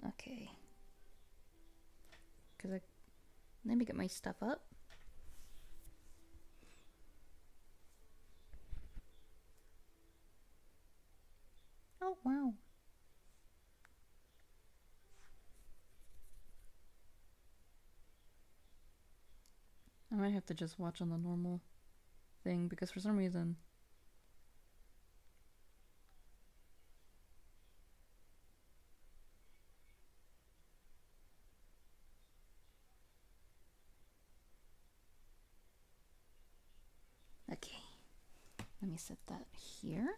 Okay. Let me get my stuff up. Oh, wow. might have to just watch on the normal thing because for some reason... Okay. Let me set that here.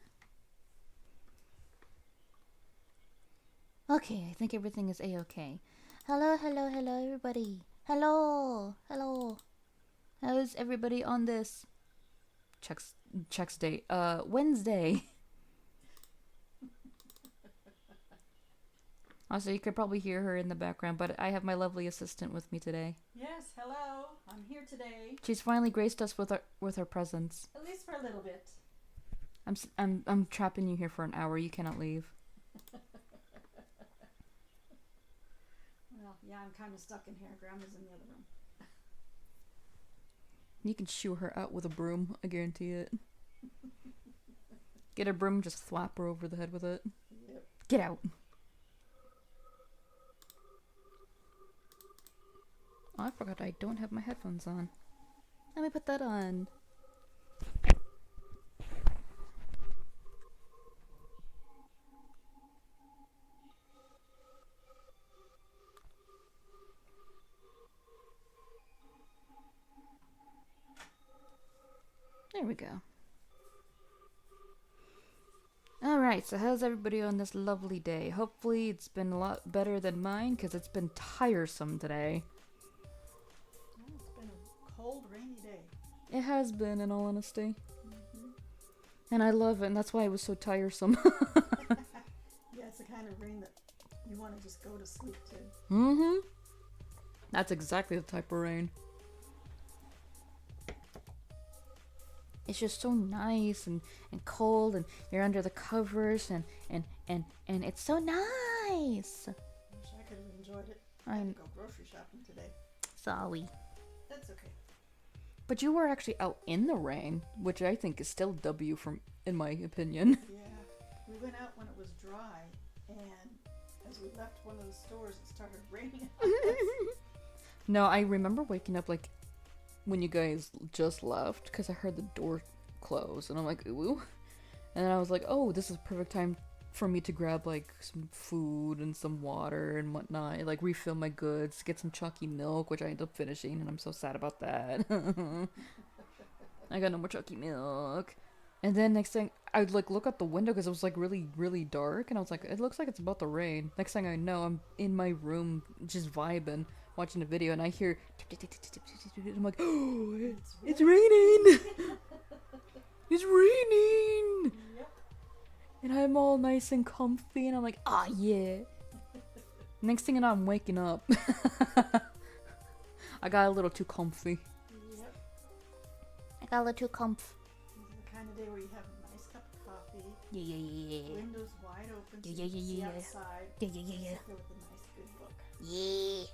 Okay, I think everything is a-okay. Hello, hello, hello, everybody. Hello, hello. How's everybody on this? Checks date. Wednesday. Also, you could probably hear her in the background, but I have my lovely assistant with me today. Yes, hello. I'm here today. She's finally graced us with her presence. At least for a little bit. I'm trapping you here for an hour. You cannot leave. Well, yeah, I'm kind of stuck in here. Grandma's in the other room. You can shoo her out with a broom. I guarantee it. Get a broom, just thwap her over the head with it. Yep. Get out. Oh, I forgot I don't have my headphones on. Let me put that on. There we go. Alright, so how's everybody on this lovely day? Hopefully it's been a lot better than mine, because it's been tiresome today. Well, it's been a cold, rainy day. It has been, in all honesty. Mm-hmm. And I love it, and that's why it was so tiresome. Yeah, it's the kind of rain that you want to just go to sleep to. Mm-hmm. That's exactly the type of rain. It's just so nice and cold, and you're under the covers, and it's so nice. Wish I could have enjoyed it. I I'm had to go grocery shopping today. sorry. That's okay. But you were actually out in the rain, which I think is still W from, in my opinion. Yeah, we went out when it was dry, and as we left one of the stores, it started raining. No, I remember waking up like when you guys just left because I heard the door close, and I'm like, ooh. And then I was like, oh, this is perfect time for me to grab like some food and some water and whatnot, like refill my goods, get some chalky milk, which I ended up finishing, and I'm so sad about that. I got no more chalky milk. And then next thing, I'd like look out the window because it was like really, really dark, and I was like, it looks like it's about to rain. Next thing I know, I'm in my room just vibing, watching a video, and I hear, I'm like, oh, it's raining! It's raining! Yep. And I'm all nice and comfy, and I'm like, ah, yeah. Next thing you know, I'm waking up. I got a little too comfy. Yep. I got a little too comf. This is the kind of day where you have a nice cup of coffee, Yeah. windows wide open, so Yeah, you can see yeah. outside. Yeah. Sit there with a nice good book. Yeah.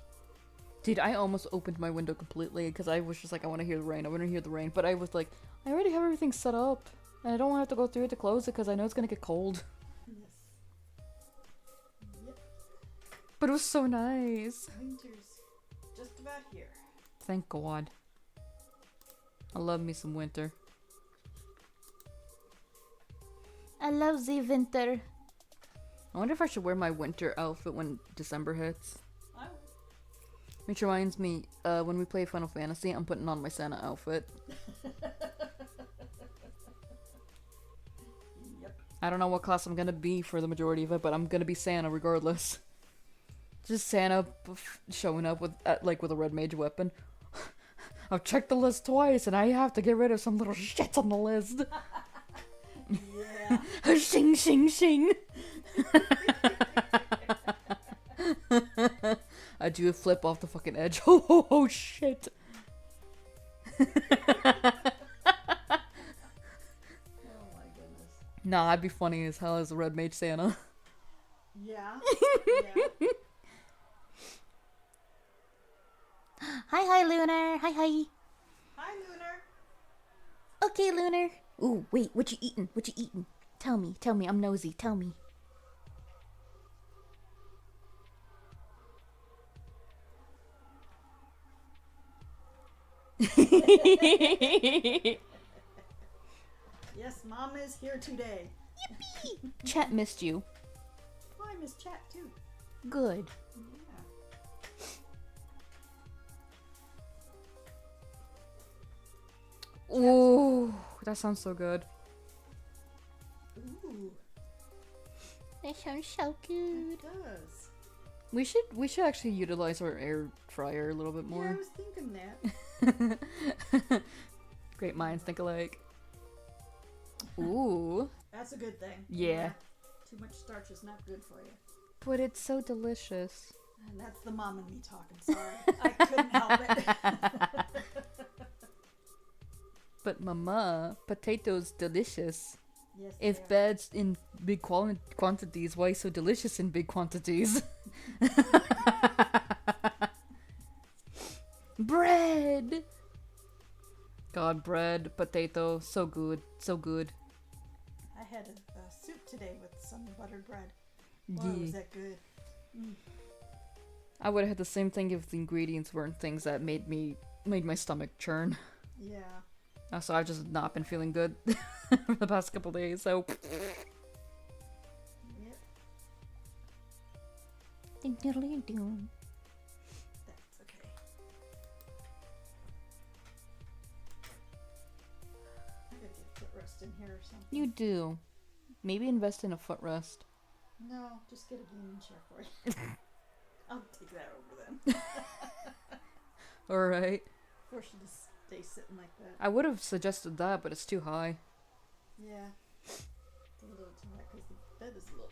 Dude, I almost opened my window completely because I was just like, I want to hear the rain. I want to hear the rain. But I was like, I already have everything set up. And I don't have to go through it to close it because I know it's going to get cold. Yes. Yep. But it was so nice. Winter's just about here. Thank God. I love me some winter. I love the winter. I wonder if I should wear my winter outfit when December hits. I would. Which reminds me, when we play Final Fantasy, I'm putting on my Santa outfit. Yep. I don't know what class I'm gonna be for the majority of it, but I'm gonna be Santa regardless. Just Santa showing up with with a red mage weapon. I've checked the list twice, and I have to get rid of some little shit on the list. Yeah. Shing, shing, shing. I do a flip off the fucking edge. Oh shit. Oh my goodness. Nah, I'd be funny as hell as a red mage Santa. Yeah. Yeah. Hi, Lunar. Hi. Hi, Lunar. Okay, Lunar. Ooh, wait, what you eating? Tell me, I'm nosy, tell me. Yes, Mama is here today. Chat missed you. Oh, I miss chat too. Good. Yeah. Ooh, that sounds so good. Ooh, That sounds so it good. does. We should actually utilize our air fryer a little bit Yeah, I more. was thinking that. Great minds think alike. Ooh, That's a good thing. Yeah. Too much starch is not good for you. but it's so delicious. And that's the mom and me talking. Sorry. I couldn't help it. But mama, potatoes delicious. Yes, If they are. bad's in big quantities, why so delicious in big quantities? Bread! God, bread, potato, so good, so good. I had a soup today with some buttered bread. Wow, was that good? I would have had the same thing if the ingredients weren't things that made my stomach churn. Yeah. So I've just not been feeling good for the past couple days, so... Yep. Doodly-doo. That's okay. I gotta get footrest in here or something. You do. Maybe invest in a footrest. No, just get a gaming chair for you. I'll take that over then. Alright. Force you to stay sitting like that. I would have suggested that, but it's too high. Yeah. It's a little too high because the bed is a little.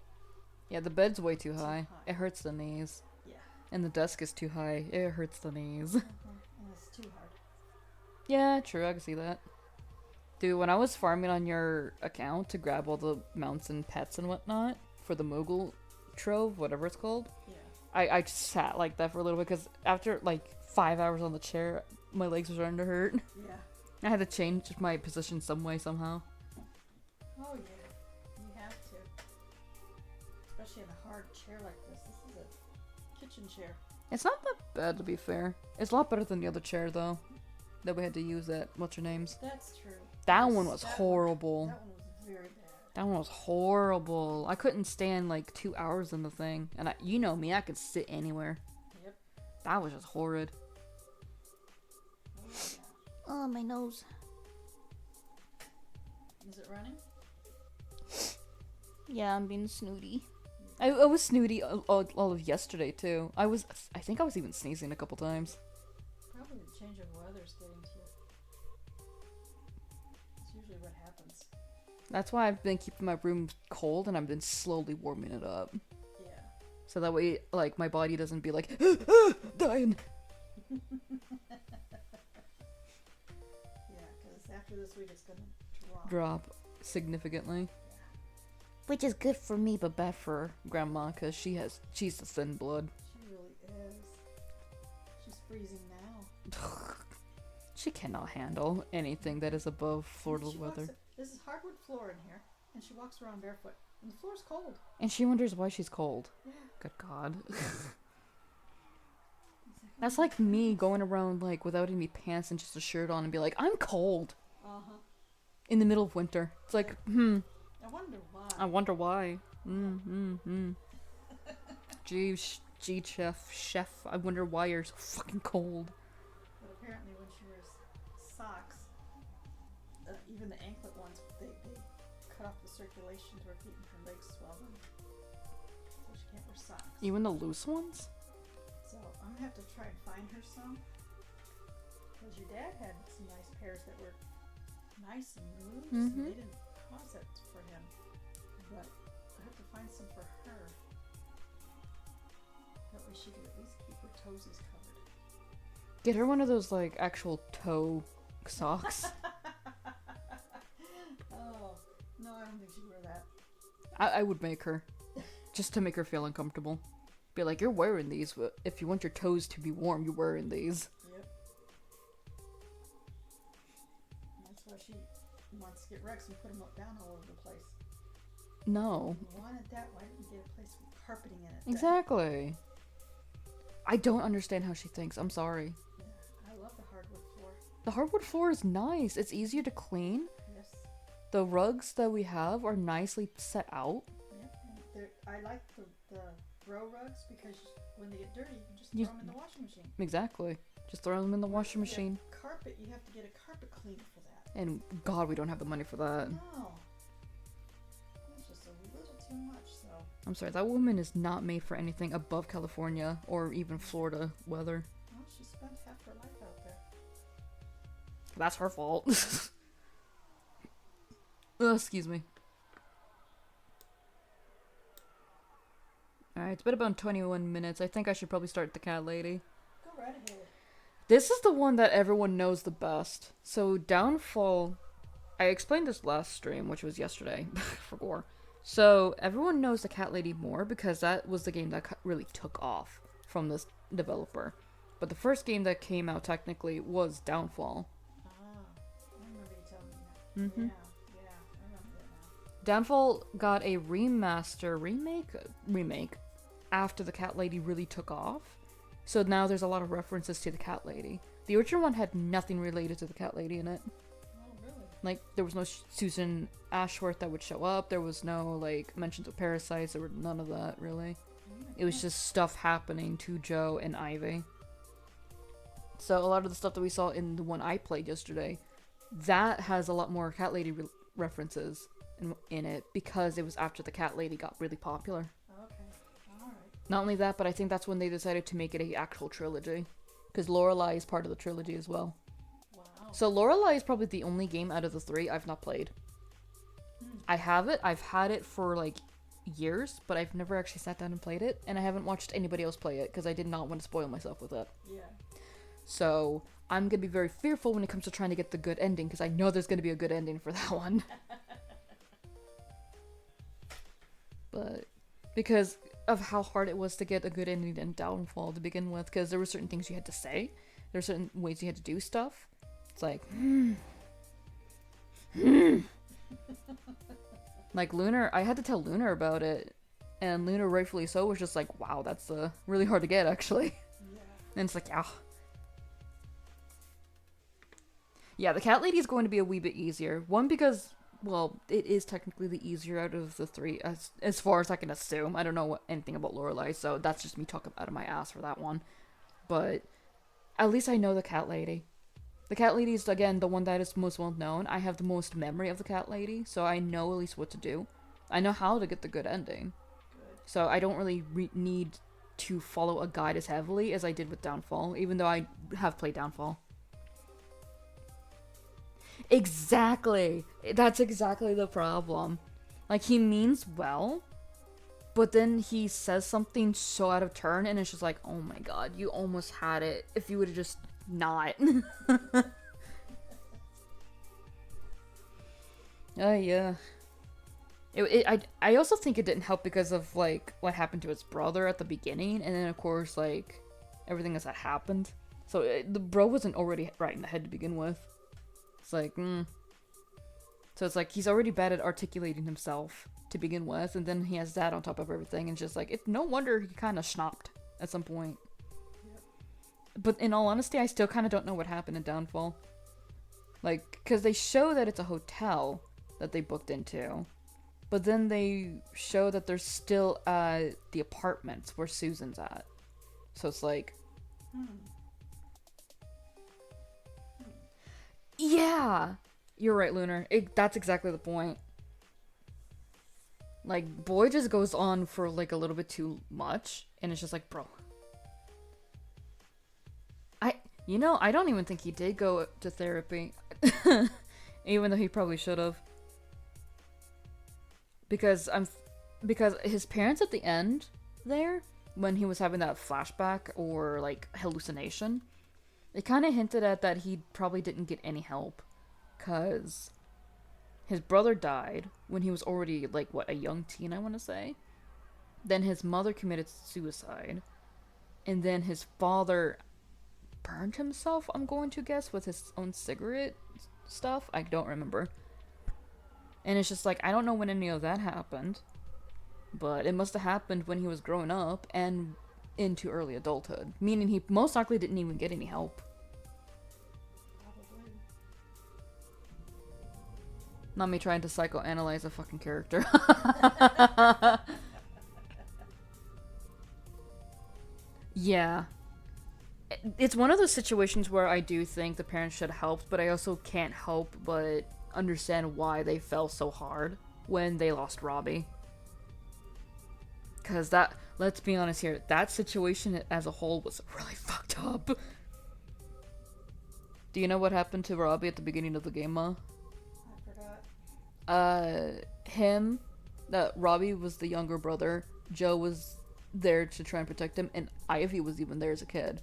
Yeah, the bed's way too Too high. high. It hurts the knees. Yeah. And the desk is too high. It hurts the knees. And it's too hard. Yeah, true. I can see that. Dude, when I was farming on your account to grab all the mounts and pets and whatnot for the Moogle trove, whatever it's called, Yeah. I just sat like that for a little bit because after like 5 hours on the chair, my legs were starting to hurt. Yeah. I had to change my position some way, somehow. Oh yeah. You have to. Especially in a hard chair like this. This is a kitchen chair. It's not that bad, to be fair. It's a lot better than the other chair, though, that we had to use at what's her name's. That's true. That Yes, one was that horrible. That one was very bad. That one was horrible. I couldn't stand like 2 hours in the thing, and you know me, I could sit anywhere. Yep. That was just horrid. Oh yeah. Oh, my nose. Is it running? Yeah, I'm being snooty. I was snooty all of yesterday too. I think I was even sneezing a couple times. Probably the change of weather's getting to you. It's usually what happens. That's why I've been keeping my room cold, and I've been slowly warming it up, Yeah. so that way, like, my body doesn't be like dying. Yeah, because after this week it's gonna drop. Drop significantly. Which is good for me, but Bad for grandma, because she's the thin blood. She really is. She's freezing now. She cannot handle anything that is above Florida She weather. this is hardwood floor in here, and she walks around barefoot, and the floor's cold. And she wonders why she's cold. Yeah. Good God. It's That's like me going around like without any pants and just a shirt on and be like, I'm cold Uh-huh. in the middle of winter. It's like, I wonder why. I wonder why. Gee, chef, I wonder why you're so fucking cold. But apparently when she wears socks, even the anklet ones, they cut off the circulation to her feet and her legs swell them. So she can't wear socks. Even the loose ones? So I'm gonna have to try and find her some. Because your dad had some nice pairs that were nice and loose, and they didn't cause it for him. But I have to find some for her. That way she can at least keep her toesies covered. Get her one of those like actual toe socks. Oh, no, I don't think she'd wear that. I would make her. Just to make her feel uncomfortable. Be like, you're wearing these, but if you want your toes to be warm, you're wearing these. Yep. And that's why she wants to get Rex and put him up down all over the place. No. You wanted that, why didn't you get a place with carpeting in it? then? Exactly. I don't understand how she thinks. I'm sorry. Yeah, I love the hardwood floor. The hardwood floor is nice. It's easier to clean. Yes. The rugs that we have are nicely set out. Yeah. And I like the row rugs because when they get dirty, you can just You- throw them in the washing machine. Exactly. Just throw them in the washing If you have machine. Carpet, you have to get a carpet cleaner for that. And God, we don't have the money for that. No. It's just a little too much, so. I'm sorry, that woman is not made for anything above California or even Florida weather. Well, she spent half her life out there. That's her fault. Excuse me. Alright, it's been about 21 minutes. I think I should probably start the cat lady. Go right ahead. This is the one that everyone knows the best. So, Downfall... I explained this last stream, which was yesterday, for gore. So, everyone knows the cat lady more because that was the game that really took off from this developer. But the first game that came out technically was Downfall. Ah, I remember you telling me that. Mm-hmm. Yeah, I remember that now. Downfall got a remake after the cat lady really took off. So now there's a lot of references to the cat lady. The original one had nothing related to the cat lady in it. Oh, really? Like, there was no Susan Ashworth that would show up. There was no, like, mentions of parasites. There were none of that, really. It was just stuff happening to Joe and Ivy. So a lot of the stuff that we saw in the one I played yesterday, that has a lot more cat lady references in it because it was after the cat lady got really popular. Okay, alright. Not only that, but I think that's when they decided to make it a actual trilogy. Because Lorelei is part of the trilogy as well. Wow. So Lorelei is probably the only game out of the three I've not played. I have it. I've had it for like years, but I've never actually sat down and played it. And I haven't watched anybody else play it because I did not want to spoil myself with it. Yeah. So I'm going to be very fearful when it comes to trying to get the good ending because I know there's going to be a good ending for that one. But because of how hard it was to get a good ending in Downfall to begin with, because there were certain things you had to say, there were certain ways you had to do stuff. It's like, like Lunar, I had to tell Lunar about it, and Lunar, rightfully so, was just like, wow, that's really hard to get, actually. Yeah. And it's like, yeah. Yeah, the cat lady is going to be a wee bit easier. One, because, well, it is technically the easier out of the three, as far as I can assume. I don't know anything about Lorelei, so that's just me talking out of my ass for that one. But at least I know the cat lady. The cat lady is, again, the one that is most well known. I have the most memory of the cat lady, so I know at least what to do. I know how to get the good ending. Good. So I don't really need to follow a guide as heavily as I did with Downfall, even though I have played Downfall. Exactly! That's exactly the problem. Like, he means well, but then he says something so out of turn, and it's just like, oh my god, you almost had it if you would have just not. Yeah. I also think it didn't help because of, like, what happened to his brother at the beginning, and then, of course, like, everything else that happened. So, the bro wasn't already right in the head to begin with. It's like, So it's like, he's already bad at articulating himself to begin with, and then he has that on top of everything, and it's just like, it's no wonder he kind of schnopped at some point. Yep. But in all honesty, I still kind of don't know what happened in Downfall. Like, because they show that it's a hotel that they booked into, but then they show that they're still at the apartments where Susan's at. So it's like, yeah, you're right, Lunar. That's exactly the point. Like, boy just goes on for, like, a little bit too much, and it's just like, bro. I don't even think he did go to therapy. Even though he probably should have. Because his parents at the end there, when he was having that flashback or, like, hallucination, they kind of hinted at that he probably didn't get any help. Because his brother died when he was already, like, a young teen, I want to say. Then his mother committed suicide. And then his father burned himself, I'm going to guess, with his own cigarette stuff. I don't remember. And it's just like, I don't know when any of that happened. But it must have happened when he was growing up and into early adulthood. Meaning he most likely didn't even get any help. Probably. Not me trying to psychoanalyze a fucking character. Yeah. It's one of those situations where I do think the parents should help, but I also can't help but understand why they fell so hard when they lost Robbie. Because that, let's be honest here, that situation as a whole was really fucked up. Do you know what happened to Robbie at the beginning of the game, Ma? I forgot. Robbie was the younger brother, Joe was there to try and protect him, and Ivy was even there as a kid.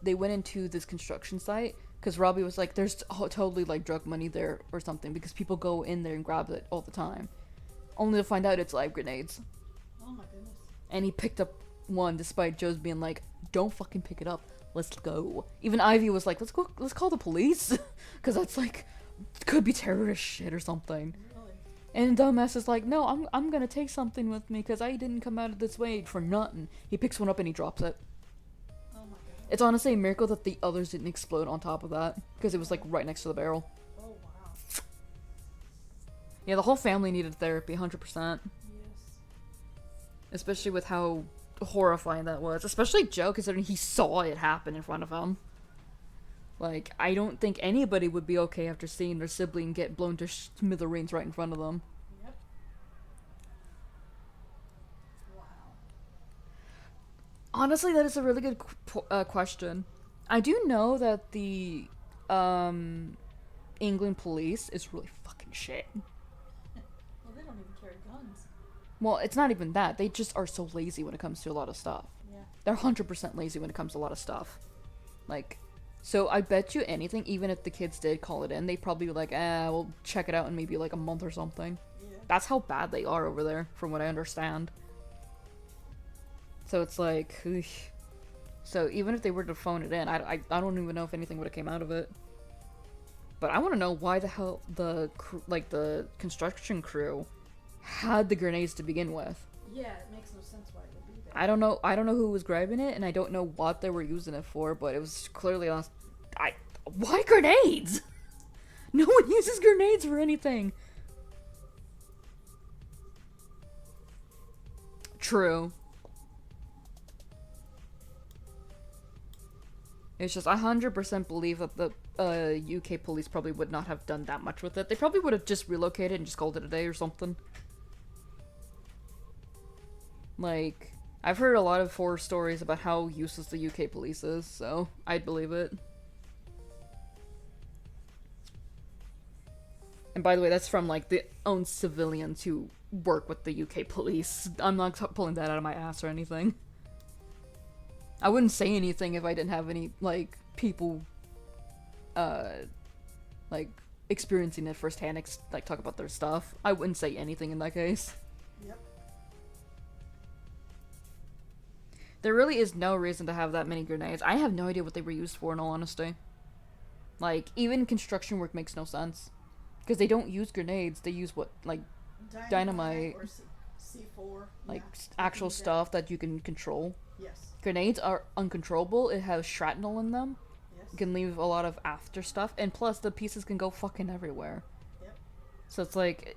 They went into this construction site because Robbie was like, there's totally like drug money there or something because people go in there and grab it all the time. Only to find out it's live grenades. Oh my goodness. And he picked up one despite Joe's being like, don't fucking pick it up. Let's go. Even Ivy was like, let's call the police. Because that's like, could be terrorist shit or something. Really? And dumbass is like, no, I'm gonna take something with me because I didn't come out of this way for nothing. He picks one up and he drops it. Oh my god. It's honestly a miracle that the others didn't explode on top of that, because it was like right next to the barrel. Oh wow. Yeah, the whole family needed therapy, 100%. Yes. Especially with how horrifying that was. Especially Joe, considering he saw it happen in front of him. Like, I don't think anybody would be okay after seeing their sibling get blown to smithereens right in front of them. Yep. Wow. Honestly, that is a really good question. I do know that the England police is really fucking shit. Well, they don't even carry guns. Well, it's not even that. They just are so lazy when it comes to a lot of stuff. Yeah. They're 100% lazy when it comes to a lot of stuff. Like, so I bet you anything, even if the kids did call it in, they'd probably be like, we'll check it out in maybe like a month or something. Yeah. That's how bad they are over there, from what I understand. So it's like, eesh. So even if they were to phone it in, I don't even know if anything would have came out of it. But I want to know why the hell the construction crew had the grenades to begin with. Yeah, it makes no sense why it would be there. I don't know who was grabbing it, and I don't know what they were using it for, but it was clearly why grenades? No one uses grenades for anything. True. It's just, I 100% believe that the UK police probably would not have done that much with it. They probably would have just relocated and just called it a day or something. Like, I've heard a lot of horror stories about how useless the UK police is, so I'd believe it. And by the way, that's from, like, the own civilians who work with the UK police. I'm not pulling that out of my ass or anything. I wouldn't say anything if I didn't have any, like, people, like, experiencing it firsthand, like, talk about their stuff. I wouldn't say anything in that case. Yep. There really is no reason to have that many grenades. I have no idea what they were used for, in all honesty. Like, even construction work makes no sense. Because they don't use grenades, they use what, like, dynamite. Or C4. Like, Yeah. actual stuff that you can control. Yes. Grenades are uncontrollable. It has shrapnel in them. Yes. It can leave a lot of after stuff, and plus the pieces can go fucking everywhere. Yep. So it's like,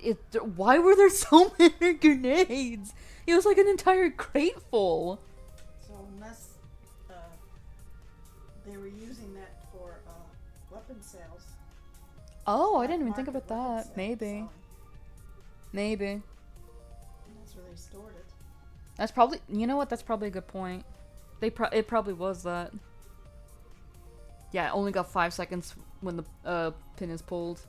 why were there so many grenades? It was like an entire crate full. So unless they were using that for weapon sales. Oh, I black didn't even think market about weapon that. sales, Maybe. selling. Maybe. And that's where they stored it. That's probably, you know what? That's probably a good point. It probably was that. Yeah, it only got 5 seconds when the pin is pulled.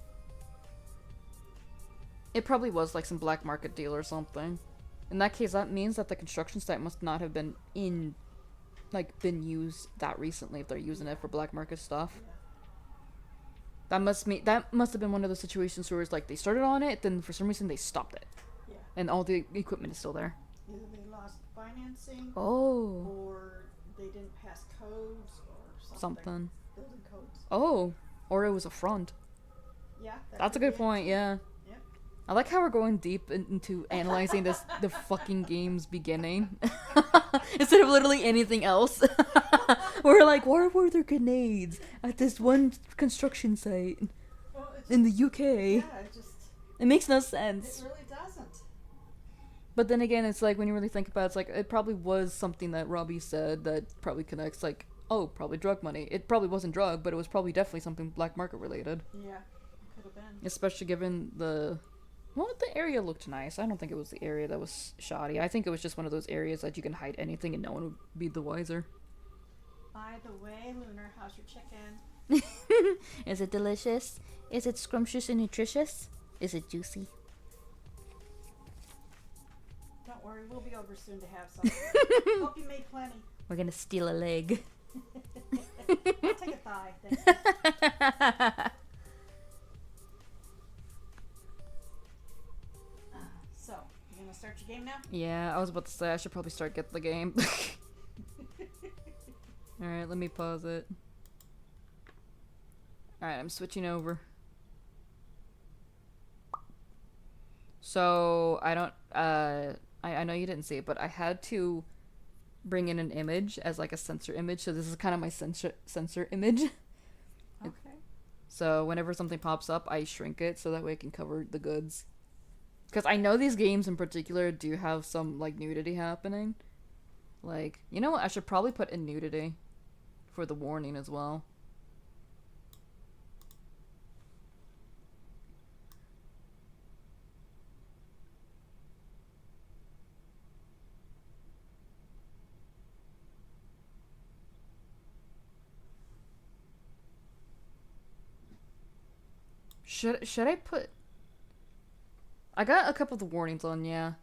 It probably was like some black market deal or something. In that case, that means that the construction site must not have been been used that recently if they're using it for black market stuff. Yeah. That must have been one of those situations where it's like they started on it, then for some reason they stopped it. Yeah. And all the equipment is still there. Either they lost financing Oh. or they didn't pass codes or Something. Building codes. Oh. Or it was a front. Yeah. That's a good point, yeah. Yep. I like how we're going deep into analyzing the fucking game's beginning. Instead of literally anything else. We're like, why were there grenades at this one construction site Well, it's in the UK? yeah, it's just It makes no It sense. really doesn't. But then again, it's like when you really think about it, it's like it probably was something that Robbie said that probably connects. Like, oh, probably drug money. It probably wasn't drug, but it was probably definitely something black market related. Yeah, it could have been. Especially given the. Well, the area looked nice. I don't think it was the area that was shoddy. I think it was just one of those areas that you can hide anything and no one would be the wiser. By the way, Lunar, how's your chicken? Is it delicious? Is it scrumptious and nutritious? Is it juicy? Don't worry, we'll be over soon to have some. Hope you made plenty. We're gonna steal a leg. I'll take a thigh. Thank you. So, you gonna start your game now? Yeah, I was about to say I should probably start getting the game. Alright, let me pause it. Alright, I'm switching over. So, I don't, I know you didn't see it, but I had to bring in an image as like a censor image, so this is kind of my censor image. Okay. So, whenever something pops up, I shrink it so that way I can cover the goods. Because I know these games in particular do have some, like, nudity happening. Like, you know what? I should probably put in nudity for the warning as well. Should I put... I got a couple of the warnings on, yeah.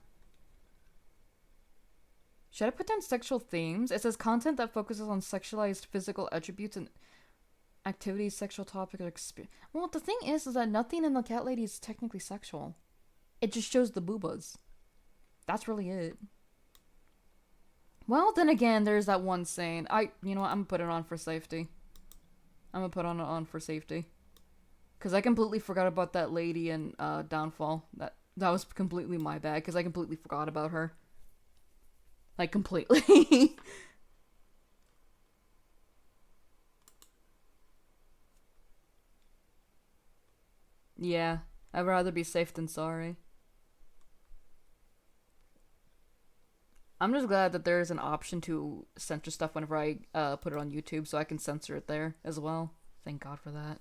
Should I put down sexual themes? It says content that focuses on sexualized physical attributes and activities, sexual topic, or experience. Well, the thing is that nothing in the cat lady is technically sexual. It just shows the boobas. That's really it. Well, then again, there's that one saying. You know what? I'm gonna put it on for safety. I'm gonna put it on for safety. Because I completely forgot about that lady in Downfall. That was completely my bad, because I completely forgot about her. Like, completely. Yeah, I'd rather be safe than sorry. I'm just glad that there is an option to censor stuff whenever I put it on YouTube, so I can censor it there as well. Thank God for that.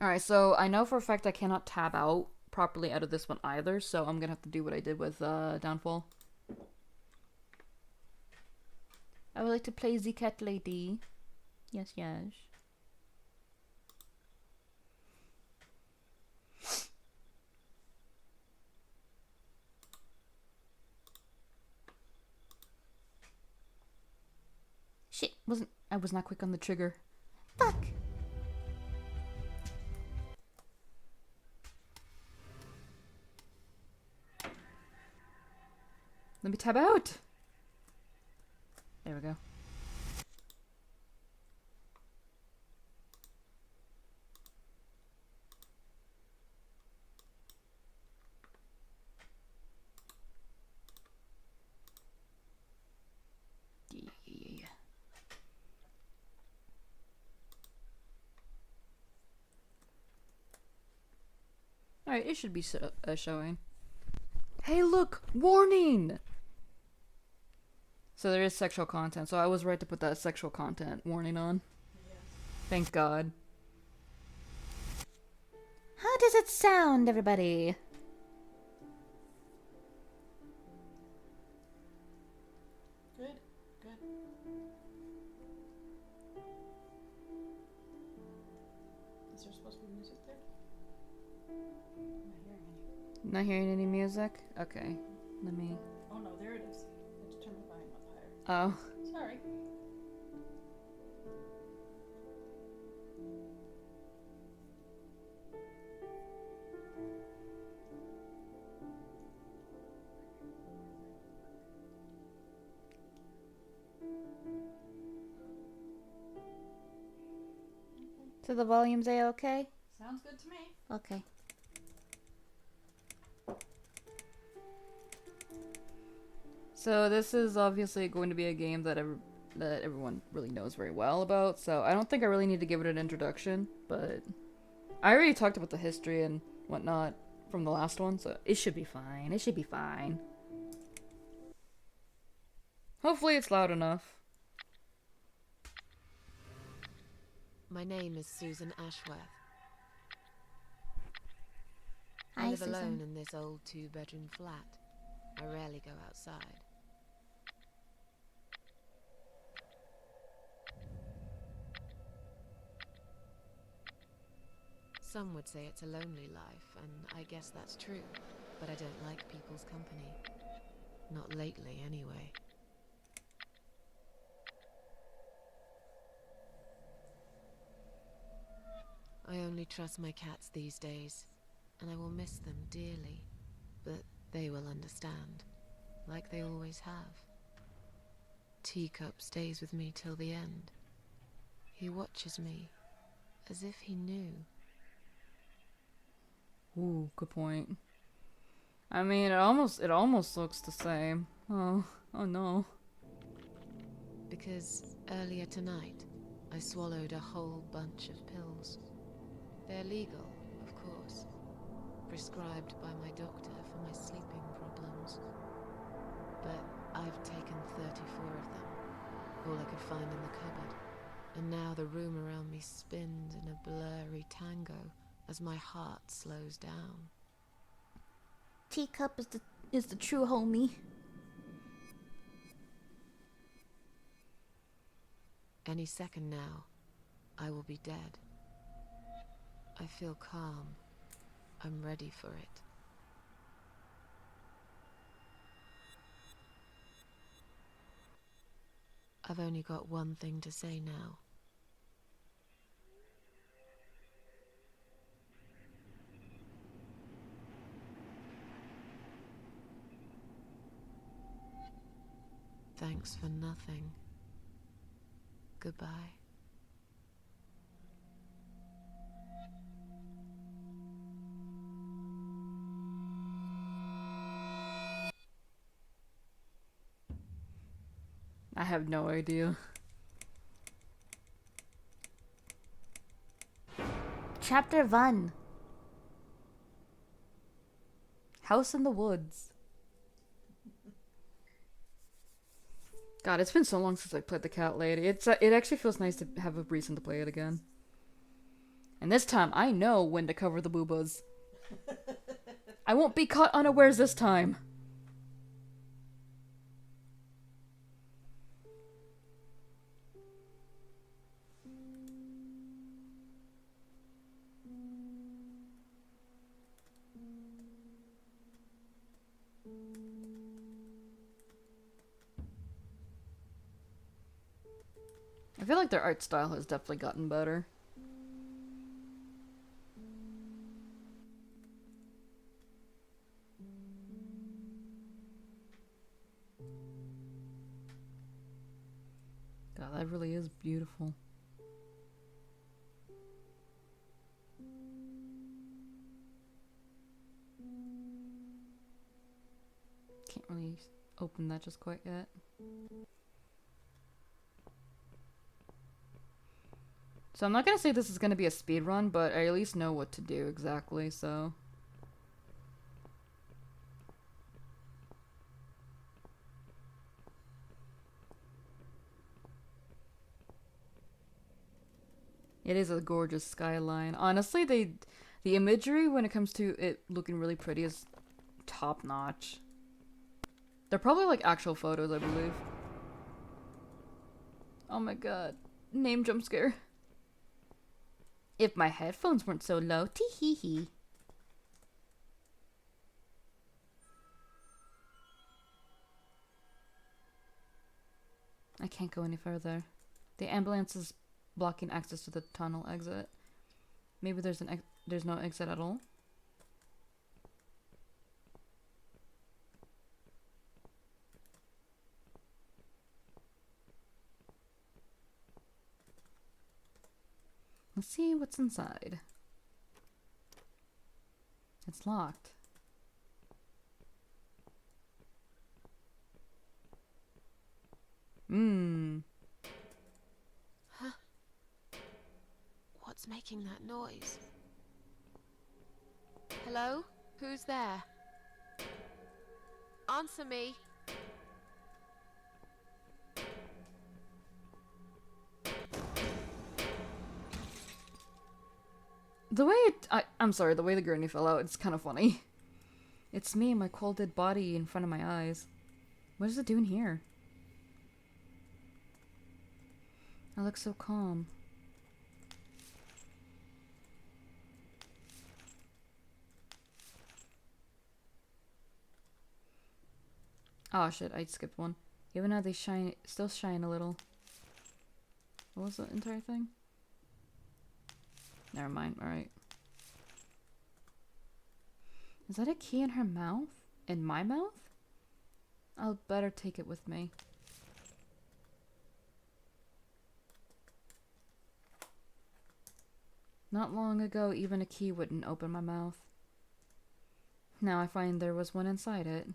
Alright, so I know for a fact I cannot tab out properly out of this one either, so I'm gonna have to do what I did with Downfall. I would like to play the cat lady. Yes, yes. Shit, I was not quick on the trigger. fuck. Let me tab out! There we go. Yeah. Alright, it should be showing. Hey, look! Warning! So there is sexual content, so I was right to put that sexual content warning on. Yes. Thank God. How does it sound, everybody? Good. Good. Is there supposed to be music there? I'm not hearing any. Not hearing any music? Okay. Let me... Oh no, there it is. I just turned the volume up higher. Oh. Sorry. So the volume's A-okay? Sounds good to me. Okay. So this is obviously going to be a game that everyone really knows very well about, so I don't think I really need to give it an introduction, but I already talked about the history and whatnot from the last one, so it should be fine. It should be fine. Hopefully it's loud enough. My name is Susan Ashworth. I Hi, live alone Susan. in this old 2-bedroom flat. I rarely go outside. Some would say it's a lonely life, and I guess that's true. But I don't like people's company. Not lately, anyway. I only trust my cats these days, and I will miss them dearly. But they will understand, like they always have. Teacup stays with me till the end. He watches me, as if he knew. Ooh, good point. I mean, it almost looks the same. Oh no. Because earlier tonight, I swallowed a whole bunch of pills. They're legal, of course. Prescribed by my doctor for my sleeping problems. But I've taken 34 of them, all I could find in the cupboard. And now the room around me spins in a blurry tango as my heart slows down. Teacup is the true homie. Any second now, I will be dead. I feel calm. I'm ready for it. I've only got one thing to say now. Thanks for nothing. Goodbye. I have no idea. Chapter 1. House in the Woods. God, it's been so long since I played the Cat Lady. It actually feels nice to have a reason to play it again. And this time, I know when to cover the boobas. I won't be caught unawares this time. I feel like their art style has definitely gotten better. God, that really is beautiful. Can't really open that just quite yet. So I'm not gonna say this is gonna be a speed run, but I at least know what to do exactly, so. It is a gorgeous skyline. Honestly, the imagery when it comes to it looking really pretty is top notch. They're probably like actual photos, I believe. Oh my god. Name jump scare. If my headphones weren't so low, tee hee hee. I can't go any further. The ambulance is blocking access to the tunnel exit. Maybe there's there's no exit at all. Let's see what's inside. It's locked. What's making that noise? Hello? Who's there? Answer me. The way I'm sorry, the way the gurney fell out, it's kind of funny. It's me, my cold dead body in front of my eyes. What is it doing here? I look so calm. Oh shit, I skipped one. Even though they shine, still shine a little. What was the entire thing? Never mind, alright. Is that a key in her mouth? In my mouth? I'll better take it with me. Not long ago, even a key wouldn't open my mouth. Now I find there was one inside it.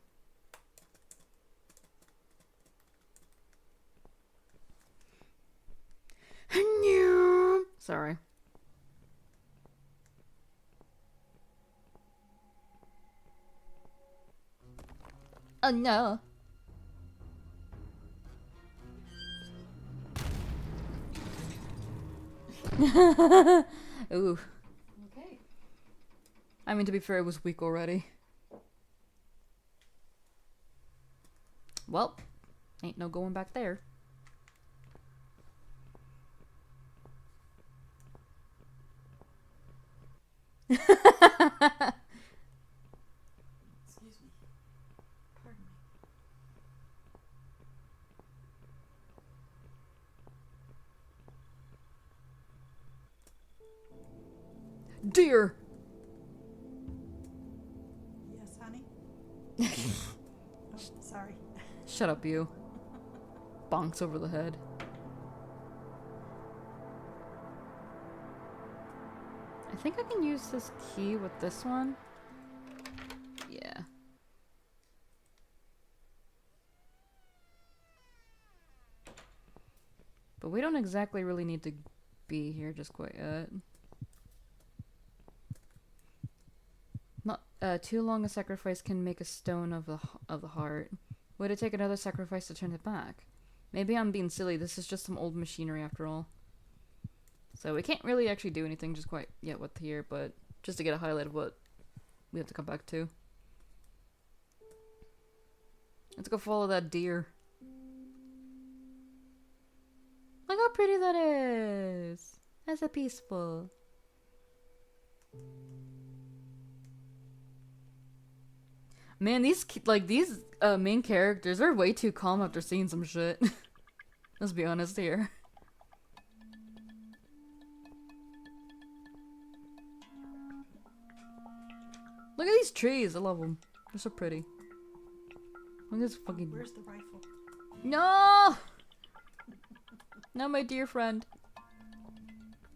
Sorry. Oh no. Ooh. Okay. I mean, to be fair, it was weak already. Well, ain't no going back there. Excuse me. Pardon me. Dear! Yes, honey? Oh, sorry. Shut up, you. Bonks over the head. I think I can use this key with this one. Yeah. But we don't exactly really need to be here just quite yet. Not too long a sacrifice can make a stone of the heart. Would it take another sacrifice to turn it back? Maybe I'm being silly. This is just some old machinery after all. So we can't really actually do anything just quite yet with here, but just to get a highlight of what we have to come back to. Let's go follow that deer. Look how pretty that is. That's so peaceful. Man, these main characters are way too calm after seeing some shit. Let's be honest here. Look at these trees. I love them. They're so pretty. Look at this fucking. Where's the rifle? No! No, my dear friend.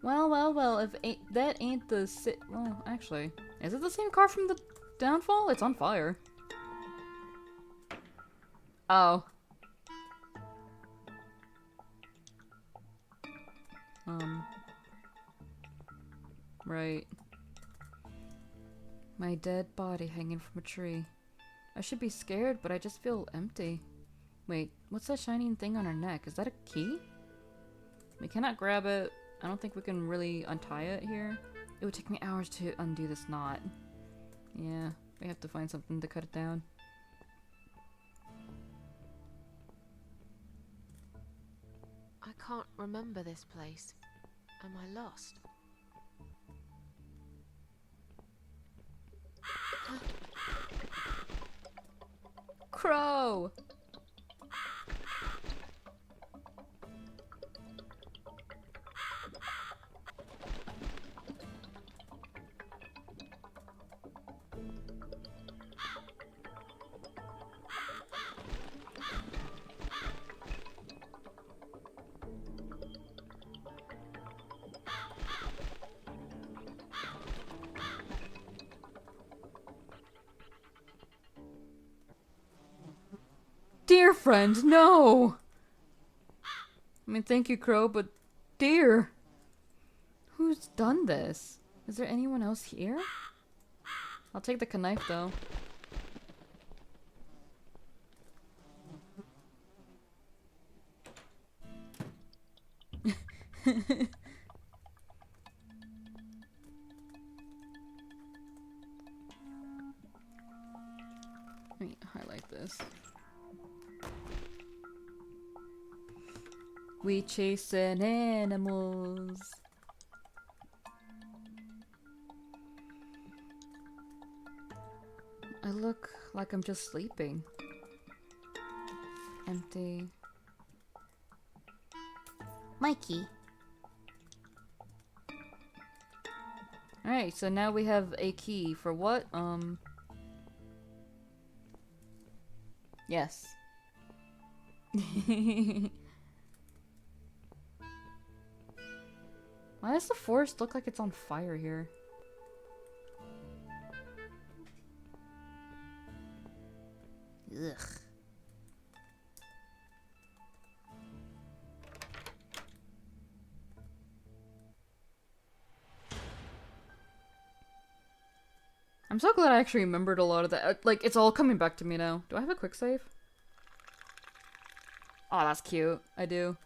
Well. If that ain't the well, actually, is it the same car from the downfall? It's on fire. Oh. Right. My dead body hanging from a tree. I should be scared, but I just feel empty. Wait, what's that shining thing on her neck? Is that a key? We cannot grab it. I don't think we can really untie it here. It would take me hours to undo this knot. Yeah, we have to find something to cut it down. I can't remember this place. Am I lost? Crow! Dear friend, no! I mean, thank you, Crow, but dear! Who's done this? Is there anyone else here? I'll take the knife though. Let me highlight this. We chasing animals. I look like I'm just sleeping. Empty. Mikey. Alright, so now we have a key for what? Yes. Why does the forest look like it's on fire here? Ugh. I'm so glad I actually remembered a lot of that. Like, it's all coming back to me now. Do I have a quick save? Oh, that's cute. I do.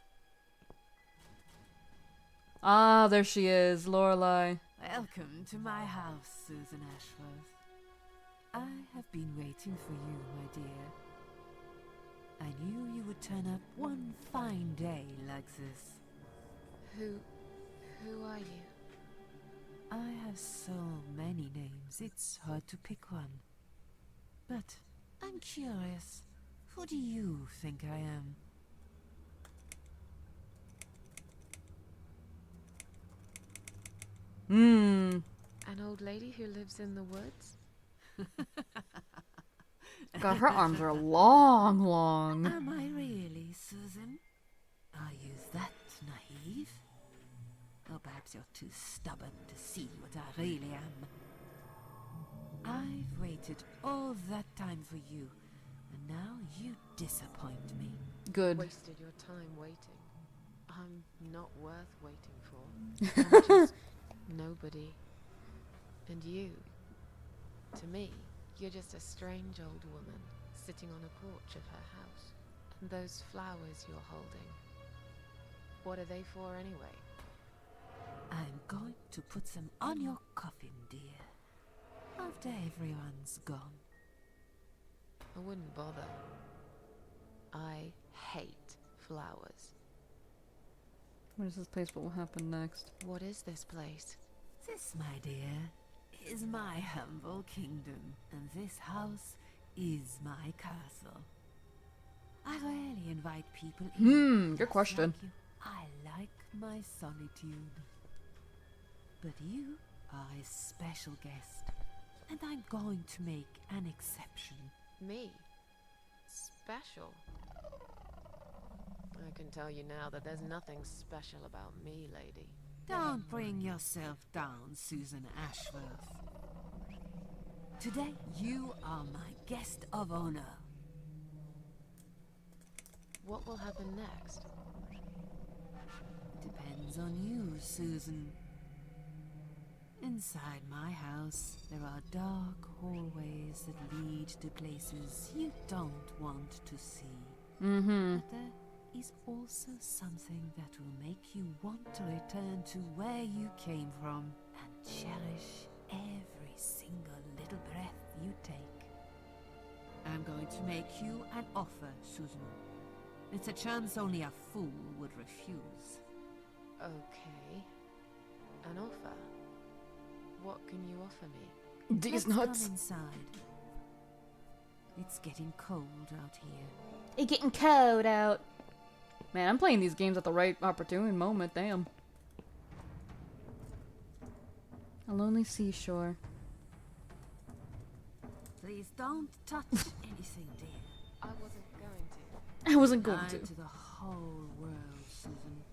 Ah, there she is, Lorelai. Welcome to my house, Susan Ashworth. I have been waiting for you, my dear. I knew you would turn up one fine day like this. Who are you? I have so many names, it's hard to pick one. But I'm curious, who do you think I am? Hmm. An old lady who lives in the woods? God, her arms are long. Am I really, Susan? Are you that naive? Or perhaps you're too stubborn to see what I really am. I've waited all that time for you, and now you disappoint me. Good. Wasted your time waiting. I'm not worth waiting for. I'm just nobody. And you, to me, you're just a strange old woman sitting on a porch of her house. And those flowers you're holding, what are they for anyway? I'm going to put them on your coffin, dear. After everyone's gone. I wouldn't bother. I hate flowers. What is this place? What will happen next? What is this place? This, my dear, is my humble kingdom, and this house is my castle. I rarely invite people in. Good just question. like you. I like my solitude. But you are a special guest, and I'm going to make an exception. Me? Special? I can tell you now that there's nothing special about me, lady. Don't bring yourself down, Susan Ashworth. Today, you are my guest of honor. What will happen next? Depends on you, Susan. Inside my house, there are dark hallways that lead to places you don't want to see. But there is also something that will make you want to return to where you came from and cherish every single little breath you take. I'm going to make you an offer, Susan. It's a chance only a fool would refuse. Okay. An offer? What can you offer me? These Let's nuts. come inside. It's getting cold out here. It's getting cold out. Man, I'm playing these games at the right opportune moment. Damn. A lonely seashore. Please don't touch anything, dear. I wasn't going to. I wasn't going Lie to. to the whole world, Susan.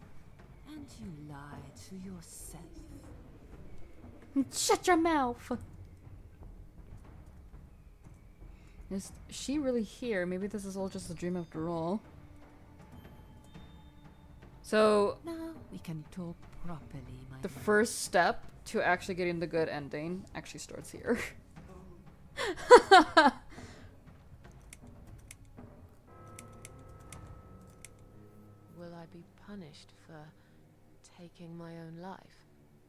And you lie to yourself. Shut your mouth. Is she really here? Maybe this is all just a dream after all. So, Now we can talk properly, my the dear. first step to actually getting the good ending actually starts here. Will I be punished for taking my own life?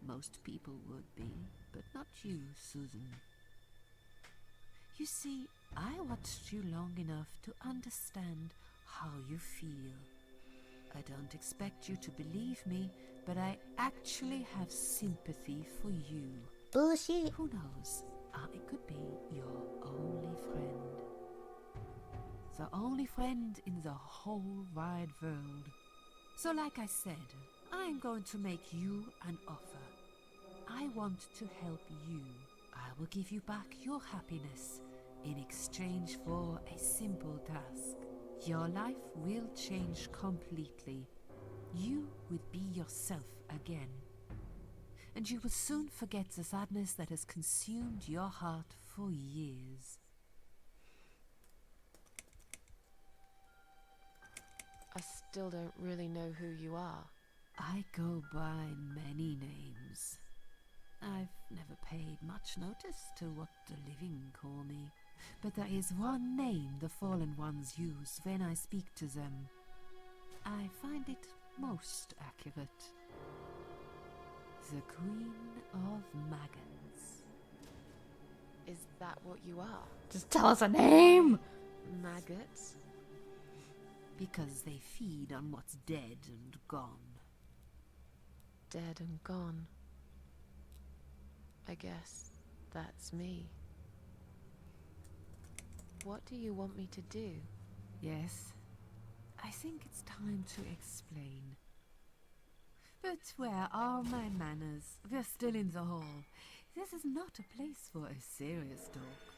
Most people would be, but not you, Susan. You see, I watched you long enough to understand how you feel. I don't expect you to believe me, but I actually have sympathy for you. Bullshit. Who knows? I could be your only friend. The only friend in the whole wide world. So like I said, I'm going to make you an offer. I want to help you. I will give you back your happiness in exchange for a simple task. Your life will change completely. You will be yourself again. And you will soon forget the sadness that has consumed your heart for years. I still don't really know who you are. I go by many names. I've never paid much notice to what the living call me, but there is one name the fallen ones use when I speak to them. I find it most accurate. The Queen of Maggots. Is that what you are? Just tell us a name! Maggots? Because they feed on what's dead and gone. Dead and gone. I guess that's me. What do you want me to do? Yes, I think it's time to explain. But where are my manners? We're still in the hall. This is not a place for a serious talk.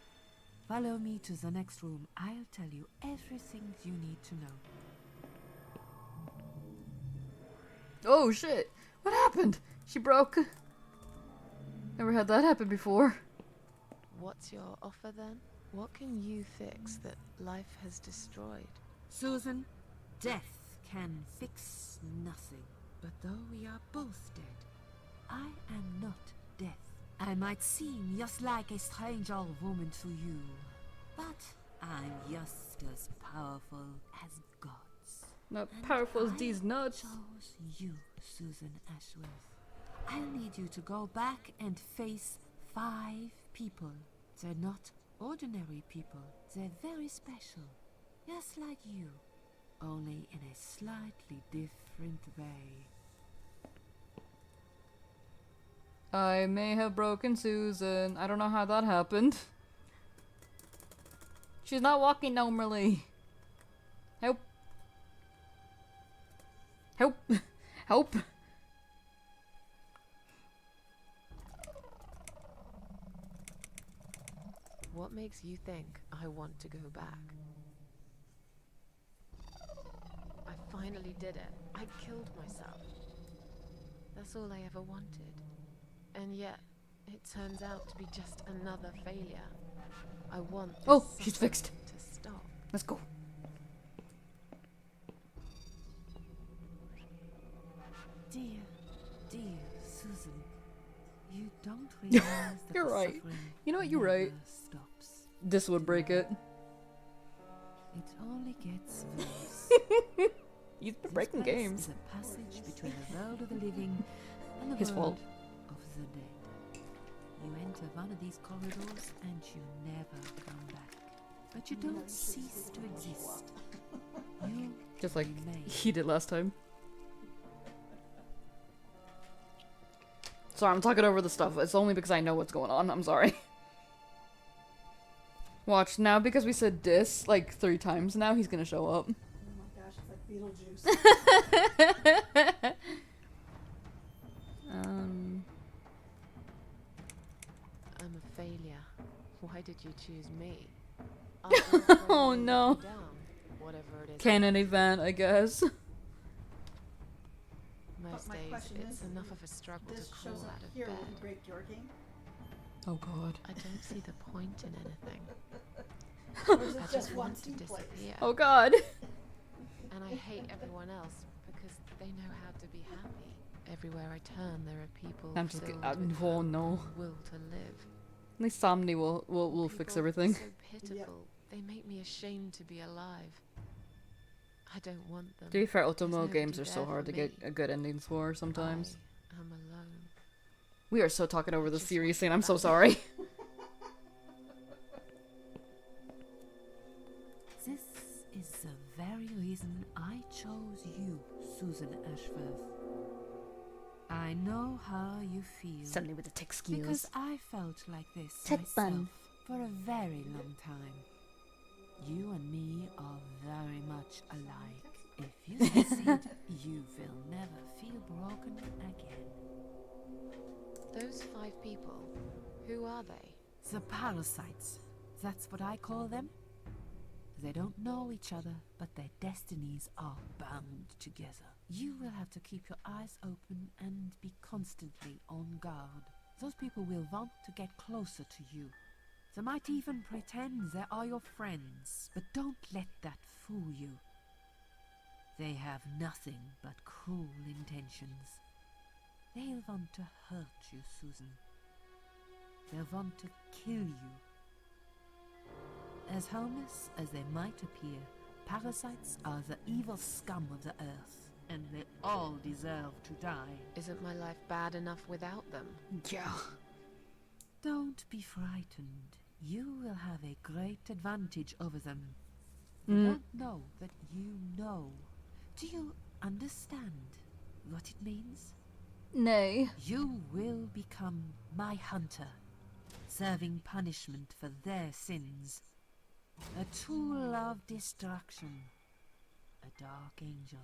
Follow me to the next room. I'll tell you everything you need to know. Oh shit! What happened? She broke. Never had that happen before. What's your offer then? What can you fix that life has destroyed? Susan, death can fix nothing. But though we are both dead, I am not death. I might seem just like a strange old woman to you, but I'm just as powerful as gods. Not And powerful as I these nuts. chose you, Susan Ashworth. I'll need you to go back and face 5 people. They're not ordinary people. They're very special. Just like you. Only in a slightly different way. I may have broken Susan. I don't know how that happened. She's not walking normally. Help. Help. Help. What makes you think I want to go back? I finally did it. I killed myself. That's all I ever wanted. And yet, it turns out to be just another failure. I want this Oh, she's suffering fixed. to stop. Let's go. Dear Susan, you don't realize that You're the right. suffering You know what, you're never right. stops. This would break it. It only gets worse. He's been This breaking place games. is a passage between the world of the living and the His world fault. of the dead. You enter one of these corridors and you never come back. But you don't cease to exist. You Just like remain. he did last time. Sorry, I'm talking over the stuff. It's only because I know what's going on. I'm sorry. Watch, now because we said dis like 3 times now, he's gonna show up. Oh my gosh, it's like Beetlejuice. I'm a failure. Why did you choose me? Oh no. Down, whatever it is. Canon event, I guess. Most But my days, question it's is, enough of a struggle This to crawl shows up out of here. bed. Will you break your game? Oh god. I don't see the point in anything. Or is I it just just one want to team place? disappear. Oh god. And I hate everyone else because they know how to be happy. Everywhere I turn, there are people I'm just filled kidding. with Oh hope no. and will to live. At least Somni will fix People everything. So pitiful. They make me ashamed to be alive. I don't want them. To be fair, There's Otomo games nobody are so there hard for to get me. a good endings for sometimes. I am alone. We are so talking over I the just series want scene. it I'm so back. sorry. This is the very reason I chose you, Susan Ashworth. I know how you feel. Somebody with the tech Because skills. I felt like this Tech myself bun. for a very long time. You and me are very much alike. If you succeed, you will never feel broken again. Those 5 people, who are they? The parasites, that's what I call them. They don't know each other, but their destinies are bound together. You will have to keep your eyes open and be constantly on guard. Those people will want to get closer to you. They might even pretend they are your friends, but don't let that fool you. They have nothing but cruel intentions. They'll want to hurt you, Susan. They'll want to kill you. As harmless as they might appear, parasites are the evil scum of the earth, and they all deserve to die. Isn't my life bad enough without them? Yeah. Don't be frightened. You will have a great advantage over them. They Mm. don't know that you know. Do you understand what it means? Nay. You will become my hunter, serving punishment for their sins. A tool of destruction. A dark angel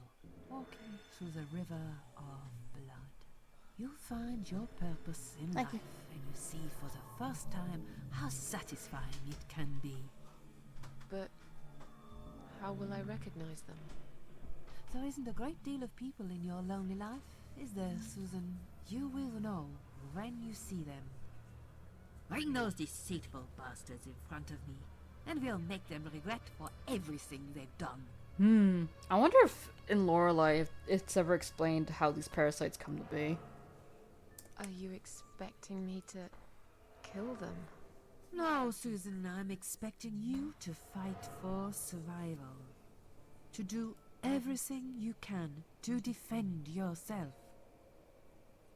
walking through the river of blood. You'll find your purpose in Thank life, you. and you see for the first time how satisfying it can be. But how will I recognize them? There isn't a great deal of people in your lonely life, is there, Susan? You will know when you see them. Bring those deceitful bastards in front of me, and we'll make them regret for everything they've done. I wonder if in Lorelei if it's ever explained how these parasites come to be. Are you expecting me to kill them? No, Susan, I'm expecting you to fight for survival. To do everything you can to defend yourself.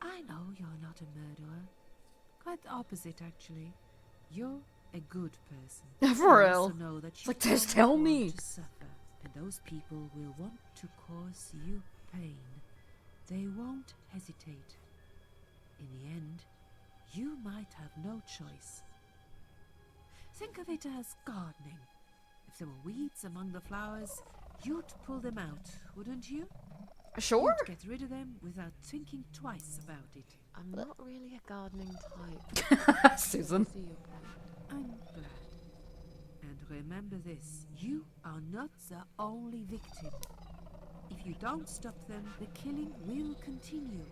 I know you're not a murderer. Quite the opposite, actually. You're a good person. For I real. also know that It's you like, just don't tell want me. to suffer, and those people will want to cause you pain. They won't hesitate. In the end, you might have no choice. Think of it as gardening. If there were weeds among the flowers, you'd pull them out, wouldn't you? Sure. You'd get rid of them without thinking twice about it. I'm not really a gardening type. Susan. See your point. I'm glad. And remember this, you are not the only victim. If you don't stop them, the killing will continue.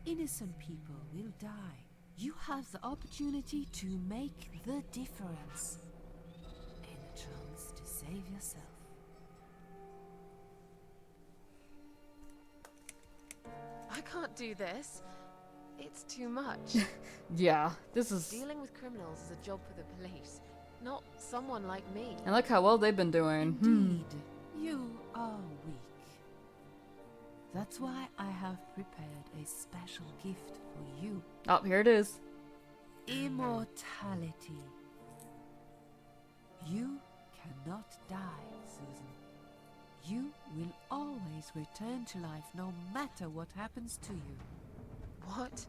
Innocent people will die. You have the opportunity to make the difference. And a chance to save yourself. I can't do this. It's too much. Yeah, this is... Dealing with criminals is a job for the police, not someone like me. I like how well they've been doing. Indeed, you are weak. That's why I have prepared a special gift for you. Oh, here it is. Immortality. You cannot die, Susan. You will always return to life no matter what happens to you. What?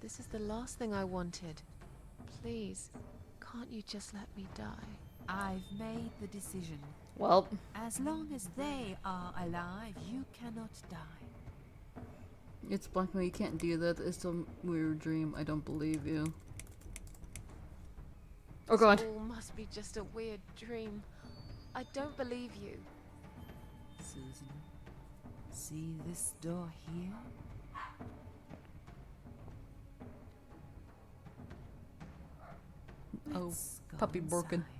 This is the last thing I wanted. Please, can't you just let me die? I've made the decision. Well, As long as they are alive, you cannot die. it's Blackmail. You can't do that. It's a weird dream. I don't believe you. Oh god. This all must be just a weird dream. I don't believe you. Susan, see this door here? Oh, Let's go puppy broken. inside.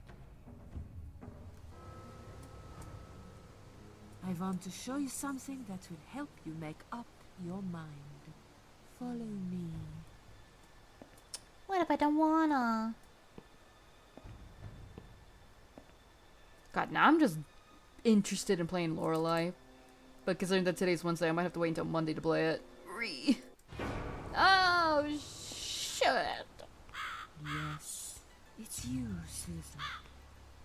I want to show you something that will help you make up your mind. Follow me. What if I don't wanna? God, now I'm just interested in playing Lorelei. But considering that today's Wednesday, I might have to wait until Monday to play it. Oh, shit. Yes, it's you, Susan.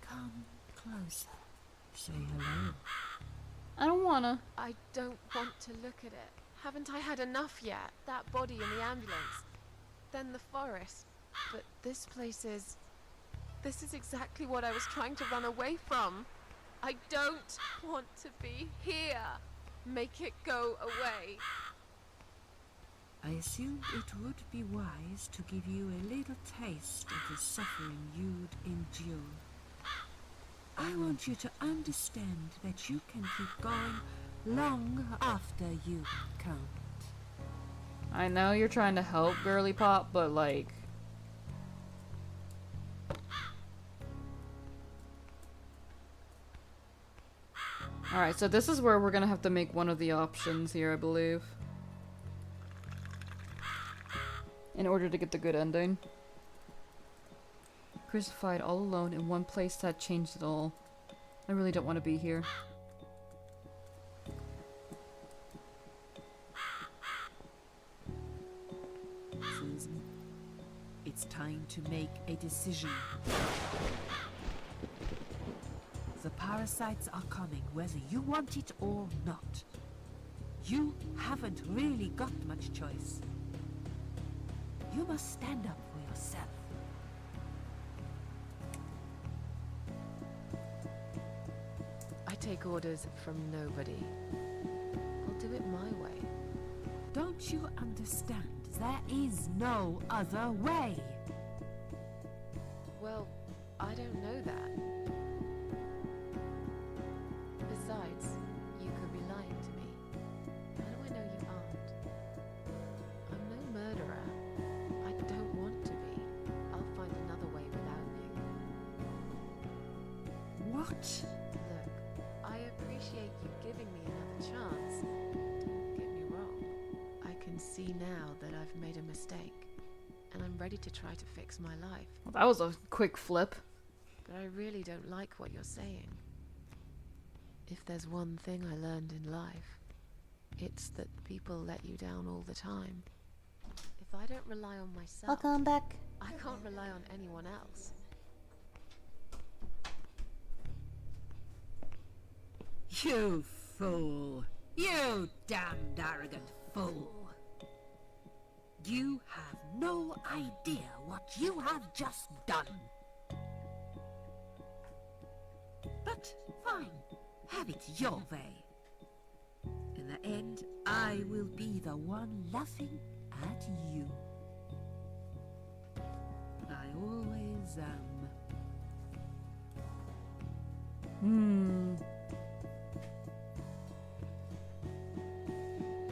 Come closer. Say hello. I don't wanna. I don't want to look at it. Haven't I had enough yet? That body in the ambulance. Then the forest. But this place is... This is exactly what I was trying to run away from. I don't want to be here. Make it go away. I assumed it would be wise to give you a little taste of the suffering you'd endure. I want you to understand that you can keep going long after you can't. I know you're trying to help Girly Pop, but like... Alright, so this is where we're gonna have to make one of the options here, I believe. In order to get the good ending. Crucified all alone in one place that changed it all. I really don't want to be here. Susan, it's time to make a decision. The parasites are coming, whether you want it or not. You haven't really got much choice. You must stand up for yourself. I take orders from nobody. I'll do it my way. Don't you understand? There is no other way. Well, I don't know that. Besides, you could be lying to me. How do I know you aren't? I'm no murderer. I don't want to be. I'll find another way without you. What? Look, I appreciate you giving me another chance. Don't get me wrong. I can see now that I've made a mistake, and I'm ready to try to fix my life. Well, that was a quick flip. But I really don't like what you're saying. If there's one thing I learned in life, it's that people let you down all the time. If I don't rely on myself, Welcome back. I can't rely on anyone else. You fool! You damned arrogant fool! You have no idea what you have just done. But fine, have it your way. In the end, I will be the one laughing at you. I always am.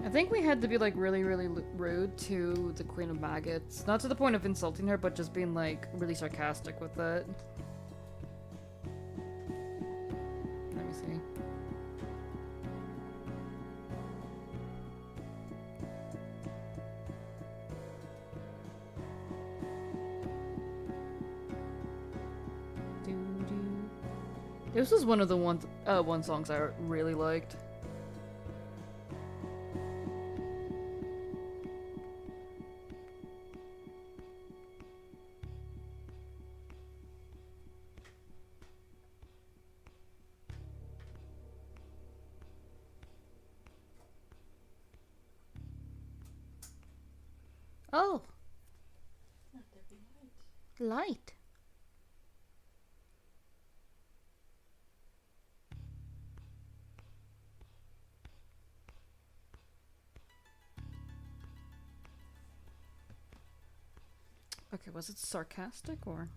I think we had to be like really, really rude to the Queen of Maggots. Not to the point of insulting her, but just being like really sarcastic with it. Let me see. This was one of the one songs I really liked. Oh, Let there be light. light. Okay, was it sarcastic or?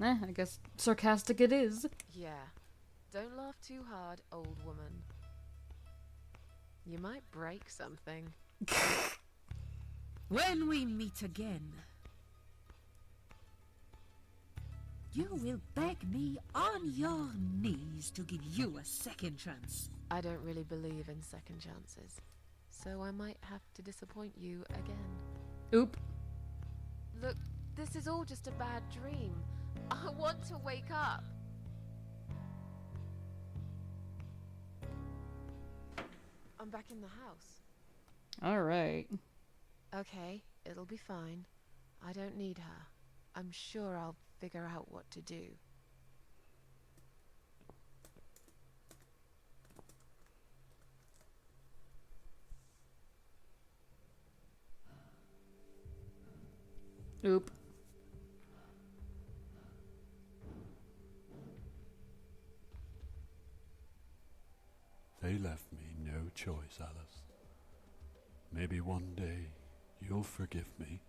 I guess sarcastic it is. Yeah. Don't laugh too hard, old woman. You might break something. When we meet again, you will beg me on your knees to give you a second chance. I don't really believe in second chances. so I might have to disappoint you again. Oop. Look, this is all just a bad dream. I want to wake up. I'm back in the house. Alright. Okay, it'll be fine. I don't need her. I'm sure I'll figure out what to do. Oop. They left me no choice, Alice. Maybe one day you'll forgive me.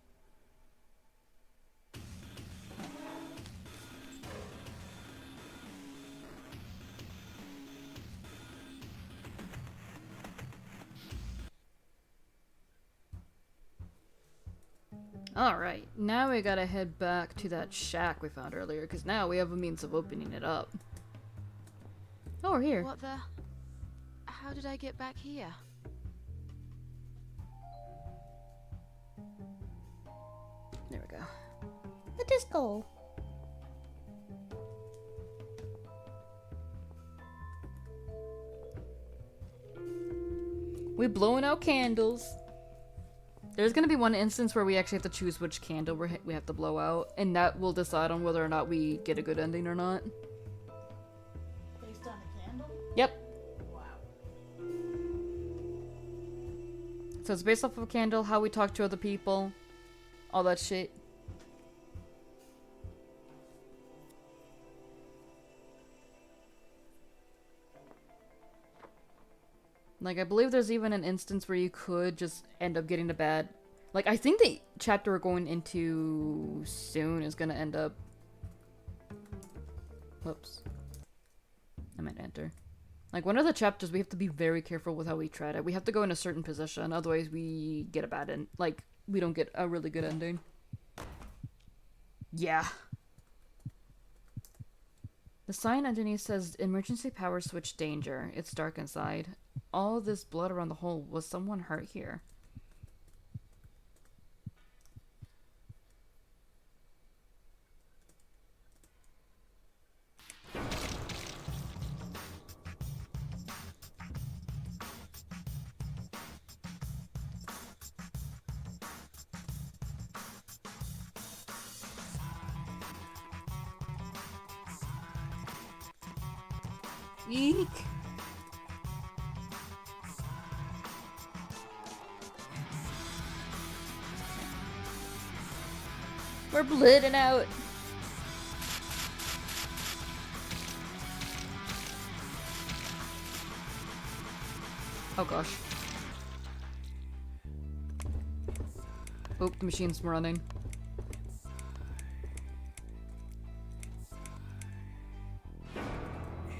Alright, now we gotta head back to that shack we found earlier, because now we have a means of opening it up. Oh, we're here. What the? How did I get back here? There we go. The disco. We're blowing out candles. There's gonna be one instance where we actually have to choose which candle we have to blow out, and that will decide on whether or not we get a good ending or not. Based on the candle? Yep. Wow. So it's based off of a candle, how we talk to other people, all that shit. Like, I believe there's even an instance where you could just end up getting a bad... Like, I think the chapter we're going into soon is gonna end up... Whoops. I meant enter. Like, one of the chapters, we have to be very careful with how we tread it. We have to go in a certain position, otherwise we get a bad end. Like, we don't get a really good ending. Yeah. The sign underneath says, emergency power switch danger. It's dark inside. All this blood around the hole. Was someone hurt here? Eek! We're bleeding out. Oh gosh. Oop, the machine's running.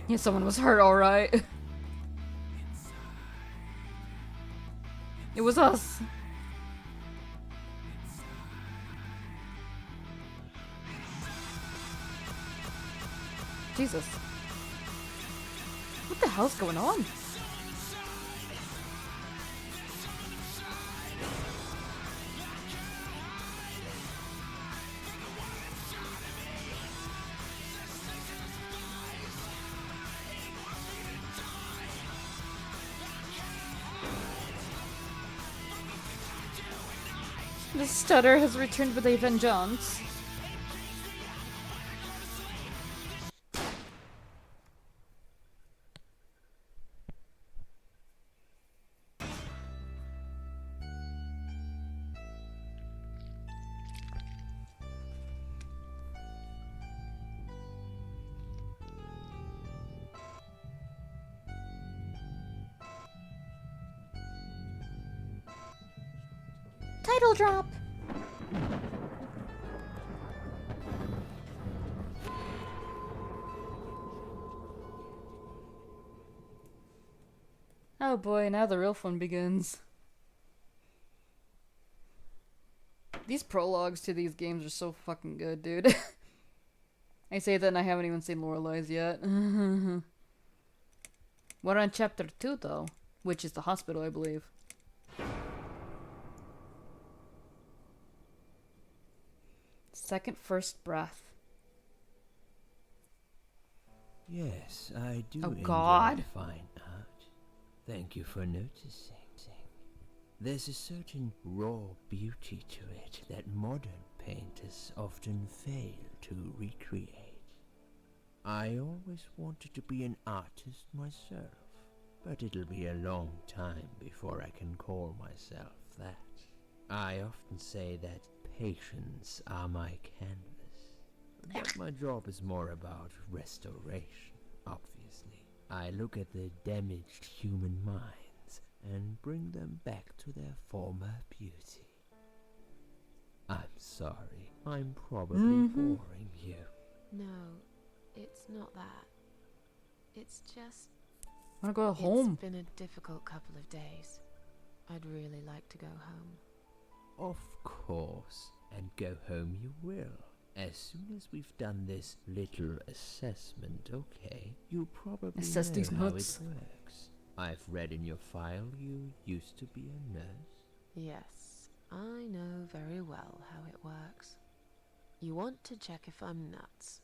Yeah, someone was hurt, alright. It was us. Jesus. What the hell's going on? The stutter has returned with a vengeance. Title drop. Oh boy, now the real fun begins. These prologues to these games are so fucking good, dude. I say that and I haven't even seen Lorelei's yet. We're on chapter 2 though, which is the hospital, I believe. Second first breath. Yes, I do Oh, enjoy God. fine art. Thank you for noticing. There's a certain raw beauty to it that modern painters often fail to recreate. I always wanted to be an artist myself, but it'll be a long time before I can call myself that. I often say that patients are my canvas, but my job is more about restoration, obviously. I look at the damaged human minds and bring them back to their former beauty. I'm sorry, I'm probably boring you. No, it's not that. It's just... I want to go home. It's been a difficult couple of days. I'd really like to go home. Of course, and go home you will. As soon as we've done this little assessment, okay? You probably Assess know these how notes. it works. I've read in your file you used to be a nurse. Yes, I know very well how it works. You want to check if I'm nuts.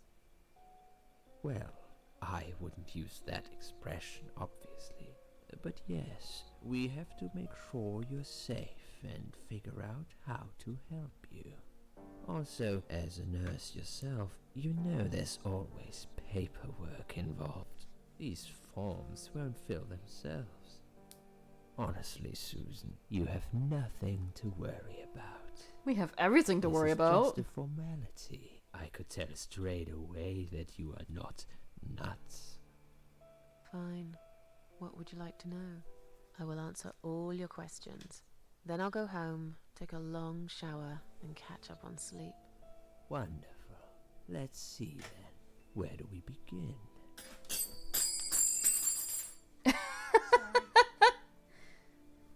Well, I wouldn't use that expression, obviously. But yes, we have to make sure you're safe and figure out how to help you. Also, as a nurse yourself, you know there's always paperwork involved. These forms won't fill themselves. Honestly, Susan, you have nothing to worry about. We have everything to worry This is about. just a formality. I could tell straight away that you are not nuts. Fine. What would you like to know? I will answer all your questions. Then I'll go home, take a long shower, and catch up on sleep. Wonderful. Let's see then. Where do we begin?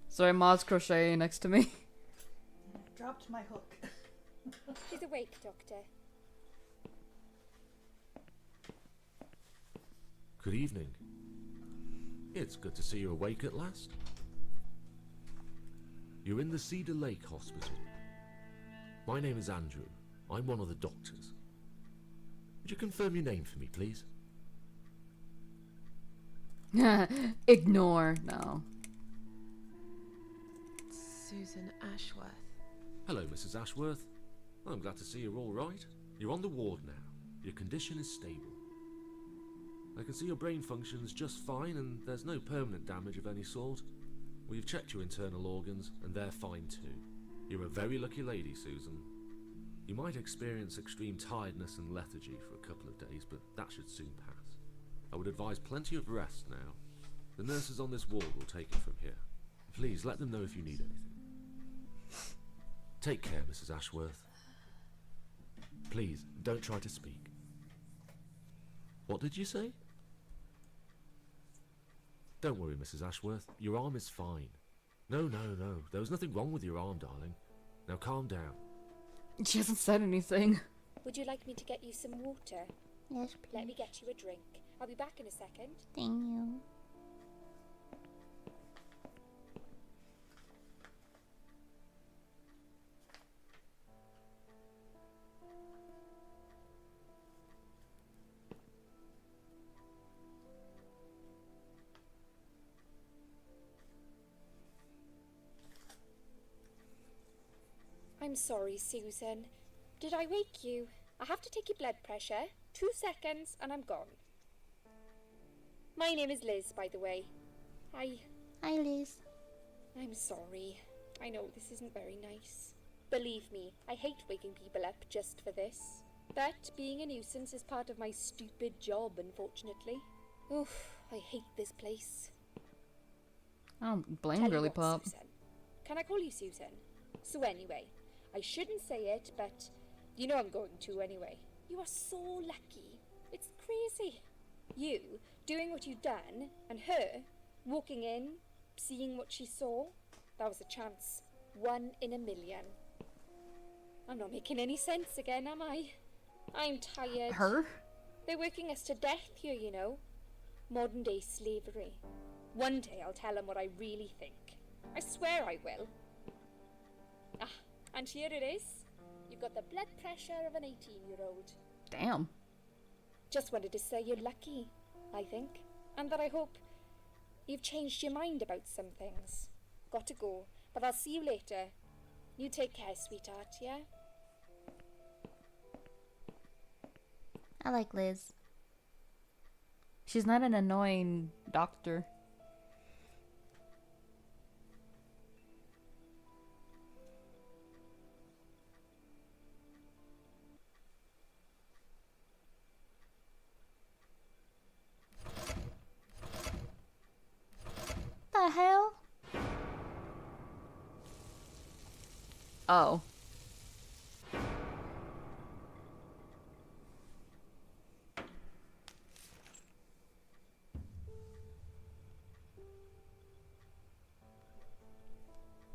Sorry, Ma's crocheting next to me. I dropped my hook. She's awake, Doctor. Good evening. It's good to see you awake at last. You're in the Cedar Lake Hospital. My name is Andrew. I'm one of the doctors. Would you confirm your name for me, please? Ignore. No. Susan Ashworth. Hello, Mrs. Ashworth. I'm glad to see you're all right. You're on the ward now. Your condition is stable. I can see your brain functions just fine and there's no permanent damage of any sort. We've checked your internal organs and they're fine too. You're a very lucky lady, Susan. You might experience extreme tiredness and lethargy for a couple of days, but that should soon pass. I would advise plenty of rest now. The nurses on this ward will take it from here. Please let them know if you need anything. Take care, Mrs. Ashworth. Please, don't try to speak. What did you say? Don't worry, Mrs. Ashworth. Your arm is fine. No. There was nothing wrong with your arm, darling. Now calm down. She hasn't said anything. Would you like me to get you some water? Yes, please. Let me get you a drink. I'll be back in a second. Thank you. I'm sorry, Susan. Did I wake you? I have to take your blood pressure. 2 seconds and I'm gone. My name is Liz, by the way. Hi. Hi, Liz. I'm sorry. I know this isn't very nice. Believe me, I hate waking people up just for this. But being a nuisance is part of my stupid job, unfortunately. Oof, I hate this place. I don't blame Tell you Girly what, Pop. Susan. Can I call you Susan? So anyway, I shouldn't say it, but you know I'm going to anyway. You are so lucky. It's crazy. You doing what you've done, and her walking in, seeing what she saw. That was a chance. 1 in a million. I'm not making any sense again, am I? I'm tired. Her? They're working us to death here, you know. Modern day slavery. One day I'll tell them what I really think. I swear I will. Ah, and here it is. You've got the blood pressure of an 18-year-old. Damn. Just wanted to say you're lucky, I think. And that I hope you've changed your mind about some things. Got to go, but I'll see you later. You take care, sweetheart, yeah? I like Liz. She's not an annoying doctor. The hell? Oh.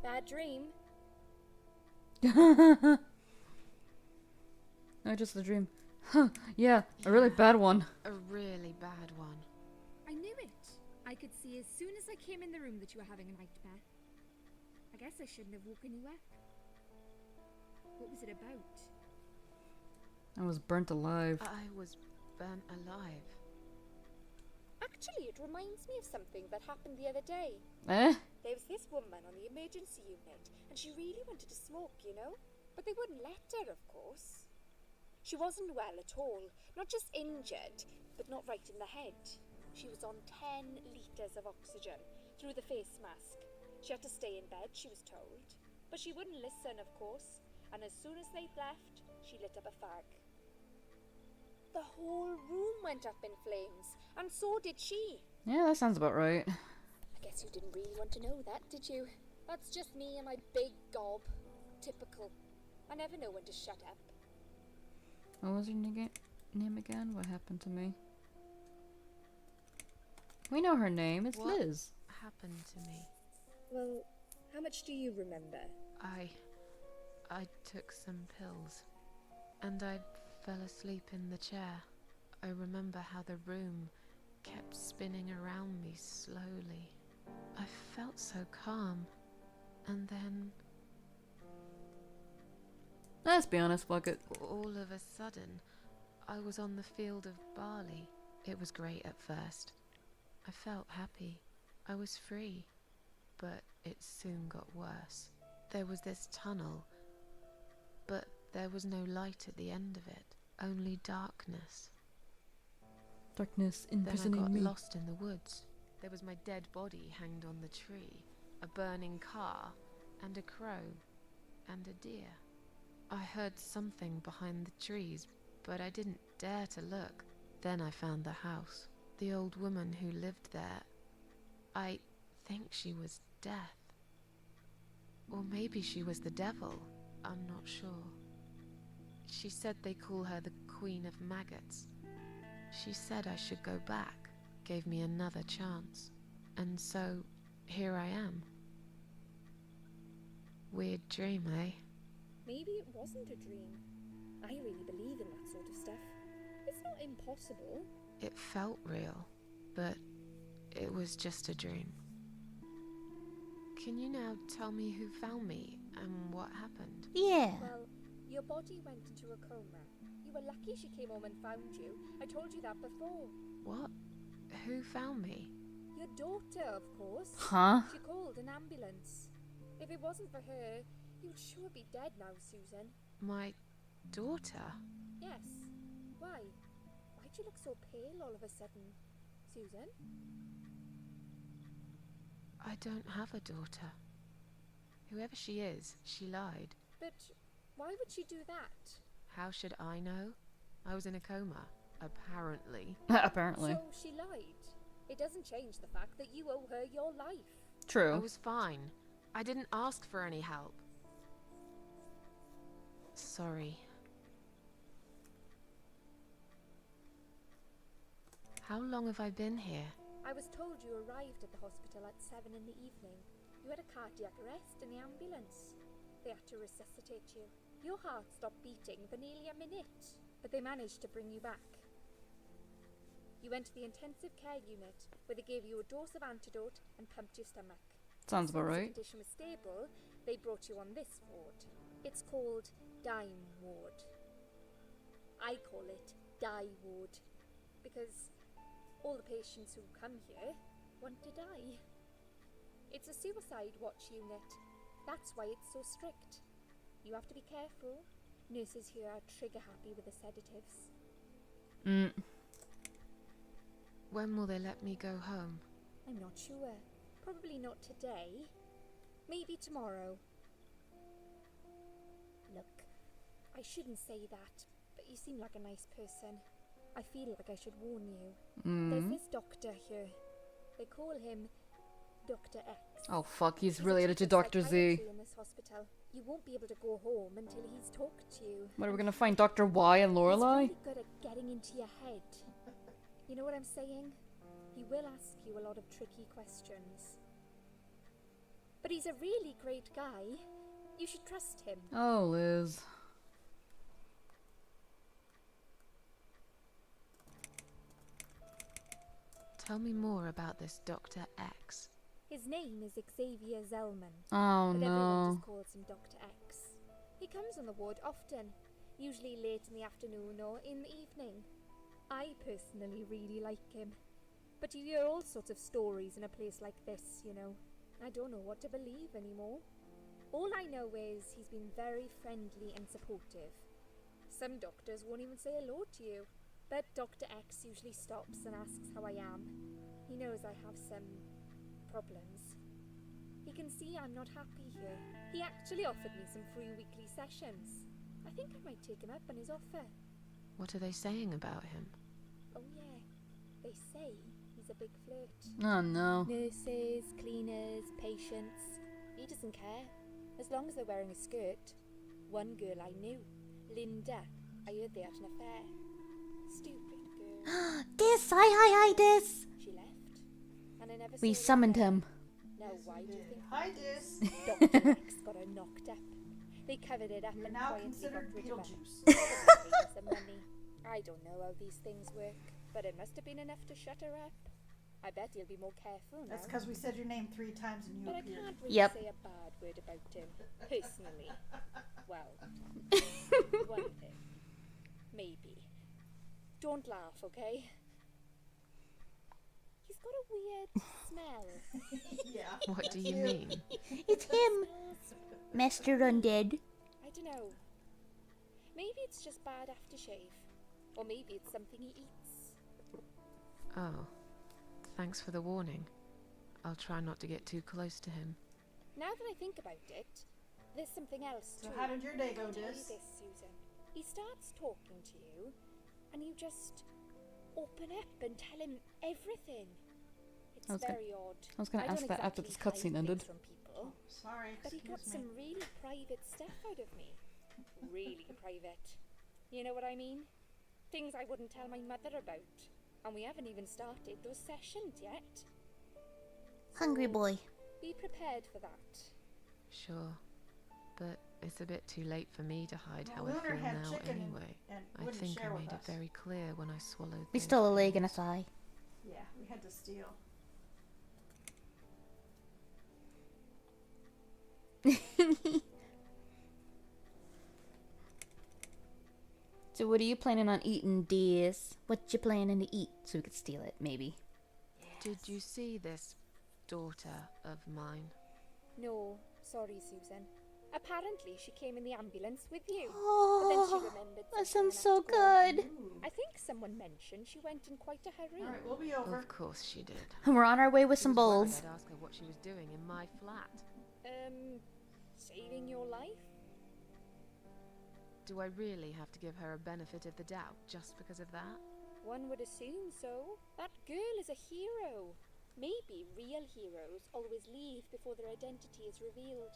Bad dream? No, just a dream. Huh, yeah, a really bad one. A really bad one. I knew it. I could see as soon as I came in the room that you were having a nightmare. I guess I shouldn't have woken you up. What was it about? I was burnt alive. I was burnt alive. Actually, it reminds me of something that happened the other day. Eh? There was this woman on the emergency unit, and she really wanted to smoke, you know? But they wouldn't let her, of course. She wasn't well at all. Not just injured, but not right in the head. She was on 10 litres of oxygen through the face mask. She had to stay in bed, she was told. But she wouldn't listen, of course. And as soon as they'd left, she lit up a fag. The whole room went up in flames, and so did she. Yeah, that sounds about right. I guess you didn't really want to know that, did you? That's just me and my big gob. Typical. I never know when to shut up. What was your name again? What happened to me? We know her name. It's What Liz. happened to me? Well, how much do you remember? I took some pills. And I fell asleep in the chair. I remember how the room kept spinning around me slowly. I felt so calm. And then, Let's be honest, fuck it. all of a sudden, I was on the field of barley. It was great at first. I felt happy. I was free. But it soon got worse. There was this tunnel, but there was no light at the end of it. Only darkness. Darkness Then I imprisoning got me. lost in the woods. There was my dead body hanged on the tree, a burning car, and a crow, and a deer. I heard something behind the trees, but I didn't dare to look. Then I found the house. The old woman who lived there. I think she was Death. Or maybe she was the devil. I'm not sure. She said they call her the Queen of Maggots. She said I should go back, gave me another chance. And so, here I am. Weird dream, eh? Maybe it wasn't a dream. I really believe in that sort of stuff. It's not impossible. It felt real, but it was just a dream. Can you now tell me who found me and what happened? Yeah. Well, your body went into a coma. You were lucky she came home and found you. I told you that before. What? Who found me? Your daughter, of course. Huh? She called an ambulance. If it wasn't for her, you'd sure be dead now, Susan. My daughter? Yes. Why? Why'd you look so pale all of a sudden, Susan? I don't have a daughter. Whoever she is, she lied. But why would she do that? How should I know? I was in a coma, apparently. Apparently. So she lied. It doesn't change the fact that you owe her your life. True. I was fine. I didn't ask for any help. Sorry. How long have I been here? I was told you arrived at the hospital at 7 in the evening. You had a cardiac arrest in the ambulance. They had to resuscitate you. Your heart stopped beating for nearly a minute, but they managed to bring you back. You went to the intensive care unit, where they gave you a dose of antidote and pumped your stomach. Sounds about Since right. the condition was stable, they brought you on this ward. It's called Dime ward. I call it die ward because all the patients who come here want to die. It's a suicide watch unit. That's why it's so strict. You have to be careful. Nurses here are trigger happy with the sedatives. When will they let me go home? I'm not sure. Probably not today. Maybe tomorrow. Look, I shouldn't say that, but you seem like a nice person. I feel like I should warn you. There's this doctor here. They call him Dr. X. Oh fuck, he's a related to chief of Dr. Z. psychiatry in this hospital. You won't be able to go home until he's talked to you. What, are we gonna find Dr. Y and He's Lorelai? really good at getting into your head. You know what I'm saying? He will ask you a lot of tricky questions. But he's a really great guy. You should trust him. Oh, Liz. Tell me more about this Dr. X. His name is Xavier Zellman. Oh But everyone no. just calls him Dr. X. He comes on the ward often, usually late in the afternoon or in the evening. I personally really like him. But you hear all sorts of stories in a place like this, you know. I don't know what to believe anymore. All I know is he's been very friendly and supportive. Some doctors won't even say hello to you, but Dr. X usually stops and asks how I am. He knows I have some problems. He can see I'm not happy here. He actually offered me some free weekly sessions. I think I might take him up on his offer. What are they saying about him? Oh yeah, they say he's a big flirt. Oh no. Nurses, cleaners, patients. He doesn't care, as long as they're wearing a skirt. One girl I knew, Linda, I heard they had an affair. Stupid girl. Dis, hi, Dis. She left, and I never We saw her summoned again. him. Now why do you think Hi, Dis. Dr. X got her knocked up? They covered it up You're and now quietly considered got rid of her. Beetlejuice. Probably made her some money. I don't know how these things work, but it must have been enough to shut her up. I bet he'll be more careful now. That's because we said your name 3 times and you But I appeared. can't really Yep. say a bad word about him, personally. Well, one thing. Maybe. Don't laugh, okay? He's got a weird smell. Yeah. What do you mean? It's him, Smells, Master Undead. I don't know. Maybe it's just bad aftershave. Or maybe it's something he eats. Oh, thanks for the warning. I'll try not to get too close to him. Now that I think about it, there's something else So too. how did your day go, I'll tell you Dis? this, Susan. He starts talking to you, and you just open up and tell him everything. It's I was gonna- very odd. I was gonna don't ask that after exactly this hide cutscene things ended. from people, Sorry, but he got excuse some me. really private stuff out of me. Really private. You know what I mean? Things I wouldn't tell my mother about. And we haven't even started those sessions yet. Hungry boy. Be prepared for that. Sure, but it's a bit too late for me to hide Well, how I Lunar feel had now chicken anyway. and I wouldn't think share I with made it us. very clear when I swallowed We those stole a leg pills. and a thigh. Yeah, we had to steal. So what are you planning on eating, Dis? What you planning to eat so we could steal it, maybe? Did you see this daughter of mine? No, sorry, Susan. Apparently, she came in the ambulance with you. But then she Oh, remembered that something sounds and so had to go. good. I think someone mentioned she went in quite a hurry. Alright, we'll be over. Of course she did. And we're on our way with She some was worried bowls. I'd ask her what she was doing in my flat. Saving your life? Do I really have to give her a benefit of the doubt just because of that? One would assume so. That girl is a hero. Maybe real heroes always leave before their identity is revealed.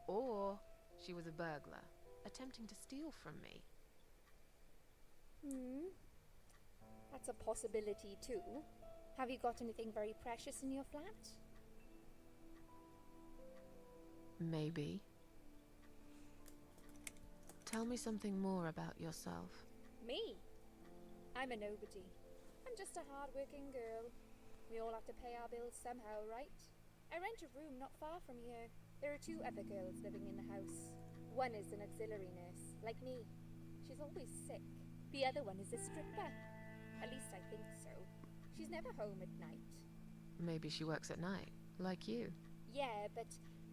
Or she was a burglar, attempting to steal from me. That's a possibility too. Have you got anything very precious in your flat? Maybe. Tell me something more about yourself. Me? I'm a nobody. I'm just a hard-working girl. We all have to pay our bills somehow, right? I rent a room not far from here. There are 2 other girls living in the house. One is an auxiliary nurse. like me. She's always sick. The other one is a stripper. At least I think so. She's never home at night. Maybe she works at night, like you. Yeah, but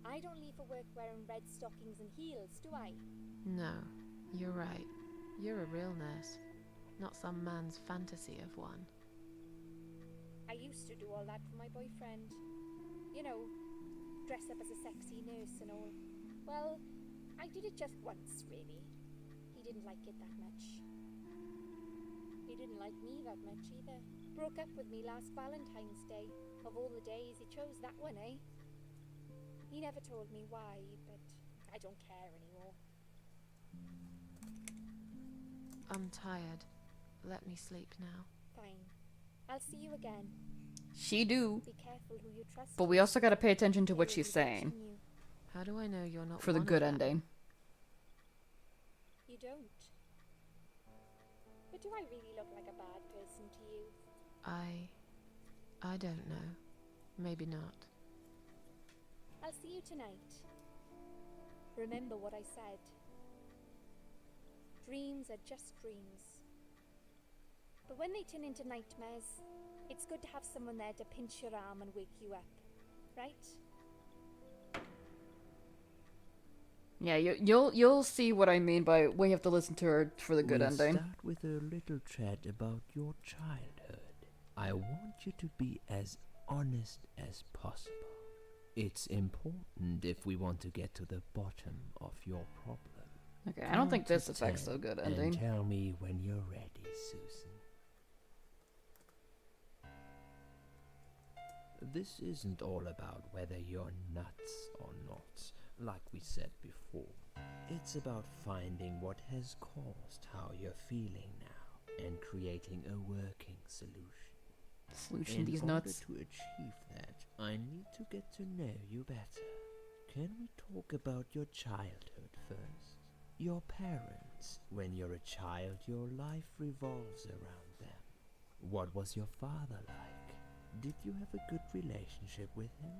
I don't leave for work wearing red stockings and heels, do I? No, you're right. You're a real nurse, not some man's fantasy of one. I used to do all that for my boyfriend. You know, dress up as a sexy nurse and all. Well, I did it just once, really. He didn't like it that much. He didn't like me that much either. Broke up with me last Valentine's Day. Of all the days, he chose that one, eh? He never told me why, but I don't care anymore. I'm tired. Let me sleep now. Fine. I'll see you again. She do. Be careful who you trust. But we also gotta pay attention to what she's saying. How do I know you're not For the one good of them? ending. You don't. But do I really look like a bad person to you? I don't know. Maybe not. I'll see you tonight. Remember what I said. Dreams are just dreams. But when they turn into nightmares, it's good to have someone there to pinch your arm and wake you up, right? Yeah, you'll see what I mean by we have to listen to her for the good We'll ending. start with a little chat about your childhood. I want you to be as honest as possible. It's important if we want to get to the bottom of your problem. Okay, I don't think Count this to affects 10 the good and ending. tell me when you're ready, Susan. This isn't all about whether you're nuts or not, like we said before. It's about finding what has caused how you're feeling now and creating a working solution. Solution these In nuts. order to achieve that, I need to get to know you better. Can we talk about your childhood first? Your parents. When you're a child, your life revolves around them. What was your father like? Did you have a good relationship with him?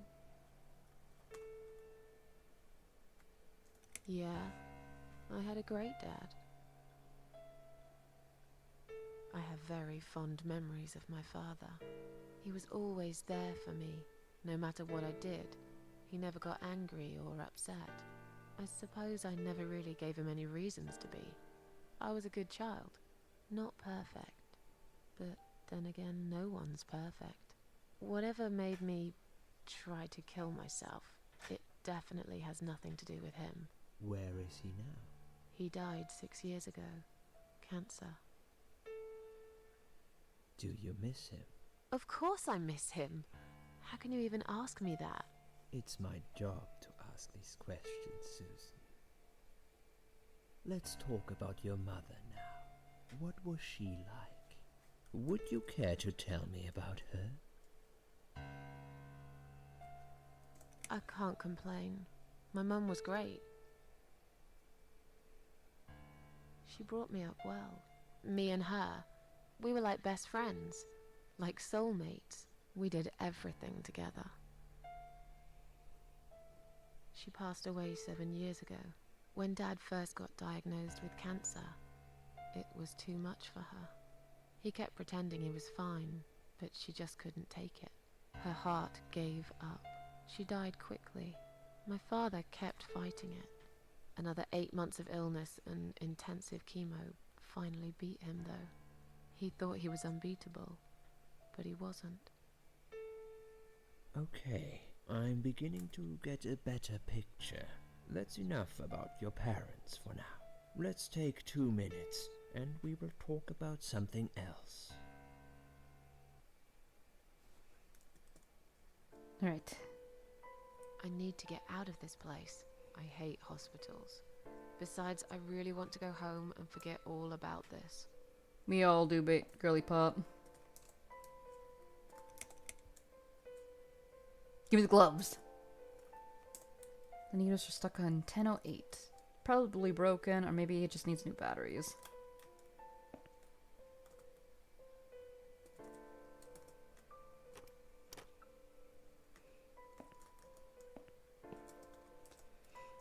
Yeah, I had a great dad. I have very fond memories of my father. He was always there for me, no matter what I did. He never got angry or upset. I suppose I never really gave him any reasons to be. I was a good child, not perfect. But then again, no one's perfect. Whatever made me try to kill myself, it definitely has nothing to do with him. Where is he now? He died 6 years ago. Cancer. Do you miss him? Of course I miss him. How can you even ask me that? It's my job to ask these questions, Susan. Let's talk about your mother now. What was she like? Would you care to tell me about her? I can't complain. My mum was great. She brought me up well. Me and her, we were like best friends, like soulmates. We did everything together. She passed away 7 years ago. When Dad first got diagnosed with cancer, it was too much for her. He kept pretending he was fine, but she just couldn't take it. Her heart gave up. She died quickly. My father kept fighting it. Another 8 months of illness and intensive chemo finally beat him, though. He thought he was unbeatable, but he wasn't. Okay, I'm beginning to get a better picture. That's enough about your parents for now. Let's take 2 minutes, and we will talk about something else. Alright. I need to get out of this place. I hate hospitals. Besides, I really want to go home and forget all about this. We all do, girly pop. Give me the gloves. The needles are stuck on 1008. Probably broken, or maybe it just needs new batteries.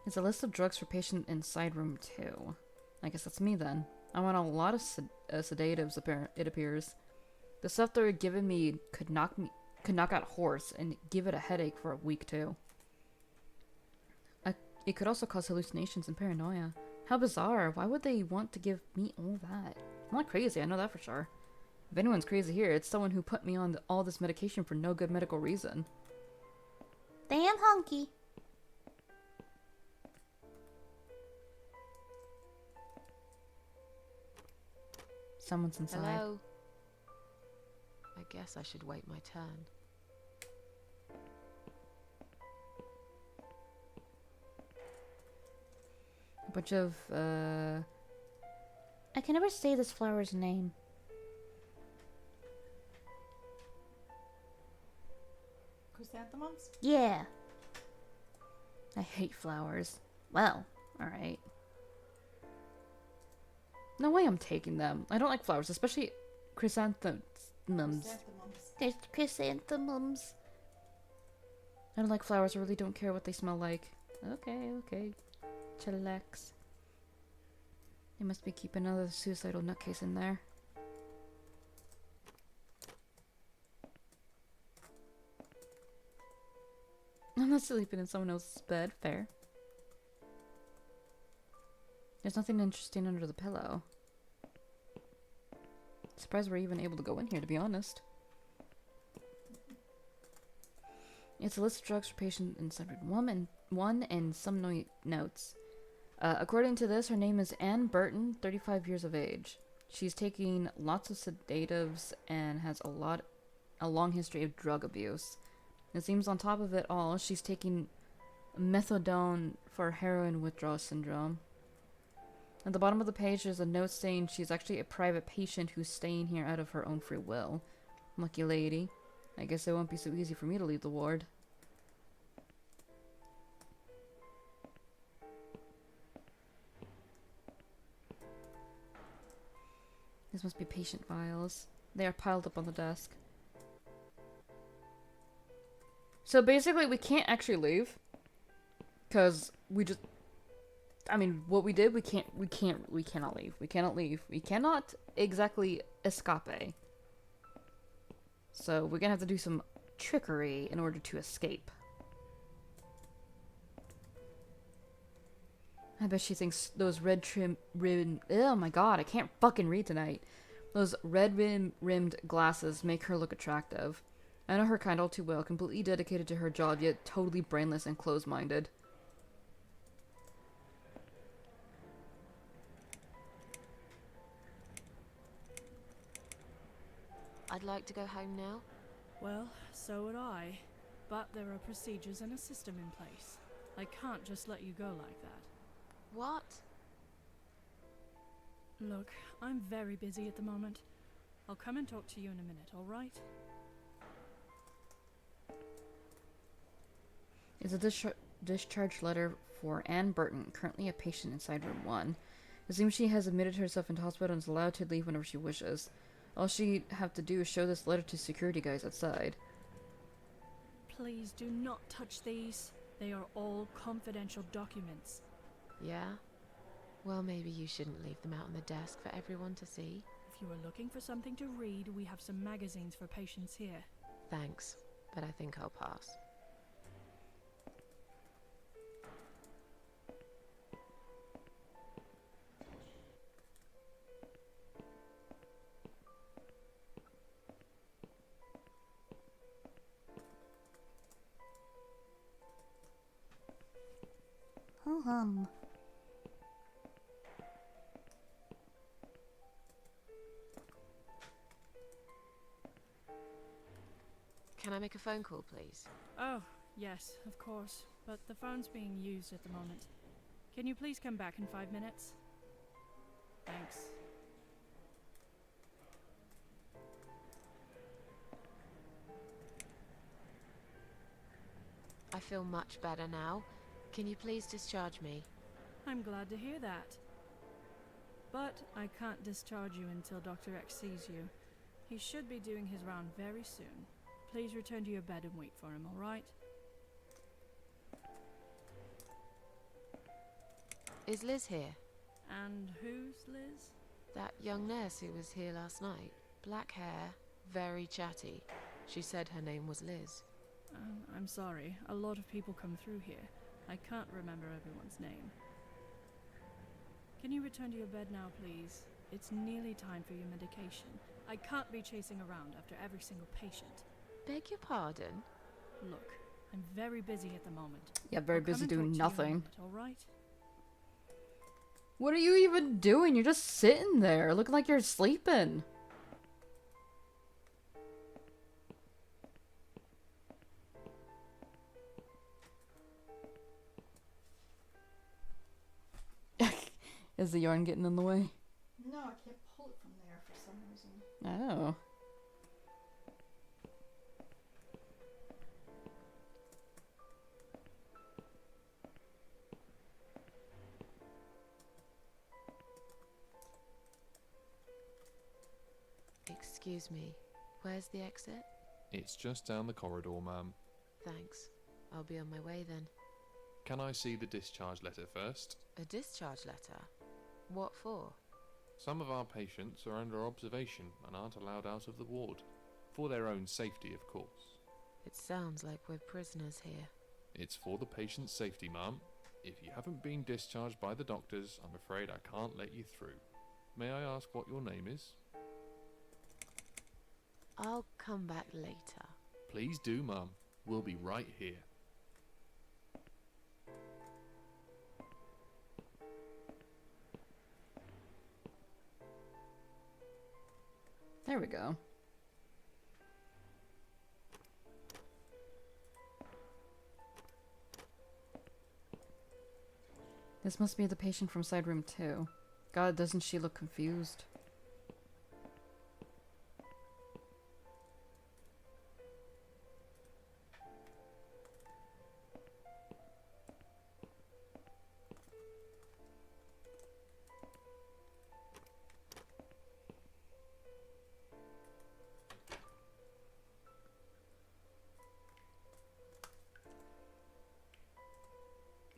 There's a list of drugs for patient inside room 2. I guess that's me then. I'm on a lot of sedatives, it appears. The stuff they're giving me could knock out a horse and give it a headache for a week too. It could also cause hallucinations and paranoia. How bizarre. Why would they want to give me all that? I'm not crazy, I know that for sure. If anyone's crazy here, it's someone who put me on all this medication for no good medical reason. Damn honky. Someone's inside. Hello? I guess I should wait my turn. A bunch of, I can never say this flower's name. Chrysanthemums? Yeah. I hate flowers. Well, alright. No way I'm taking them. I don't like flowers, especially chrysanthemums. There's chrysanthemums. I don't like flowers, I really don't care what they smell like. Okay. Chillax. They must be keeping another suicidal nutcase in there. I'm not sleeping in someone else's bed. Fair. There's nothing interesting under the pillow. Surprised we're even able to go in here, to be honest. It's a list of drugs for patient inside one and some notes. According to this, her name is Anne Burton, 35 years of age. She's taking lots of sedatives and has a long history of drug abuse. It seems on top of it all, she's taking methadone for heroin withdrawal syndrome. At the bottom of the page, there's a note saying she's actually a private patient who's staying here out of her own free will. Lucky lady. I guess it won't be so easy for me to leave the ward. These must be patient files. They are piled up on the desk. So basically, we can't actually leave. Because we just... I mean, what we did, we cannot leave. We cannot leave. We cannot exactly escape. So we're gonna have to do some trickery in order to escape. I bet she thinks those oh my god, I can't fucking read tonight. Those rimmed glasses make her look attractive. I know her kind all too well, completely dedicated to her job, yet totally brainless and closed-minded. I'd like to go home now. Well, so would I. But there are procedures and a system in place. I can't just let you go like that. What? Look, I'm very busy at the moment. I'll come and talk to you in a minute, alright? It's a discharge letter for Anne Burton, currently a patient inside room 1. It seems she has admitted herself into hospital and is allowed to leave whenever she wishes. All she'd have to do is show this letter to security guys outside. Please do not touch these. They are all confidential documents. Yeah? Well, maybe you shouldn't leave them out on the desk for everyone to see. If you are looking for something to read, we have some magazines for patients here. Thanks, but I think I'll pass. Ho-hum. Can I make a phone call, please? Oh, yes, of course. But the phone's being used at the moment. Can you please come back in 5 minutes? Thanks. I feel much better now. Can you please discharge me? I'm glad to hear that. But I can't discharge you until Dr. X sees you. He should be doing his round very soon. Please return to your bed and wait for him, alright? Is Liz here? And who's Liz? That young nurse who was here last night. Black hair, very chatty. She said her name was Liz. I'm sorry. A lot of people come through here. I can't remember everyone's name. Can you return to your bed now, please? It's nearly time for your medication. I can't be chasing around after every single patient. Beg your pardon? Look, I'm very busy at the moment. Yeah, very I'll come busy and doing talk to you in a nothing. minute, all right? What are you even doing? You're just sitting there, looking like you're sleeping. Is the yarn getting in the way? No, I can't pull it from there for some reason. Oh. Excuse me, where's the exit? It's just down the corridor, ma'am. Thanks. I'll be on my way then. Can I see the discharge letter first? A discharge letter? What for? Some of our patients are under observation and aren't allowed out of the ward. For their own safety, of course. It sounds like we're prisoners here. It's for the patient's safety, ma'am. If you haven't been discharged by the doctors, I'm afraid I can't let you through. May I ask what your name is? I'll come back later. Please do, ma'am. We'll be right here. There we go. This must be the patient from side room 2. God, doesn't she look confused?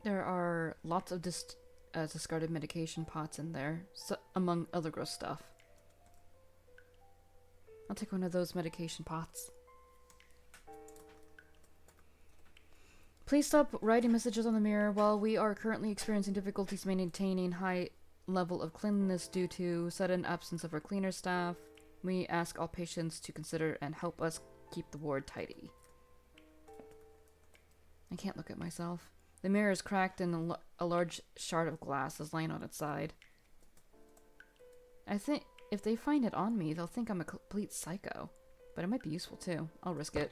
There are lots of discarded medication pots in there, so, among other gross stuff. I'll take one of those medication pots. Please stop writing messages on the mirror. While we are currently experiencing difficulties maintaining high level of cleanliness due to sudden absence of our cleaner staff, we ask all patients to consider and help us keep the ward tidy. I can't look at myself. The mirror is cracked and a large shard of glass is lying on its side. I think if they find it on me, they'll think I'm a complete psycho. But it might be useful too. I'll risk it.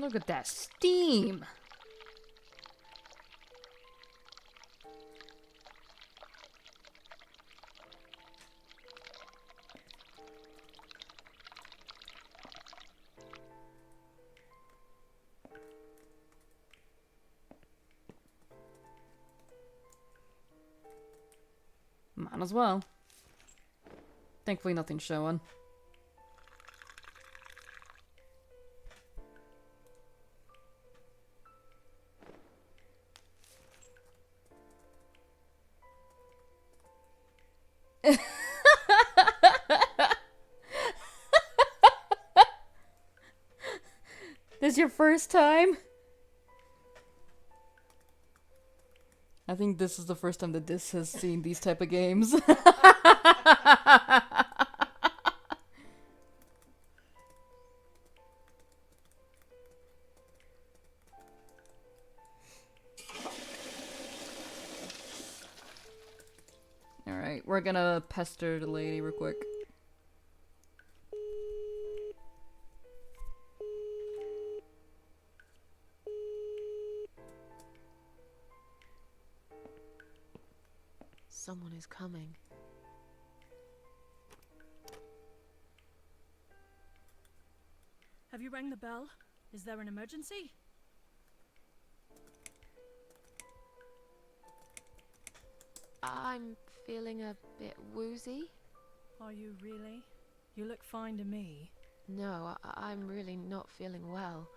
Look at that steam! Might as well. Thankfully nothing's showing. This your first time? I think this is the first time that this has seen these type of games. Alright, we're gonna pester the lady real quick. someone is coming. Have you rang the bell? Is there an emergency? I'm feeling a bit woozy. Are you really? You look fine to me. No, I'm really not feeling well.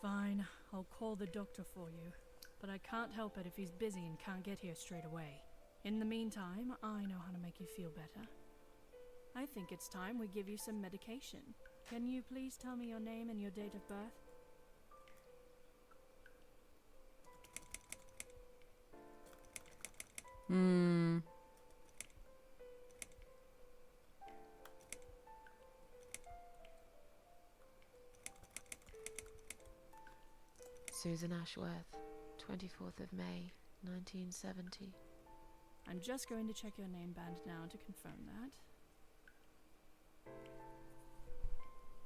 Fine, I'll call the doctor for you. But I can't help it if he's busy and can't get here straight away. In the meantime, I know how to make you feel better. I think it's time we give you some medication. Can you please tell me your name and your date of birth? Susan Ashworth, 24th of May, 1970. I'm just going to check your name band now to confirm that.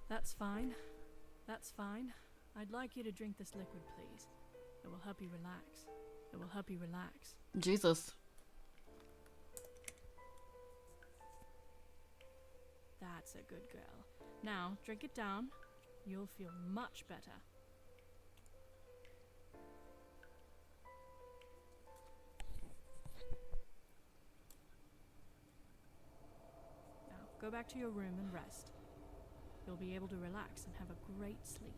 That's fine. That's fine. I'd like you to drink this liquid, please. It will help you relax. It will help you relax. Jesus. That's a good girl. Now, drink it down. You'll feel much better. Now, go back to your room and rest. You'll be able to relax and have a great sleep.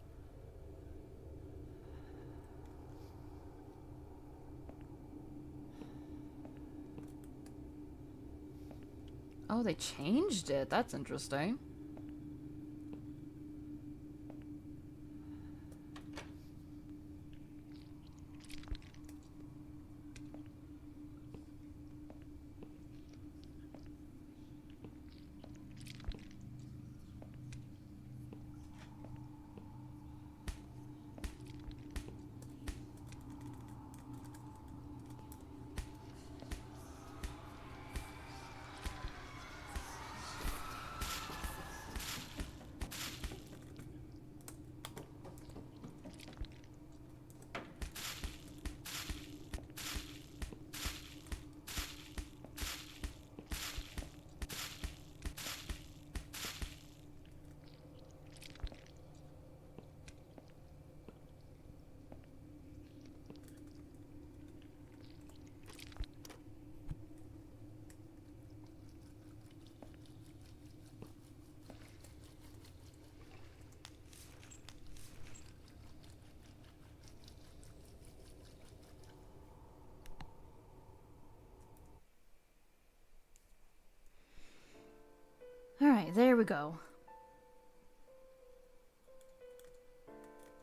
Oh, they changed it. That's interesting. Alright, there we go.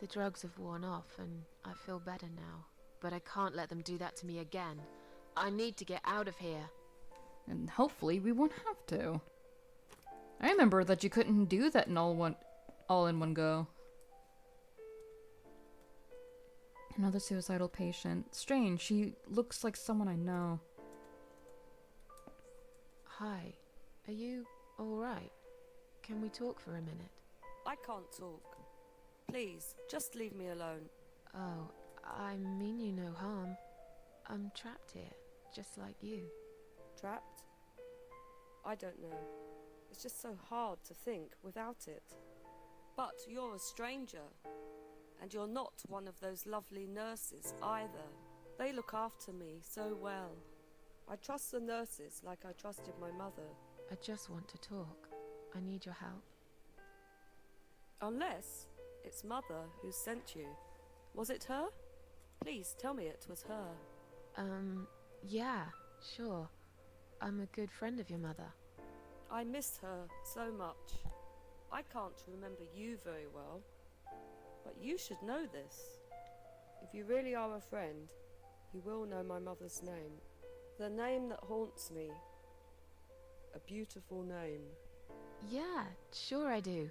The drugs have worn off and I feel better now. But I can't let them do that to me again. I need to get out of here. And hopefully we won't have to. I remember that you couldn't do that in all in one go. Another suicidal patient. Strange, she looks like someone I know. Hi, are you alright? Can we talk for a minute? I can't talk. Please, just leave me alone. Oh, I mean you no harm. I'm trapped here, just like you. Trapped? I don't know. It's just so hard to think without it. But you're a stranger. And you're not one of those lovely nurses either. They look after me so well. I trust the nurses like I trusted my mother. I just want to talk. I need your help. Unless it's Mother who sent you. Was it her? Please tell me it was her. Yeah, sure. I'm a good friend of your mother. I miss her so much. I can't remember you very well. But you should know this. If you really are a friend, you will know my mother's name. The name that haunts me. A beautiful name. Yeah, sure I do.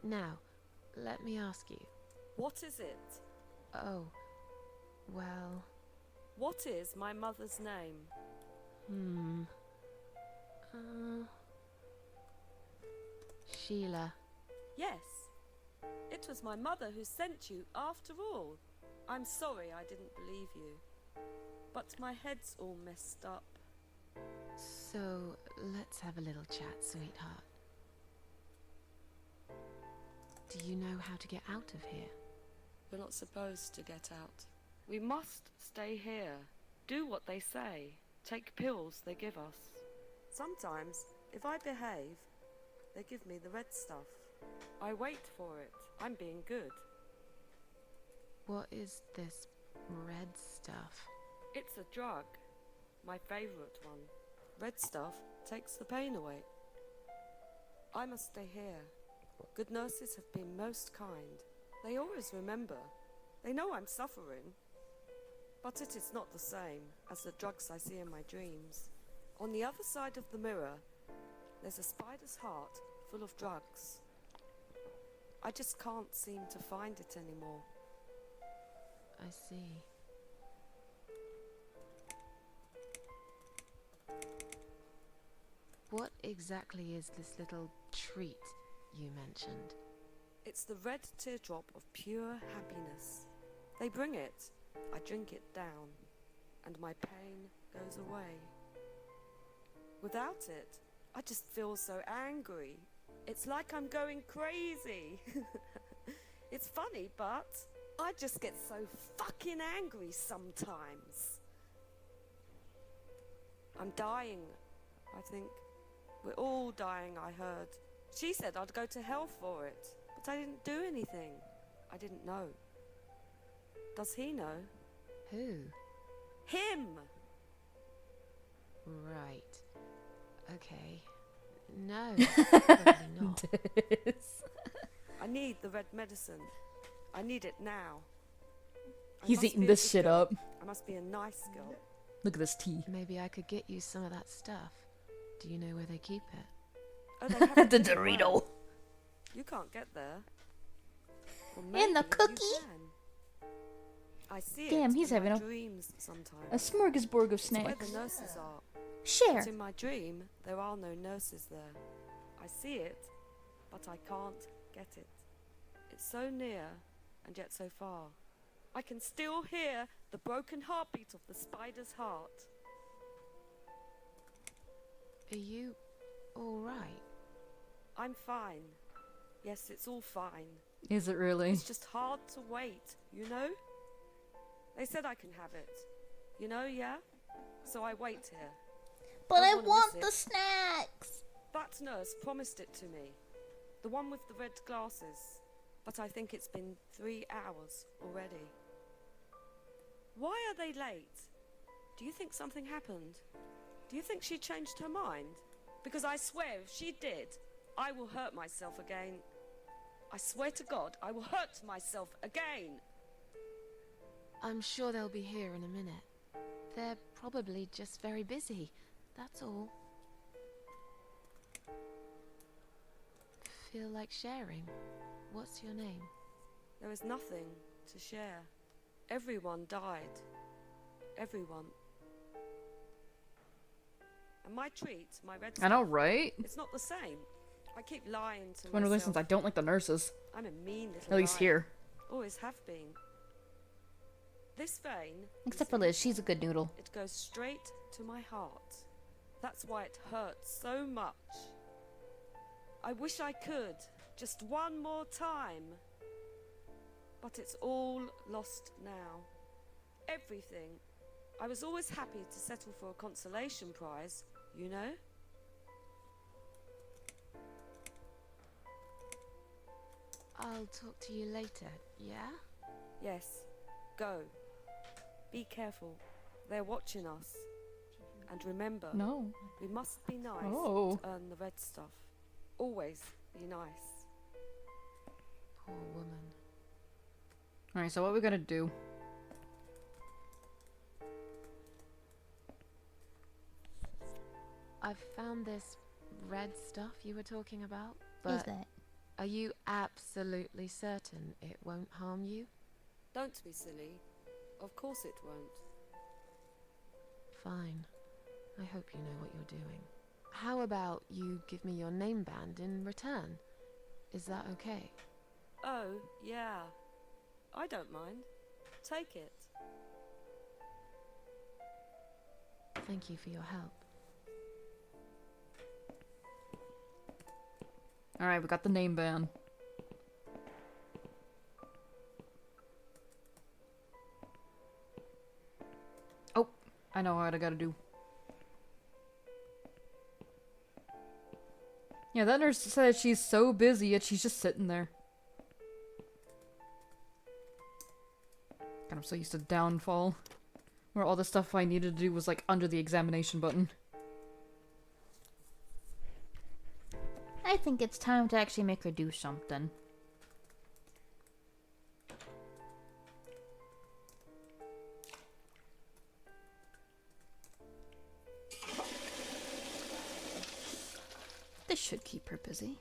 Now, let me ask you. What is it? Oh, well... What is my mother's name? Sheila. Yes. It was my mother who sent you after all. I'm sorry I didn't believe you. But my head's all messed up. So, let's have a little chat, sweetheart. Do you know how to get out of here? We're not supposed to get out. We must stay here. Do what they say. Take pills they give us. Sometimes, if I behave, they give me the red stuff. I wait for it. I'm being good. What is this red stuff? It's a drug. My favourite one. Red stuff takes the pain away. I must stay here. Good nurses have been most kind. They always remember. They know I'm suffering. But it is not the same as the drugs I see in my dreams. On the other side of the mirror, there's a spider's heart full of drugs. I just can't seem to find it anymore. I see. What exactly is this little treat you mentioned? It's the red teardrop of pure happiness. They bring it, I drink it down, and my pain goes away. Without it, I just feel so angry. It's like I'm going crazy. It's funny, but I just get so fucking angry sometimes. I'm dying, I think. We're all dying, I heard. She said I'd go to hell for it, but I didn't do anything. I didn't know. Does he know? Who? Him! Right. Okay. No, probably not. I need the red medicine. I need it now. He's eating this shit up. I must be a nice girl. Look at this tea. Maybe I could get you some of that stuff. Do you know where they keep it? Oh, they have The it everywhere. Dorito. You can't get there. Well, And the maybe cookie? you can. I see Damn, it he's in having my a dreams sometimes. A smorgasbord of It's where snacks. the nurses are. Share. But in my dream, there are no nurses there. I see it, but I can't get it. It's so near, and yet so far. I can still hear the broken heartbeat of the spider's heart. Are you alright? I'm fine. Yes, it's all fine. Is it really? It's just hard to wait, you know? They said I can have it. You know, yeah? So I wait here. But I Don't wanna want miss the it. snacks. That nurse promised it to me. The one with the red glasses. But I think it's been 3 hours already. Why are they late? Do you think something happened? Do you think she changed her mind? Because I swear if she did, I will hurt myself again. I swear to God, I will hurt myself again. I'm sure they'll be here in a minute. They're probably just very busy. That's all. Feel like sharing? What's your name? There is nothing to share. Everyone died. Everyone. And my treat, my red I know, stuff, right? it's not the same. I keep lying to One of those myself. since I don't like the nurses. I'm a mean little At least liar. here. Always have been. This vein, you Except for see, Liz, she's a good noodle. it goes straight to my heart. That's why it hurts so much. I wish I could, just one more time. But it's all lost now. Everything. I was always happy to settle for a consolation prize, you know? I'll talk to you later, yeah? Yes. Go. Be careful. They're watching us. And remember, No. we must be nice Oh. to earn the red stuff. Always be nice. Poor woman. Alright, so what we gotta do? I've found this red stuff you were talking about, Who's but that? are you absolutely certain it won't harm you? Don't be silly. Of course it won't. Fine. I hope you know what you're doing. How about you give me your name band in return? Is that okay? Oh, yeah. I don't mind. Take it. Thank you for your help. Alright, we got the name ban. Oh, I know what I gotta do. Yeah, that nurse said she's so busy yet she's just sitting there. God, I'm so used to Downfall, where all the stuff I needed to do was like under the examination button. I think it's time to actually make her do something. This should keep her busy.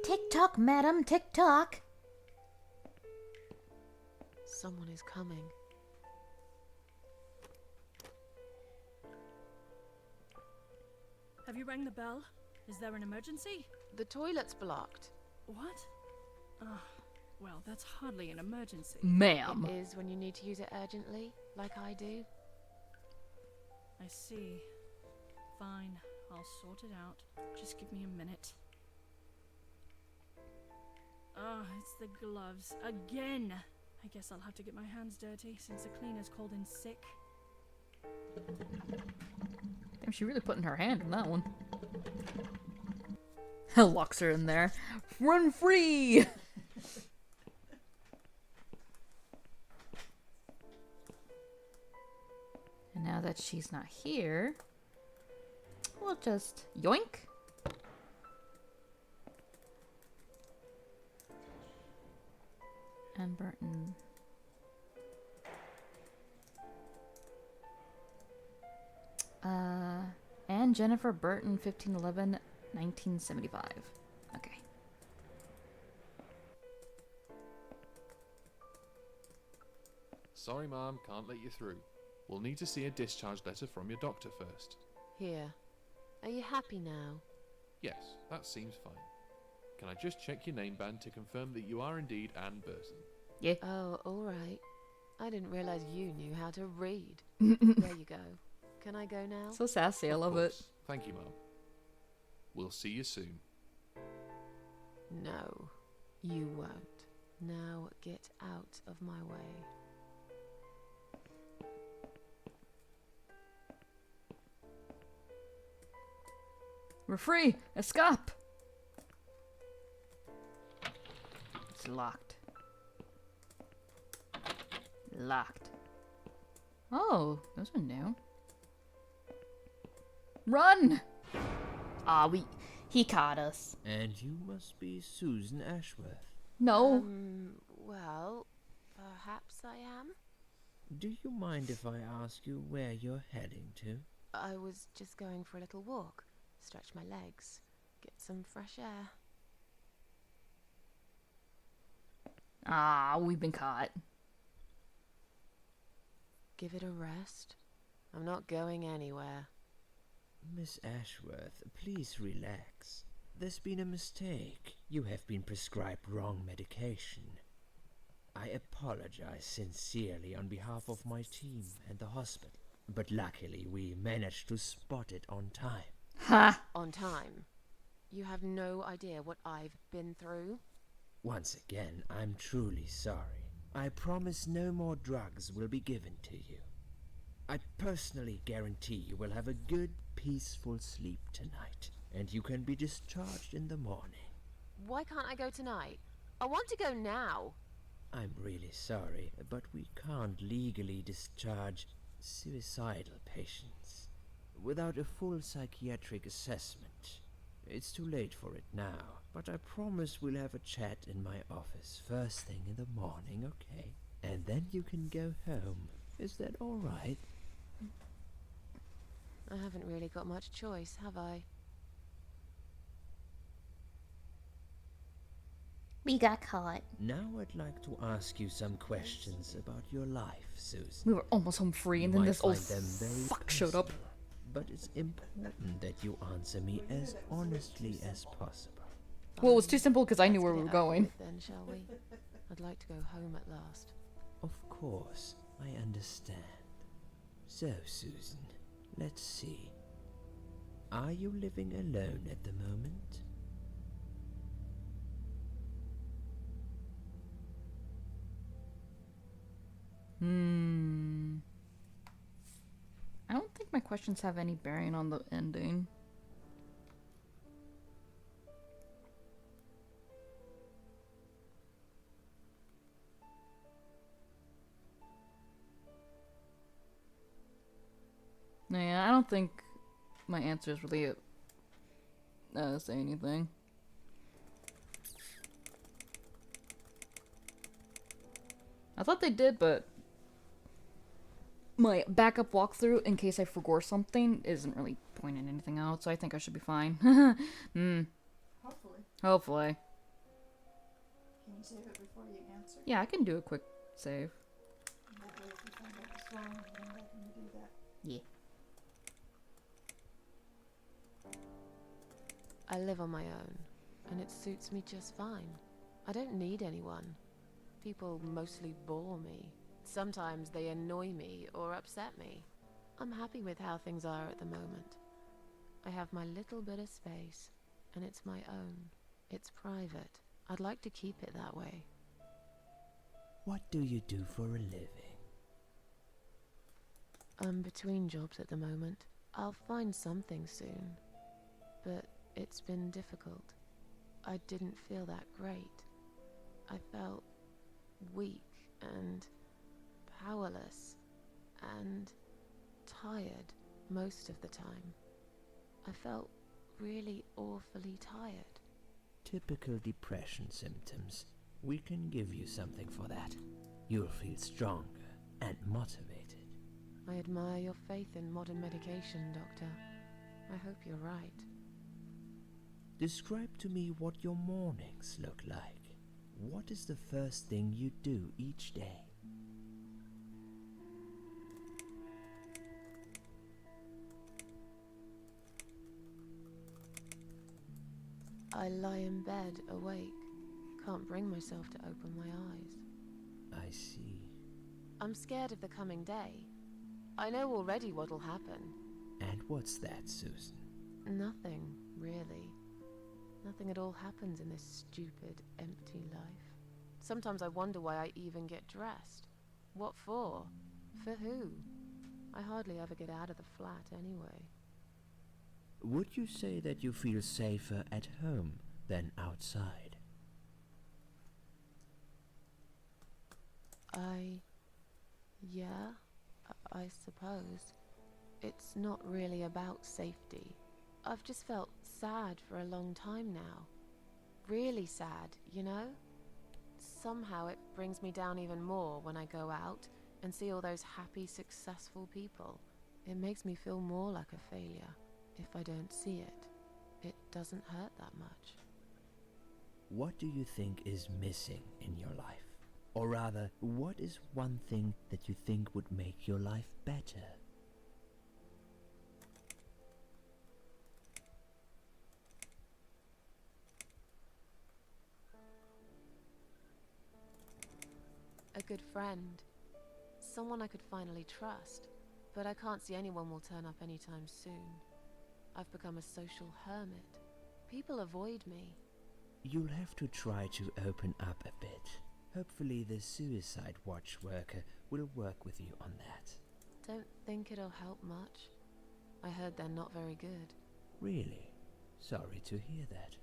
Tick-tock, madam, tick-tock. Someone is coming. Have you rang the bell? Is there an emergency? The toilet's blocked. What? Well, that's hardly an emergency. Ma'am. It is when you need to use it urgently, like I do. I see. Fine, I'll sort it out. Just give me a minute. It's the gloves. Again! I guess I'll have to get my hands dirty since the cleaner's called in sick. Damn, she really putting her hand in that one. Locks her in there. Run free! And now that she's not here, we'll just yoink. And Burton. And Jennifer Burton, 1511, 1975. Okay. Sorry, Mom, can't let you through. We'll need to see a discharge letter from your doctor first. Here. Are you happy now? Yes, that seems fine. Can I just check your name band to confirm that you are indeed Anne Burton? Yeah. Oh, alright. I didn't realise you knew how to read. There you go. Can I go now? So sassy, I love it. Thank you, Mom. We'll see you soon. No, you won't. Now get out of my way. We're free! Escape! It's locked. Locked. Oh, those are new. Run! Ah, he caught us. And you must be Susan Ashworth. No. Well, perhaps I am. Do you mind if I ask you where you're heading to? I was just going for a little walk. Stretch my legs. Get some fresh air. Ah, we've been caught. Give it a rest. I'm not going anywhere. Miss Ashworth, please relax. There's been a mistake. You have been prescribed wrong medication. I apologize sincerely on behalf of my team and the hospital, but luckily we managed to spot it on time. Ha! On time? You have no idea what I've been through? Once again, I'm truly sorry. I promise no more drugs will be given to you. I personally guarantee you will have a good, peaceful sleep tonight, and you can be discharged in the morning. Why can't I go tonight? I want to go now. I'm really sorry, but we can't legally discharge suicidal patients without a full psychiatric assessment. It's too late for it now, but I promise we'll have a chat in my office first thing in the morning, okay? And then you can go home. Is that all right? I haven't really got much choice, have I? We got caught. Now I'd like to ask you some questions about your life, Susan. We were almost home free, and You then might this old find them very fuck showed up. personal, but it's important that you answer me as honestly as possible. Well, it was too Fine. simple because I knew Let's where get we were it over going. with then, shall we? I'd like to go home at last. Of course, I understand. So, Susan, let's see. Are you living alone at the moment? I don't think my questions have any bearing on the ending. Yeah, I don't think my answers really say anything. I thought they did, but my backup walkthrough, in case I forgot something, isn't really pointing anything out, so I think I should be fine. Hopefully. Hopefully. Can you save it before you answer? Yeah, I can do a quick save. Maybe if you find out what's wrong, then I can do that. Yeah. I live on my own, and it suits me just fine. I don't need anyone. People mostly bore me. Sometimes they annoy me or upset me. I'm happy with how things are at the moment. I have my little bit of space, and it's my own. It's private. I'd like to keep it that way. What do you do for a living? I'm between jobs at the moment. I'll find something soon. But it's been difficult. I didn't feel that great. I felt weak and powerless and tired most of the time. I felt really awfully tired. Typical depression symptoms. We can give you something for that. You'll feel stronger and motivated. I admire your faith in modern medication, Doctor. I hope you're right. Describe to me what your mornings look like. What is the first thing you do each day? I lie in bed, awake. Can't bring myself to open my eyes. I see. I'm scared of the coming day. I know already what'll happen. And what's that, Susan? Nothing, really. Nothing at all happens in this stupid, empty life. Sometimes I wonder why I even get dressed. What for? For who? I hardly ever get out of the flat anyway. Would you say that you feel safer at home than outside? Yeah, I suppose. It's not really about safety. I've just felt sad for a long time now. Really sad, you know? Somehow it brings me down even more when I go out and see all those happy, successful people. It makes me feel more like a failure. If I don't see it, it doesn't hurt that much. What do you think is missing in your life? Or rather, what is one thing that you think would make your life better? A good friend. Someone I could finally trust. But I can't see anyone will turn up anytime soon. I've become a social hermit. People avoid me. You'll have to try to open up a bit. Hopefully the suicide watch worker will work with you on that. Don't think it'll help much. I heard they're not very good. Really? Sorry to hear that.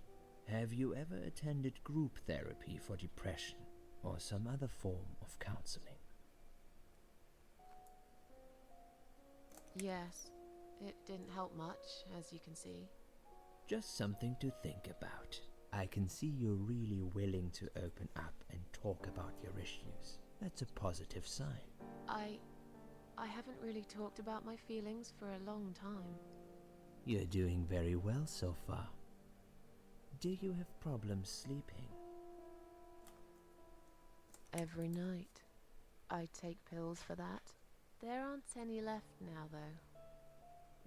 Have you ever attended group therapy for depression or some other form of counseling? Yes, it didn't help much, as you can see. Just something to think about. I can see you're really willing to open up and talk about your issues. That's a positive sign. I haven't really talked about my feelings for a long time. You're doing very well so far. Do you have problems sleeping? Every night. I take pills for that. There aren't any left now, though.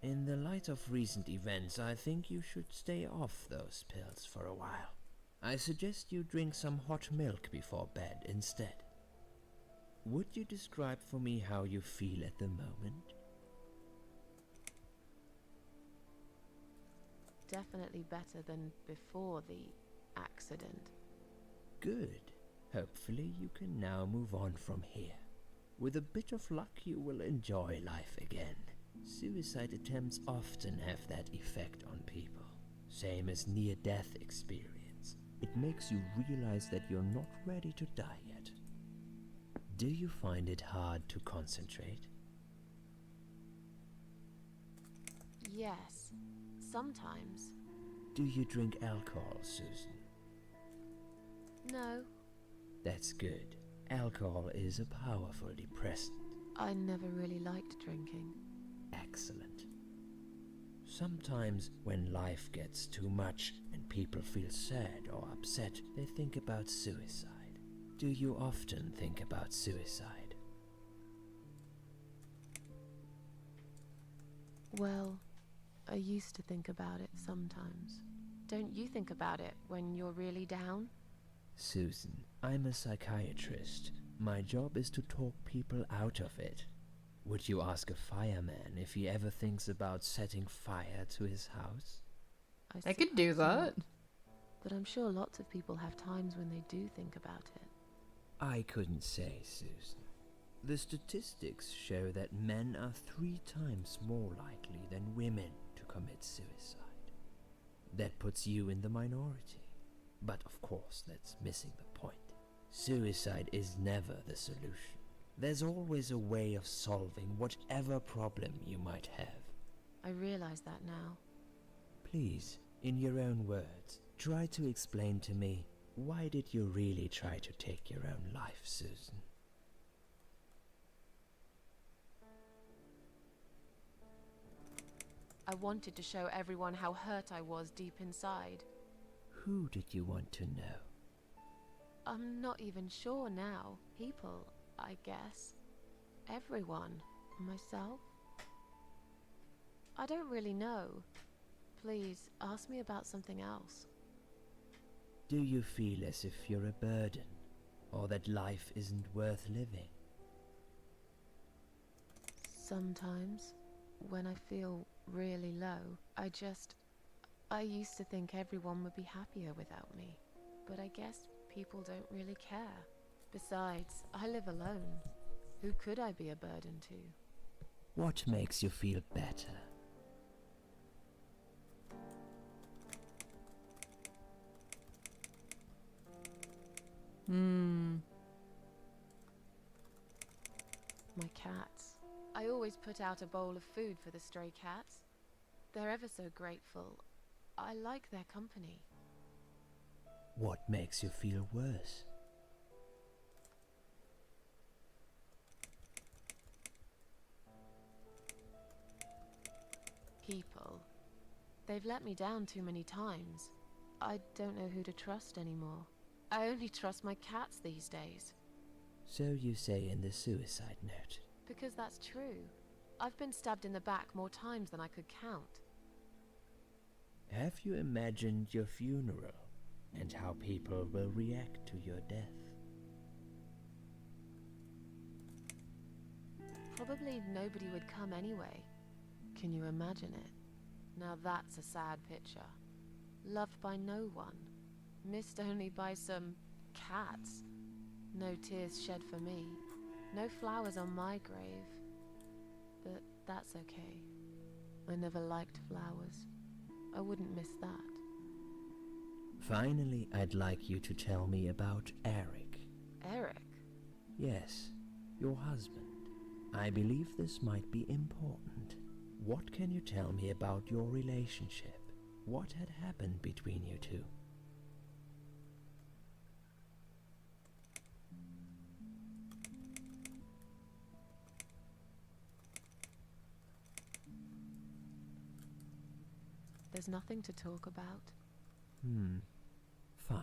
In the light of recent events, I think you should stay off those pills for a while. I suggest you drink some hot milk before bed instead. Would you describe for me how you feel at the moment? Definitely better than before the accident. Good. Hopefully you can now move on from here. With a bit of luck you will enjoy life again. Suicide attempts often have that effect on people. Same as near-death experience. It makes you realize that you're not ready to die yet. Do you find it hard to concentrate? Yes, sometimes. Do you drink alcohol, Susan? No, That's good. Alcohol is a powerful depressant. I never really liked drinking. Excellent. Sometimes when life gets too much and people feel sad or upset, they think about suicide. Do you often think about suicide? Well, I used to think about it sometimes. Don't you think about it when you're really down? Susan, I'm a psychiatrist. My job is to talk people out of it. Would you ask a fireman if he ever thinks about setting fire to his house? I could do suppose that. not, but I'm sure lots of people have times when they do think about it. I couldn't say, Susan. The statistics show that men are 3 times more likely than women to commit suicide. That puts you in the minority. But of course, that's missing the point. Suicide is never the solution. There's always a way of solving whatever problem you might have. I realize that now. Please, in your own words, try to explain to me, why did you really try to take your own life, Susan? I wanted to show everyone how hurt I was deep inside. Who did you want to know? I'm not even sure now. People, I guess. Everyone. Myself. I don't really know. Please, ask me about something else. Do you feel as if you're a burden, or that life isn't worth living? Sometimes, when I feel really low, I used to think everyone would be happier without me. But I guess people don't really care. Besides, I live alone. Who could I be a burden to? What makes you feel better? My cats. I always put out a bowl of food for the stray cats. They're ever so grateful. I like their company. What makes you feel worse? People. They've let me down too many times. I don't know who to trust anymore. I only trust my cats these days. So you say in the suicide note. Because that's true. I've been stabbed in the back more times than I could count. Have you imagined your funeral and how people will react to your death? Probably nobody would come anyway. Can you imagine it? Now that's a sad picture. Loved by no one. Missed only by some cats. No tears shed for me. No flowers on my grave. But that's okay. I never liked flowers. I wouldn't miss that. Finally, I'd like you to tell me about Eric. Eric? Yes, your husband. I believe this might be important. What can you tell me about your relationship? What had happened between you two? There's nothing to talk about. Fine.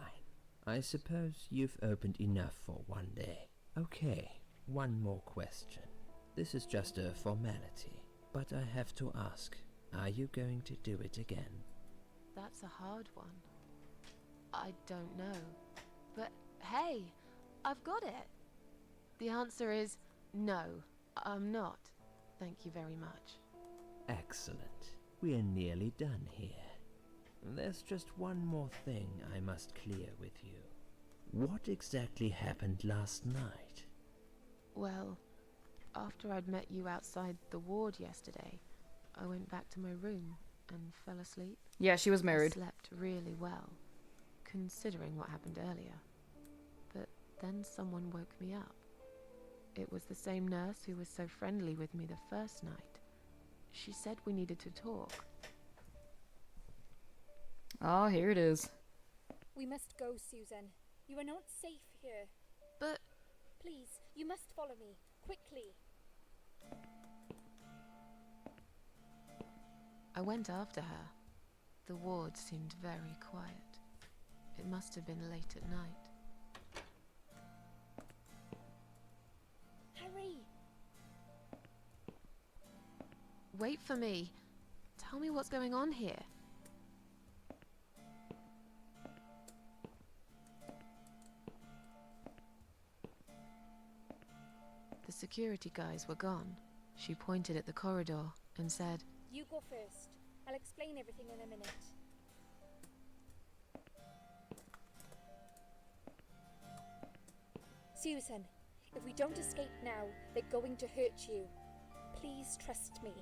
I suppose you've opened enough for one day. Okay, one more question. This is just a formality, but I have to ask, are you going to do it again? That's a hard one. I don't know. But hey, I've got it. The answer is no, I'm not. Thank you very much. Excellent. We're nearly done here. There's just one more thing I must clear with you. What exactly happened last night? Well, after I'd met you outside the ward yesterday, I went back to my room and fell asleep. Yeah, she was married. I slept really well, considering what happened earlier. But then someone woke me up. It was the same nurse who was so friendly with me the first night. She said we needed to talk. Oh, here it is. We must go, Susan. You are not safe here. But... Please, you must follow me. Quickly. I went after her. The ward seemed very quiet. It must have been late at night. Hurry! Wait for me. Tell me what's going on here. The security guys were gone. She pointed at the corridor and said, You go first. I'll explain everything in a minute. Susan, if we don't escape now, they're going to hurt you. Please trust me.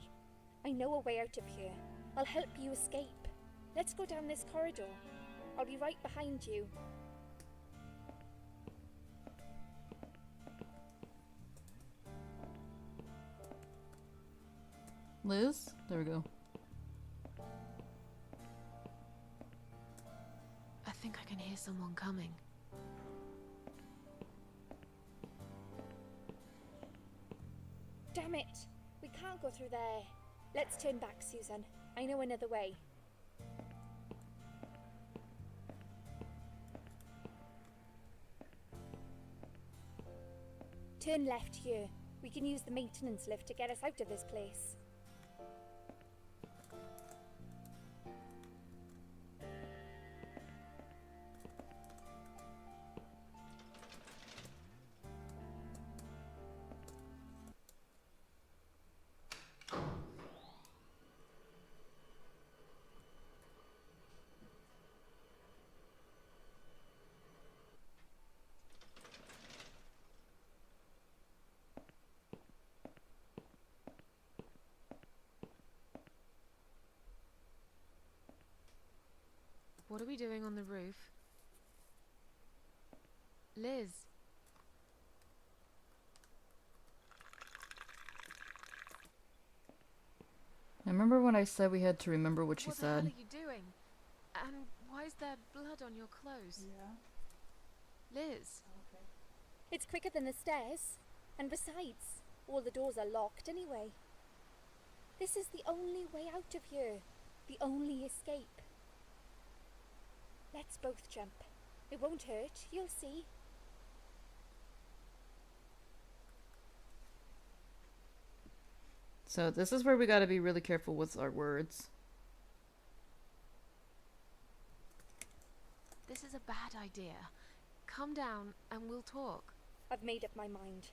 I know a way out of here. I'll help you escape. Let's go down this corridor. I'll be right behind you. Liz? There we go. I think I can hear someone coming. Damn it! We can't go through there. Let's turn back, Susan. I know another way. Turn left here. We can use the maintenance lift to get us out of this place. What are we doing on the roof? Liz. I remember when I said we had to remember what she What said. the hell are you doing? And why is there blood on your clothes? Yeah. Liz. Okay. It's quicker than the stairs. And besides, all the doors are locked anyway. This is the only way out of here. The only escape. Let's both jump. It won't hurt, you'll see. So this is where we gotta be really careful with our words. This is a bad idea. Come down and we'll talk. I've made up my mind.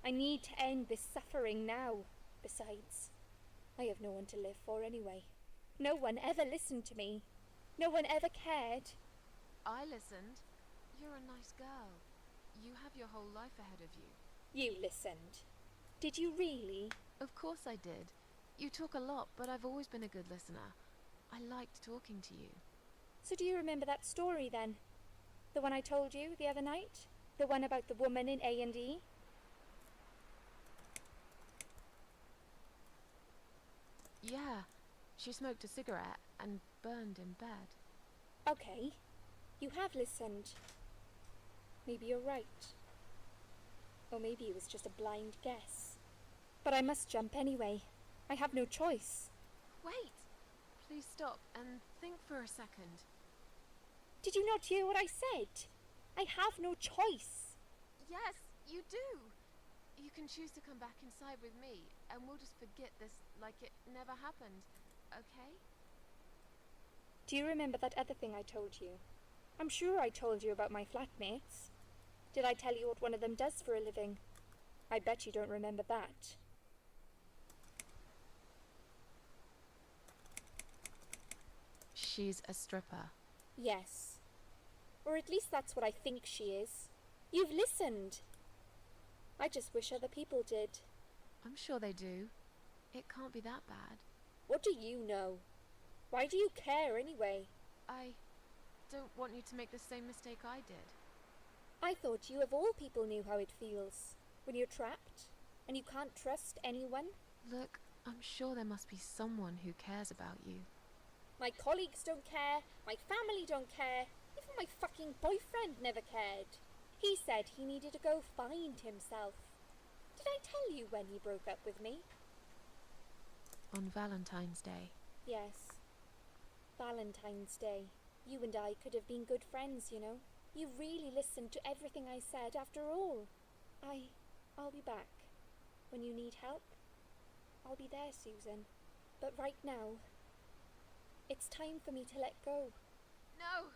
I need to end this suffering now. Besides, I have no one to live for anyway. No one ever listened to me. No one ever cared. I listened. You're a nice girl. You have your whole life ahead of you. You listened. Did you really? Of course I did. You talk a lot, but I've always been a good listener. I liked talking to you. So do you remember that story then? The one I told you the other night? The one about the woman in A&E? Yeah. She smoked a cigarette and burned in bed. Okay. You have listened. Maybe you're right. Or maybe it was just a blind guess. But I must jump anyway. I have no choice. Wait! Please stop and think for a second. Did you not hear what I said? I have no choice. Yes, you do! You can choose to come back inside with me, and we'll just forget this like it never happened, okay? Do you remember that other thing I told you? I'm sure I told you about my flatmates. Did I tell you what one of them does for a living? I bet you don't remember that. She's a stripper. Yes. Or at least that's what I think she is. You've listened. I just wish other people did. I'm sure they do. It can't be that bad. What do you know? Why do you care anyway? I don't want you to make the same mistake I did. I thought you of all people knew how it feels. When you're trapped, and you can't trust anyone. Look, I'm sure there must be someone who cares about you. My colleagues don't care, my family don't care, even my fucking boyfriend never cared. He said he needed to go find himself. Did I tell you when he broke up with me? On Valentine's Day. Yes. Valentine's Day. You and I could have been good friends, you know. You really listened to everything I said after all. I'll be back. When you need help, I'll be there, Susan. But right now, it's time for me to let go. No!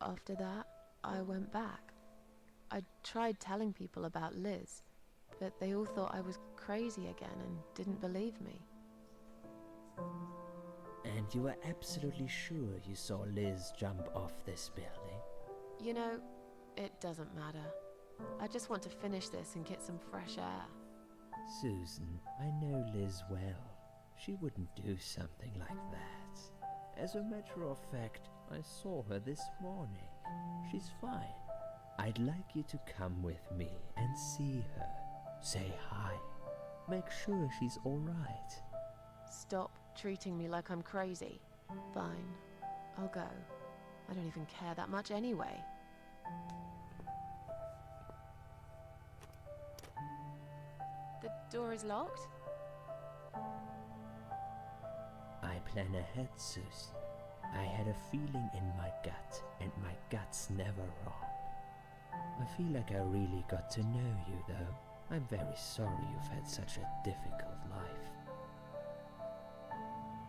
After that, I went back. I tried telling people about Liz, but they all thought I was crazy again and didn't believe me. And you are absolutely sure you saw Liz jump off this building? You know, it doesn't matter. I just want to finish this and get some fresh air. Susan, I know Liz well. She wouldn't do something like that. As a matter of fact, I saw her this morning. She's fine. I'd like you to come with me and see her. Say hi. Make sure she's alright. Stop treating me like I'm crazy. Fine, I'll go. I don't even care that much anyway. The door is locked? I plan ahead, Susan. I had a feeling in my gut, and my gut's never wrong. I feel like I really got to know you, though. I'm very sorry you've had such a difficult life.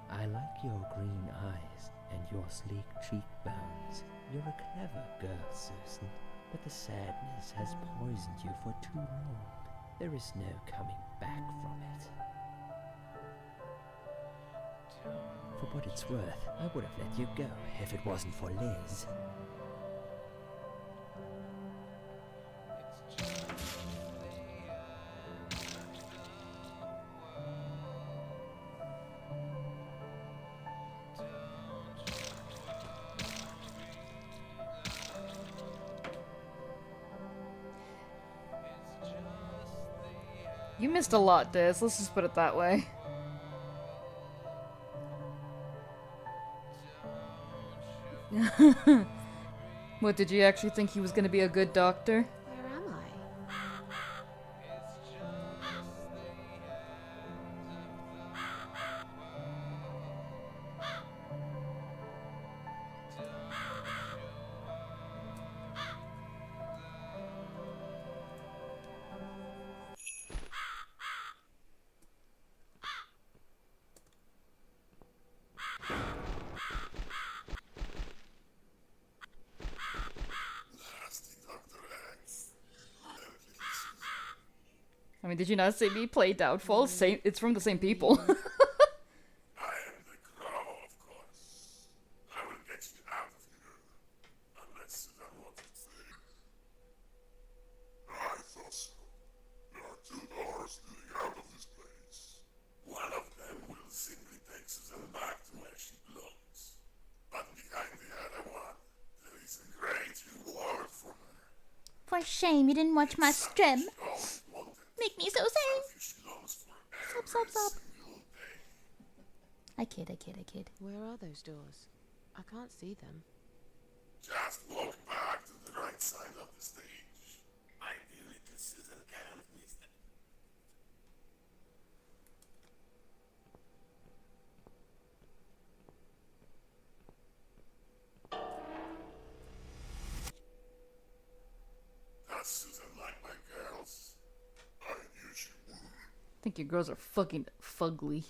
I like your green eyes and your sleek cheekbones. You're a clever girl, Susan, but the sadness has poisoned you for too long. There is no coming back from it. For what it's worth, I would have let you go if it wasn't for Liz. You missed a lot, Diz. Let's just put it that way. What, did you actually think he was gonna be a good doctor? Where am I? I mean, did you not see me play Doubtful? Same. It's from the same people. I am the crow, of course. I will get you out of here. Unless you don't want to say. I thought so. There are two doors leading out of this place. One of them will simply take Susan back to where she belongs. But behind the other one, there is a great reward for her. For shame you didn't watch my stream. Make me so sad. Stop. I kid. Where are those doors? I can't see them. Just walk back to the right side of the stage. I feel it, Susan can't miss that. Does Susan like my girls? I knew she would. I think your girls are fucking fugly.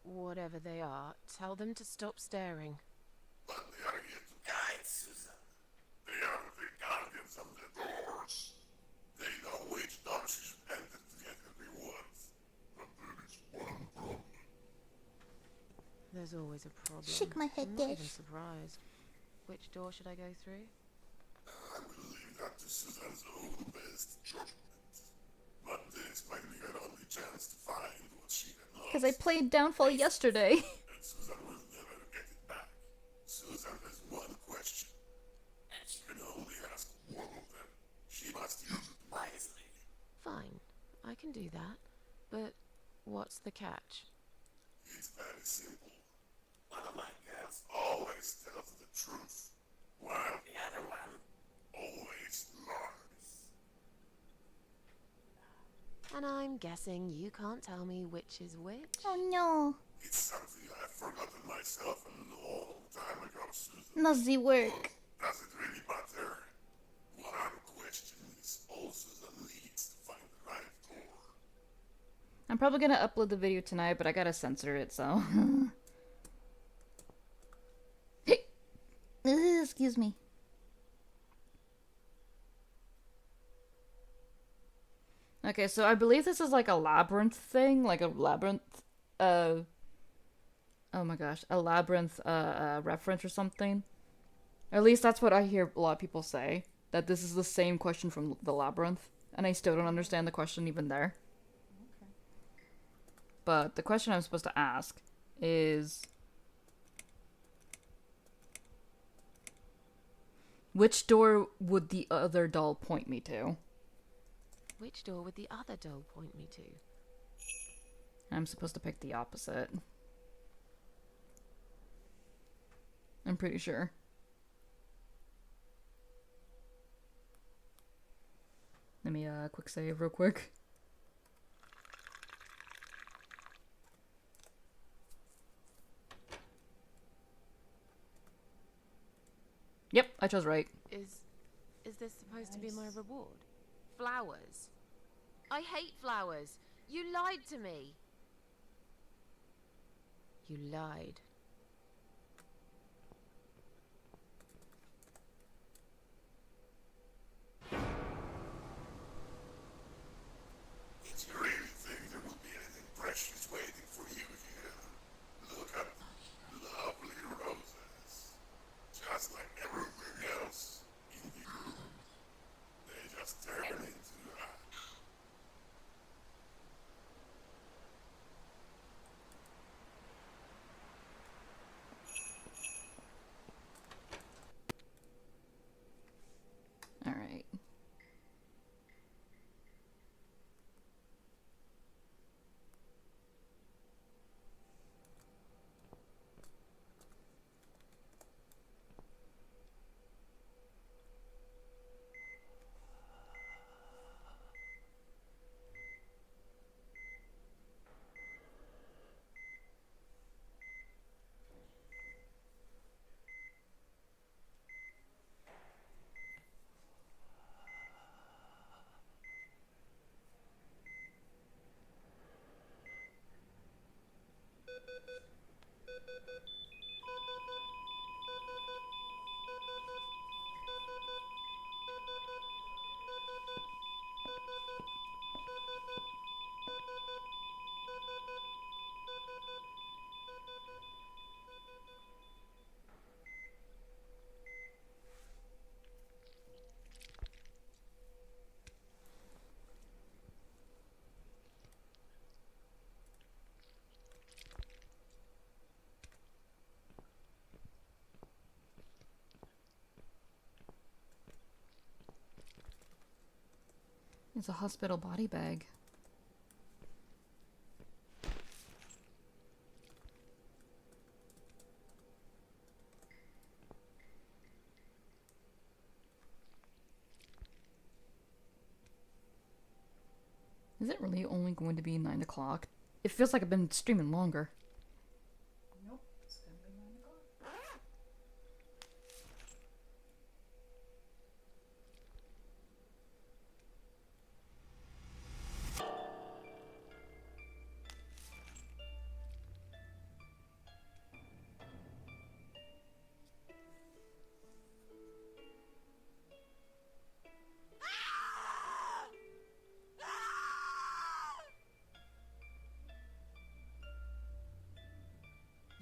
Whatever they are, tell them to stop staring. But they are here to guide Susan. They are the guardians of the doors. They know which door she should enter to get her rewards. But there is one problem. There's always a problem. Shake my head, I'm not Dad. even surprised. Which door should I go through? I will leave that to Susan's own best judgment. But this might be her only chance to find what she had lost. Because I played Downfall yesterday. And Susan will never get it back. Susan has one question. And she can only ask one of them. She must use it wisely. Fine, I can do that. But what's the catch? It's very simple. One of my girls always tells the truth, while the other one always lies. And I'm guessing you can't tell me which is which? Oh no. It's something I've forgotten myself a long time ago, Susan. Nazi work. Does it really matter? One question is all Susan needs to find the right door. I'm probably gonna upload the video tonight, but I gotta censor it, so. Hey! Excuse me. Okay, so I believe this is like a labyrinth thing, like a labyrinth, oh my gosh, a labyrinth, reference or something. Or at least that's what I hear a lot of people say, that this is the same question from the labyrinth, and I still don't understand the question even there. Okay. But the question I'm supposed to ask is, which door would the other doll point me to? Which door would the other doll point me to? I'm supposed to pick the opposite. I'm pretty sure. Let me quick save real quick. Yep, I chose right. Is this supposed to be my reward? Flowers. I hate flowers. You lied to me. You lied. Did you really think there would be anything precious waiting for you here? Look at the lovely roses. Just like everything else in the room. They just turn into ash. Alright. It's a hospital body bag. Is it really only going to be 9 o'clock? It feels like I've been streaming longer. Nope, it's gonna be 9 o'clock.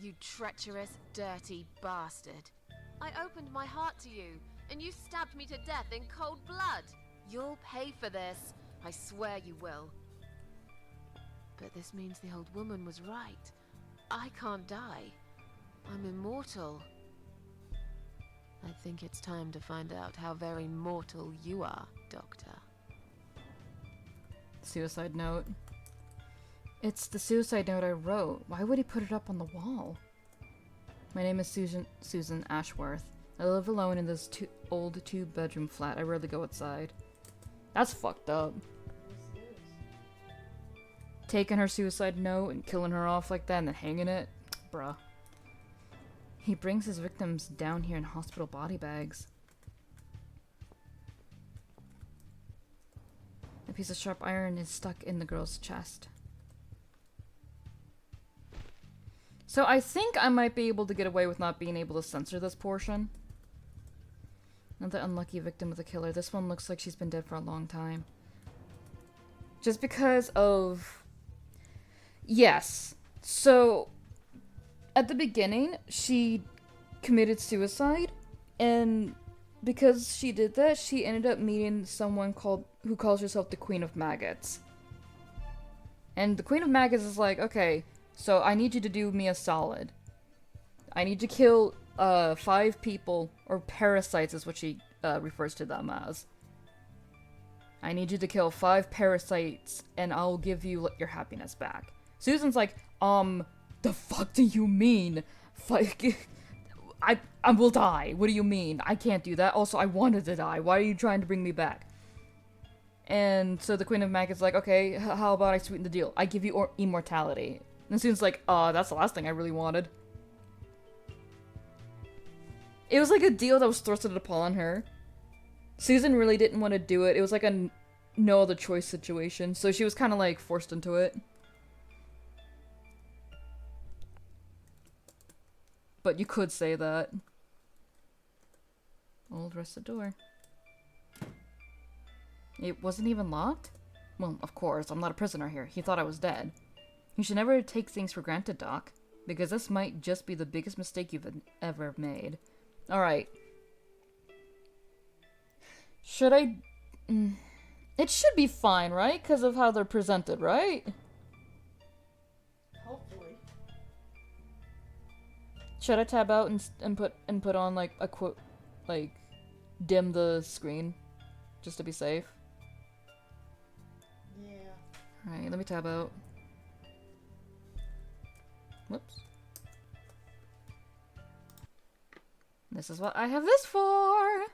You treacherous, dirty bastard. I opened my heart to you, and you stabbed me to death in cold blood. You'll pay for this. I swear you will. But this means the old woman was right. I can't die. I'm immortal. I think it's time to find out how very mortal you are, Doctor. Suicide note. It's the suicide note I wrote. Why would he put it up on the wall? My name is Susan Ashworth. I live alone in this old 2-bedroom flat. I rarely go outside. That's fucked up. Taking her suicide note and killing her off like that and then hanging it? Bruh. He brings his victims down here in hospital body bags. A piece of sharp iron is stuck in the girl's chest. So I think I might be able to get away with not being able to censor this portion. Another unlucky victim of the killer. This one looks like she's been dead for a long time. Just because of... Yes. So, at the beginning, she committed suicide, and because she did that, she ended up meeting someone who calls herself the Queen of Maggots. And the Queen of Maggots is like, okay, so I need you to do me a solid. I need to kill 5 people, or parasites is what she refers to them as. I need you to kill 5 parasites, and I'll give you your happiness back. Susan's like, the fuck do you mean? I will die. What do you mean? I can't do that. Also, I wanted to die. Why are you trying to bring me back? And so the Queen of Maggots like, okay, how about I sweeten the deal? I give you immortality. And Susan's like, that's the last thing I really wanted. It was like a deal that was thrusted upon her. Susan really didn't want to do it. It was like a no other choice situation. So she was kind of like forced into it. But you could say that. Old rusted door. It wasn't even locked? Well, of course, I'm not a prisoner here. He thought I was dead. You should never take things for granted, Doc. Because this might just be the biggest mistake you've ever made. Alright. Should I... It should be fine, right? Because of how they're presented, right? Hopefully. Should I tab out and put on like a quote, like dim the screen, just to be safe? Yeah. All right, let me tab out. Whoops. This is what I have this for.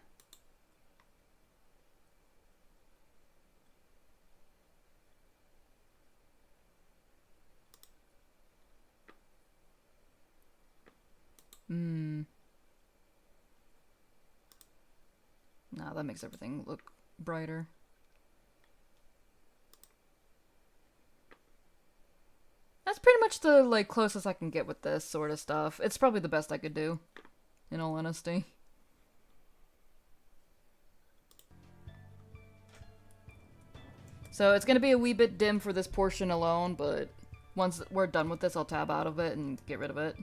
Nah, that makes everything look brighter. That's pretty much the like closest I can get with this sort of stuff. It's probably the best I could do, in all honesty. So it's gonna be a wee bit dim for this portion alone, but once we're done with this, I'll tab out of it and get rid of it.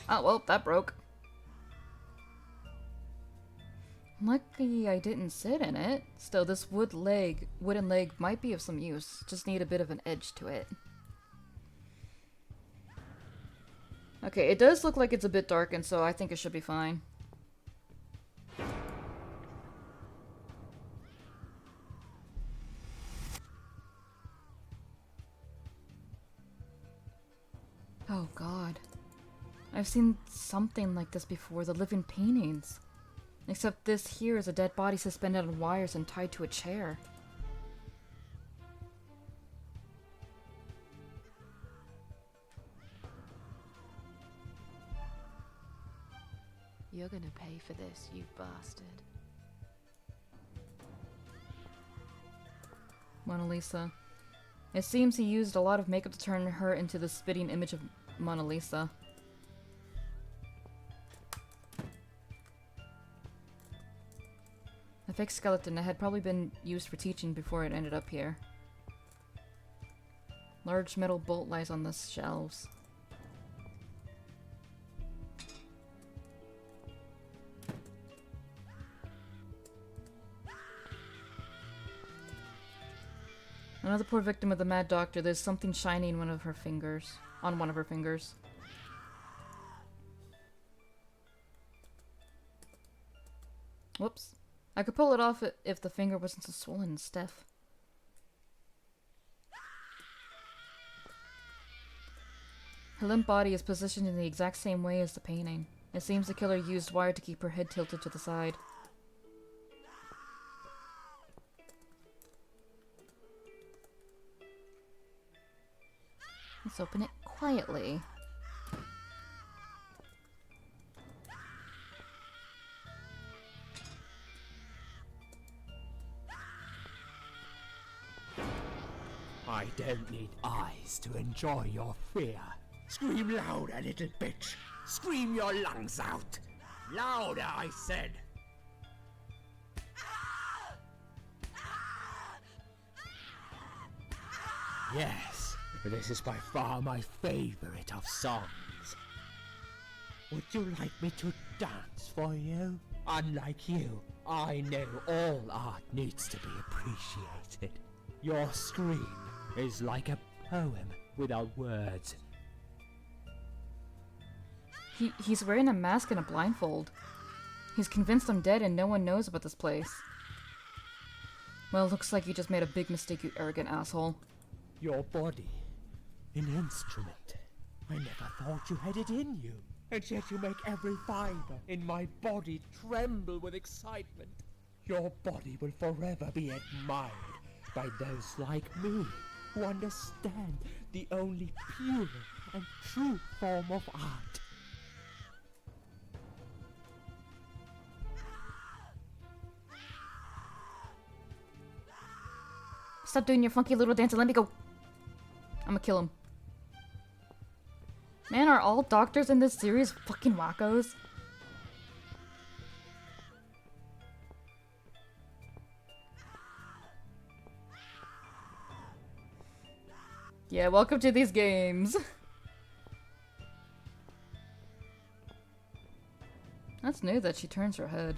Oh, well, that broke. Lucky I didn't sit in it. Still, this wooden leg might be of some use. Just need a bit of an edge to it. Okay, it does look like it's a bit darkened, so I think it should be fine. Oh, God. I've seen something like this before, the living paintings. Except this here is a dead body suspended on wires and tied to a chair. You're gonna pay for this, you bastard. Mona Lisa. It seems he used a lot of makeup to turn her into the spitting image of Mona Lisa. The fake skeleton that had probably been used for teaching before it ended up here. Large metal bolt lies on the shelves. Another poor victim of the mad doctor. There's something shiny in one of her fingers. On one of her fingers. Whoops. I could pull it off if the finger wasn't so swollen and stiff. Her limp body is positioned in the exact same way as the painting. It seems the killer used wire to keep her head tilted to the side. Let's open it quietly. I don't need eyes to enjoy your fear. Scream louder, little bitch. Scream your lungs out. Louder, I said. Yes, this is by far my favorite of songs. Would you like me to dance for you? Unlike you, I know all art needs to be appreciated. Your scream is like a poem without words. He's wearing a mask and a blindfold. He's convinced I'm dead and no one knows about this place. Well, looks like you just made a big mistake, you arrogant asshole. Your body, an instrument. I never thought you had it in you. And yet you make every fiber in my body tremble with excitement. Your body will forever be admired by those like me who understand the only pure and true form of art. Stop doing your funky little dance and let me go. I'm gonna kill him. Man, are all doctors in this series fucking wackos? Yeah, welcome to these games. That's new that she turns her head.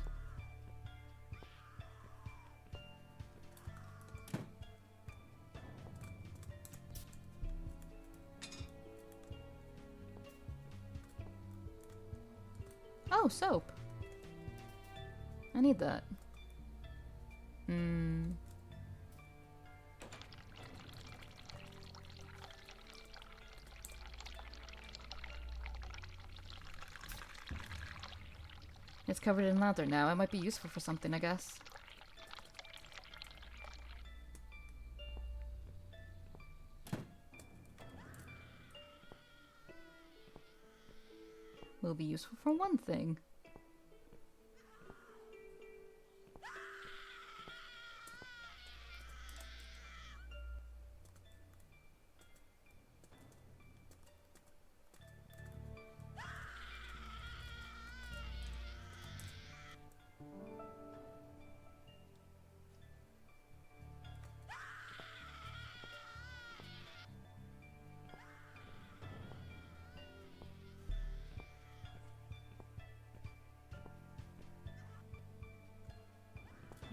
Oh, soap. I need that. It's covered in leather now. It might be useful for something, I guess. Will be useful for one thing.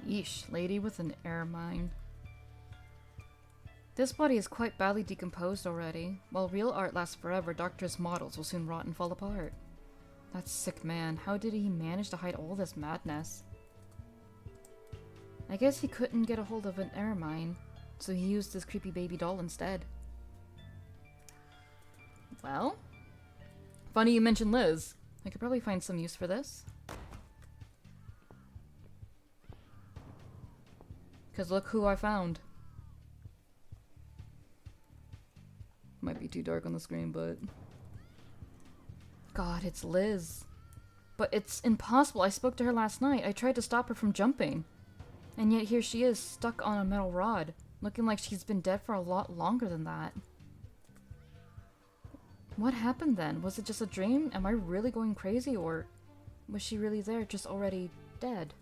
Yeesh, lady with an air mine. This body is quite badly decomposed already. While real art lasts forever, Doctor's models will soon rot and fall apart. That sick man, how did he manage to hide all this madness? I guess he couldn't get a hold of an air mine, so he used this creepy baby doll instead. Well, Funny you mentioned Liz. I could probably find some use for this. Because look who I found. Might be too dark on the screen, but... God, it's Liz. But it's impossible. I spoke to her last night. I tried to stop her from jumping. And yet here she is, stuck on a metal rod. Looking like she's been dead for a lot longer than that. What happened then? Was it just a dream? Am I really going crazy? Or was she really there, just already dead?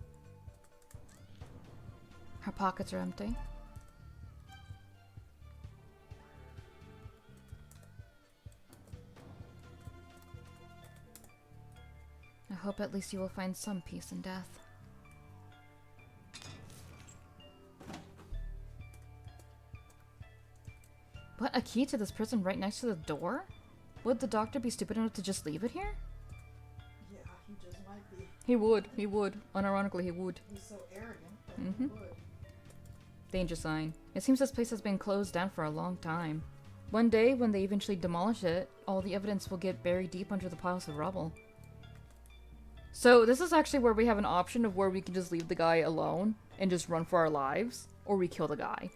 Her pockets are empty. I hope at least you will find some peace in death. What? A key to this prison right next to the door? Would the doctor be stupid enough to just leave it here? Yeah, he just might be. He would. He would. Unironically, he would. He's so arrogant that he would. Danger sign. It seems this place has been closed down for a long time. One day, when they eventually demolish it, all the evidence will get buried deep under the piles of rubble. So this is actually where we have an option of where we can just leave the guy alone and just run for our lives, or we kill the guy.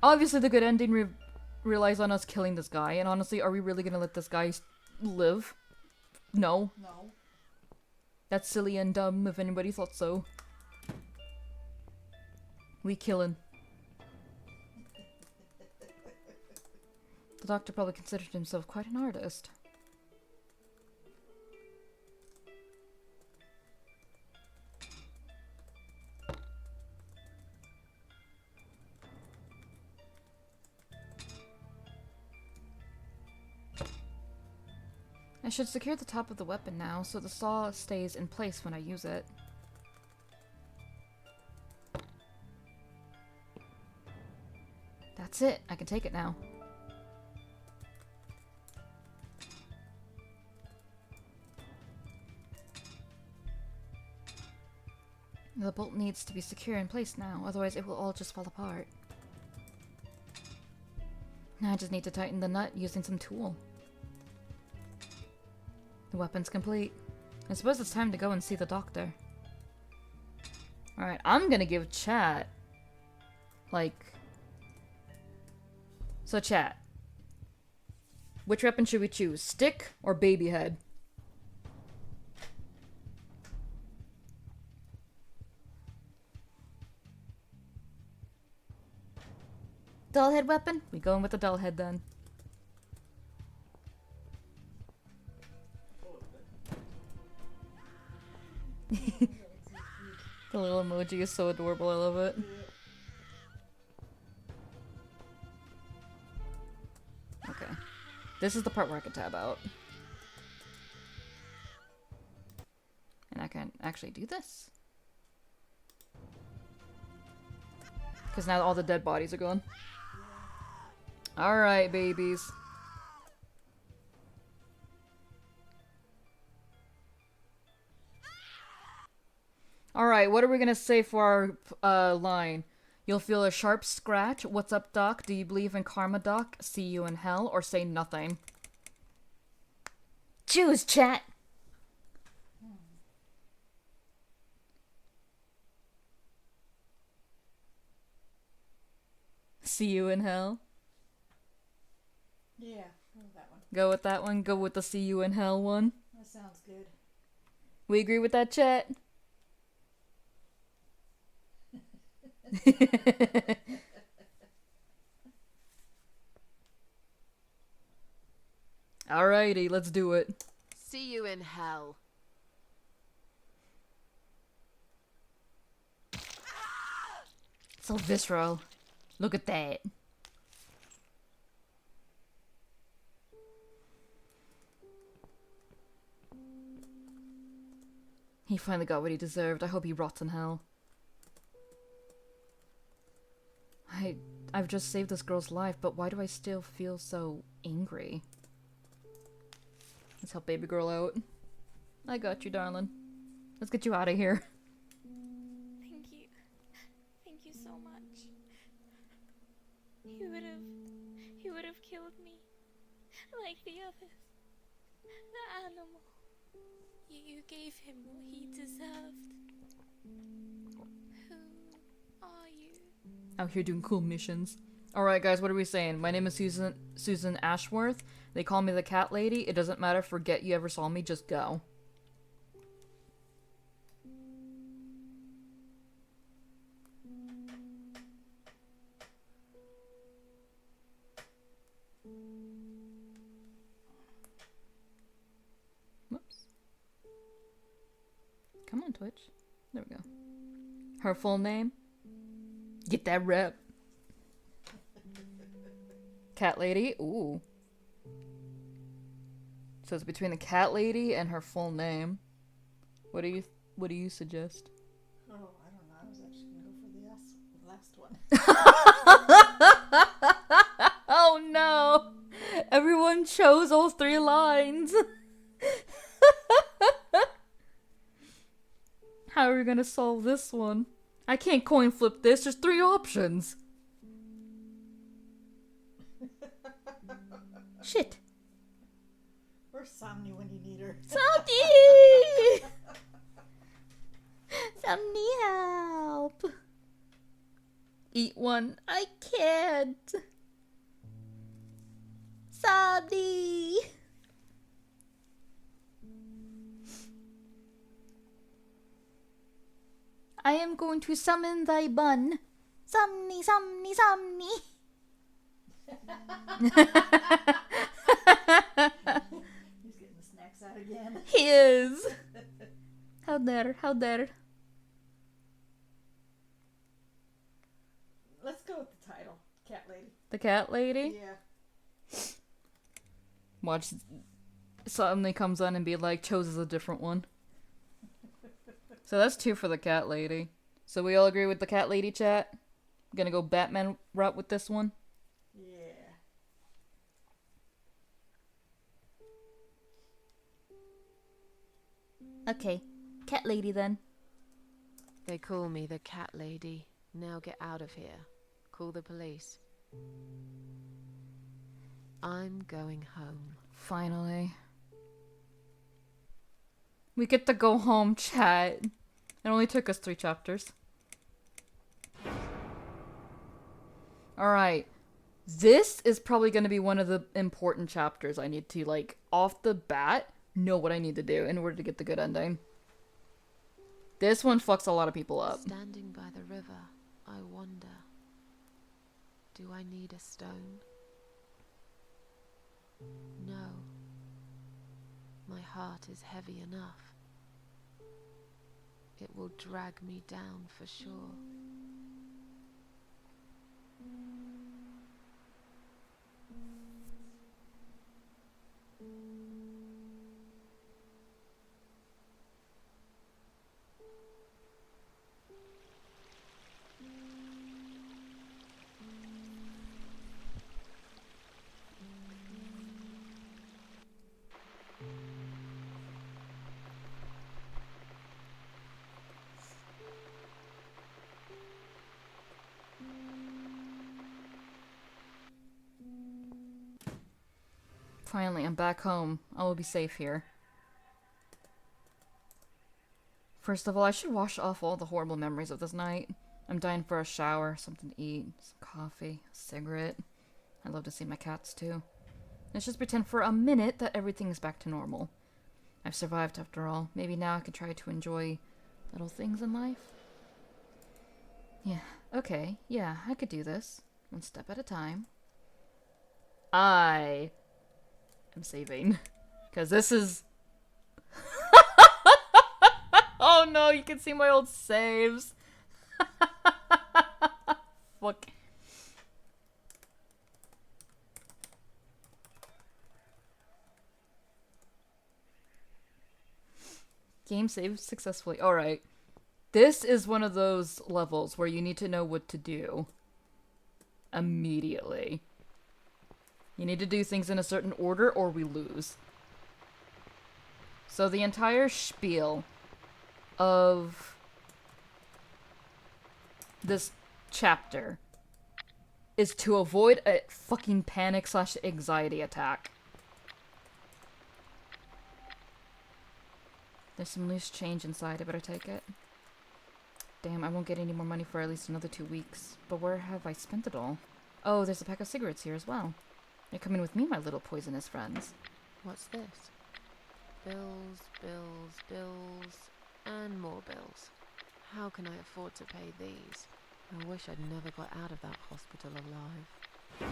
Obviously, the good ending relies on us killing this guy, and honestly, are we really gonna let this guy live? No. No. That's silly and dumb, if anybody thought so. We killin'. The doctor probably considered himself quite an artist. I should secure the top of the weapon now, so the saw stays in place when I use it. That's it. I can take it now. The bolt needs to be secure in place now, otherwise it will all just fall apart. Now I just need to tighten the nut using some tool. The weapon's complete. I suppose it's time to go and see the doctor. Alright, I'm gonna give chat, So chat, which weapon should we choose? Stick or baby head? Dull head weapon? We going with the dull head then. The little emoji is so adorable, I love it. Okay. This is the part where I can tab out. And I can actually do this. Because now all the dead bodies are gone. Alright, babies. Alright, what are we gonna say for our line? You'll feel a sharp scratch. What's up, Doc? Do you believe in karma, Doc? See you in hell? Or say nothing? Choose, chat! See you in hell? Yeah, go with that one. Go with that one? Go with the see you in hell one? That sounds good. We agree with that, chat? Alrighty, let's do it. See you in hell. So visceral. Look at that. He finally got what he deserved. I hope he rots in hell. I've just saved this girl's life, but why do I still feel so angry? Let's help baby girl out. I got you, darling. Let's get you out of here. Thank you. Thank you so much. He would have killed me. Like the others. The animal. You gave him what he deserved. Who are you? Out here doing cool missions. Alright guys, what are we saying? My name is Susan Ashworth. They call me the cat lady. It doesn't matter, forget you ever saw me, just go. Whoops. Come on, Twitch. There we go. Her full name? Get that rep. Cat lady? Ooh. So it's between the cat lady and her full name. What do you suggest? Oh, I don't know. I was actually gonna go for the last one. Oh no! Everyone chose all 3 lines. How are we gonna solve this one? I can't coin flip this. There's 3 options. Shit. Where's Somni when you need her? Somni! Somni, help! Eat one. I can't. Somni! I am going to summon thy bun. Somni, Somni, Somni. He's getting the snacks out again. He is. How dare, how dare. Let's go with the title. Cat lady. The cat lady? Yeah. Watch suddenly comes on and be like, chose a different one. So that's 2 for the cat lady. So we all agree with the cat lady, chat? Gonna go Batman route with this one? Yeah. Okay, cat lady then. They call me the cat lady. Now get out of here. Call the police. I'm going home. Finally. We get to go home, chat. It only took us 3 chapters. Alright. This is probably going to be one of the important chapters. I need to, like, off the bat, know what I need to do in order to get the good ending. This one fucks a lot of people up. Standing by the river, I wonder, do I need a stone? No. My heart is heavy enough. It will drag me down for sure. Finally, I'm back home. I will be safe here. First of all, I should wash off all the horrible memories of this night. I'm dying for a shower, something to eat, some coffee, a cigarette. I'd love to see my cats too. Let's just pretend for a minute that everything is back to normal. I've survived after all. Maybe now I can try to enjoy little things in life. Yeah, okay, yeah, I could do this. One step at a time. I'm saving. Because this is... Oh no, you can see my old saves. Fuck. Game saved successfully. Alright. This is one of those levels where you need to know what to do immediately. You need to do things in a certain order or we lose. So the entire spiel of this chapter is to avoid a fucking panic/anxiety attack. There's some loose change inside. I better take it. Damn, I won't get any more money for at least another 2 weeks. But where have I spent it all? Oh, there's a pack of cigarettes here as well. You're coming with me, my little poisonous friends. What's this? Bills, bills, bills, and more bills. How can I afford to pay these? I wish I'd never got out of that hospital alive.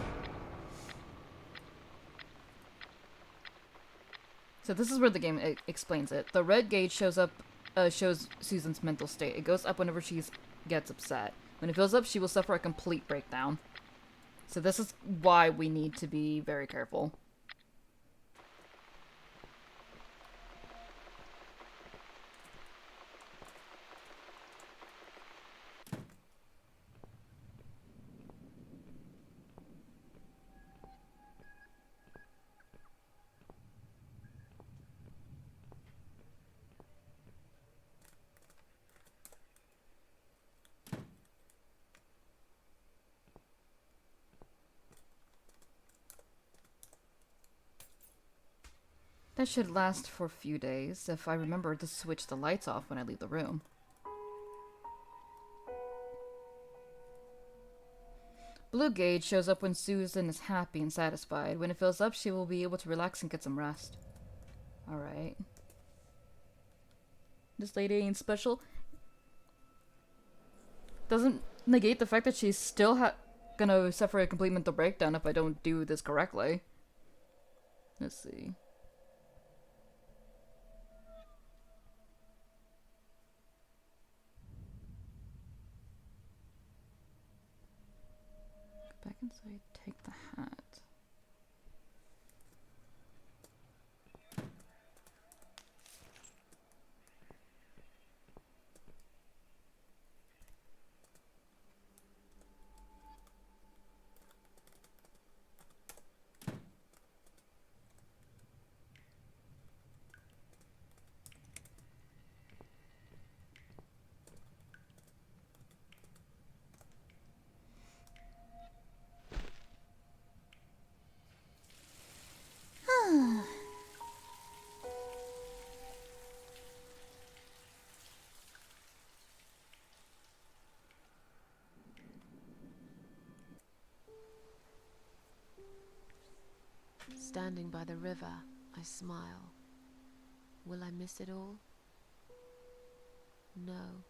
So this is where the game explains it. The red gauge shows Susan's mental state. It goes up whenever she gets upset. When it fills up, she will suffer a complete breakdown. So this is why we need to be very careful. That should last for a few days, if I remember to switch the lights off when I leave the room. Blue gauge shows up when Susan is happy and satisfied. When it fills up, she will be able to relax and get some rest. Alright. This lady ain't special. Doesn't negate the fact that she's still gonna suffer a complete mental breakdown if I don't do this correctly. Let's see. Back inside, take the hat. Standing by the river, I smile. Will I miss it all? No.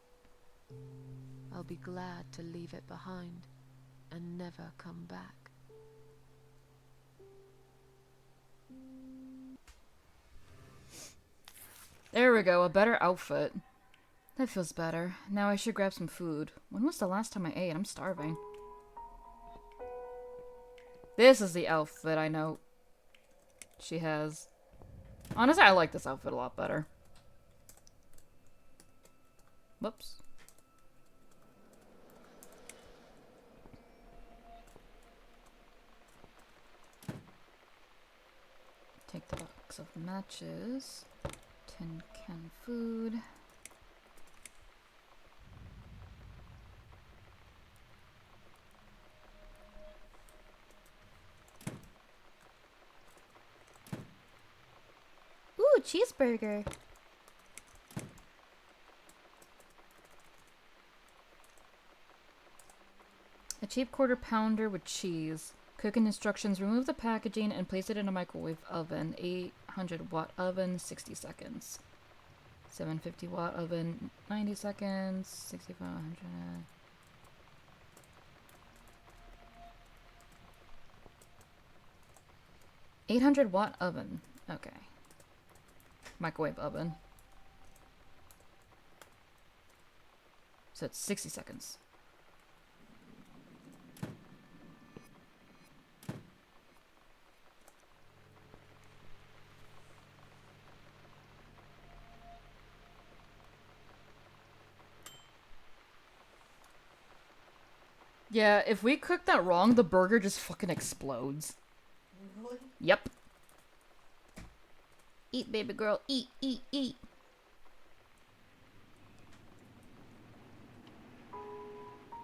I'll be glad to leave it behind and never come back. There we go, a better outfit. That feels better. Now I should grab some food. When was the last time I ate? I'm starving. This is the outfit I know she has. Honestly, I like this outfit a lot better. Whoops. Take the box of matches. Tin can food. Ooh, cheeseburger. A cheap quarter pounder with cheese. Cooking instructions: remove the packaging and place it in a microwave oven. 800-watt oven, 60 seconds. 750-watt oven, 90 seconds. 6500. 800-watt oven. Okay. Microwave oven. So it's 60 seconds. Yeah, if we cook that wrong, the burger just fucking explodes. Really? Yep. Eat, baby girl. Eat, eat, eat.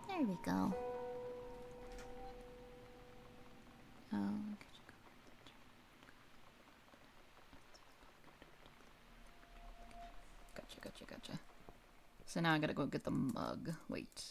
There we go. Oh, So now I gotta go get the mug. Wait.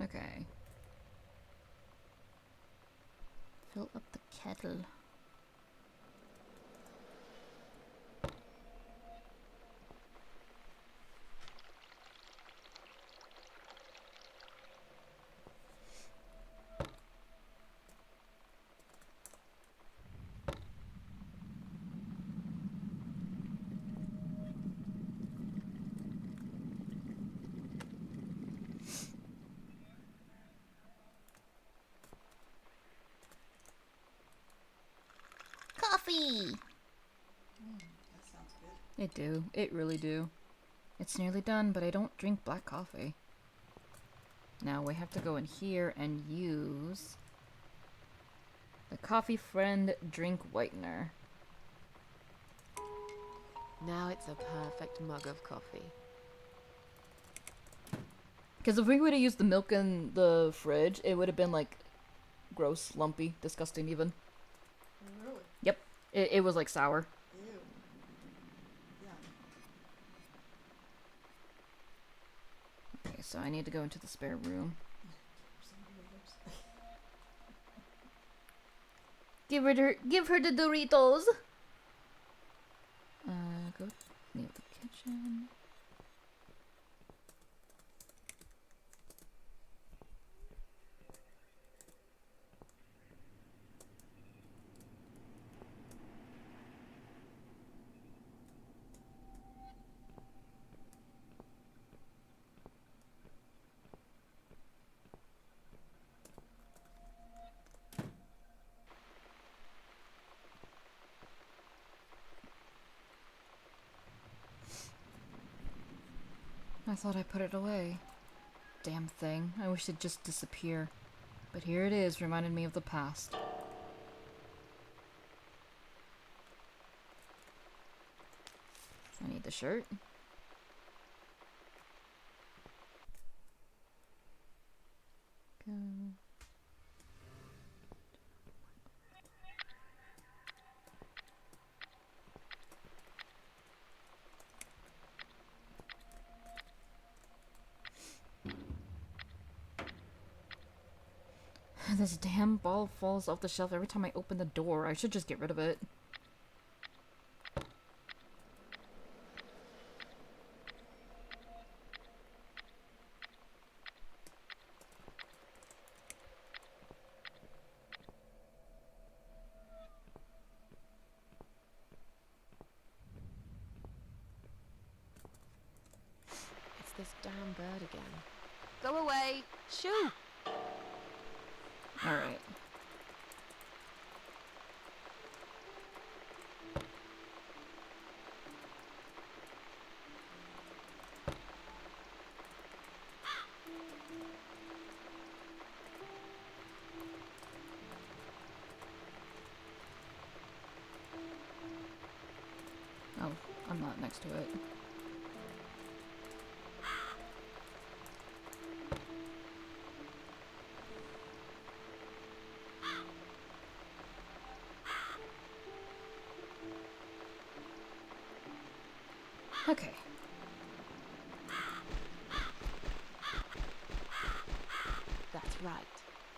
Okay. Fill up the kettle. Coffee! That sounds good. It do. It really do. It's nearly done, but I don't drink black coffee. Now we have to go in here and use the Coffee Friend Drink Whitener. Now it's a perfect mug of coffee. Because if we would have used the milk in the fridge, it would have been like gross, lumpy, disgusting even. Really? Yep. It was like sour. Ew. Yeah. Okay, so I need to go into the spare room. Give her the Doritos. Go near the kitchen. I thought I put it away. Damn thing. I wish it'd just disappear. But here it is, reminded me of the past. I need the shirt. Go. This damn ball falls off the shelf every time I open the door. I should just get rid of it. It's this damn bird again. Go away! Shoo! Alright. Oh, I'm not next to it. Okay. That's right.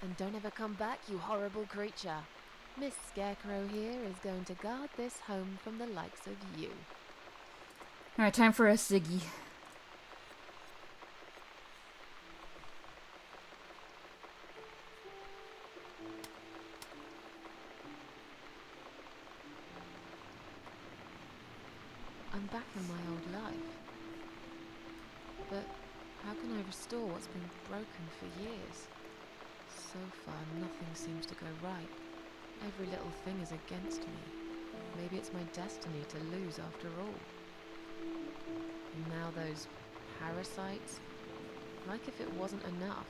And don't ever come back, you horrible creature. Miss Scarecrow here is going to guard this home from the likes of you. Alright, time for a ciggy. I'm back in my old life. But how can I restore what's been broken for years? So far, nothing seems to go right. Every little thing is against me. Maybe it's my destiny to lose after all. And now those parasites. Like if it wasn't enough.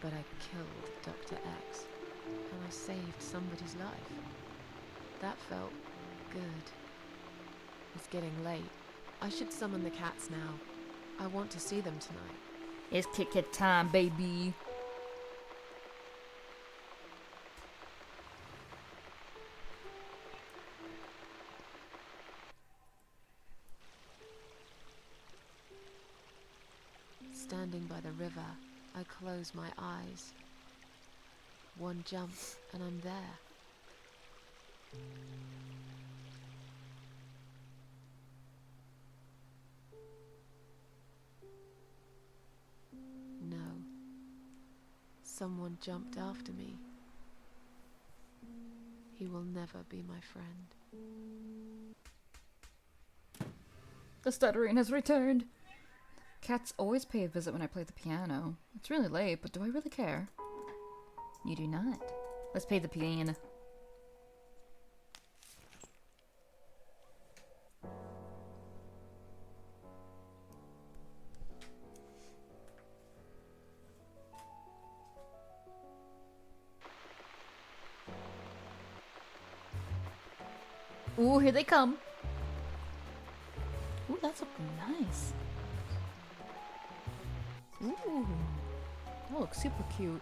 But I killed Dr. X. And I saved somebody's life. That felt good. It's getting late. I should summon the cats now. I want to see them tonight. It's Kit Kat time, baby. Standing by the river, I close my eyes. One jump, and I'm there. No. Someone jumped after me. He will never be my friend. The stuttering has returned. Cats always pay a visit when I play the piano. It's really late, but do I really care? You do not. Let's pay the piano. Ooh, here they come. Ooh, that's looking nice. Ooh, that looks super cute.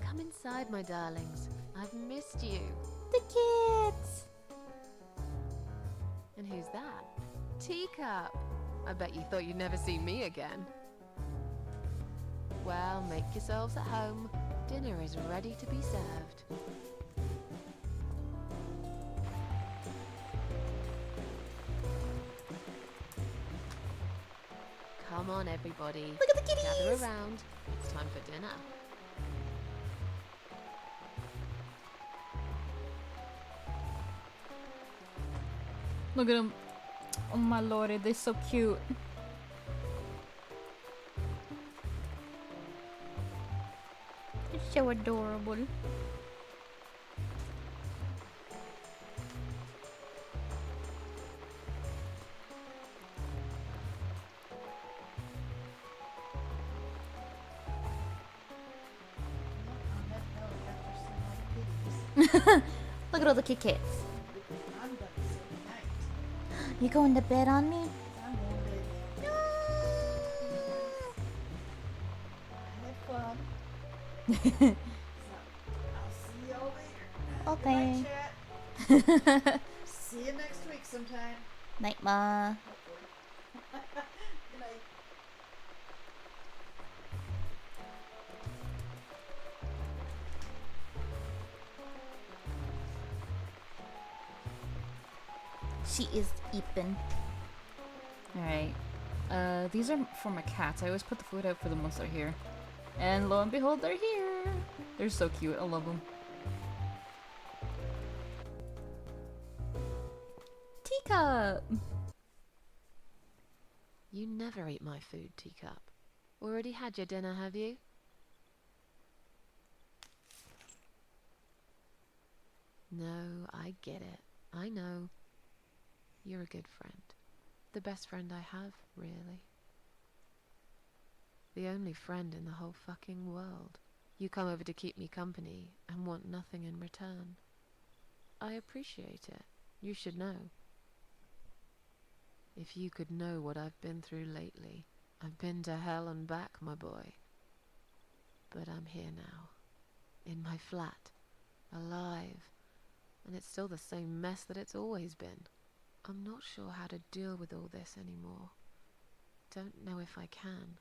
Come inside, my darlings. I've missed you. The kids! And who's that? Teacup. I bet you thought you'd never see me again. Well, make yourselves at home. Dinner is ready to be served. Come on, everybody. Look at the kitties! Gather around. It's time for dinner. Look at them. Oh my lordy, they're so cute. They're so adorable. Look at all the Kit Kats. I'm going to say goodnight. You going to bed on me? I'm going to bed. I had fun. So, I'll see y'all later. Okay. Good night, chat. See you next week sometime. Night, Ma. Hopefully. Good night. She is eating. Alright. These are for my cats. I always put the food out for them once they're here. And lo and behold, they're here. They're so cute. I love them. Teacup! You never eat my food, Teacup. Already had your dinner, have you? No, I get it. I know. You're a good friend. The best friend I have, really. The only friend in the whole fucking world. You come over to keep me company and want nothing in return. I appreciate it. You should know. If you could know what I've been through lately. I've been to hell and back, my boy. But I'm here now. In my flat. Alive. And it's still the same mess that it's always been. I'm not sure how to deal with all this anymore. Don't know if I can.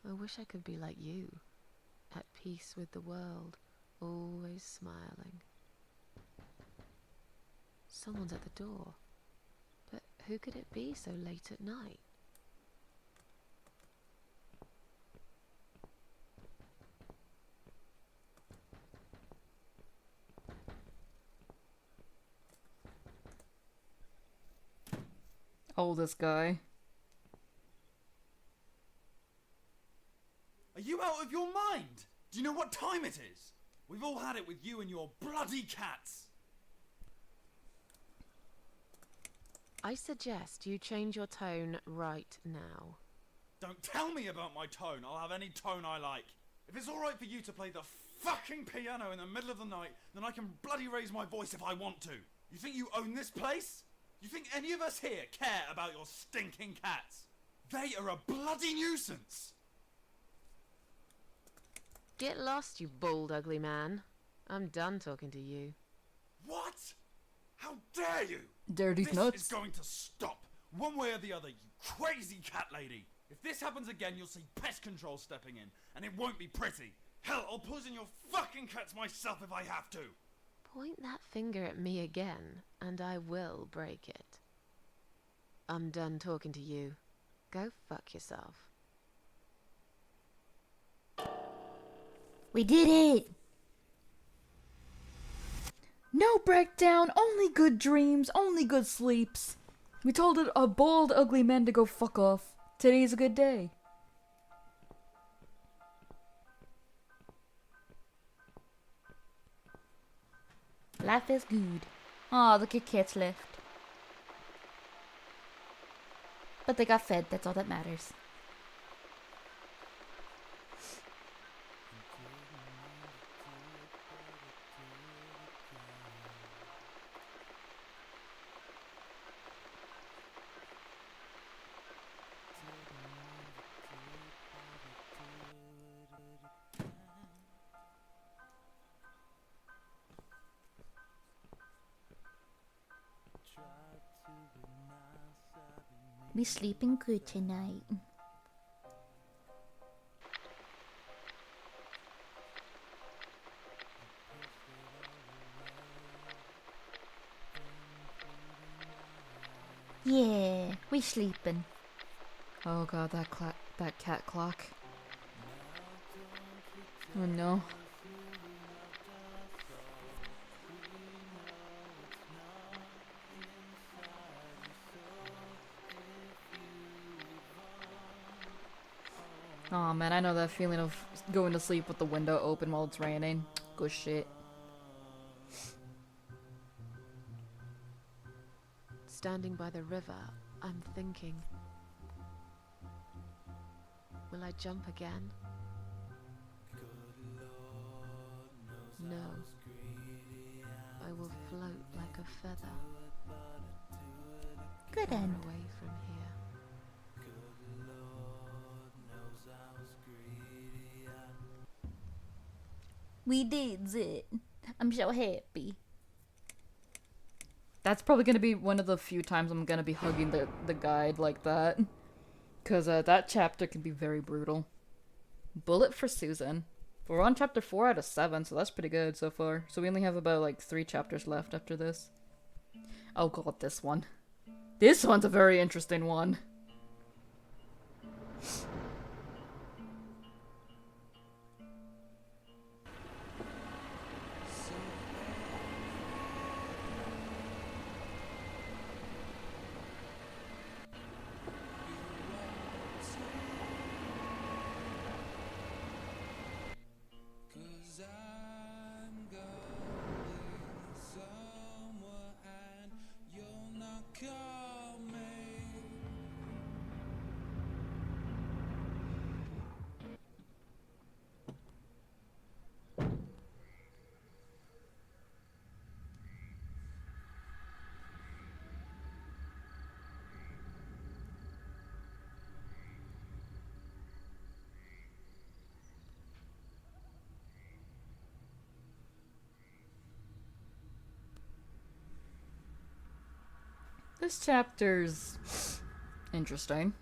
I wish I could be like you. At peace with the world. Always smiling. Someone's at the door. But who could it be so late at night? Oh, this guy. Are you out of your mind? Do you know what time it is? We've all had it with you and your bloody cats. I suggest you change your tone right now. Don't tell me about my tone. I'll have any tone I like. If it's alright for you to play the fucking piano in the middle of the night, then I can bloody raise my voice if I want to. You think you own this place? You think any of us here care about your stinking cats? They are a bloody nuisance. Get lost, you bald, ugly man. I'm done talking to you. What? How dare you? Dirty nuts. This is going to stop, one way or the other, you crazy cat lady. If this happens again, you'll see pest control stepping in, and it won't be pretty. Hell, I'll poison your fucking cats myself if I have to. Point that finger at me again, and I will break it. I'm done talking to you. Go fuck yourself. We did it! No breakdown, only good dreams, only good sleeps. We told a bald, ugly man to go fuck off. Today's a good day. Life is good. Aw, the Kit Kats left. But they got fed, that's all that matters. We sleeping good tonight. Yeah, we sleeping. Oh god, that cat clock. Oh no. Oh man, I know that feeling of going to sleep with the window open while it's raining. Good shit. Standing by the river, I'm thinking. Will I jump again? No. I will float like a feather. Good far end. away from here. We did it. I'm so happy. That's probably gonna be one of the few times I'm gonna be hugging the guide like that. Because that chapter can be very brutal. Bullet for Susan. We're on chapter 4 out of 7, so that's pretty good so far. So we only have about like 3 chapters left after this. Oh god, this one. This one's a very interesting one. This chapter's interesting.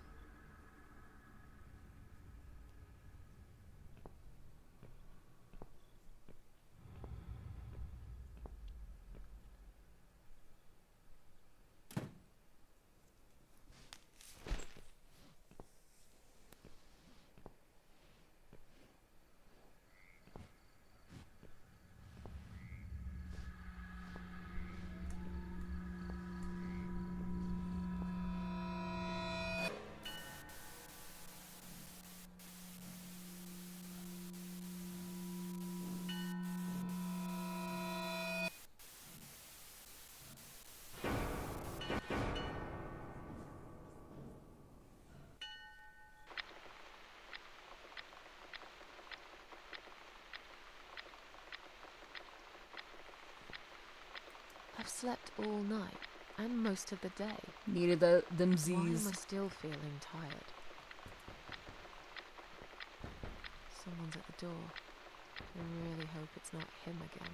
slept all night, and most of the day. Needed them Z's. Why am I still feeling tired? Someone's at the door. I really hope it's not him again.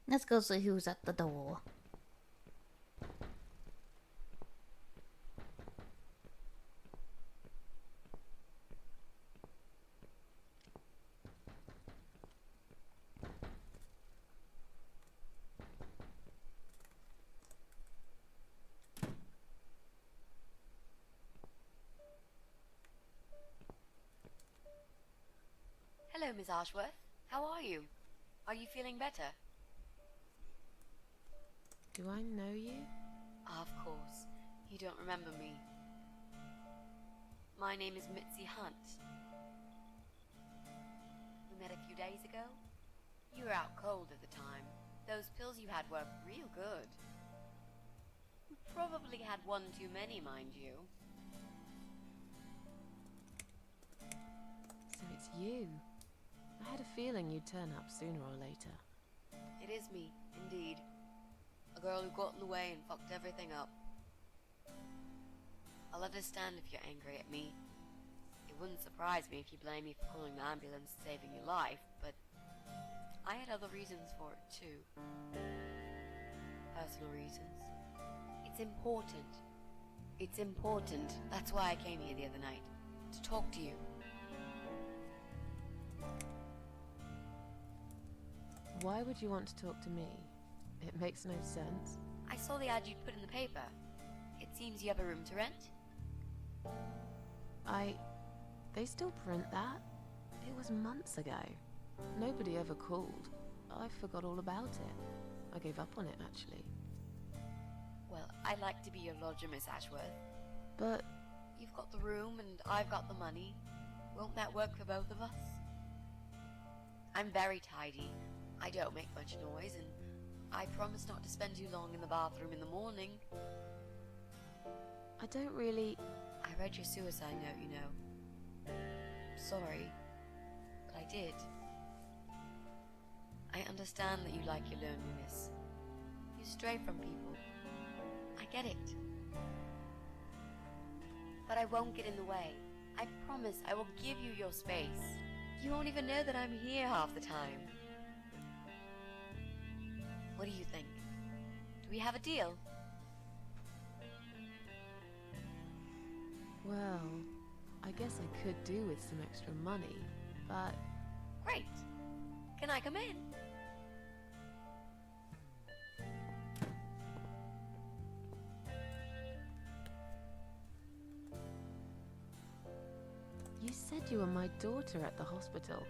Let's go see who's at the door. Hello, Miss Ashworth. How are you? Are you feeling better? Do I know you? Of course. You don't remember me. My name is Mitzi Hunt. We met a few days ago. You were out cold at the time. Those pills you had were real good. You probably had one too many, mind you. So it's you. I had a feeling you'd turn up sooner or later. It is me, indeed. A girl who got in the way and fucked everything up. I'll understand if you're angry at me. It wouldn't surprise me if you blame me for calling the ambulance and saving your life, but I had other reasons for it too. Personal reasons. It's important. It's important. That's why I came here the other night. To talk to you. Why would you want to talk to me? It makes no sense. I saw the ad you'd put in the paper. It seems you have a room to rent. They still print that? It was months ago. Nobody ever called. I forgot all about it. I gave up on it, actually. Well, I'd like to be your lodger, Miss Ashworth. But... You've got the room and I've got the money. Won't that work for both of us? I'm very tidy. I don't make much noise, and I promise not to spend too long in the bathroom in the morning. I don't really... I read your suicide note, you know. Sorry, but I did. I understand that you like your loneliness. You stray from people. I get it. But I won't get in the way. I promise I will give you your space. You won't even know that I'm here half the time. What do you think? Do we have a deal? Well, I guess I could do with some extra money, but... Great! Can I come in? You said you were my daughter at the hospital.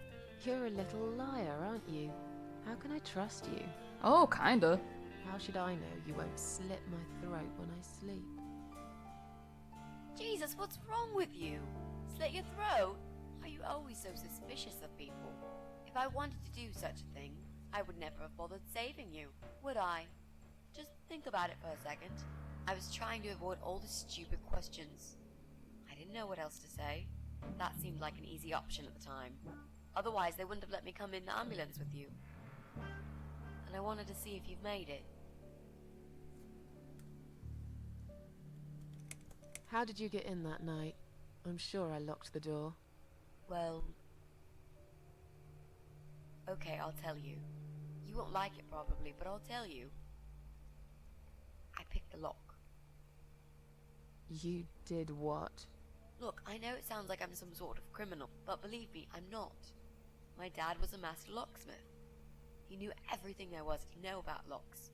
You're a little liar, aren't you? How can I trust you? Oh, kinda. How should I know you won't slit my throat when I sleep? Jesus, what's wrong with you? Slit your throat? Are you always so suspicious of people? If I wanted to do such a thing, I would never have bothered saving you, would I? Just think about it for a second. I was trying to avoid all the stupid questions. I didn't know what else to say. That seemed like an easy option at the time. Otherwise, they wouldn't have let me come in the ambulance with you. And I wanted to see if you've made it. How did you get in that night? I'm sure I locked the door. Well... Okay, I'll tell you. You won't like it probably, but I'll tell you. I picked the lock. You did what? Look, I know it sounds like I'm some sort of criminal, but believe me, I'm not. My dad was a master locksmith. He knew everything there was to know about locks.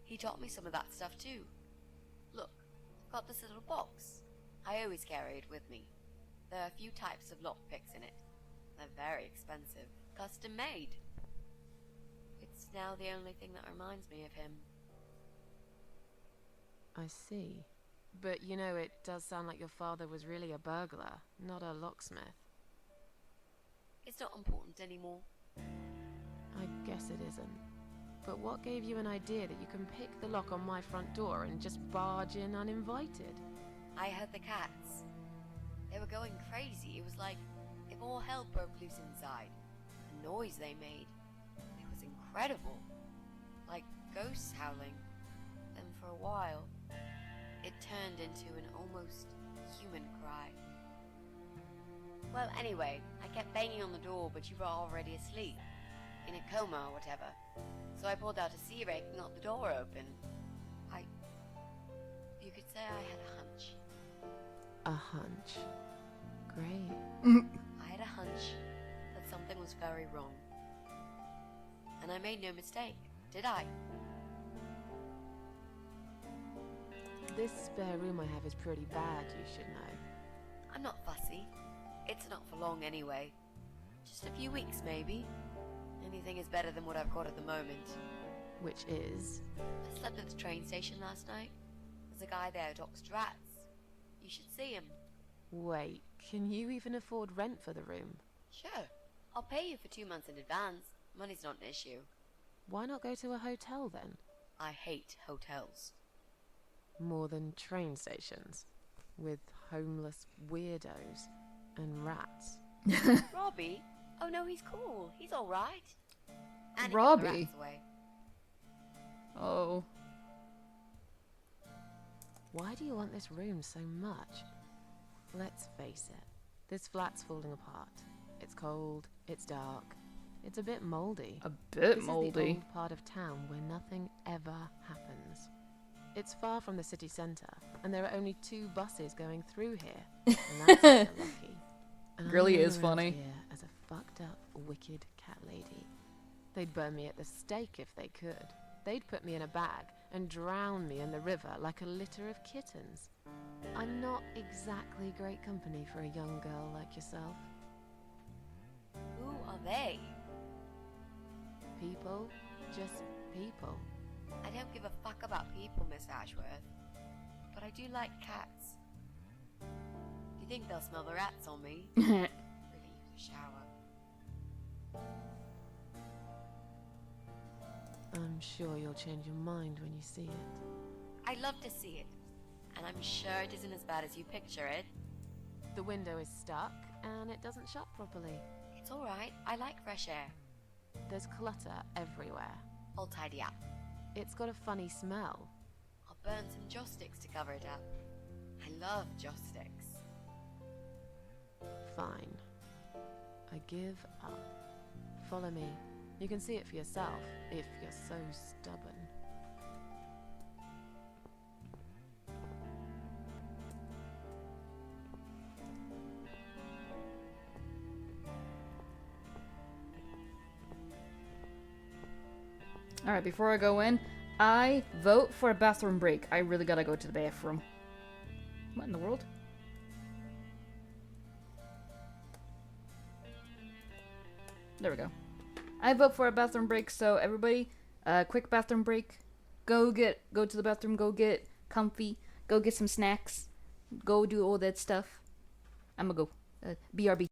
He taught me some of that stuff too. Look, I've got this little box. I always carry it with me. There are a few types of lockpicks in it. They're very expensive, custom made. It's now the only thing that reminds me of him. I see. But you know, it does sound like your father was really a burglar, not a locksmith. It's not important anymore. I guess it isn't. But what gave you an idea that you can pick the lock on my front door and just barge in uninvited? I heard the cats. They were going crazy. It was like if all hell broke loose inside. The noise they made. It was incredible. Like ghosts howling. Then for a while, it turned into an almost human cry. Well, anyway, I kept banging on the door, but you were already asleep. In a coma or whatever. So I pulled out a sea rake and got the door open. You could say I had a hunch. A hunch. Great. I had a hunch that something was very wrong. And I made no mistake, did I? This spare room I have is pretty bad, you should know. I'm not fussy. It's not for long anyway. Just a few weeks, maybe. Anything is better than what I've got at the moment. Which is? I slept at the train station last night. There's a guy there who talks to rats. You should see him. Wait, can you even afford rent for the room? Sure. I'll pay you for 2 months in advance. Money's not an issue. Why not go to a hotel then? I hate hotels. More than train stations? With homeless weirdos and rats. Robbie? Oh no, he's cool. He's alright. And he got the Robbie? rats away. Oh. Why do you want this room so much? Let's face it, this flat's falling apart. It's cold, it's dark, it's a bit mouldy. A bit This is the mouldy. old part of town where nothing ever happens. It's far from the city centre, and there are only 2 buses going through here. And that's if you're lucky. And Really I'm known is around funny. Here as a fucked up, wicked cat lady. They'd burn me at the stake if they could. They'd put me in a bag and drown me in the river like a litter of kittens. I'm not exactly great company for a young girl like yourself. Who are they? People, just people. I don't give a fuck about people, Miss Ashworth. But I do like cats. Do you think they'll smell the rats on me? Really use a shower. I'm sure you'll change your mind when you see it. I'd love to see it. And I'm sure it isn't as bad as you picture it. The window is stuck, and it doesn't shut properly. It's alright. I like fresh air. There's clutter everywhere. I'll tidy up. It's got a funny smell. I'll burn some joss sticks to cover it up. I love joss sticks. Fine. I give up. Follow me. You can see it for yourself, if you're so stubborn. Alright, before I go in, I vote for a bathroom break. I really gotta go to the bathroom. What in the world? There we go. I vote for a bathroom break, so everybody, quick bathroom break. Go to the bathroom, go get comfy, go get some snacks, go do all that stuff. I'ma go. BRB.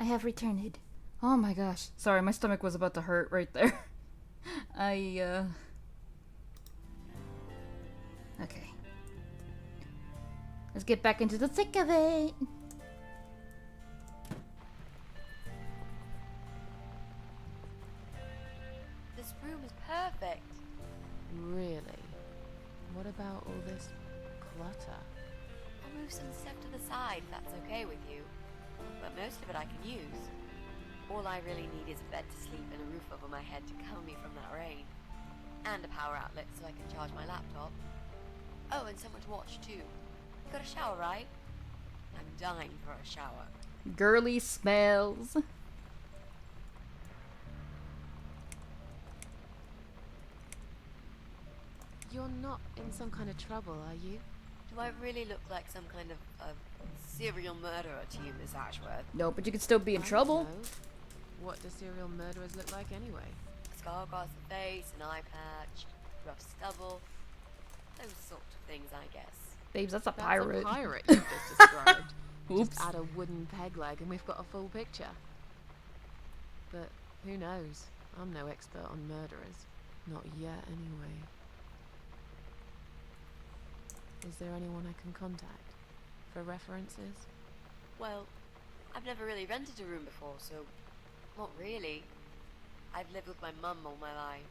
I have returned. Oh my gosh. Sorry, my stomach was about to hurt right there. Okay. Let's get back into the thick of it. This room is perfect. Really? What about all this clutter? I'll move some stuff to the side if that's okay with you. But most of it I can use. All I really need is a bed to sleep and a roof over my head to cover me from that rain. And a power outlet so I can charge my laptop. Oh, and someone to watch too. You got a shower, right? I'm dying for a shower. Girly smells. You're not in some kind of trouble, are you? Do I really look like some kind of serial murderer to you, Miss Ashworth? No, but you could still be in trouble. No. What do serial murderers look like anyway? A scar across the face, an eye patch, rough stubble. Those sort of things, I guess. Babes, that's a That's pirate. a pirate you just described. Oops. Just add a wooden peg leg and we've got a full picture. But who knows? I'm no expert on murderers. Not yet, anyway. Is there anyone I can contact for references? Well, I've never really rented a room before, so not really. I've lived with my mum all my life.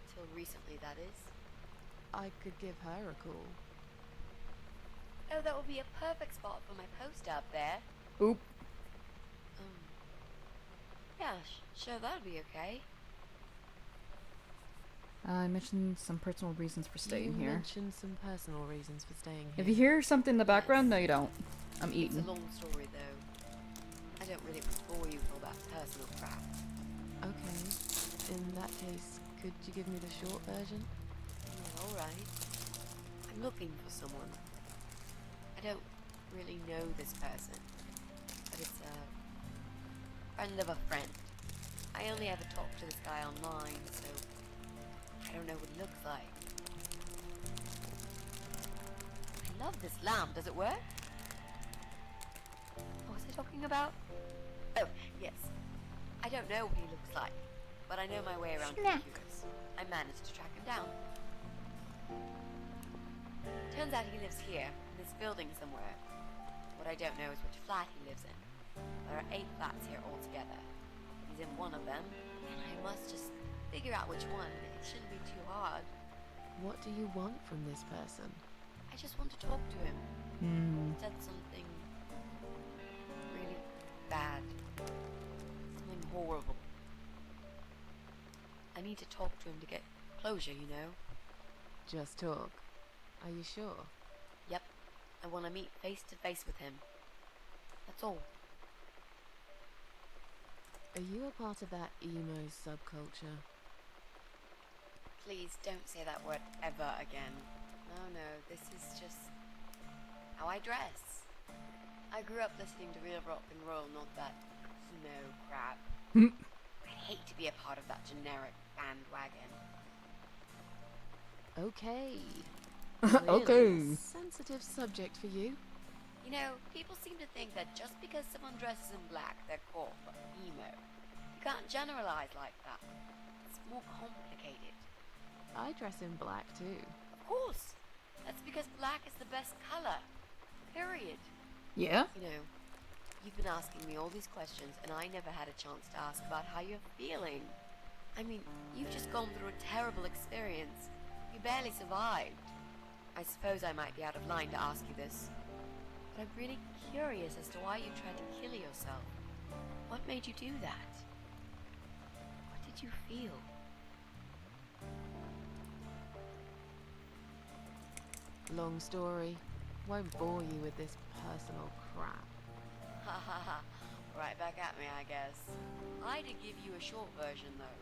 Until recently, that is. I could give her a call. Oh, that would be a perfect spot for my poster up there. Oop. Yeah, sure, that'll be okay. I mentioned some personal reasons for staying You here. mentioned some personal reasons for staying here. If you hear something in the background, no you don't. I'm eating. It's a long story, though. I don't really want to bore you with all that personal crap. Okay. In that case, could you give me the short version? Yeah, alright. I'm looking for someone. I don't really know this person, but it's a friend of a friend. I only ever talk to this guy online, so I don't know what he looks like. I love this lamp. Does it work? What was I talking about? Oh, yes. I don't know what he looks like, but I know my way around computers. I managed to track him down. Turns out he lives here, in this building somewhere. What I don't know is which flat he lives in. There are 8 flats here altogether. He's in one of them, and I must just figure out which one. It shouldn't be too hard. What do you want from this person? I just want to talk to him. He said something really bad. Something horrible. I need to talk to him to get closure, you know? Just talk. Are you sure? Yep. I want to meet face to face with him. That's all. Are you a part of that emo subculture? Please don't say that word ever again. No, this is just how I dress. I grew up listening to real rock and roll, not that emo crap. I'd hate to be a part of that generic bandwagon. Okay. Okay. Really sensitive subject for you. You know, people seem to think that just because someone dresses in black, they're called emo. You can't generalize like that. It's more complicated. I dress in black too. Of course. That's because black is the best color. Period. Yeah? You know, you've been asking me all these questions and I never had a chance to ask about how you're feeling. I mean, you've just gone through a terrible experience. You barely survived. I suppose I might be out of line to ask you this, but I'm really curious as to why you tried to kill yourself. What made you do that? What did you feel? Long story. Won't bore you with this personal crap. Ha ha ha. Right back at me, I guess. I did give you a short version, though.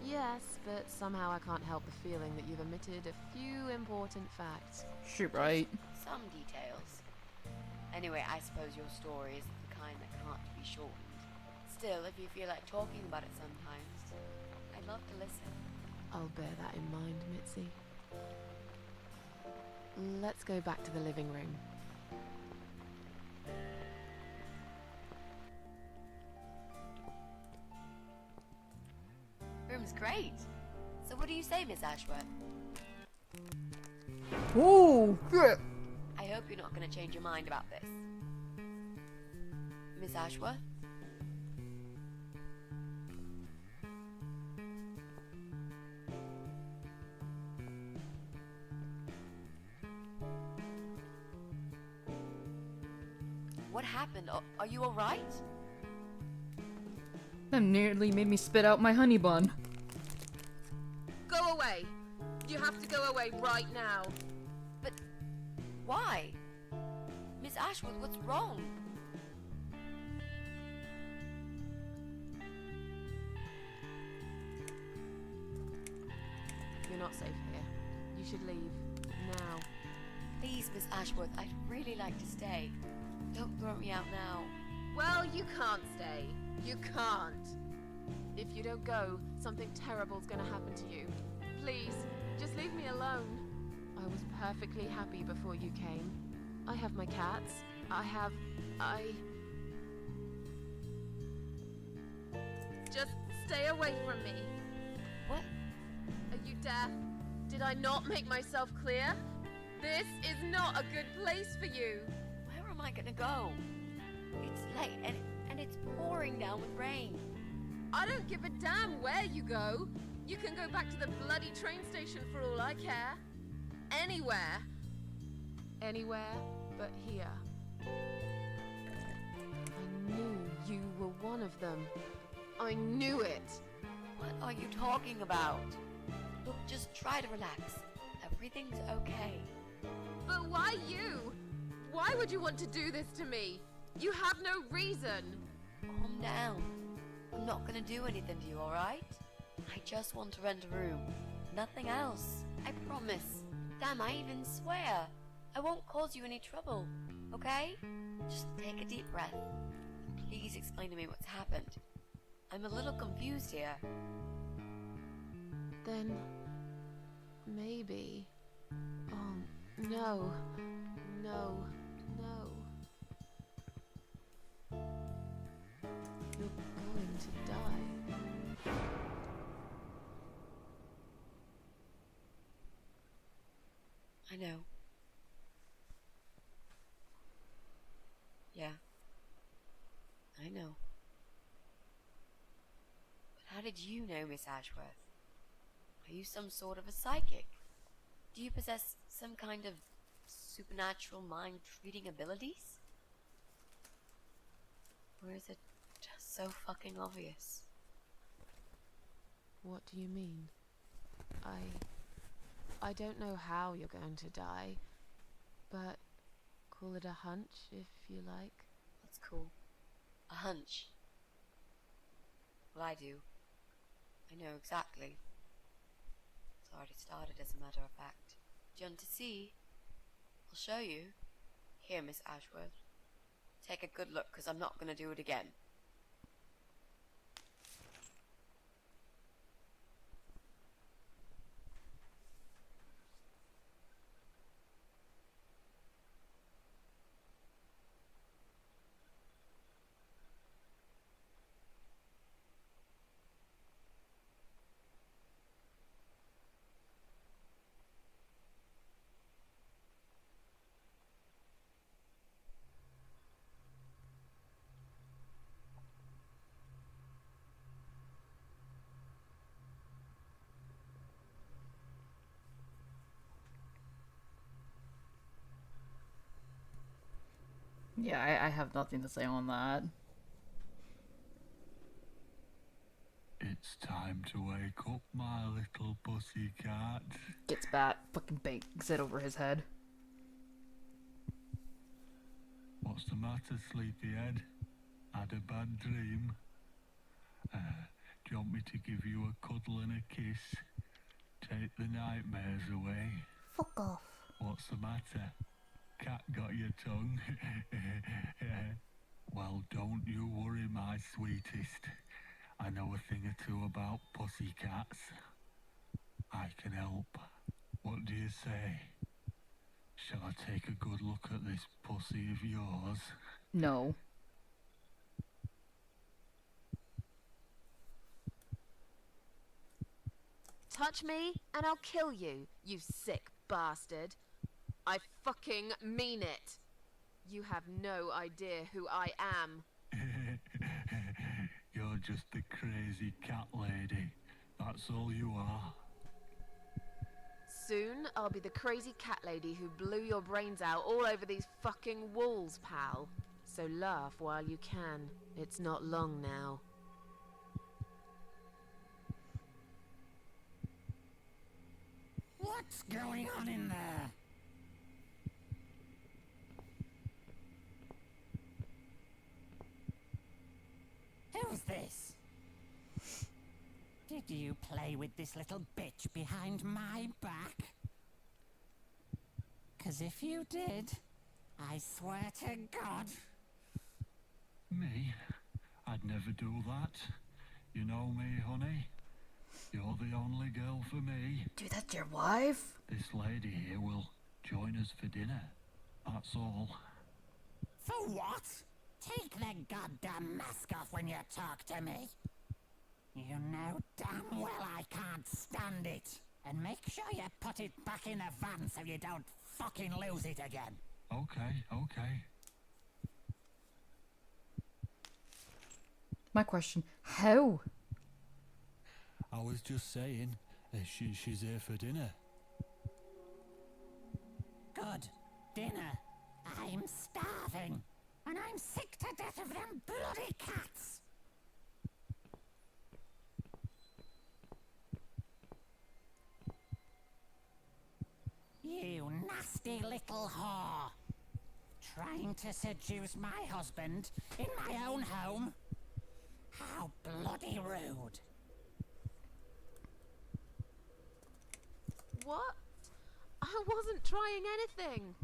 Yes, but somehow I can't help the feeling that you've omitted a few important facts. Shoot, right. Some details. Anyway, I suppose your story is the kind that can't be shortened. Still, if you feel like talking about it sometimes, I'd love to listen. I'll bear that in mind, Mitzi. Let's go back to the living room. great. So what do you say, Miss Ashworth? Oh, shit. I hope you're not going to change your mind about this. Miss Ashworth? What happened? Are you alright? That nearly made me spit out my honey bun. Go away. You have to go away right now. But why? Miss Ashworth, what's wrong? You're not safe here. You should leave. Now. Please, Miss Ashworth, I'd really like to stay. Don't throw me out now. Well, you can't stay. You can't. If you don't go, something terrible's gonna happen to you. Please, just leave me alone. I was perfectly happy before you came. I have my cats. Just stay away from me. What? Are you deaf? Did I not make myself clear? This is not a good place for you. Where am I gonna go? It's late and it's pouring down with rain. I don't give a damn where you go. You can go back to the bloody train station for all I care. Anywhere. Anywhere but here. I knew you were one of them. I knew it. What are you talking about? Look, just try to relax. Everything's okay. But why you? Why would you want to do this to me? You have no reason. Calm down. I'm not gonna do anything to you, alright? I just want to rent a room. Nothing else. I promise. Damn, I even swear. I won't cause you any trouble, okay? Just take a deep breath. Please explain to me what's happened. I'm a little confused here. Then maybe. Oh, no. No. No. You're going to die. I know. Yeah. I know. But how did you know, Miss Ashworth? Are you some sort of a psychic? Do you possess some kind of supernatural mind-reading abilities? Or is it just so fucking obvious? What do you mean? I don't know how you're going to die, but call it a hunch if you like. That's cool. A hunch. Well, I do. I know exactly. It's already started, as a matter of fact. Do you want to see? I'll show you. Here, Miss Ashworth. Take a good look, because I'm not going to do it again. Yeah, I have nothing to say on that. It's time to wake up, my little pussycat. Gets bat, fucking bangs it over his head. What's the matter, sleepyhead? Had a bad dream? Do you want me to give you a cuddle and a kiss? Take the nightmares away? Fuck off. What's the matter? Cat got your tongue? Well, don't you worry, my sweetest. I know a thing or two about pussycats. I can help. What do you say? Shall I take a good look at this pussy of yours? No. touch me, and I'll kill you, you sick bastard. I fucking mean it. You have no idea who I am. You're just a crazy cat lady. That's all you are. Soon, I'll be the crazy cat lady who blew your brains out all over these fucking walls, pal. So laugh while you can. It's not long now. What's going on in there? Who's this? Did you play with this little bitch behind my back? 'Cause if you did, I swear to God... Me? I'd never do that. You know me, honey. You're the only girl for me. Dude, that's your wife? This lady here will join us for dinner. That's all. For what? Take the goddamn mask off when you talk to me. You know damn well I can't stand it. And make sure you put it back in the van so you don't fucking lose it again. Okay. My question, how? I was just saying, she's here for dinner. Good. Dinner. I'm starving. And I'm sick to death of them bloody cats. You nasty little whore. Trying to seduce my husband in my own home? How bloody rude. What? I wasn't trying anything.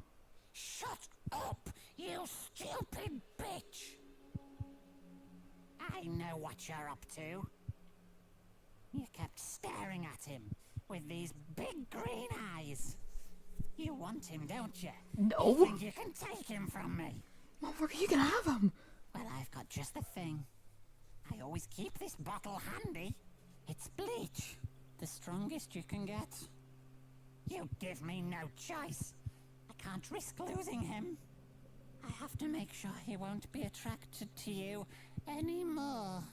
Shut up, you stupid bitch. I know what you're up to. You kept staring at him with these big green eyes. You want him, don't you? No. You think you can take him from me? Motherfucker, you can have him. Well, I've got just the thing. I always keep this bottle handy. It's bleach. The strongest you can get. You give me no choice. I can't risk losing him. I have to make sure he won't be attracted to you anymore.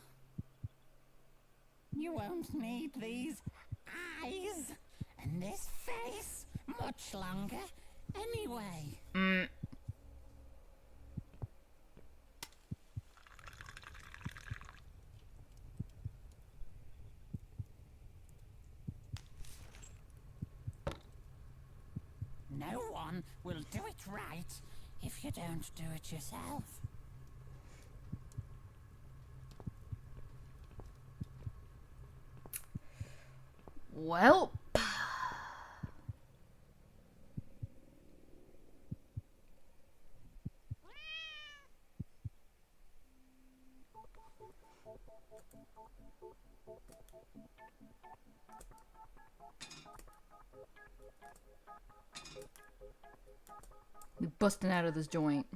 You won't need these eyes and this face much longer anyway. No one will do it right if you don't do it yourself. Well... We busting out of this joint.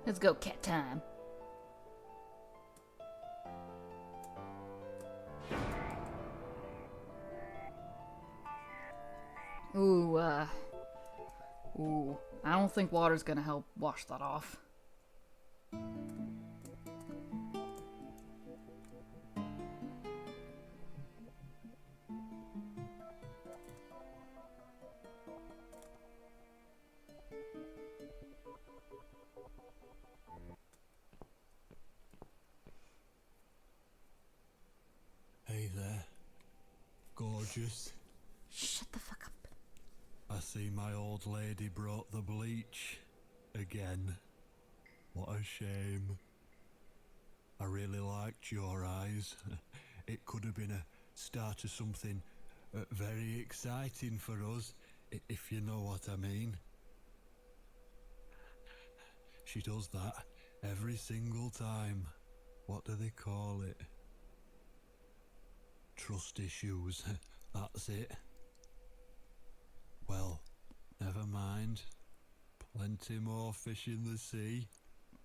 Let's go cat time. Ooh, I don't think water's gonna help wash that off. Hey there. Gorgeous. Shut the fuck up. I see my old lady brought the bleach. Again. What a shame. I really liked your eyes. It could have been a start of something very exciting for us, if you know what I mean. She does that Every single time. What do they call it? Trust issues. That's it. Well, never mind. Plenty more fish in the sea.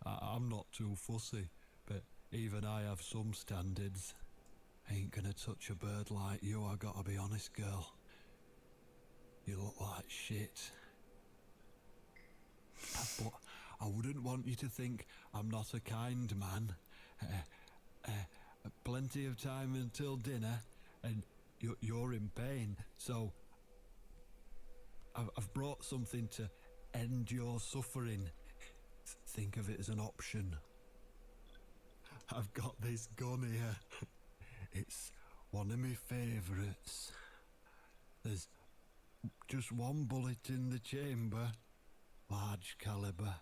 I'm not too fussy, but even I have some standards. Ain't gonna touch a bird like you, I gotta be honest, girl. You look like shit. But I wouldn't want you to think I'm not a kind man. Plenty of time until dinner, and you're in pain, so I've brought something to end your suffering. Think of it as an option. I've got this gun here. It's one of my favourites. There's just one bullet in the chamber. Large caliber.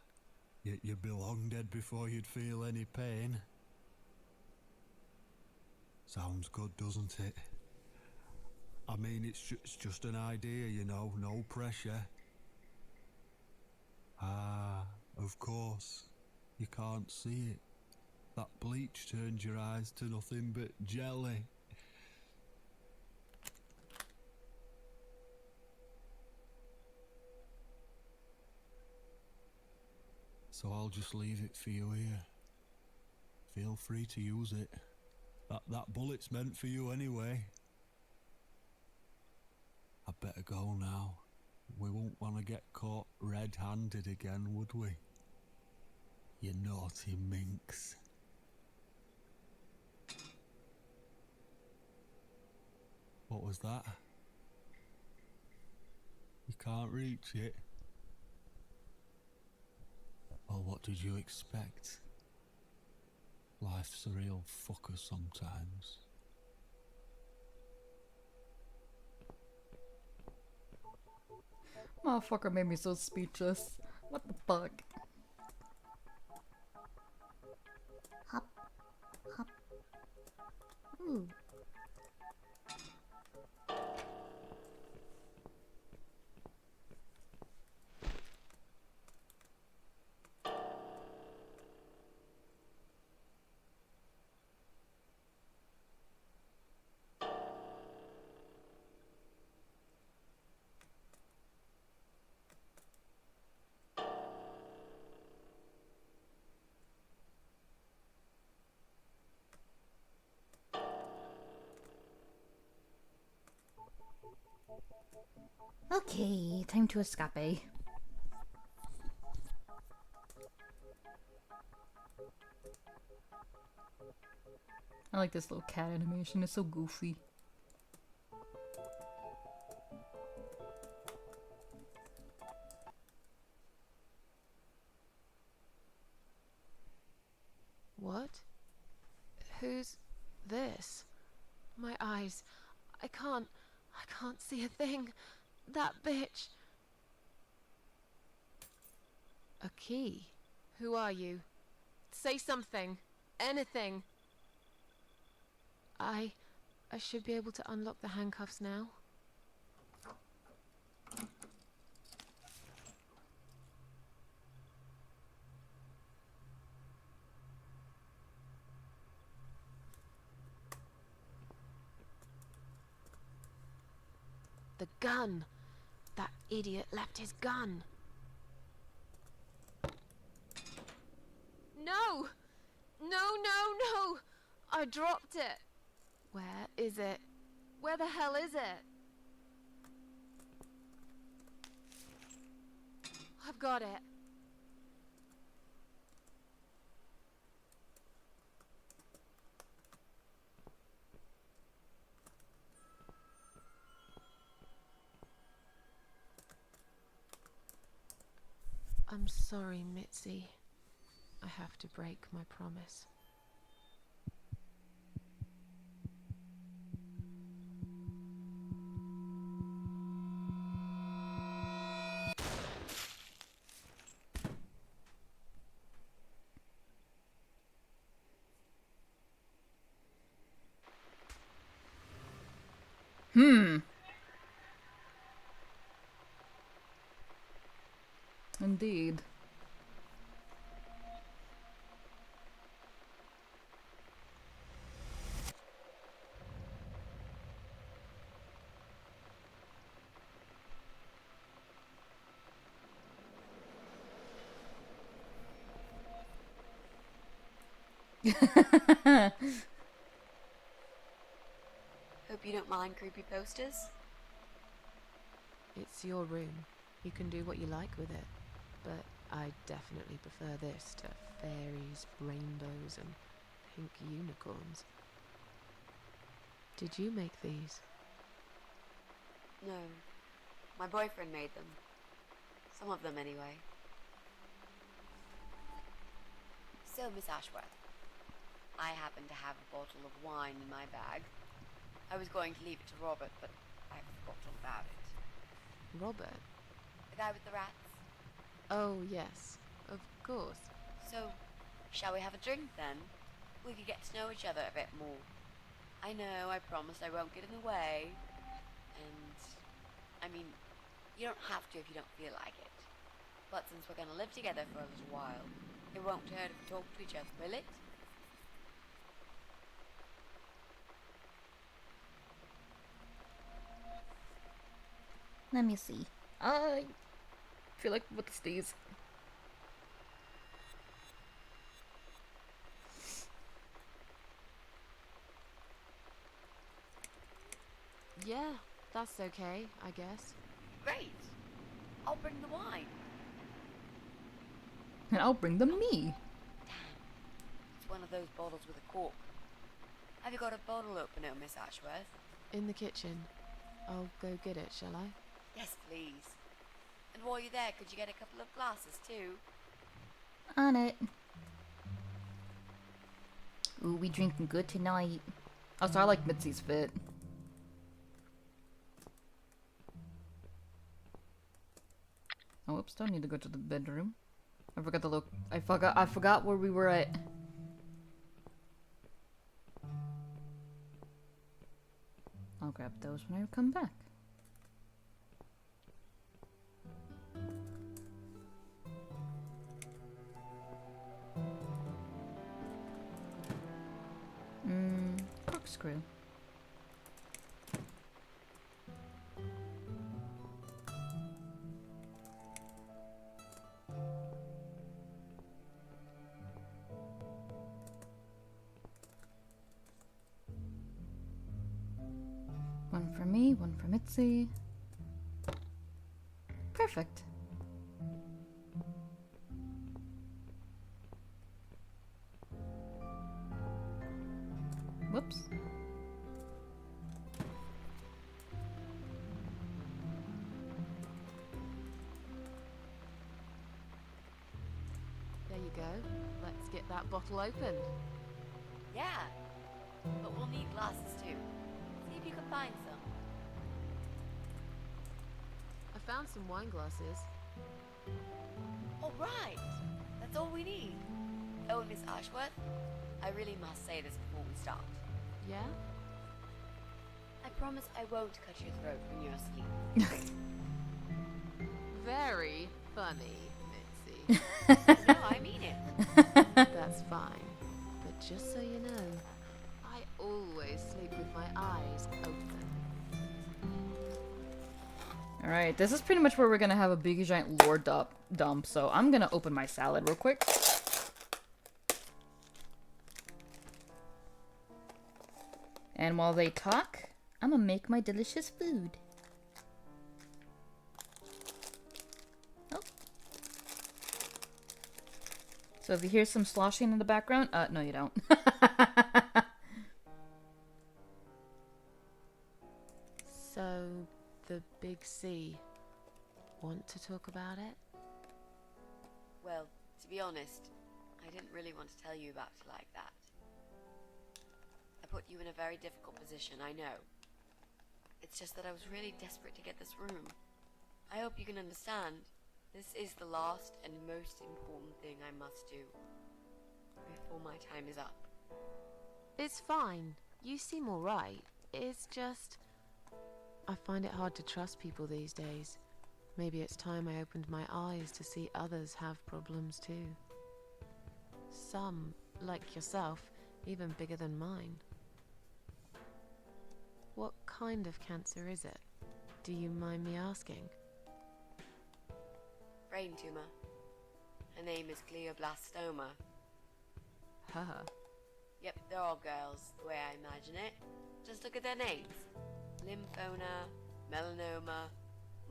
You'd be long dead before you'd feel any pain. Sounds good, doesn't it? I mean, it's just an idea, you know, no pressure. Ah, of course. You can't see it. That bleach turns your eyes to nothing but jelly. So I'll just leave it for you here. Feel free to use it. That bullet's meant for you anyway. I'd better go now. We won't want to get caught red-handed again, would we? You naughty minx. What was that? You can't reach it? Well, what did you expect? Life's a real fucker sometimes. Motherfucker made me so speechless. What the fuck? Hop. Hop. Ooh. Okay, time to escape. I like this little cat animation, it's so goofy. What? Who's this? My eyes. I can't see a thing. That bitch. A key? Who are you? Say something. Anything. I should be able to unlock the handcuffs now. The gun! That idiot left his gun! No! No, no, no! I dropped it! Where is it? Where the hell is it? I've got it. I'm sorry, Mitzi. I have to break my promise. Indeed. Hope you don't mind creepy posters. It's your room. You can do what you like with it. But I definitely prefer this to fairies, rainbows, and pink unicorns. Did you make these? No. My boyfriend made them. Some of them, anyway. So, Miss Ashworth, I happen to have a bottle of wine in my bag. I was going to leave it to Robert, but I forgot all about it. Robert? The guy with the rats? Oh, yes. Of course. So, shall we have a drink then? We could get to know each other a bit more. I know, I promised I won't get in the way. And, I mean, you don't have to if you don't feel like it. But since we're going to live together for a little while, it won't hurt if we talk to each other, will it? Let me see. I feel like with these. Yeah, that's okay, I guess. Great. I'll bring the wine. And I'll bring them me. It's one of those bottles with a cork. Have you got a bottle opener, Miss Ashworth? In the kitchen. I'll go get it, shall I? Yes, please. And while you're there, could you get a couple of glasses too? On it. Ooh, we drinking good tonight. Also, I like Mitzi's fit. Oh, oops! Don't need to go to the bedroom. I forgot to look. I forgot where we were at. I'll grab those when I come back. Corkscrew. One for me, one for Mitzi. Perfect. Whoops. There you go. Let's get that bottle opened. Yeah. But we'll need glasses too. See if you can find some. I found some wine glasses. All right. That's all we need. Oh, Miss Ashworth, I really must say this before we start. Yeah? I promise I won't cut your throat when you're asleep. Very funny, Mitzi. No, I mean it. That's fine. But just so you know, I always sleep with my eyes open. Alright, this is pretty much where we're gonna have a big giant lore dump, so I'm gonna open my salad real quick. And while they talk, I'm gonna make my delicious food. Oh. So if you hear some sloshing in the background, no you don't. So, the big C. Want to talk about it? Well, to be honest, I didn't really want to tell you about it like that. I put you in a very difficult position, I know. It's just that I was really desperate to get this room. I hope you can understand. This is the last and most important thing I must do before my time is up. It's fine. You seem alright. It's just... I find it hard to trust people these days. Maybe it's time I opened my eyes to see others have problems too. Some, like yourself, even bigger than mine. What kind of cancer is it? Do you mind me asking? Brain tumor. Her name is glioblastoma. Huh. Yep, they're all girls, the way I imagine it. Just look at their names. Lymphoma, melanoma,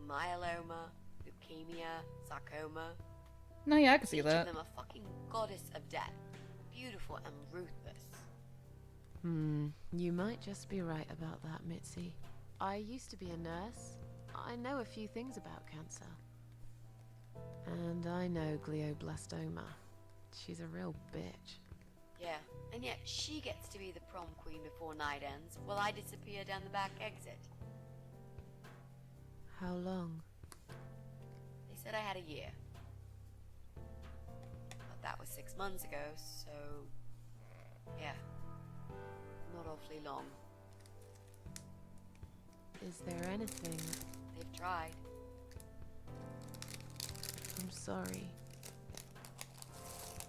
myeloma, leukemia, sarcoma. No, yeah, I can see Each that. of them a fucking goddess of death. Beautiful and ruthless. You might just be right about that, Mitzi. I used to be a nurse. I know a few things about cancer. And I know glioblastoma. She's a real bitch. Yeah, and yet she gets to be the prom queen before night ends, while I disappear down the back exit. How long? They said I had a year. But that was 6 months ago, so... yeah. Not awfully long. Is there anything? They've tried. I'm sorry.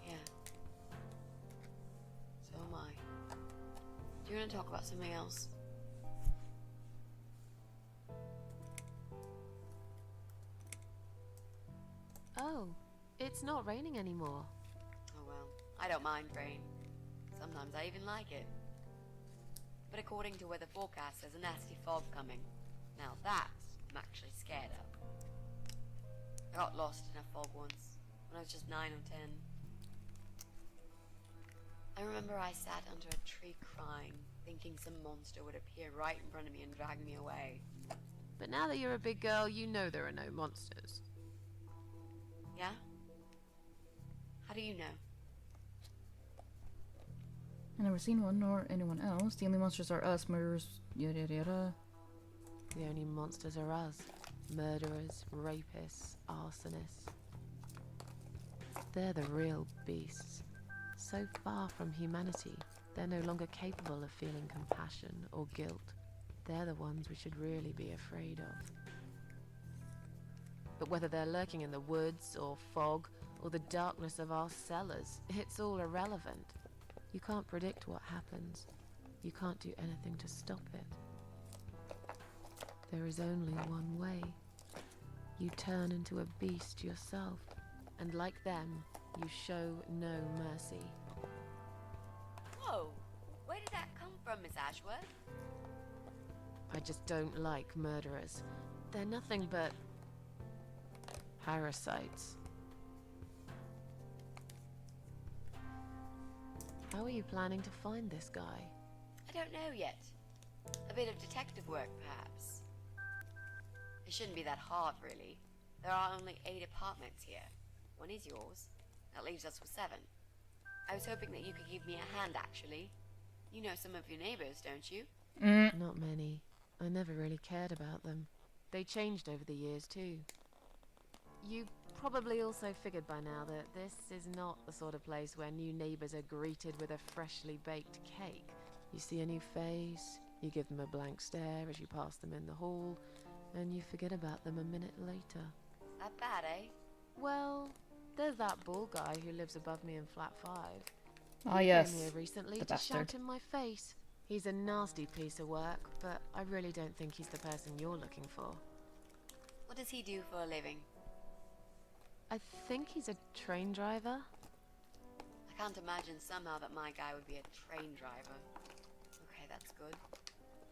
Yeah. So am I. Do you want to talk about something else? Oh, it's not raining anymore. Oh well, I don't mind rain. Sometimes I even like it. But according to weather forecast, there's a nasty fog coming. Now that I'm actually scared of. I got lost in a fog once, when I was just 9 or 10. I remember I sat under a tree crying, thinking some monster would appear right in front of me and drag me away. But now that you're a big girl, you know there are no monsters. Yeah? How do you know? I've never seen one nor anyone else. The only monsters are us, murderers, yada yada yada. The only monsters are us. Murderers, rapists, arsonists. They're the real beasts. So far from humanity, they're no longer capable of feeling compassion or guilt. They're the ones we should really be afraid of. But whether they're lurking in the woods or fog or the darkness of our cellars, it's all irrelevant. You can't predict what happens. You can't do anything to stop it. There is only one way. You turn into a beast yourself, and like them, you show no mercy. Whoa! Where did that come from, Miss Ashworth? I just don't like murderers. They're nothing but parasites. How are you planning to find this guy? I don't know yet. A bit of detective work, perhaps. It shouldn't be that hard, really. There are only 8 apartments here. One is yours. That leaves us with 7. I was hoping that you could give me a hand, actually. You know some of your neighbors, don't you? Not many. I never really cared about them. They changed over the years, too. You probably also figured by now that this is not the sort of place where new neighbors are greeted with a freshly baked cake. You see a new face, you give them a blank stare as you pass them in the hall, and you forget about them a minute later. That bad, eh? Well, there's that bald guy who lives above me in flat 5. Ah, He yes, came here recently the to shout bastard. in my face. He's a nasty piece of work, but I really don't think he's the person you're looking for. What does he do for a living? I think he's a train driver. I can't imagine somehow that my guy would be a train driver. Okay, that's good.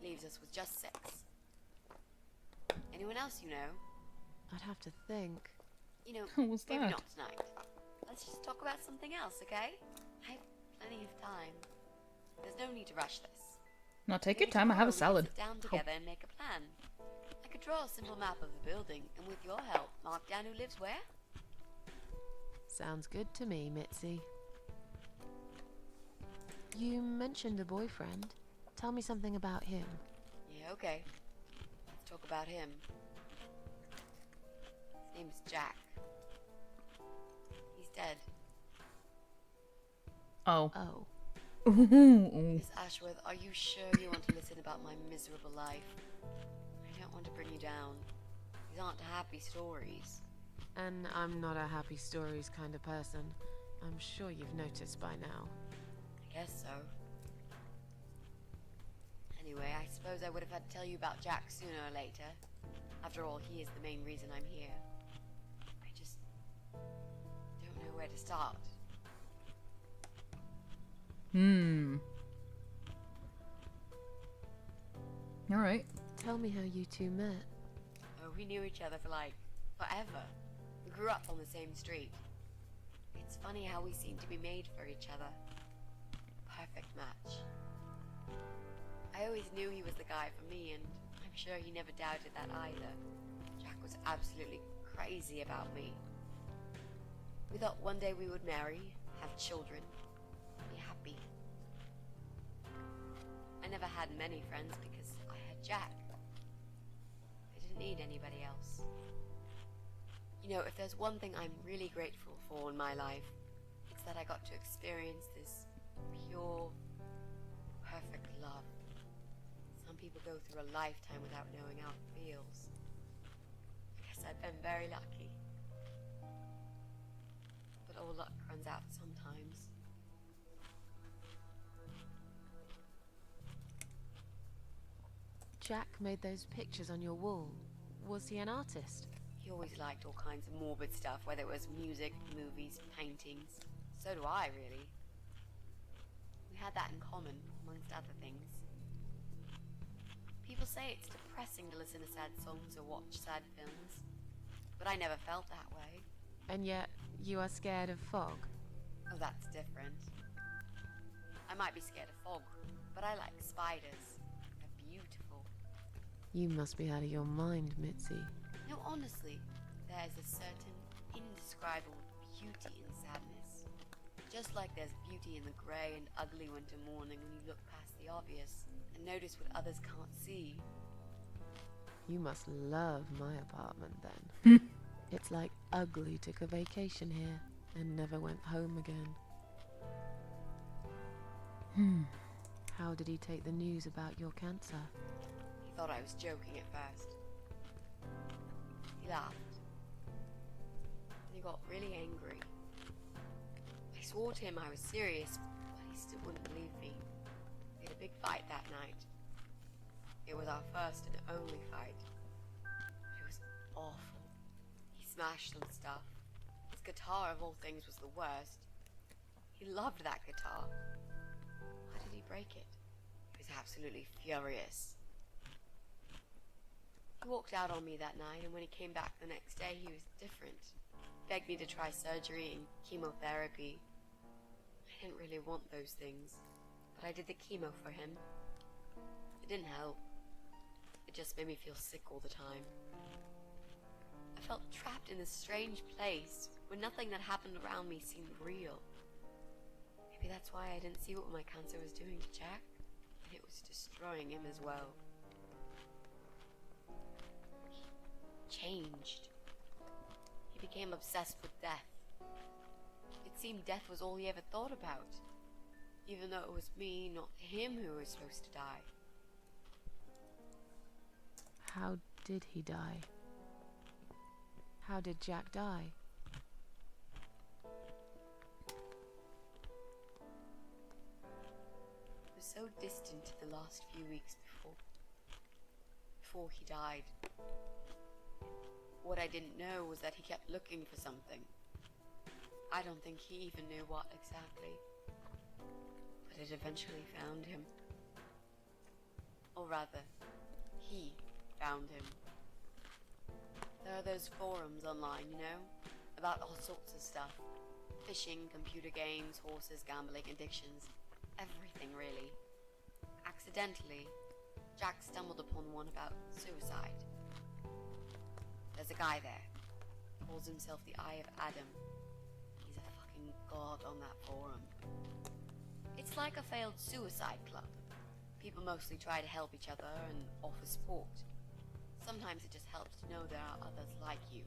Leaves us with just 6. Anyone else you know? I'd have to think. You know, Who was maybe that? not tonight. Let's just talk about something else, okay? I have plenty of time. There's no need to rush this. No, take your Maybe time. I have a tomorrow we salad. can sit down together and make a plan. I could draw a simple map of the building, and with your help, mark down who lives where. Sounds good to me, Mitzi. You mentioned a boyfriend. Tell me something about him. Yeah, okay. Let's talk about him. His name's Jack. He's dead. Oh. Oh. Miss Ashworth, are you sure you want to listen about my miserable life? I don't want to bring you down. These aren't happy stories. And I'm not a happy stories kind of person. I'm sure you've noticed by now. I guess so. Anyway, I suppose I would have had to tell you about Jack sooner or later. After all, he is the main reason I'm here. I just don't know where to start. Alright. Tell me how you two met. Oh, we knew each other for like forever. We grew up on the same street. It's funny how we seem to be made for each other. Perfect match. I always knew he was the guy for me, and I'm sure he never doubted that either. Jack was absolutely crazy about me. We thought one day we would marry, have children, be happy. I never had many friends because I had Jack. I didn't need anybody else. You know, if there's one thing I'm really grateful for in my life, it's that I got to experience this pure, perfect love. Some people go through a lifetime without knowing how it feels. I guess I've been very lucky. But all luck runs out sometimes. Jack made those pictures on your wall. Was he an artist? He always liked all kinds of morbid stuff, whether it was music, movies, paintings. So do I, really. We had that in common, amongst other things. People say it's depressing to listen to sad songs or watch sad films, but I never felt that way. And yet, you are scared of fog. Oh, that's different. I might be scared of fog, but I like spiders. They're beautiful. You must be out of your mind, Mitzi. No, honestly, there's a certain indescribable beauty in sadness. Just like there's beauty in the grey and ugly winter morning when you look past the obvious and notice what others can't see. You must love my apartment then. It's like Ugly took a vacation here and never went home again. How did he take the news about your cancer? He thought I was joking at first. He laughed. And he got really angry. I swore to him I was serious, but he still wouldn't believe me. We had a big fight that night. It was our first and only fight. It was awful. He smashed some stuff. His guitar, of all things, was the worst. He loved that guitar. Why did he break it? He was absolutely furious. He walked out on me that night, and when he came back the next day, he was different. Begged me to try surgery and chemotherapy. I didn't really want those things, but I did the chemo for him. It didn't help. It just made me feel sick all the time. I felt trapped in this strange place where nothing that happened around me seemed real. Maybe that's why I didn't see what my cancer was doing to Jack, and it was destroying him as well. He changed. He became obsessed with death. It seemed death was all he ever thought about, even though it was me, not him, who was supposed to die. How did he die? How did Jack die? It was so distant to the last few weeks before he died. What I didn't know was that he kept looking for something. I don't think he even knew what exactly, but it eventually found him. Or rather, he found him. There are those forums online, you know, about all sorts of stuff. Fishing, computer games, horses, gambling, addictions, everything really. Accidentally, Jack stumbled upon one about suicide. There's a guy there. Calls himself the Eye of Adam. He's a fucking god on that forum. It's like a failed suicide club. People mostly try to help each other and offer support. Sometimes it just helps to know there are others like you.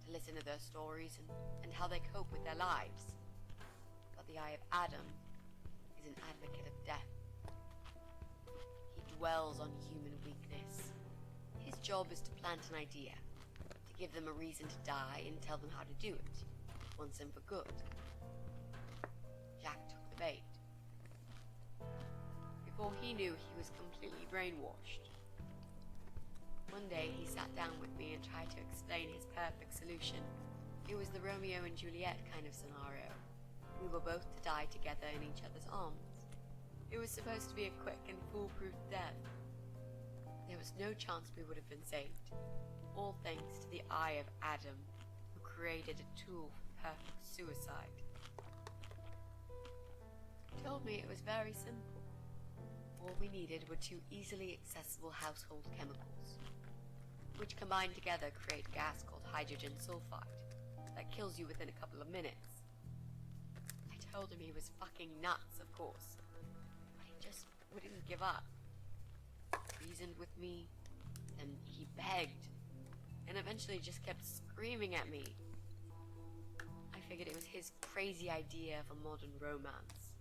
To listen to their stories and how they cope with their lives. But the Eye of Adam is an advocate of death. He dwells on human weakness. His job is to plant an idea, to give them a reason to die and tell them how to do it, once and for good. Jack took the bait. Before he knew, he was completely brainwashed. One day he sat down with me and tried to explain his perfect solution. It was the Romeo and Juliet kind of scenario. We were both to die together in each other's arms. It was supposed to be a quick and foolproof death. There was no chance we would have been saved, all thanks to the Eye of Adam, who created a tool for perfect suicide. He told me it was very simple. All we needed were 2 easily accessible household chemicals, which combined together create a gas called hydrogen sulfide that kills you within a couple of minutes. I told him he was fucking nuts, of course, but he just wouldn't give up. He reasoned with me, and he begged, and eventually just kept screaming at me. I figured it was his crazy idea of a modern romance,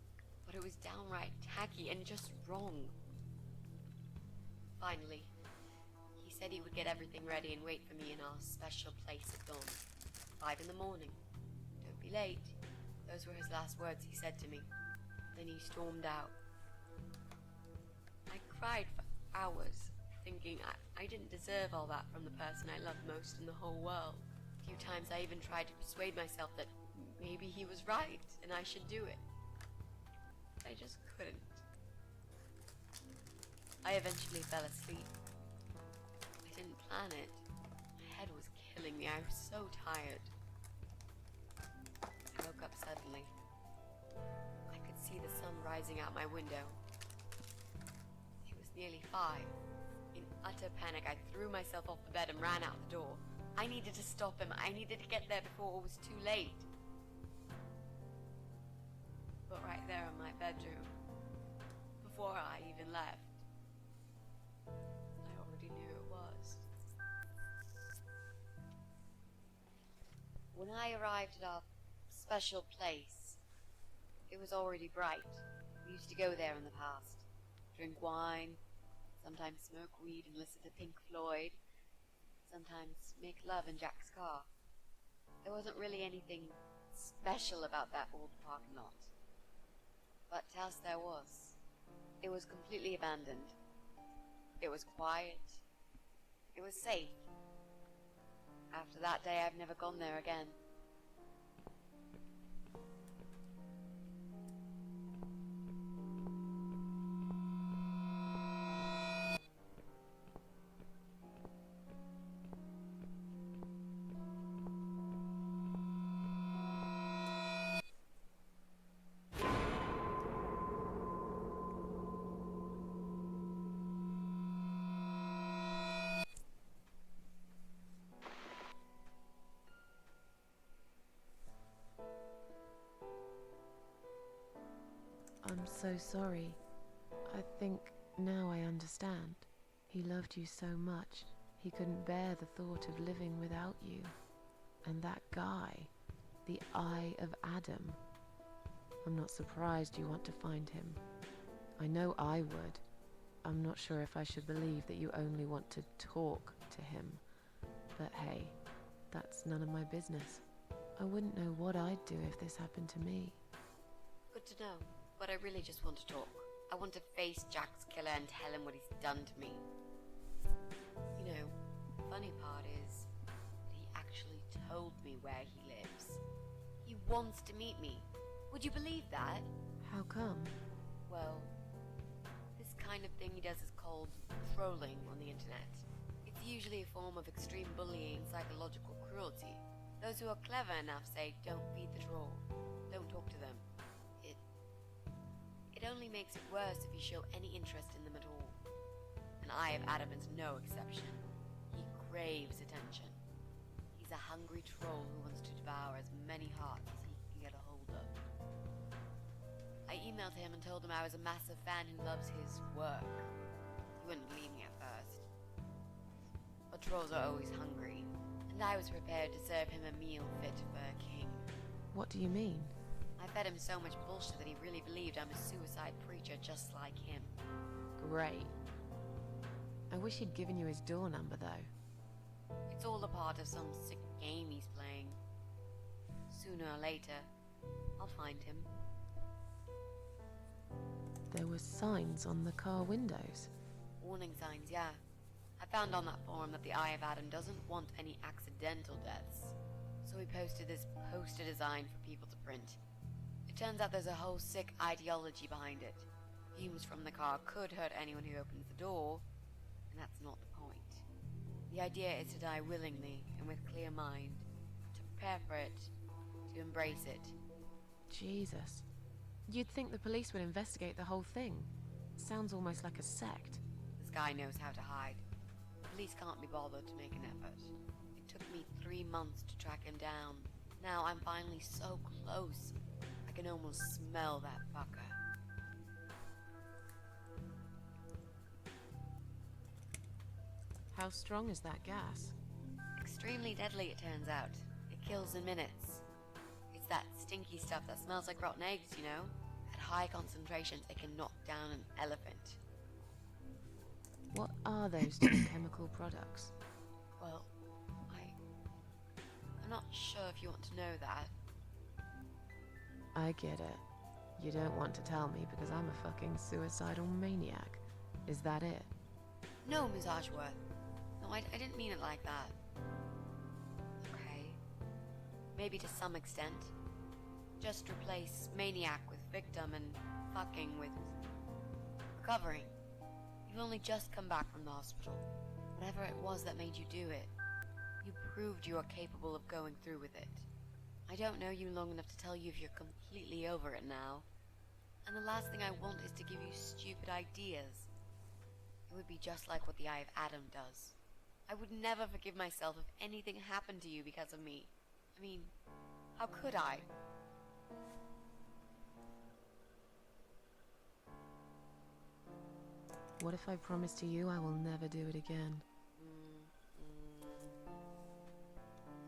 but it was downright tacky and just wrong. Finally, he said he would get everything ready and wait for me in our special place at dawn, 5 in the morning. Don't be late. Those were his last words he said to me. Then he stormed out. I cried for hours, thinking I didn't deserve all that from the person I loved most in the whole world. A few times I even tried to persuade myself that maybe he was right and I should do it. I just couldn't. I eventually fell asleep. I didn't plan it. My head was killing me. I was so tired. I woke up suddenly. I could see the sun rising out my window. It was nearly 5. In utter panic, I threw myself off the bed and ran out the door. I needed to stop him. I needed to get there before it was too late. But right there in my bedroom, before I even left, I already knew it was. When I arrived at our special place, it was already bright. We used to go there in the past, drink wine, sometimes smoke weed and listen to Pink Floyd, sometimes make love in Jack's car. There wasn't really anything special about that old parking lot. But to us there was. It was completely abandoned. It was quiet. It was safe. After that day, I've never gone there again. I'm so sorry. I think now I understand. He loved you so much, he couldn't bear the thought of living without you. And that guy, the Eye of Adam. I'm not surprised you want to find him. I know I would. I'm not sure if I should believe that you only want to talk to him. But hey, that's none of my business. I wouldn't know what I'd do if this happened to me. Good to know, but I really just want to talk. I want to face Jack's killer and tell him what he's done to me. You know, the funny part is that he actually told me where he lives. He wants to meet me. Would you believe that? How come? Well, this kind of thing he does is called trolling on the internet. It's usually a form of extreme bullying and psychological cruelty. Those who are clever enough say, don't feed the troll. Don't talk to them. It only makes it worse if you show any interest in them at all. And Eye of Adam is no exception. He craves attention. He's a hungry troll who wants to devour as many hearts as he can get a hold of. I emailed him and told him I was a massive fan who loves his work. He wouldn't believe me at first. But trolls are always hungry, and I was prepared to serve him a meal fit for a king. What do you mean? I fed him so much bullshit that he really believed I'm a suicide preacher just like him. Great. I wish he'd given you his door number, though. It's all a part of some sick game he's playing. Sooner or later, I'll find him. There were signs on the car windows. Warning signs, yeah. I found on that forum that the Eye of Adam doesn't want any accidental deaths. So he posted this poster design for people to print. It turns out there's a whole sick ideology behind it. Fumes from the car could hurt anyone who opens the door, and that's not the point. The idea is to die willingly and with clear mind, to prepare for it, to embrace it. Jesus. You'd think the police would investigate the whole thing. Sounds almost like a sect. This guy knows how to hide. The police can't be bothered to make an effort. It took me 3 months to track him down. Now I'm finally so close. I can almost smell that fucker. How strong is that gas? Extremely deadly, it turns out. It kills in minutes. It's that stinky stuff that smells like rotten eggs, you know? At high concentrations, it can knock down an elephant. What are those two chemical products? Well, I'm not sure if you want to know that. I get it. You don't want to tell me because I'm a fucking suicidal maniac. Is that it? No, Miss Ashworth. No, I didn't mean it like that. Okay. Maybe to some extent. Just replace maniac with victim and fucking with recovering. You've only just come back from the hospital. Whatever it was that made you do it, you proved you are capable of going through with it. I don't know you long enough to tell you if you're completely over it now. And the last thing I want is to give you stupid ideas. It would be just like what the Eye of Adam does. I would never forgive myself if anything happened to you because of me. I mean, how could I? What if I promise to you I will never do it again?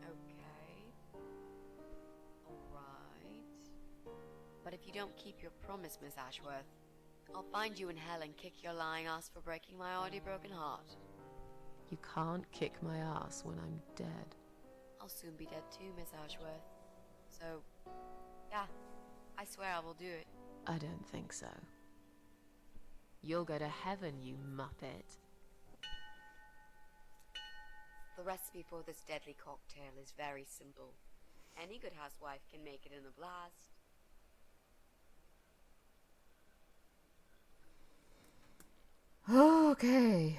Okay. Alright. But if you don't keep your promise, Miss Ashworth, I'll find you in hell and kick your lying ass for breaking my already broken heart. You can't kick my ass when I'm dead. I'll soon be dead too, Miss Ashworth. So, yeah, I swear I will do it. I don't think so. You'll go to heaven, you muppet. The recipe for this deadly cocktail is very simple. Any good housewife can make it in a blast. Okay.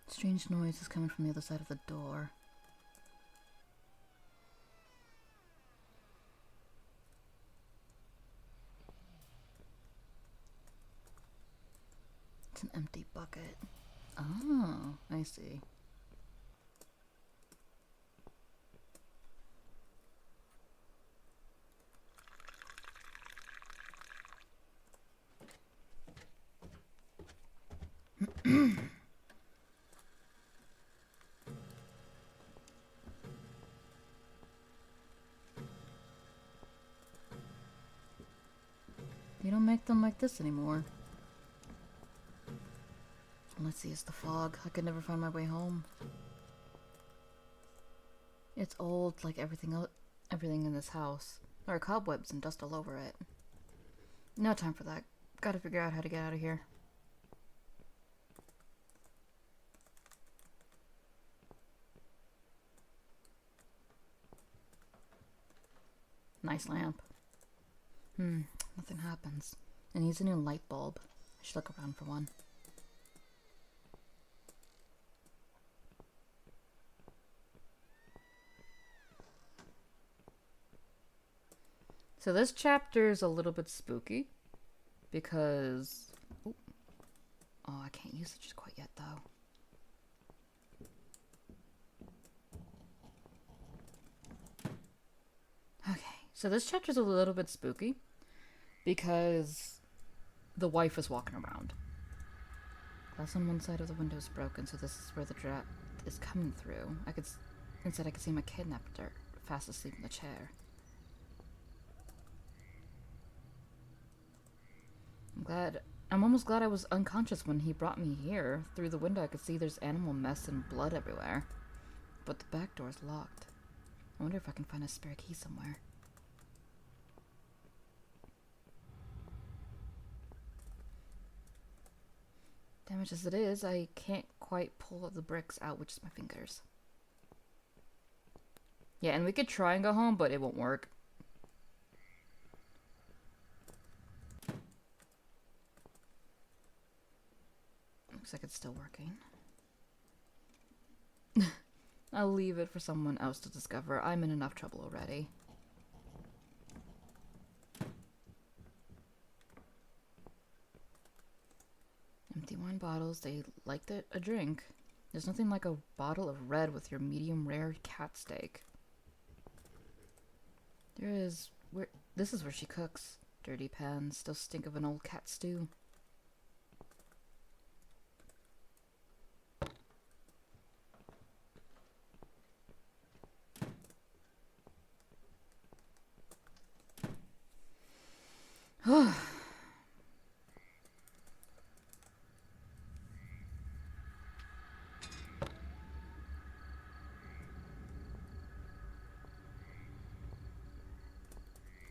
Strange noise is coming from the other side of the door. It's an empty bucket. Oh, I see. You don't make them like this anymore. Let's see, it's the fog. I could never find my way home. It's old, like everything in this house. There are cobwebs and dust all over it. No time for that. Gotta figure out how to get out of here. Nice lamp. Nothing happens. It needs a new light bulb. I should look around for one. So this chapter is a little bit spooky because I can't use it just quite yet though. Okay, so this chapter is a little bit spooky because the wife is walking around. Glass on one side of the window is broken, so this is where the draft is coming through. Instead I could see my kidnapper fast asleep in the chair. I'm almost glad I was unconscious when he brought me here. Through the window I could see there's animal mess and blood everywhere. But the back door is locked. I wonder if I can find a spare key somewhere. Damaged as it is, I can't quite pull the bricks out with just my fingers. Yeah, and we could try and go home, but it won't work. Looks like it's still working. I'll leave it for someone else to discover. I'm in enough trouble already. Empty wine bottles, they liked a drink. There's nothing like a bottle of red with your medium rare cat steak. This is where she cooks. Dirty pans still stink of an old cat stew.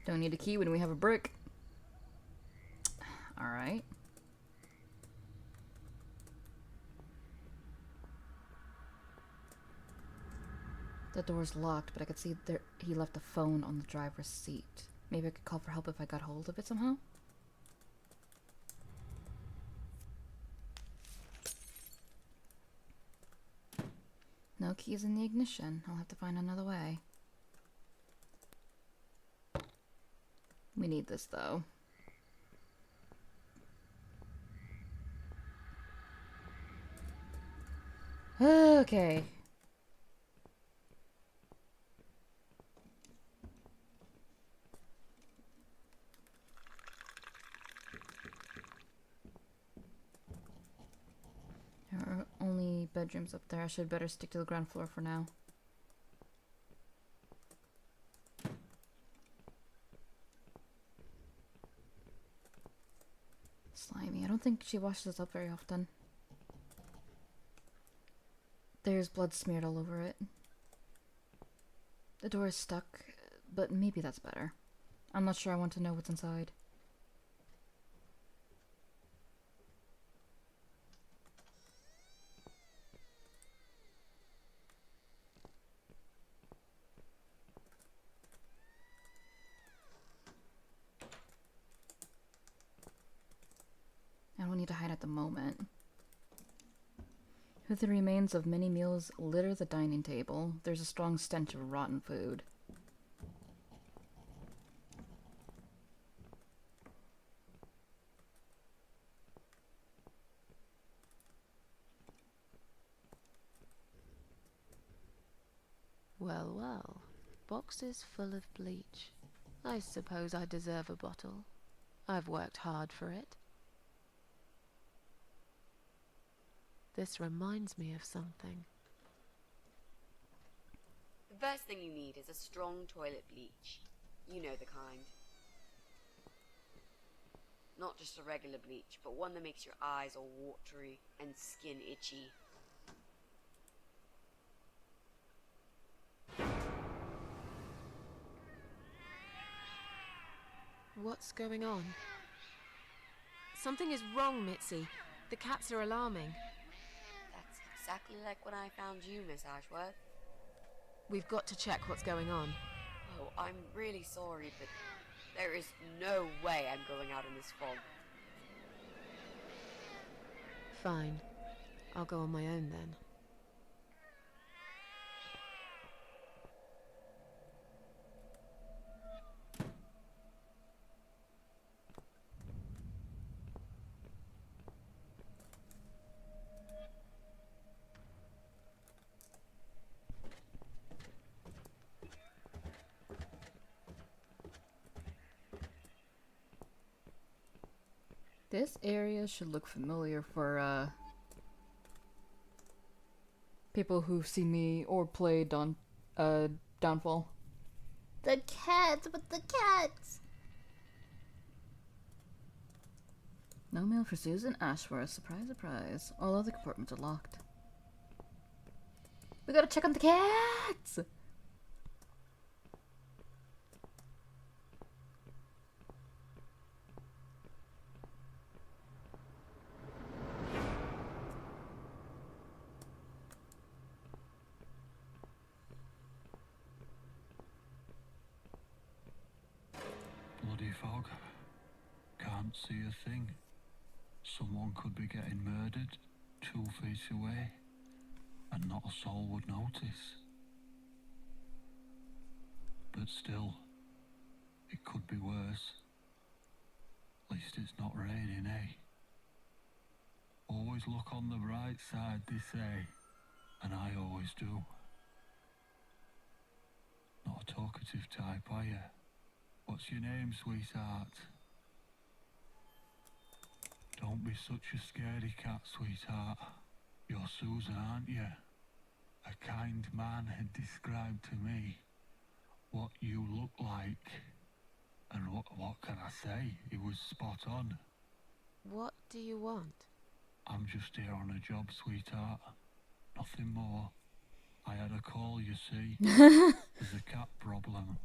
Don't need a key when we have a brick. Alright. The door's locked, but I could see there he left a phone on the driver's seat. Maybe I could call for help if I got hold of it somehow? No keys in the ignition. I'll have to find another way. We need this, though. Okay. There are only bedrooms up there. I should better stick to the ground floor for now. Slimy. I don't think she washes this up very often. There's blood smeared all over it. The door is stuck, but maybe that's better. I'm not sure I want to know what's inside. I don't need to hide at the moment. With the remains of many meals litter the dining table, there's a strong stench of rotten food. Well, well. Boxes full of bleach. I suppose I deserve a bottle. I've worked hard for it. This reminds me of something. The first thing you need is a strong toilet bleach. You know the kind. Not just a regular bleach, but one that makes your eyes all watery and skin itchy. What's going on? Something is wrong, Mitzi. The cats are alarming. That's exactly like when I found you, Miss Ashworth. We've got to check what's going on. Oh, I'm really sorry, but there is no way I'm going out in this fog. Fine. I'll go on my own then. This area should look familiar for people who've seen me or played on Downfall. The cats with the cats. No mail for Susan Ashworth. Surprise, surprise. All other compartments are locked. We gotta check on the cats! fog. Can't see a thing. Someone could be getting murdered 2 feet away, and not a soul would notice. But still, it could be worse. At least it's not raining, eh? Always look on the bright side, they say, and I always do. Not a talkative type, are you? What's your name, sweetheart? Don't be such a scaredy cat, sweetheart. You're Susan, aren't you? A kind man had described to me what you look like. And what can I say? He was spot on. What do you want? I'm just here on a job, sweetheart. Nothing more. I had a call, you see. There's a cat problem.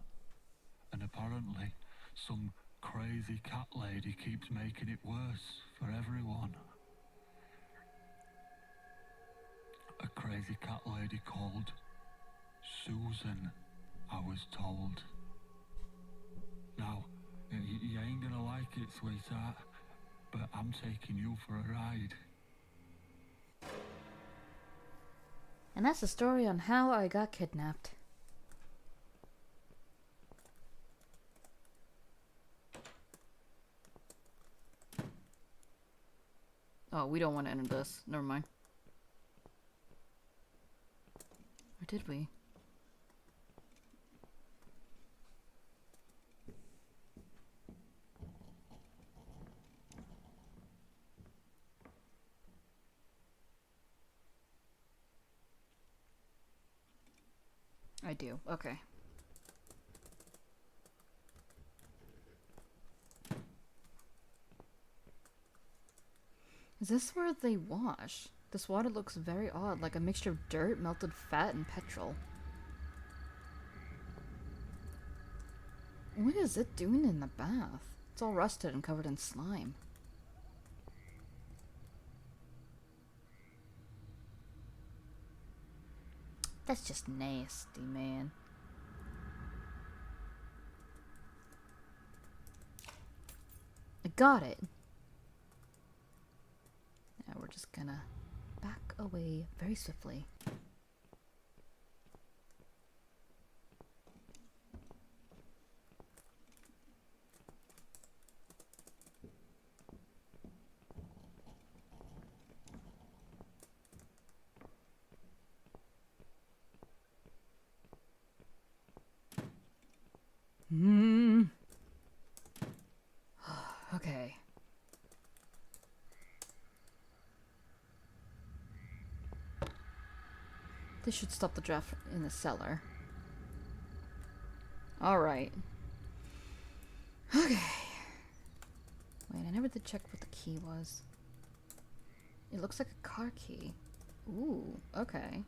And apparently, some crazy cat lady keeps making it worse for everyone. A crazy cat lady called Susan, I was told. Now, you ain't gonna like it, sweetheart, but I'm taking you for a ride. And that's the story on how I got kidnapped. Oh, we don't want to end this. Never mind. Or did we? I do. Okay. Is this where they wash? This water looks very odd, like a mixture of dirt, melted fat, and petrol. What is it doing in the bath? It's all rusted and covered in slime. That's just nasty, man. I got it. Now we're just gonna back away very swiftly. Okay. This should stop the draft in the cellar. Alright. Okay. Wait, I never did check what the key was. It looks like a car key. Ooh, okay.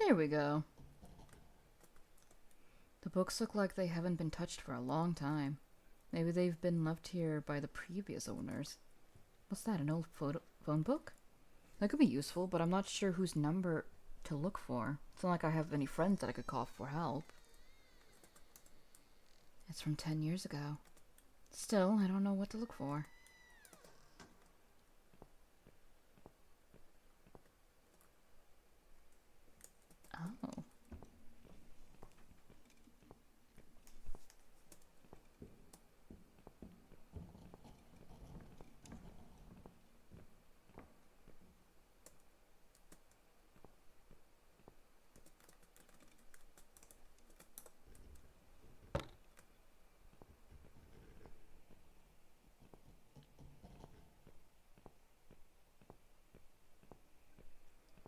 There we go. The books look like they haven't been touched for a long time. Maybe they've been left here by the previous owners. What's that, an old phone book? That could be useful, but I'm not sure whose number to look for. It's not like I have any friends that I could call for help. It's from 10 years ago. Still, I don't know what to look for. Oh.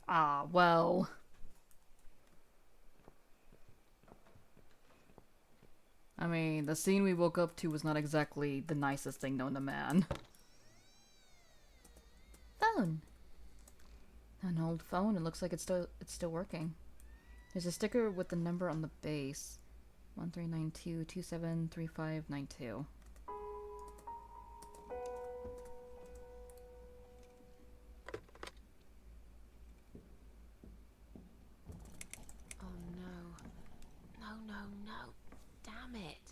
Ah, well. I mean, the scene we woke up to was not exactly the nicest thing known to man. phone. An old phone. It looks like it's still working. There's a sticker with the number on the base. 1392273592. Oh no. No. Damn it.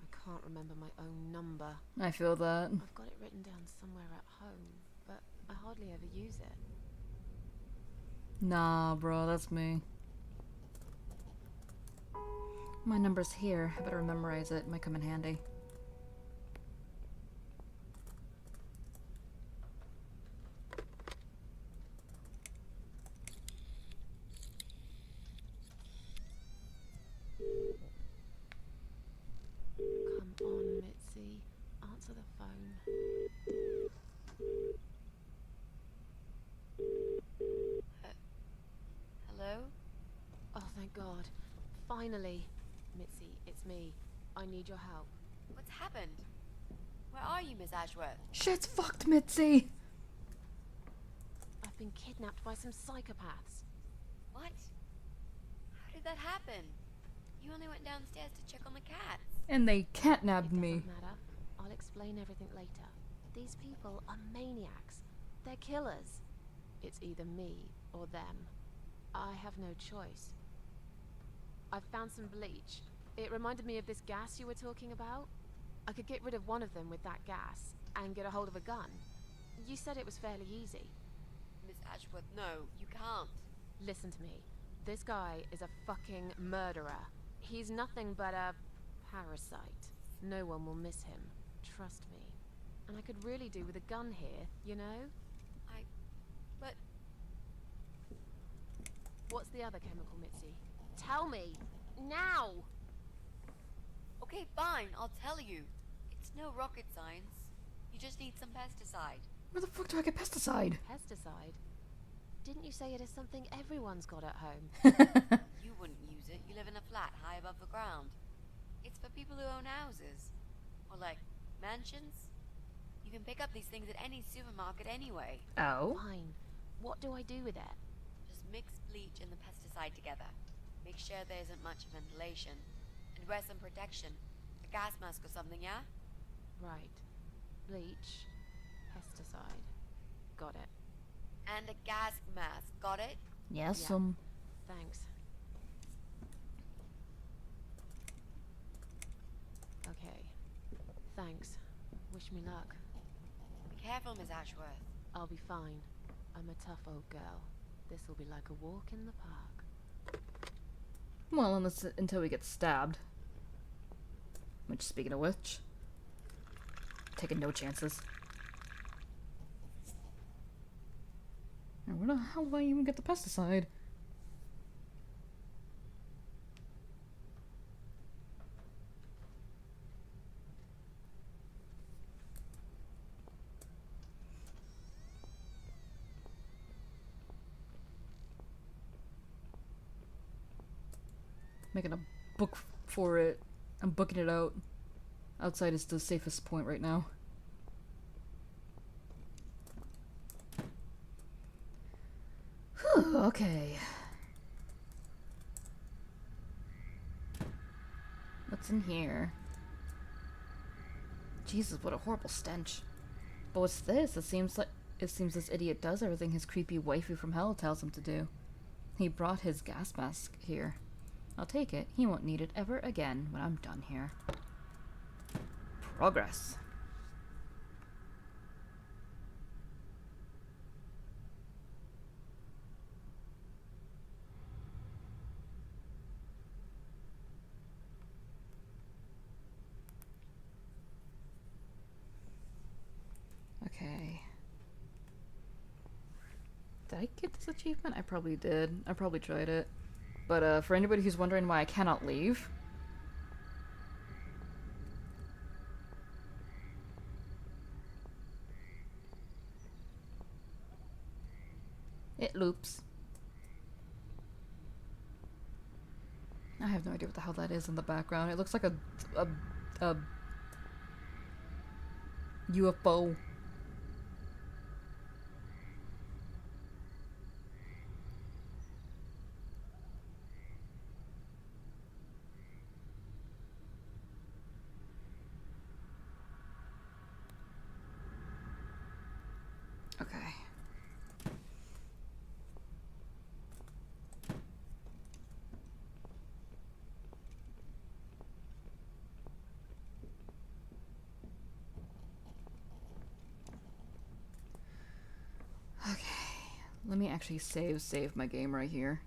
I can't remember my own number. I feel that. I've got it written down somewhere at home, but I hardly ever use it. Nah, bro, that's me. My number's here. I better memorize it. Might come in handy. Come on, Mitzi. Answer the phone. Hello? Oh, thank God. Finally. Mitzi, it's me. I need your help. What's happened? Where are you, Miss Ashworth? Shit's fucked, Mitzi! I've been kidnapped by some psychopaths. What? How did that happen? You only went downstairs to check on the cats. And they catnapped me. Doesn't matter. I'll explain everything later. These people are maniacs. They're killers. It's either me or them. I have no choice. I've found some bleach. It reminded me of this gas you were talking about. I could get rid of one of them with that gas and get a hold of a gun. You said it was fairly easy. Miss Ashworth, no, you can't. Listen to me. This guy is a fucking murderer. He's nothing but a parasite. No one will miss him. Trust me. And I could really do with a gun here, you know? But... What's the other chemical, Mitzi? Tell me! Now! Okay, fine, I'll tell you. It's no rocket science. You just need some pesticide. Where the fuck do I get pesticide? Pesticide? Didn't you say it is something everyone's got at home? You wouldn't use it. You live in a flat high above the ground. It's for people who own houses. Or like, mansions. You can pick up these things at any supermarket anyway. Oh? Fine. What do I do with it? Just mix bleach and the pesticide together. Make sure there isn't much ventilation. And wear some protection. A gas mask or something, yeah? Right. Bleach. Pesticide. Got it. And a gas mask, got it? Yes, Yeah. um... Thanks. Okay. Thanks. Wish me luck. Be careful, Miss Ashworth. I'll be fine. I'm a tough old girl. This'll be like a walk in the park. Well, until we get stabbed. Which, speaking of which... Taking no chances. Now, where the hell do I even get the pesticide? Making a book for it. I'm booking it out. Outside is the safest point right now. Whew, okay. What's in here? Jesus, what a horrible stench. But what's this? It seems this idiot does everything his creepy waifu from hell tells him to do. He brought his gas mask here. I'll take it. He won't need it ever again when I'm done here. Progress. Okay. Did I get this achievement? I probably did. I probably tried it. But for anybody who's wondering why I cannot leave, it loops. I have no idea what the hell that is in the background. It looks like a UFO. Okay. Okay. Let me actually save my game right here.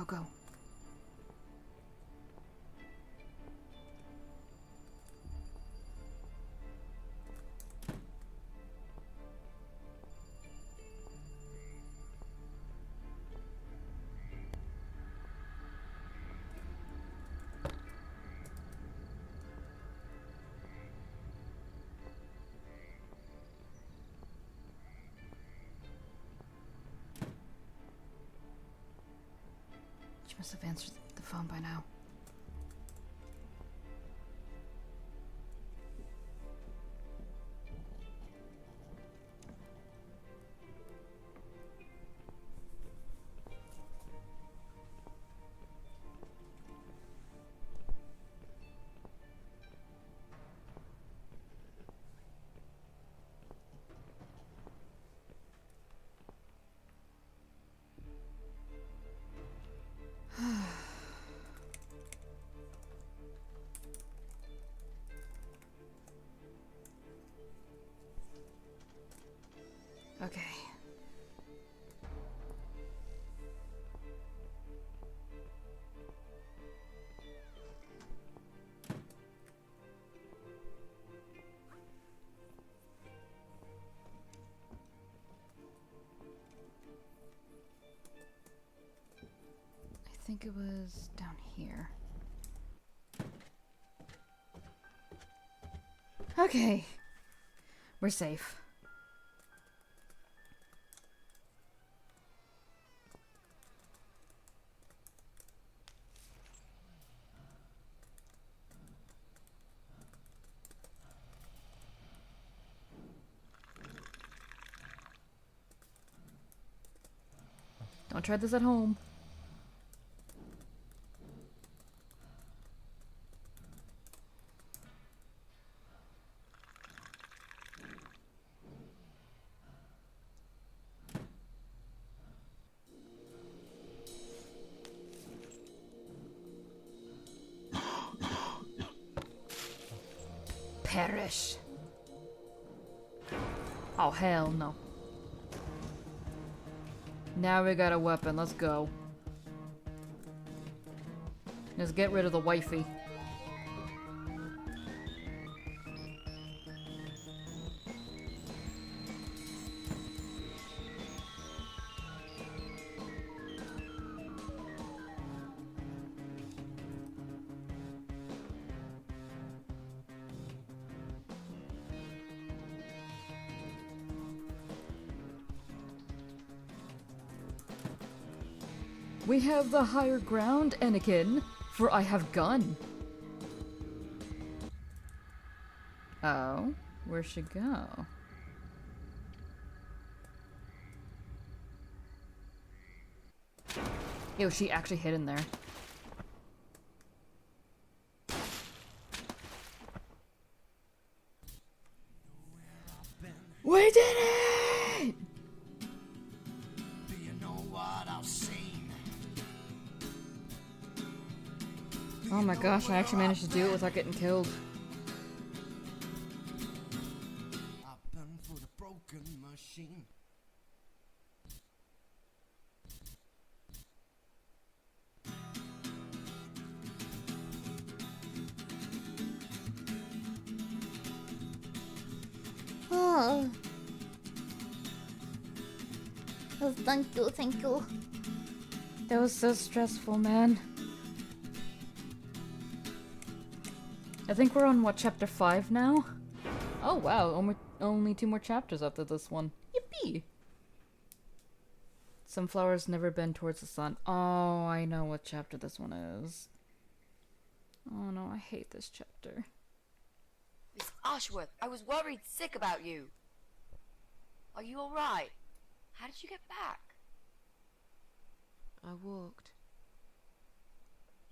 Go. She must have answered the phone by now. Okay. I think it was down here. Okay. We're safe. Don't try this at home. Perish. Oh, hell no. Now we got a weapon. Let's go. Let's get rid of the wifey. We have the higher ground, Anakin, for I have gun. Oh, where'd she go? Yo, she actually hid in there. We did it! Do you know what I've seen? Oh my gosh, I actually managed to do it without getting killed. I've been for the broken machine. Oh, thank you, thank you. That was so stressful, man. I think we're on, what, chapter 5 now? Oh, wow. Only 2 more chapters after this one. Yippee! Some flowers never bend towards the sun. Oh, I know what chapter this one is. Oh no, I hate this chapter. Miss Ashworth, I was worried sick about you. Are you alright? How did you get back? I walked.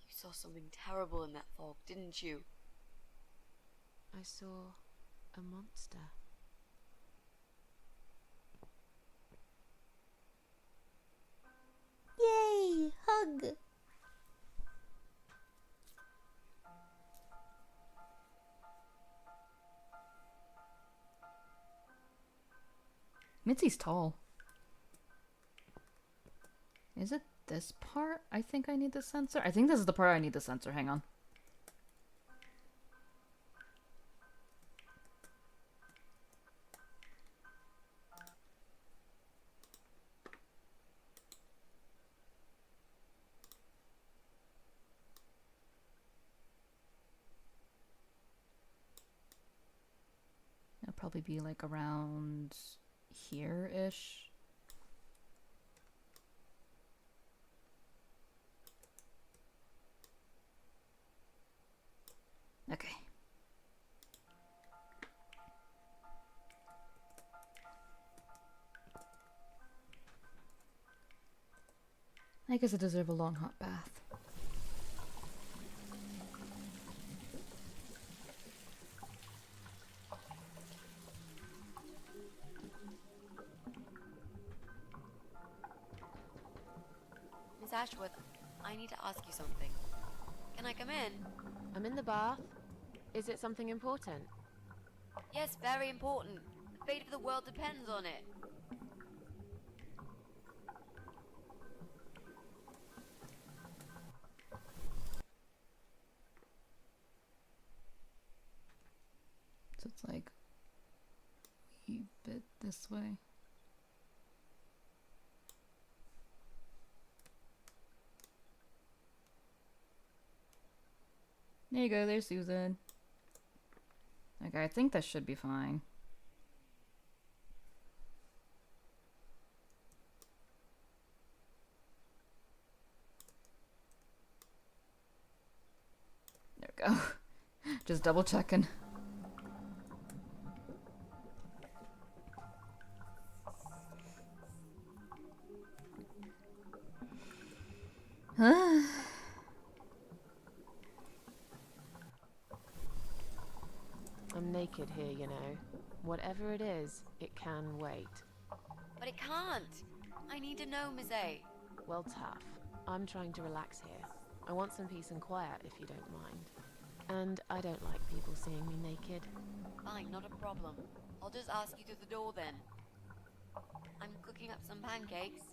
You saw something terrible in that fog, didn't you? I saw a monster. Yay! Hug! Mitzi's tall. Is it this part? I think I need the sensor. I think this is the part I need the sensor. Hang on. It'll probably be like around here-ish. Okay. I guess I deserve a long hot bath. Miss Ashworth, I need to ask you something. Can I come in? I'm in the bath. Is it something important? Yes, very important. The fate of the world depends on it. So it's like a bit this way. There you go, there's Susan. Okay, I think that should be fine. There we go. Just double checking. I'm naked here, you know. Whatever it is, it can wait. But it can't. I need to know, Miss A. Well, tough. I'm trying to relax here. I want some peace and quiet, if you don't mind. And I don't like people seeing me naked. Fine, not a problem. I'll just ask you through the door then. I'm cooking up some pancakes.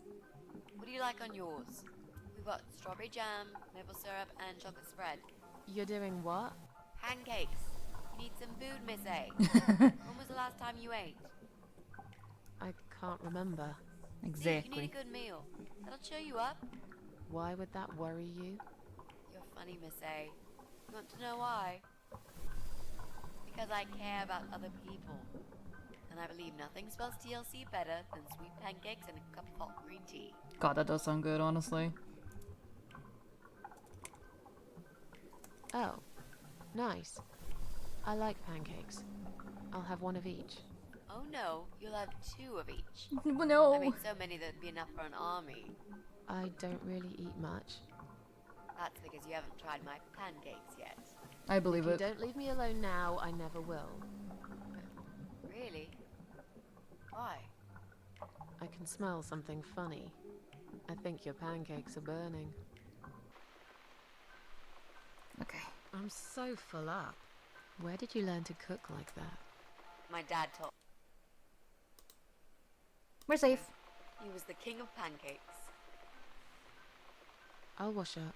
What do you like on yours? We've got strawberry jam, maple syrup, and chocolate spread. You're doing what? Pancakes. You need some food, Miss A. When was the last time you ate? I can't remember. See, you need a good meal. That'll cheer you up. Why would that worry you? You're funny, Miss A. You want to know why? Because I care about other people. And I believe nothing spells TLC better than sweet pancakes and a cup of hot green tea. God, that does sound good, honestly. Oh, nice. I like pancakes. I'll have one of each. Oh no, you'll have 2 of each. No. I made so many that'd be enough for an army. I don't really eat much. That's because you haven't tried my pancakes yet. I believe If it. you don't leave me alone now, I never will. Really? Why? I can smell something funny. I think your pancakes are burning. Okay. I'm so full up. Where did you learn to cook like that? My dad taught. We're safe. He was the king of pancakes. I'll wash up,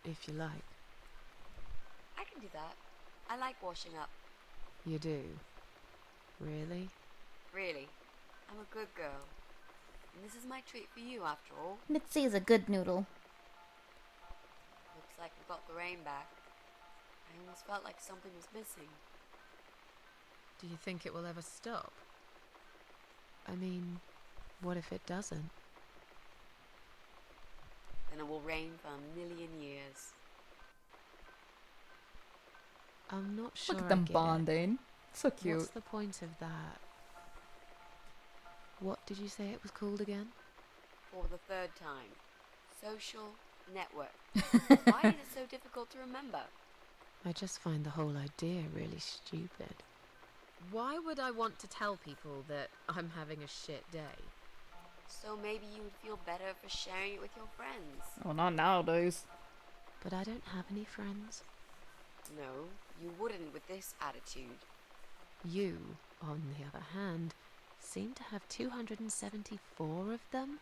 if you like. I can do that. I like washing up. You do? Really? Really. I'm a good girl. And this is my treat for you, after all. Mitzi is a good noodle. Looks like we got the rain back. I almost felt like something was missing. Do you think it will ever stop? I mean, what if it doesn't? Then it will rain for 1,000,000 years. I'm not sure. Look at them I get bonding. So cute. What's the point of that? What did you say it was called again? For the third time. Social network. Why is it so difficult to remember? I just find the whole idea really stupid. Why would I want to tell people that I'm having a shit day? So maybe you would feel better for sharing it with your friends. Oh, not nowadays. But I don't have any friends. No, you wouldn't with this attitude. You, on the other hand, seem to have 274 of them?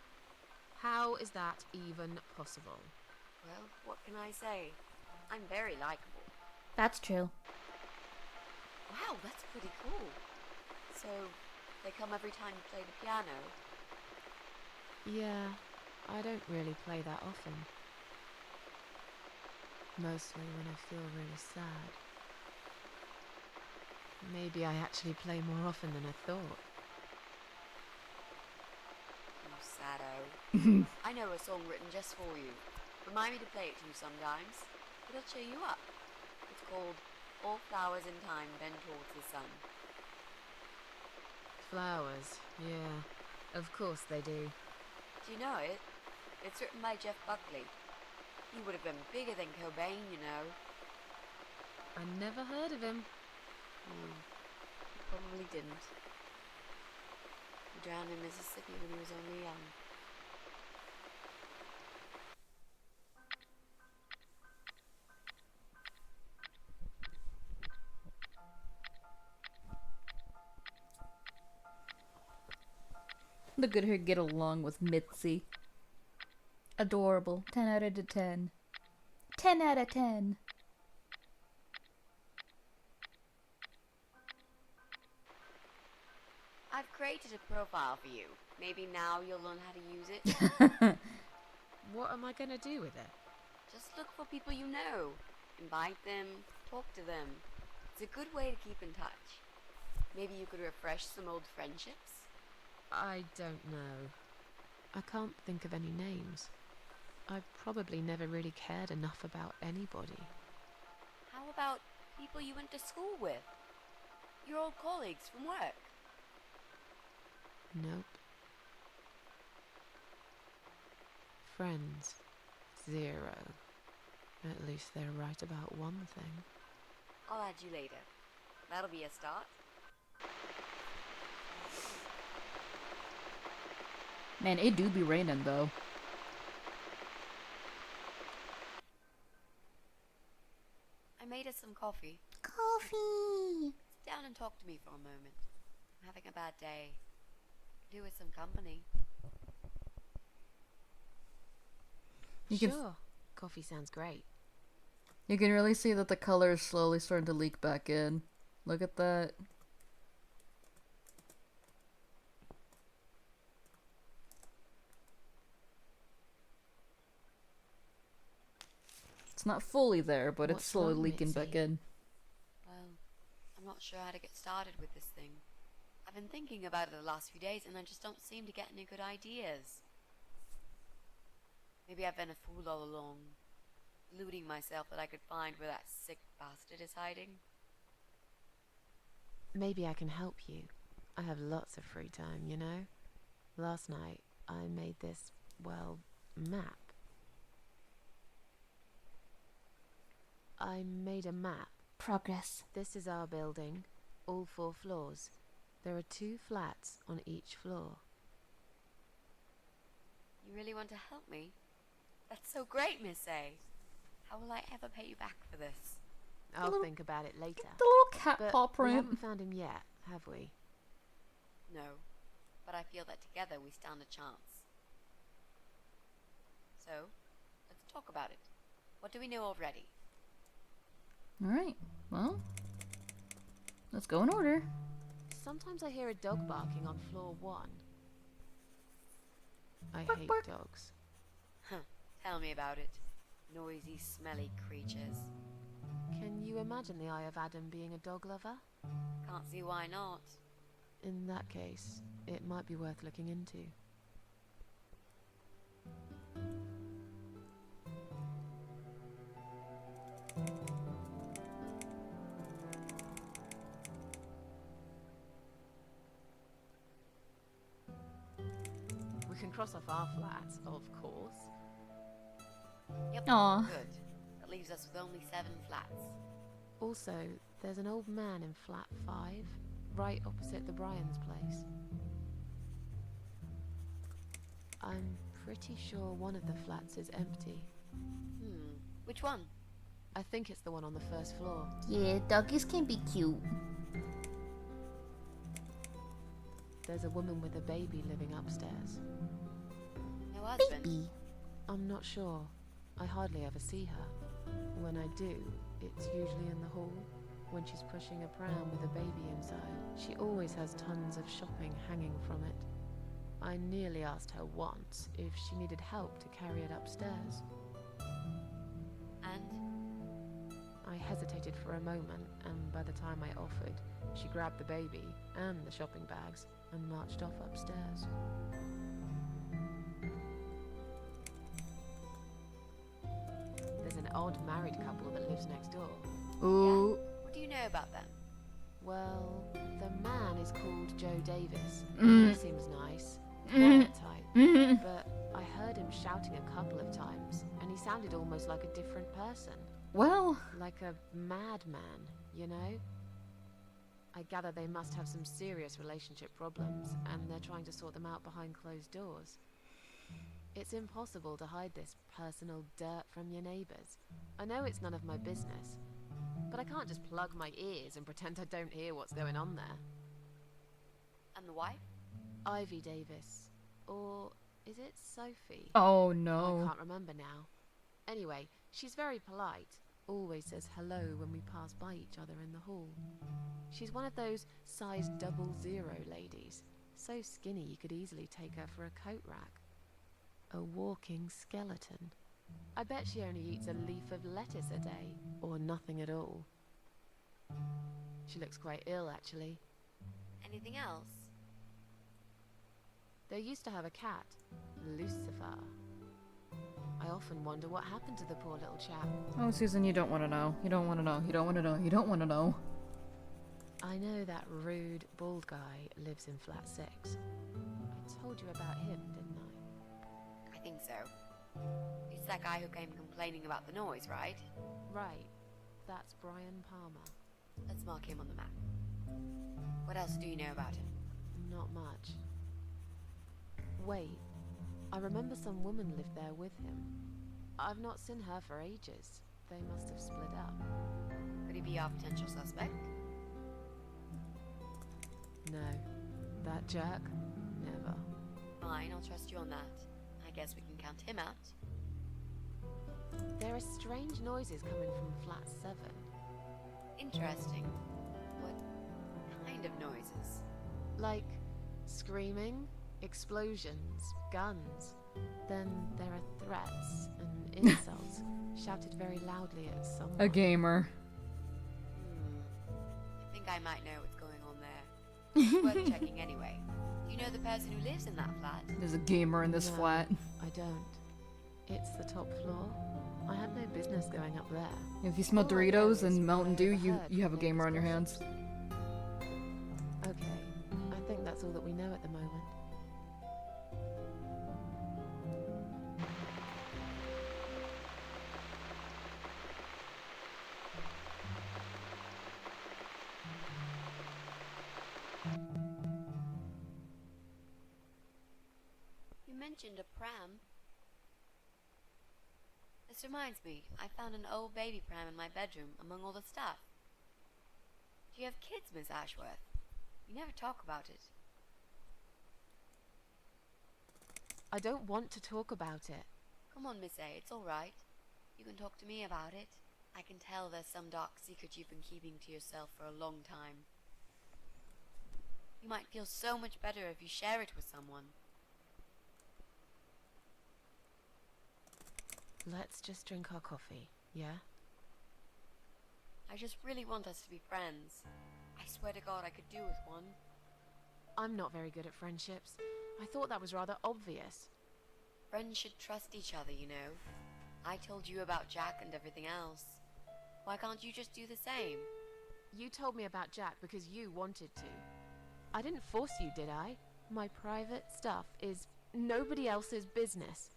How is that even possible? Well, what can I say? I'm very likable. That's true. Wow, that's pretty cool. So, they come every time you play the piano? Yeah, I don't really play that often. Mostly when I feel really sad. Maybe I actually play more often than I thought. You saddo. I know a song written just for you. Remind me to play it to you sometimes. It'll cheer you up. It's called All Flowers in Time Bend Towards the Sun. Flowers, yeah. Of course they do. Do you know it? It's written by Jeff Buckley. He would have been bigger than Cobain, you know. I never heard of him. He probably didn't. He drowned in Mississippi when he was only young. Look at her get along with Mitzi. Adorable. 10 out of 10. 10 out of 10. I've created a profile for you. Maybe now you'll learn how to use it. What am I gonna do with it? Just look for people you know. Invite them, talk to them. It's a good way to keep in touch. Maybe you could refresh some old friendships? I don't know. I can't think of any names. I've probably never really cared enough about anybody. How about people you went to school with? Your old colleagues from work? Nope. Friends. 0. At least they're right about one thing. I'll add you later. That'll be a start. Man, it do be raining though. I made us some coffee. Coffee! Sit down and talk to me for a moment. I'm having a bad day. Could do with some company. Sure. Coffee sounds great. You can really see that the color is slowly starting to leak back in. Look at that. It's not fully there, but it's What's slowly wrong, leaking Mitzi? back in. Well, I'm not sure how to get started with this thing. I've been thinking about it the last few days and I just don't seem to get any good ideas. Maybe I've been a fool all along, deluding myself that I could find where that sick bastard is hiding. Maybe I can help you. I have lots of free time, you know? Last night, I made this, well, map. I made a map. Progress. This is our building, all 4 floors. There are 2 flats on each floor. You really want to help me? That's so great, Miss A. How will I ever pay you back for this? I'll think about it later. The little cat But paw we print. haven't found him yet, have we? No, but I feel that together we stand a chance. So, let's talk about it. What do we know already? Alright, well, let's go in order. Sometimes I hear a dog barking on floor 1. I hate dogs. Huh. Tell me about it. Noisy, smelly creatures. Can you imagine the Eye of Adam being a dog lover? Can't see why not. In that case, it might be worth looking into. We can cross off our flats, of course. Yep. Aw. Good. That leaves us with only 7 flats. Also, there's an old man in flat 5, right opposite the Bryans' place. I'm pretty sure one of the flats is empty. Which one? I think it's the one on the first floor. Yeah, doggies can be cute. There's a woman with a baby living upstairs. No husband? Baby. I'm not sure. I hardly ever see her. When I do, it's usually in the hall, when she's pushing a pram with a baby inside. She always has tons of shopping hanging from it. I nearly asked her once if she needed help to carry it upstairs. And? I hesitated for a moment, and by the time I offered, she grabbed the baby and the shopping bags and marched off upstairs. There's an odd married couple that lives next door. Ooh. Yeah? What do you know about them? Well, the man is called Joe Davis. Mm. He seems nice, quiet type, but I heard him shouting a couple of times, and he sounded almost like a different person. Well. Like a madman, you know? I gather they must have some serious relationship problems, and they're trying to sort them out behind closed doors. It's impossible to hide this personal dirt from your neighbours. I know it's none of my business, but I can't just plug my ears and pretend I don't hear what's going on there. And the wife? Ivy Davis. Or is it Sophie? Oh no. I can't remember now. Anyway, she's very polite. Always says hello when we pass by each other in the hall. She's one of those size 00 ladies. So skinny you could easily take her for a coat rack. A walking skeleton. I bet she only eats a leaf of lettuce a day, or nothing at all. She looks quite ill, actually. Anything else? They used to have a cat, Lucifer. I often wonder what happened to the poor little chap. Oh, Susan, you don't want to know. You don't want to know. You don't want to know. You don't want to know. I know that rude, bald guy lives in flat 6. I told you about him, didn't I? I think so. It's that guy who came complaining about the noise, right? Right. That's Brian Palmer. Let's mark him on the map. What else do you know about him? Not much. Wait. I remember some woman lived there with him. I've not seen her for ages. They must have split up. Could he be our potential suspect? No. That jerk? Never. Fine, I'll trust you on that. I guess we can count him out. There are strange noises coming from flat 7. Interesting. What kind of noises? Like screaming, explosions, guns. Then there are threats and insults shouted very loudly at someone. A gamer. I think I might know what's going on there. It's worth checking anyway. Do you know the person who lives in that flat? There's a gamer in this No, flat. I don't. It's the top floor. I have no business going up there. If you smell All I know Doritos is and Mountain what I Dew, overheard you have a from gamer on your neighbours' hands. Okay, I think that's all that we know at the moment. You mentioned a pram. This reminds me, I found an old baby pram in my bedroom among all the stuff. Do you have kids, Miss Ashworth? You never talk about it. I don't want to talk about it. Come on, Miss A, it's all right. You can talk to me about it. I can tell there's some dark secret you've been keeping to yourself for a long time. You might feel so much better if you share it with someone. Let's just drink our coffee, yeah? I just really want us to be friends. I swear to God I could do with one. I'm not very good at friendships. I thought that was rather obvious. Friends should trust each other, you know. I told you about Jack and everything else. Why can't you just do the same? You told me about Jack because you wanted to. I didn't force you, did I? My private stuff is nobody else's business.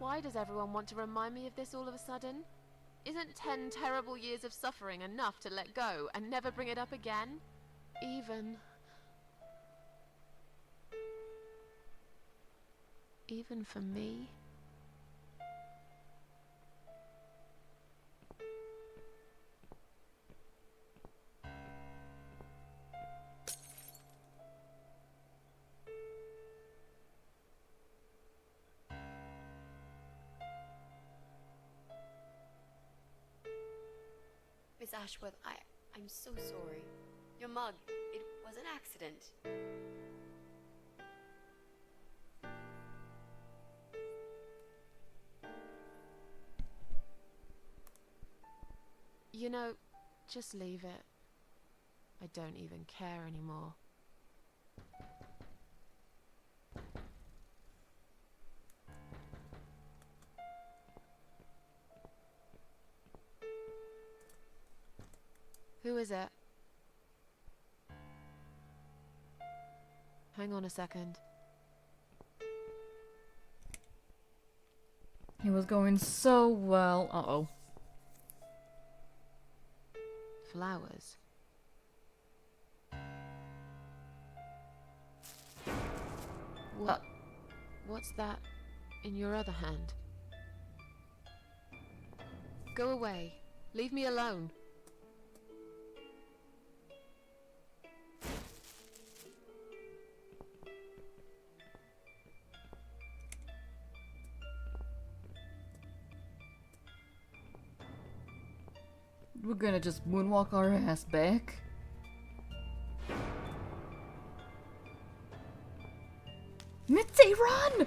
Why does everyone want to remind me of this all of a sudden? Isn't 10 terrible years of suffering enough to let go and never bring it up again? Even for me? Miss Ashworth, I'm so sorry. Your mug, it was an accident. You know, just leave it. I don't even care anymore. Who is it? Hang on a second. He was going so well. Uh-oh. Flowers. What's that in your other hand? Go away. Leave me alone. We're gonna just moonwalk our ass back. Mitzi, run!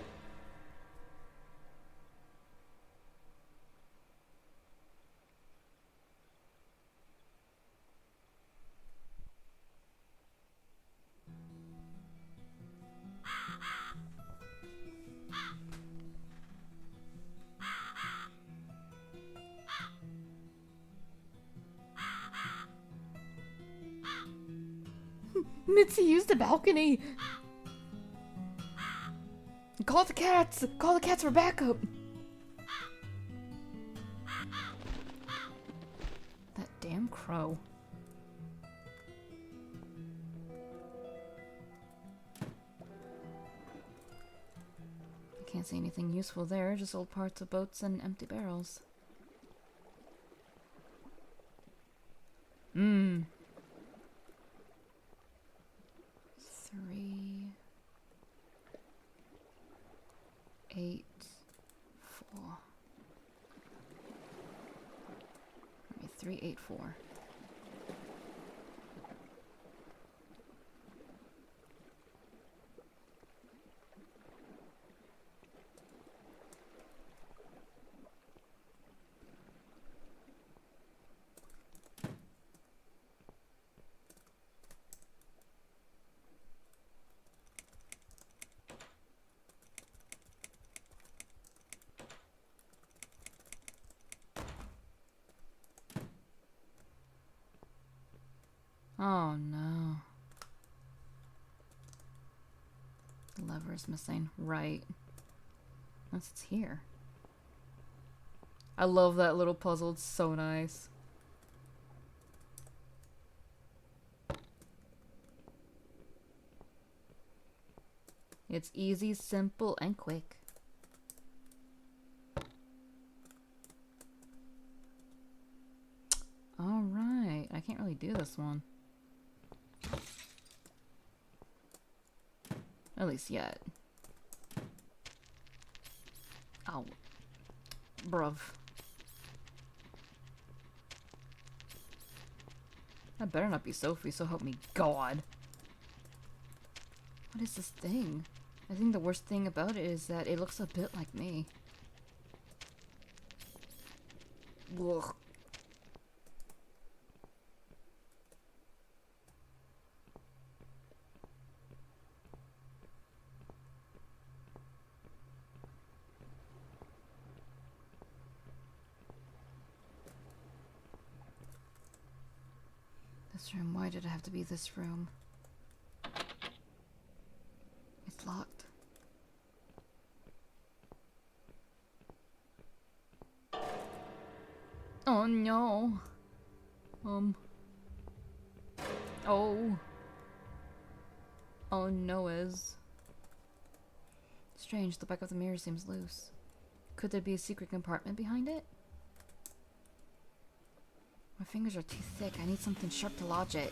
Mitzi, use the balcony! Call the cats! Call the cats for backup! That damn crow. I can't see anything useful there, just old parts of boats and empty barrels. 3, 8, 4. 3, 8, 4. Oh no. The lever's missing. Right. Unless it's here. I love that little puzzle. It's so nice. It's easy, simple, and quick. Alright. I can't really do this one. At least yet. Ow. Bruv. That better not be Sophie, so help me God. What is this thing? I think the worst thing about it is that it looks a bit like me. Ugh. This room, why did it have to be this room? It's locked. Oh no. Oh. Oh no, strange, the back of the mirror seems loose. Could there be a secret compartment behind it? My fingers are too thick. I need something sharp to lodge it.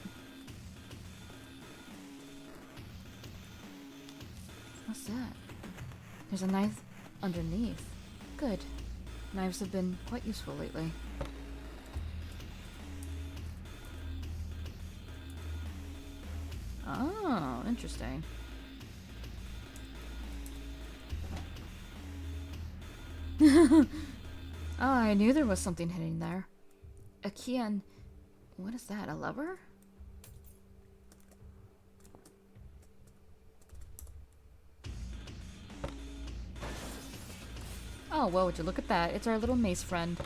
What's that? There's a knife underneath. Good. Knives have been quite useful lately. Oh, interesting. Oh, I knew there was something hidden there. A key and... what is that, a lever? Oh, well, would you look at that? It's our little mace friend.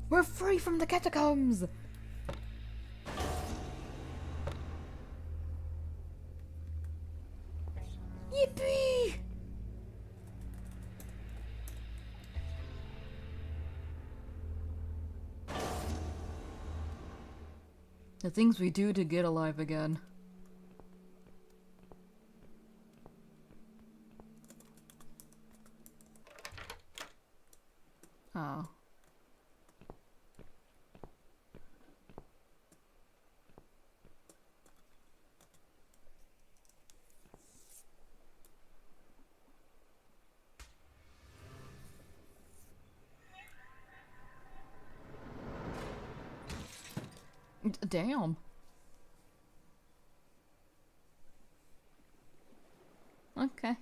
We're free from the catacombs! Yippee! The things we do to get alive again. Oh. Damn. Okay.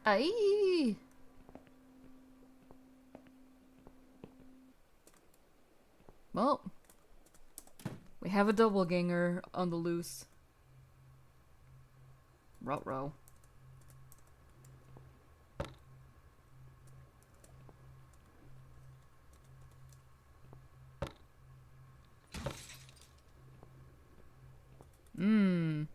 Aye. Well, we have a doppelganger on the loose. Ruh-roh. Mmm.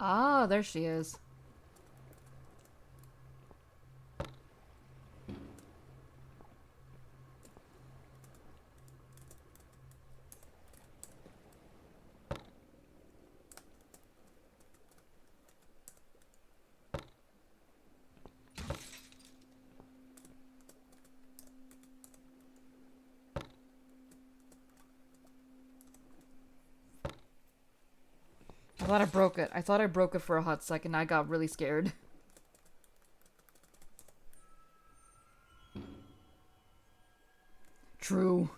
Ah, there she is. thought I broke it. I thought I broke it for a hot second. I got really scared. True.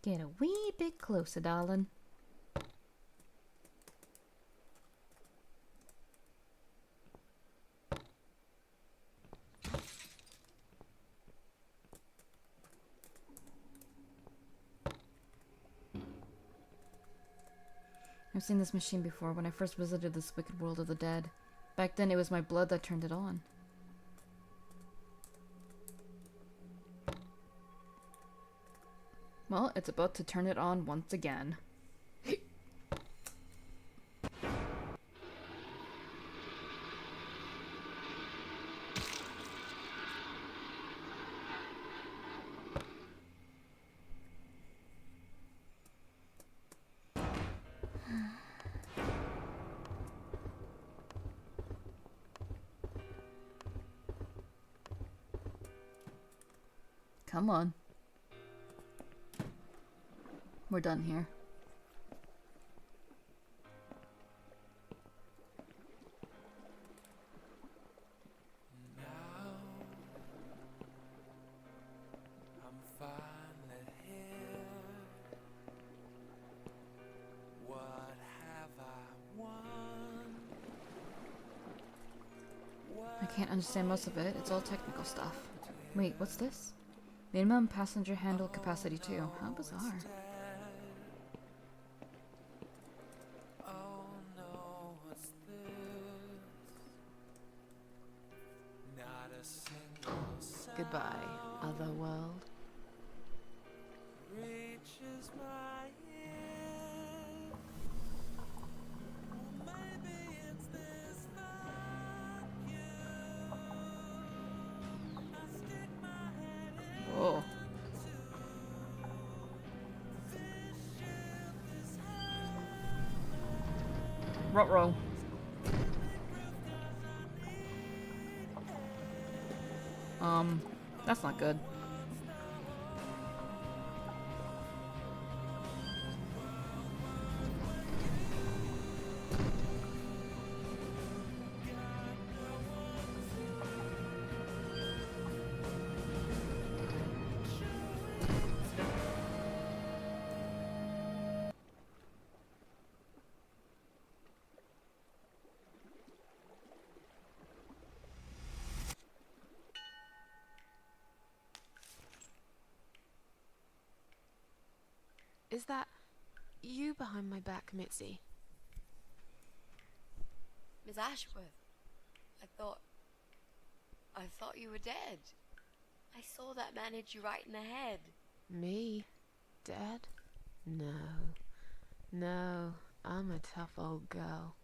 Get a wee bit closer, darling. I've seen this machine before when I first visited this wicked world of the dead. Back then it was my blood that turned it on. Well, it's about to turn it on once again. Come on. We're done here. I'm finally here. What have I won? I can't understand most of it. It's all technical stuff. Wait, what's this? Minimum passenger handle capacity 2. How bizarre. Oh no, what's this? Not a single sound Goodbye, other world. reaches my ear. Or maybe it's this fuck you. I stick my head in. Whoa. Ruh-roh. That's not good. Is that you behind my back, Mitzi? Miss Ashworth, I thought you were dead. I saw that man hit you right in the head. Me? Dead? No. No, I'm a tough old girl.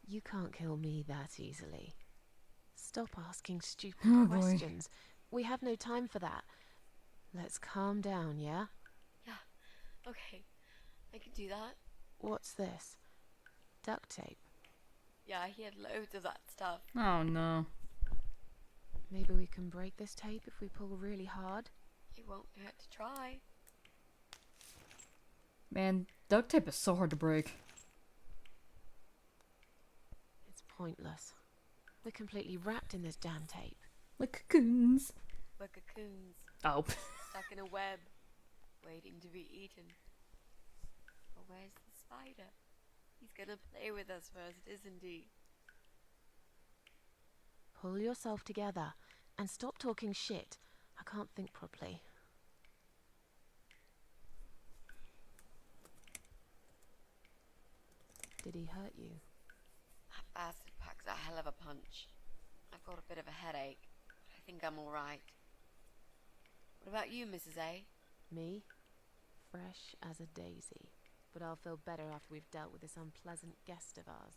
You can't kill me that easily. Stop asking stupid Oh, boy. questions. We have no time for that. Let's calm down, yeah? Yeah, okay. I can do that. What's this? Duct tape. Yeah, he had loads of that stuff. Oh no. Maybe we can break this tape if we pull really hard. It won't hurt to try. Man, duct tape is so hard to break. It's pointless. We're completely wrapped in this damn tape. Like cocoons. We're cocoons. Oh. Stuck in a web, waiting to be eaten. But where's the spider? He's gonna play with us first, isn't he? Pull yourself together and stop talking shit. I can't think properly. Did he hurt you? That bastard packs a hell of a punch. I've got a bit of a headache, but I think I'm alright. What about you, Mrs. A? Me? Fresh as a daisy. But I'll feel better after we've dealt with this unpleasant guest of ours.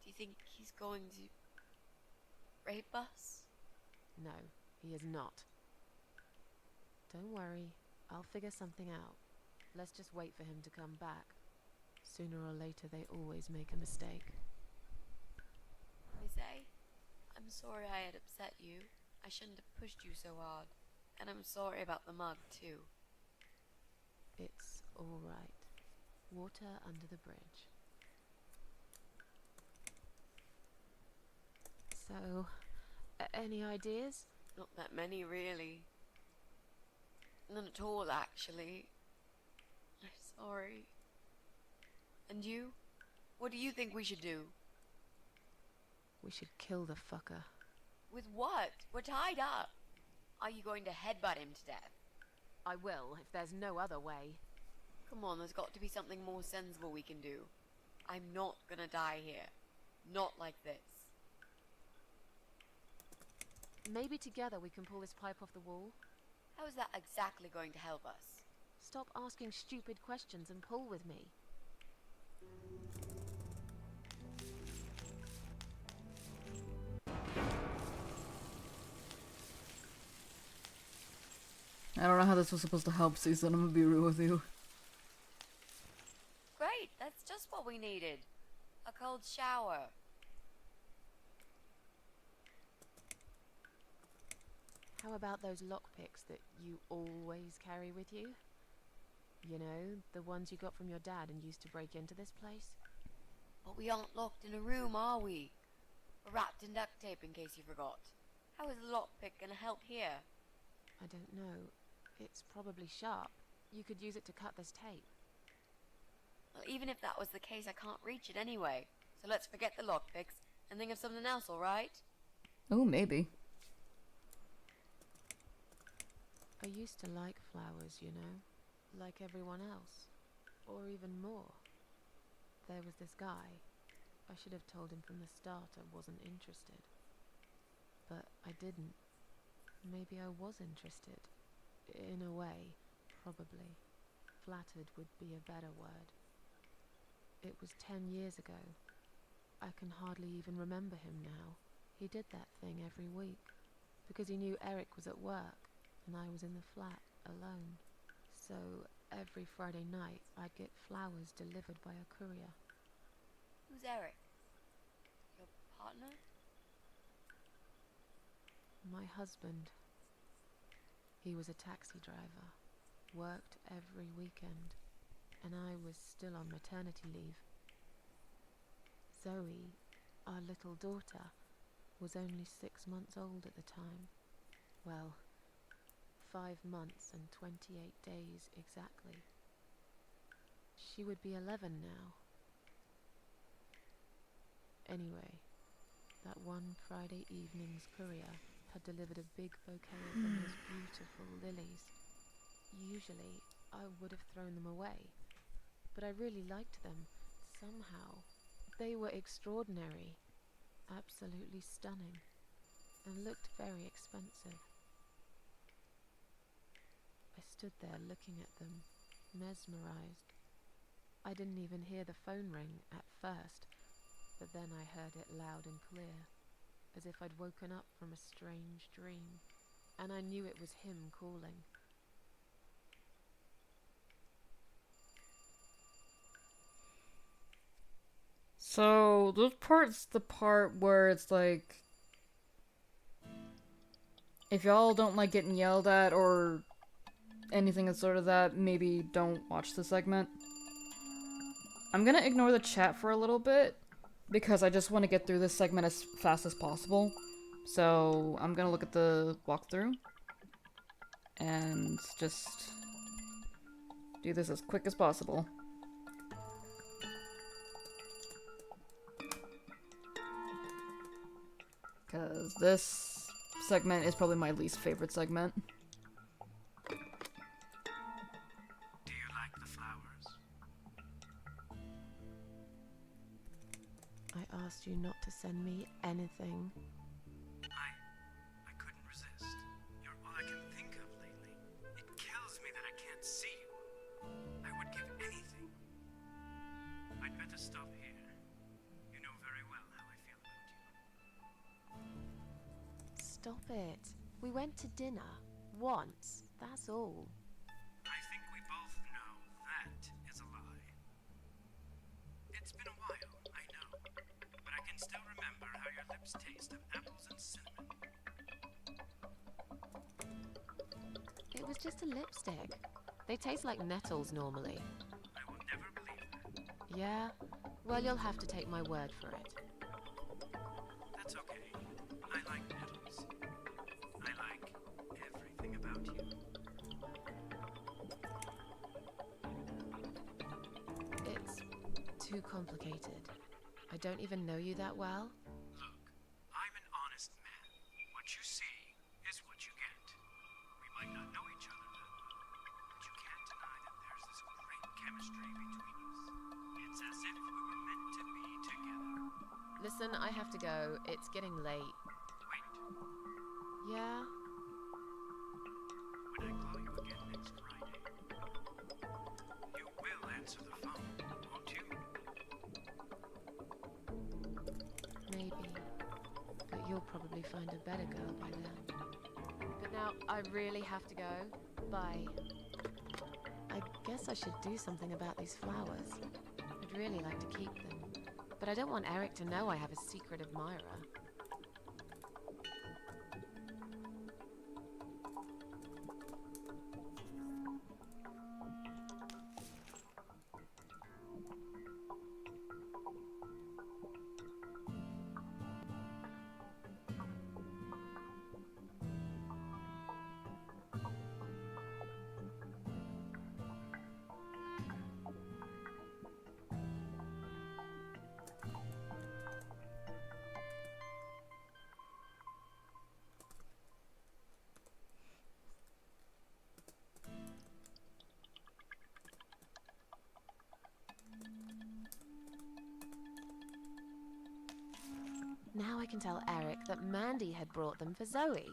Do you think he's going to rape us? No, he is not. Don't worry, I'll figure something out. Let's just wait for him to come back. Sooner or later, they always make a mistake. Jose, I'm sorry I had upset you. I shouldn't have pushed you so hard. And I'm sorry about the mug, too. It's all right. Water under the bridge. So, any ideas? Not that many, really. None at all, actually. I'm sorry. And you? What do you think we should do? We should kill the fucker. With what? We're tied up. Are you going to headbutt him to death? I will, if there's no other way. Come on, there's got to be something more sensible we can do. I'm not gonna die here. Not like this. Maybe together we can pull this pipe off the wall? How is that exactly going to help us? Stop asking stupid questions and pull with me. I don't know how this was supposed to help, Susan. I'm gonna be real with you. Great, that's just what we needed. A cold shower. How about those lockpicks that you always carry with you? You know, the ones you got from your dad and used to break into this place? But we aren't locked in a room, are we? We're wrapped in duct tape in case you forgot. How is a lockpick gonna help here? I don't know. It's probably sharp. You could use it to cut this tape. Well, even if that was the case, I can't reach it anyway. So let's forget the lockpicks and think of something else, alright? Oh, maybe. I used to like flowers, you know, like everyone else, or even more. There was this guy. I should have told him from the start I wasn't interested. But I didn't. Maybe I was interested. In a way, probably. Flattered would be a better word. It was 10 years ago. I can hardly even remember him now. He did that thing every week, because he knew Eric was at work, and I was in the flat, alone. So, every Friday night, I'd get flowers delivered by a courier. Who's Eric? Your partner? My husband. He was a taxi driver, worked every weekend, and I was still on maternity leave. Zoe, our little daughter, was only 6 months old at the time. Well, 5 months and 28 days exactly. She would be 11 now. Anyway, that one Friday evening's courier had delivered a big bouquet of the most beautiful lilies. Usually, I would have thrown them away, but I really liked them, somehow. They were extraordinary, absolutely stunning, and looked very expensive. I stood there looking at them, mesmerized. I didn't even hear the phone ring at first, but then I heard it loud and clear, as if I'd woken up from a strange dream, and I knew it was him calling. So, this part's the part where it's like, if y'all don't like getting yelled at or anything that's sort of that, maybe don't watch the segment. I'm gonna ignore the chat for a little bit, because I just want to get through this segment as fast as possible. So, I'm gonna look at the walkthrough and just do this as quick as possible. Because this segment is probably my least favorite segment. Do you like the flowers? I asked you not to send me anything. I couldn't resist. You're all I can think of lately. It kills me that I can't see you. I would give anything. I'd better stop here. You know very well how I feel about you. Stop it. We went to dinner. once, that's all. I think we both know that is a lie. It's been a while, I know, but I can still remember how your lips taste of apples and cinnamon. It was just a lipstick. They taste like nettles normally. I will never believe that. Yeah? Well, you'll have to take my word for it. That's okay. I like nettles. I like everything about you. It's too complicated. I don't even know you that well. Look, I'm an honest man. What you see is what you get. We might not know each other that well, but you can't deny that there's this great chemistry between us. It's as if we were meant to be together. Listen, I have to go. It's getting late. Wait, Yeah? when I call you again next Friday, you will answer the phone, won't you? Maybe. But you'll probably find a better girl by then. But now, I really have to go. Bye. I guess I should do something about these flowers. I'd really like to keep them. But I don't want Eric to know I have a secret admirer. Now I can tell Eric that Mandy had brought them for Zoe.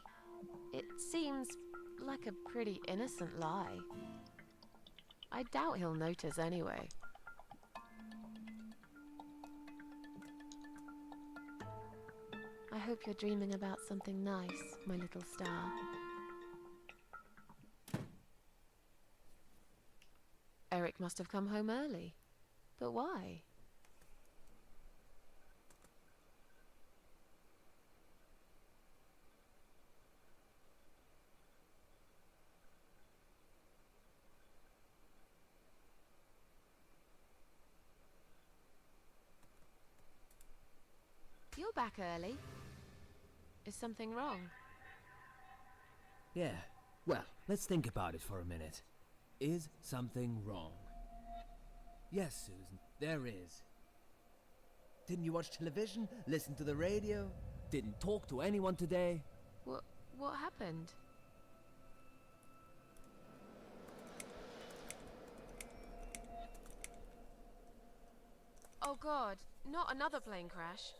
It seems like a pretty innocent lie. I doubt he'll notice anyway. I hope you're dreaming about something nice, my little star. Eric must have come home early. But why? You're back early. Is something wrong? Yeah, well, let's think about it for a minute. Is something wrong? Yes, Susan, there is. Didn't you watch television? Listen to the radio? Didn't talk to anyone today? What happened? Oh God, not another plane crash.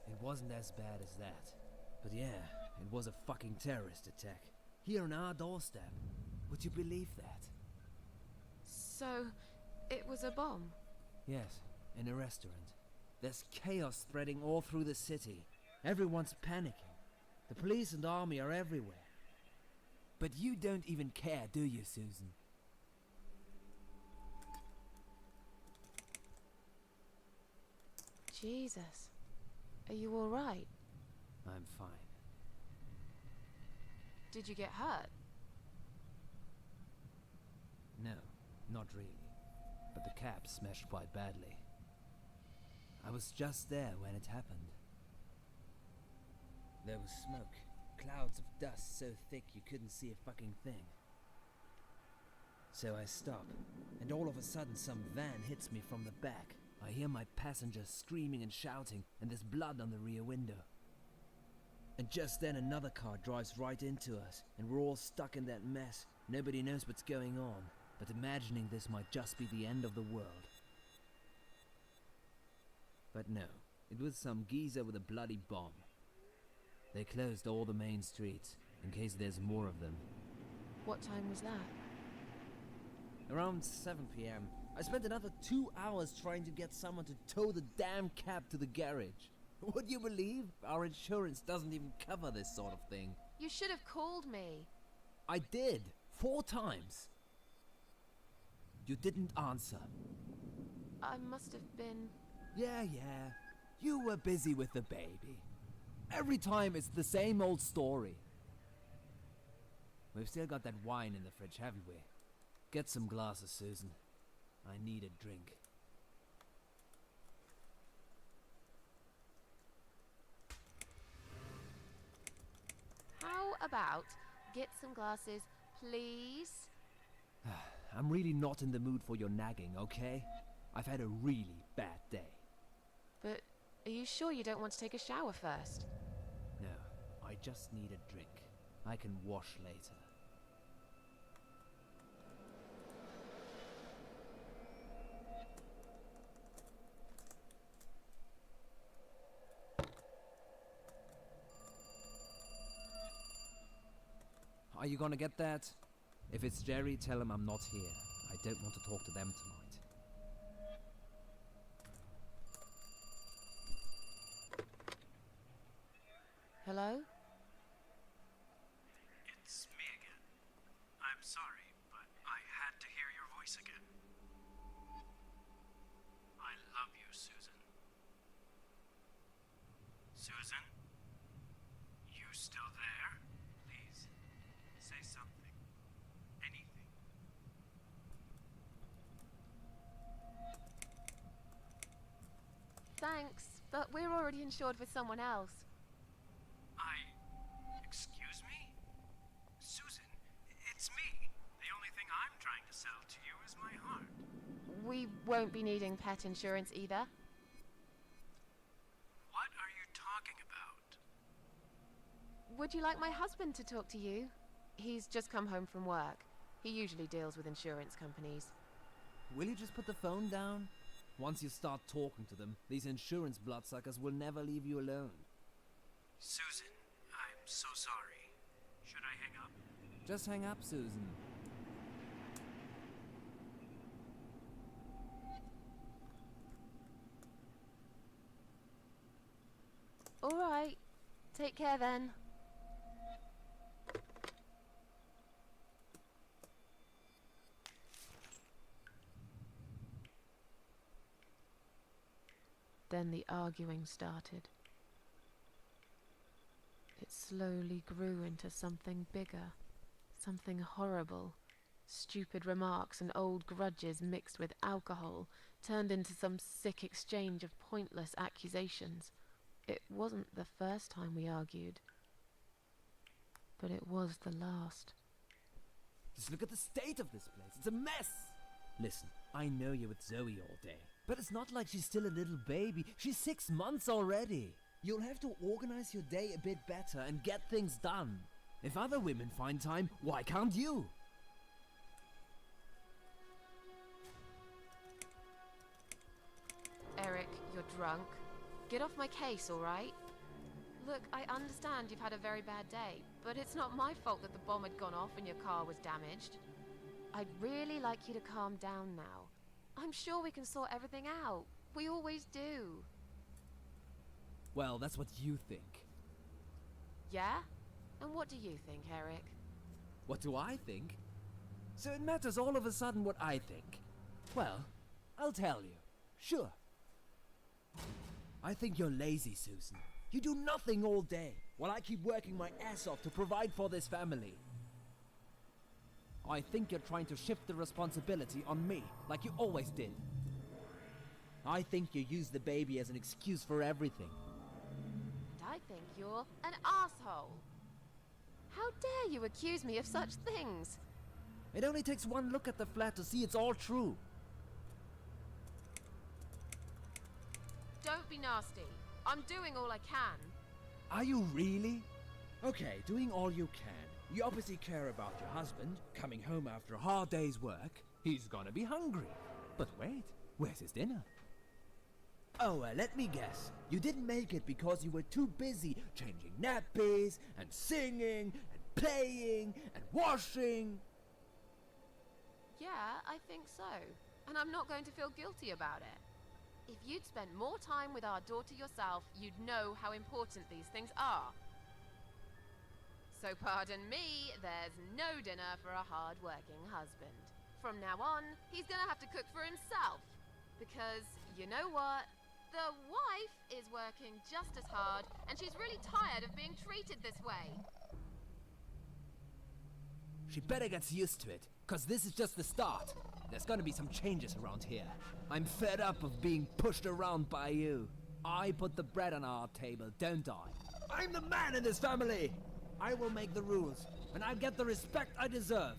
It wasn't as bad as that. But yeah, it was a fucking terrorist attack. Here on our doorstep. Would you believe that? So, it was a bomb? Yes, in a restaurant. There's chaos spreading all through the city. Everyone's panicking. The police and army are everywhere. But you don't even care, do you, Susan? Jesus. Are you all right? I'm fine. Did you get hurt? No, not really. But the cab smashed quite badly. I was just there when it happened. There was smoke, clouds of dust so thick you couldn't see a fucking thing. So I stop, and all of a sudden some van hits me from the back. I hear my passengers screaming and shouting, and there's blood on the rear window. And just then another car drives right into us, and we're all stuck in that mess. Nobody knows what's going on, but imagining this might just be the end of the world. But no, it was some geezer with a bloody bomb. They closed all the main streets, in case there's more of them. What time was that? Around 7 p.m. I spent another 2 hours trying to get someone to tow the damn cab to the garage. Would you believe? Our insurance doesn't even cover this sort of thing. You should have called me. I did. 4 times. You didn't answer. I must have been... Yeah. You were busy with the baby. Every time it's the same old story. We've still got that wine in the fridge, haven't we? Get some glasses, Susan. I need a drink. How about get some glasses, please? I'm really not in the mood for your nagging, okay? I've had a really bad day. But are you sure you don't want to take a shower first? No, I just need a drink. I can wash later. Are you gonna get that? If it's Jerry, tell him I'm not here. I don't want to talk to them tonight. Hello? It's me again. I'm sorry, but I had to hear your voice again. I love you, Susan. Susan? You still there? Please, say something. Anything. Thanks, but we're already insured with someone else. Excuse me? Susan, it's me. The only thing I'm trying to sell to you is my heart. We won't be needing pet insurance either. What are you talking about? Would you like my husband to talk to you? He's just come home from work. He usually deals with insurance companies. Will you just put the phone down? Once you start talking to them, these insurance bloodsuckers will never leave you alone. Susan, I'm so sorry. Should I hang up? Just hang up, Susan. All right. Take care then. Then the arguing started. It slowly grew into something bigger, something horrible. Stupid remarks and old grudges mixed with alcohol turned into some sick exchange of pointless accusations. It wasn't the first time we argued, but it was the last. Just look at the state of this place. It's a mess. Listen, I know you're with Zoe all day, but it's not like she's still a little baby. She's 6 months already. You'll have to organize your day a bit better and get things done. If other women find time, why can't you? Eric, you're drunk. Get off my case, all right? Look, I understand you've had a very bad day, but it's not my fault that the bomb had gone off and your car was damaged. I'd really like you to calm down now. I'm sure we can sort everything out. We always do. Well, that's what you think. Yeah? And what do you think, Eric? What do I think? So it matters all of a sudden what I think. Well, I'll tell you. Sure. I think you're lazy, Susan. You do nothing all day, while I keep working my ass off to provide for this family. I think you're trying to shift the responsibility on me, like you always did. I think you use the baby as an excuse for everything. And I think you're an asshole. How dare you accuse me of such things? It only takes one look at the flat to see it's all true. Don't be nasty. I'm doing all I can. Are you really? Okay, doing all you can. You obviously care about your husband, coming home after a hard day's work. He's gonna be hungry. But wait, where's his dinner? Oh, let me guess. You didn't make it because you were too busy changing nappies, and singing, and playing, and washing. Yeah, I think so. And I'm not going to feel guilty about it. If you'd spent more time with our daughter yourself, you'd know how important these things are. So pardon me, there's no dinner for a hard-working husband. From now on, he's gonna have to cook for himself. Because, you know what? The wife is working just as hard, and she's really tired of being treated this way. She better get used to it, cause this is just the start. There's gonna be some changes around here. I'm fed up of being pushed around by you. I put the bread on our table, don't I? I'm the man in this family! I will make the rules, and I'll get the respect I deserve.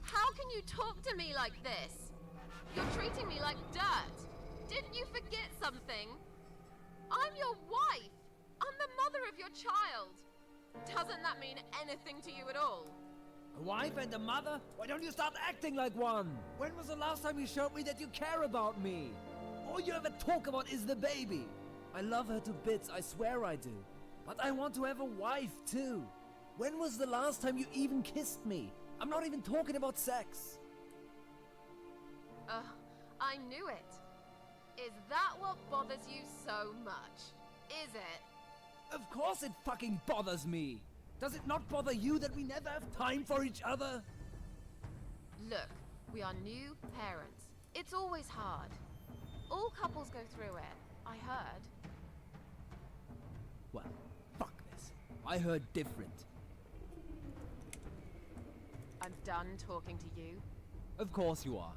How can you talk to me like this? You're treating me like dirt. Didn't you forget something? I'm your wife. I'm the mother of your child. Doesn't that mean anything to you at all? A wife and a mother? Why don't you start acting like one? When was the last time you showed me that you care about me? All you ever talk about is the baby. I love her to bits, I swear I do. But I want to have a wife too. When was the last time you even kissed me? I'm not even talking about sex. I knew it. Is that what bothers you so much? Is it? Of course it fucking bothers me. Does it not bother you that we never have time for each other? Look, we are new parents. It's always hard. All couples go through it, I heard. Well, fuck this. I heard different. I'm done talking to you. Of course you are.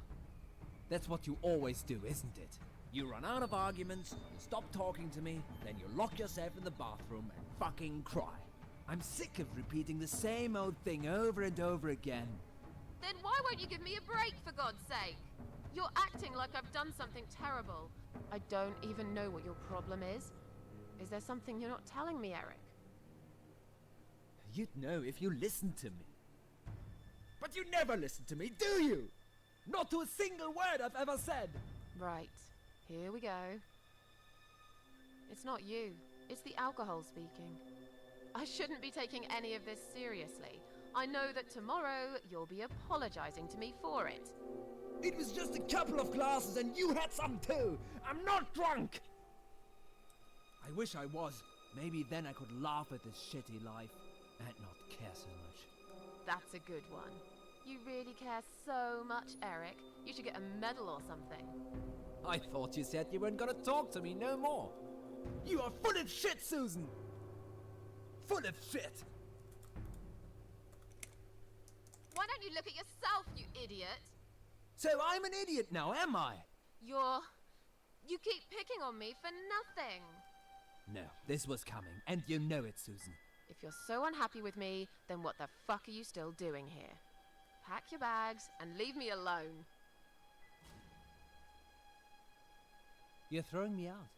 That's what you always do, isn't it? You run out of arguments, you stop talking to me, then you lock yourself in the bathroom and fucking cry. I'm sick of repeating the same old thing over and over again. Then why won't you give me a break, for God's sake? You're acting like I've done something terrible. I don't even know what your problem is. Is there something you're not telling me, Eric? You'd know if you listened to me. But you never listen to me, do you? Not to a single word I've ever said. Right, here we go. It's not you, it's the alcohol speaking. I shouldn't be taking any of this seriously. I know that tomorrow you'll be apologizing to me for it. It was just a couple of glasses and you had some too. I'm not drunk. I wish I was. Maybe then I could laugh at this shitty life and not care so much. That's a good one. You really care so much, Eric. You should get a medal or something. I thought you said you weren't gonna talk to me no more. You are full of shit, Susan. Full of shit. Why don't you look at yourself, you idiot? So I'm an idiot now, am I? You keep picking on me for nothing. No, this was coming, and you know it, Susan. If you're so unhappy with me, then what the fuck are you still doing here? Pack your bags and leave me alone. You're throwing me out.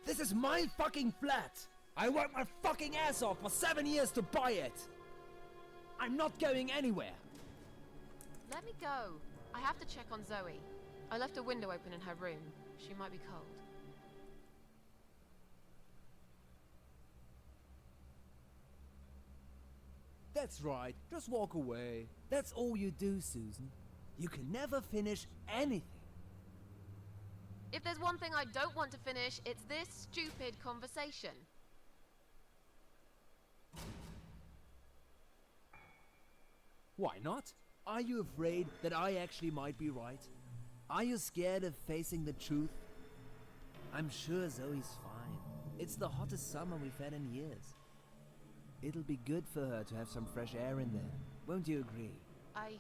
This is my fucking flat. I worked my fucking ass off for 7 years to buy it. I'm not going anywhere. Let me go. I have to check on Zoe. I left a window open in her room. She might be cold. That's right. Just walk away. That's all you do, Susan. You can never finish anything. If there's one thing I don't want to finish, it's this stupid conversation. Why not? Are you afraid that I actually might be right? Are you scared of facing the truth? I'm sure Zoe's fine. It's the hottest summer we've had in years. It'll be good for her to have some fresh air in there. Won't you agree? I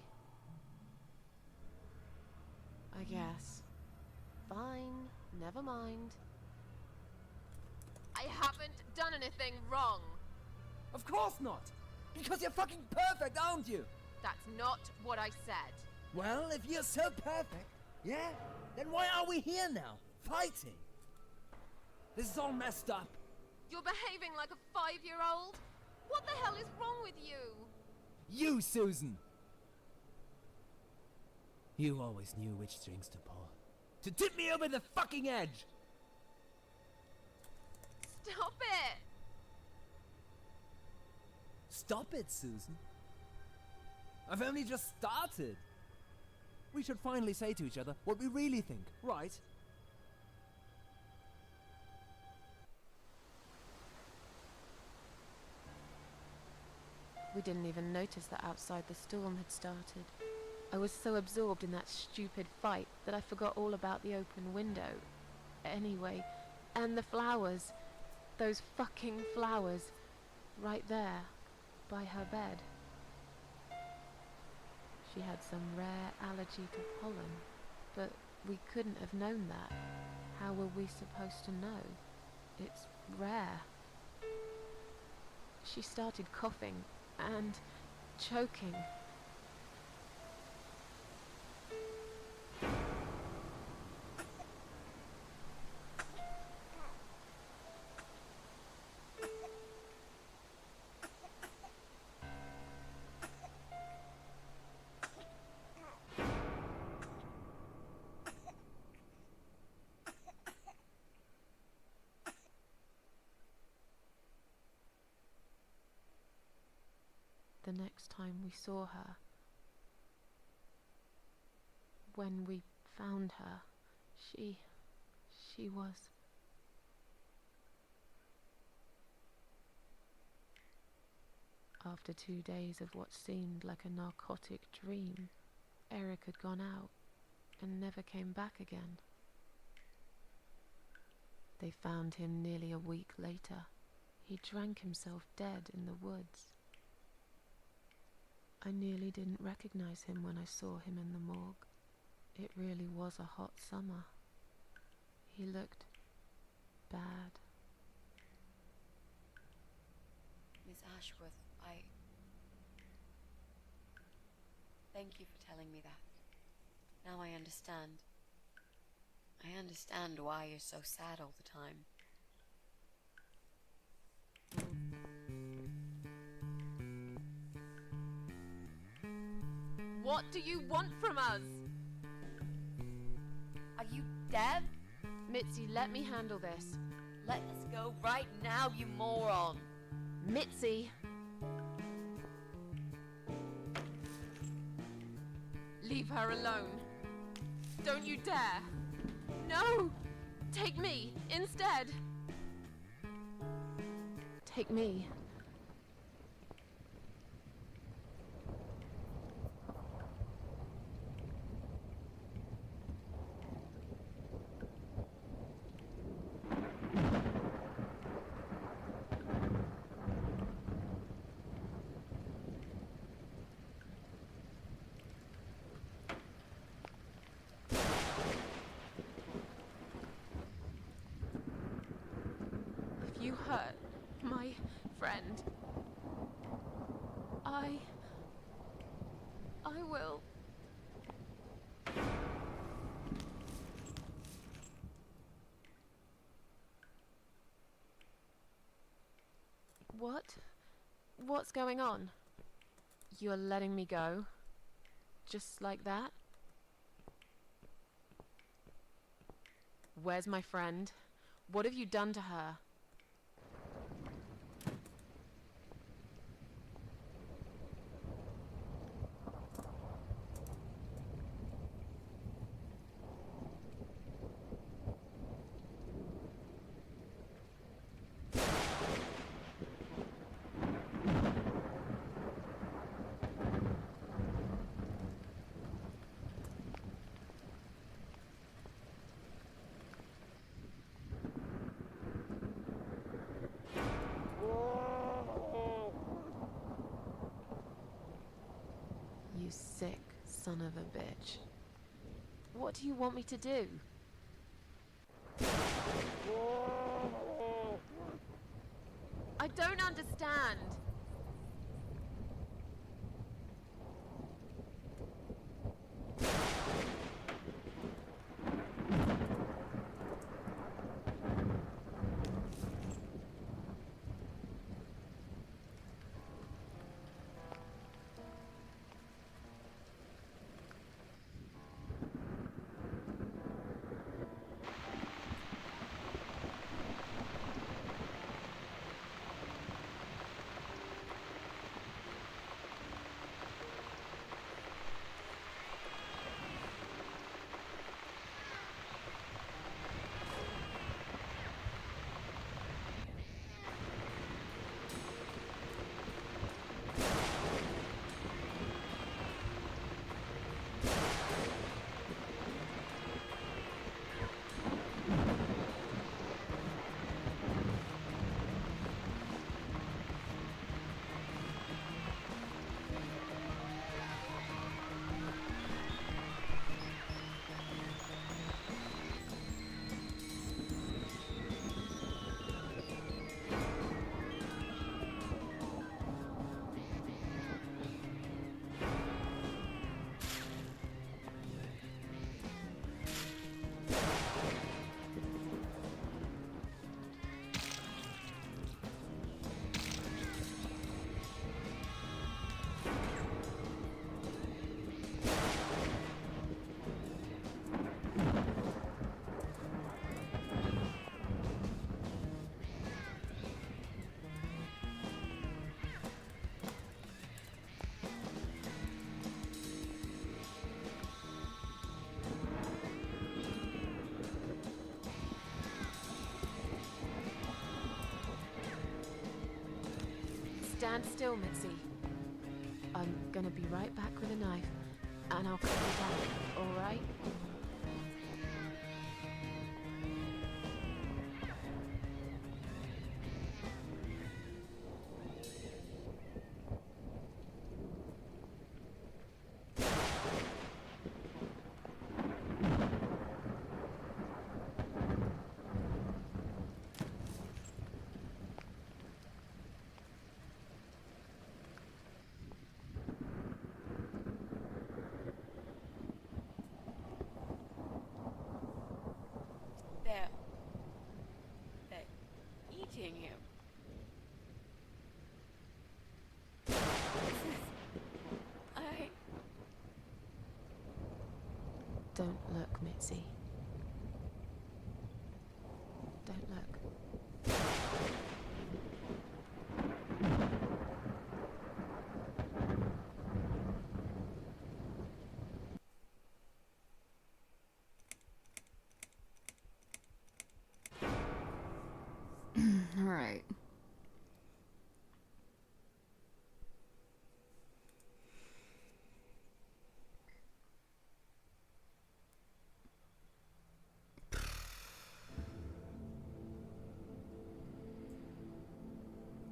guess. Fine, never mind. I haven't done anything wrong. Of course not! Because you're fucking perfect, aren't you? That's not what I said. Well, if you're so perfect, yeah, then why are we here now? Fighting? This is all messed up. You're behaving like a 5-year-old? What the hell is wrong with you? You, Susan! You always knew which strings to pull. To tip me over the fucking edge! Stop it! Stop it, Susan. I've only just started. We should finally say to each other what we really think, right? We didn't even notice that outside the storm had started. I was so absorbed in that stupid fight that I forgot all about the open window. Anyway, and the flowers. Those fucking flowers. Right there, by her bed. She had some rare allergy to pollen, but we couldn't have known that. How were we supposed to know? It's rare. She started coughing and choking. The next time we saw her, when we found her, she was... After 2 days of what seemed like a narcotic dream, Eric had gone out and never came back again. They found him nearly a week later. He drank himself dead in the woods. I nearly didn't recognize him when I saw him in the morgue. It really was a hot summer. He looked bad. Miss Ashworth, thank you for telling me that. Now I understand. I understand why you're so sad all the time. What do you want from us? Are you deaf? Mitzi, let me handle this. Let us go right now, you moron! Mitzi! Leave her alone. Don't you dare! No! Take me, instead! Take me. If you hurt my friend, I will. What? What's going on? You're letting me go? Just like that? Where's my friend? What have you done to her? You sick son of a bitch. What do you want me to do? I don't understand. Stand still, Mitzi. I'm gonna be right back with a knife, and I'll cut you down, alright? They're eating him. Don't look, Mitzi. Don't look. Alright.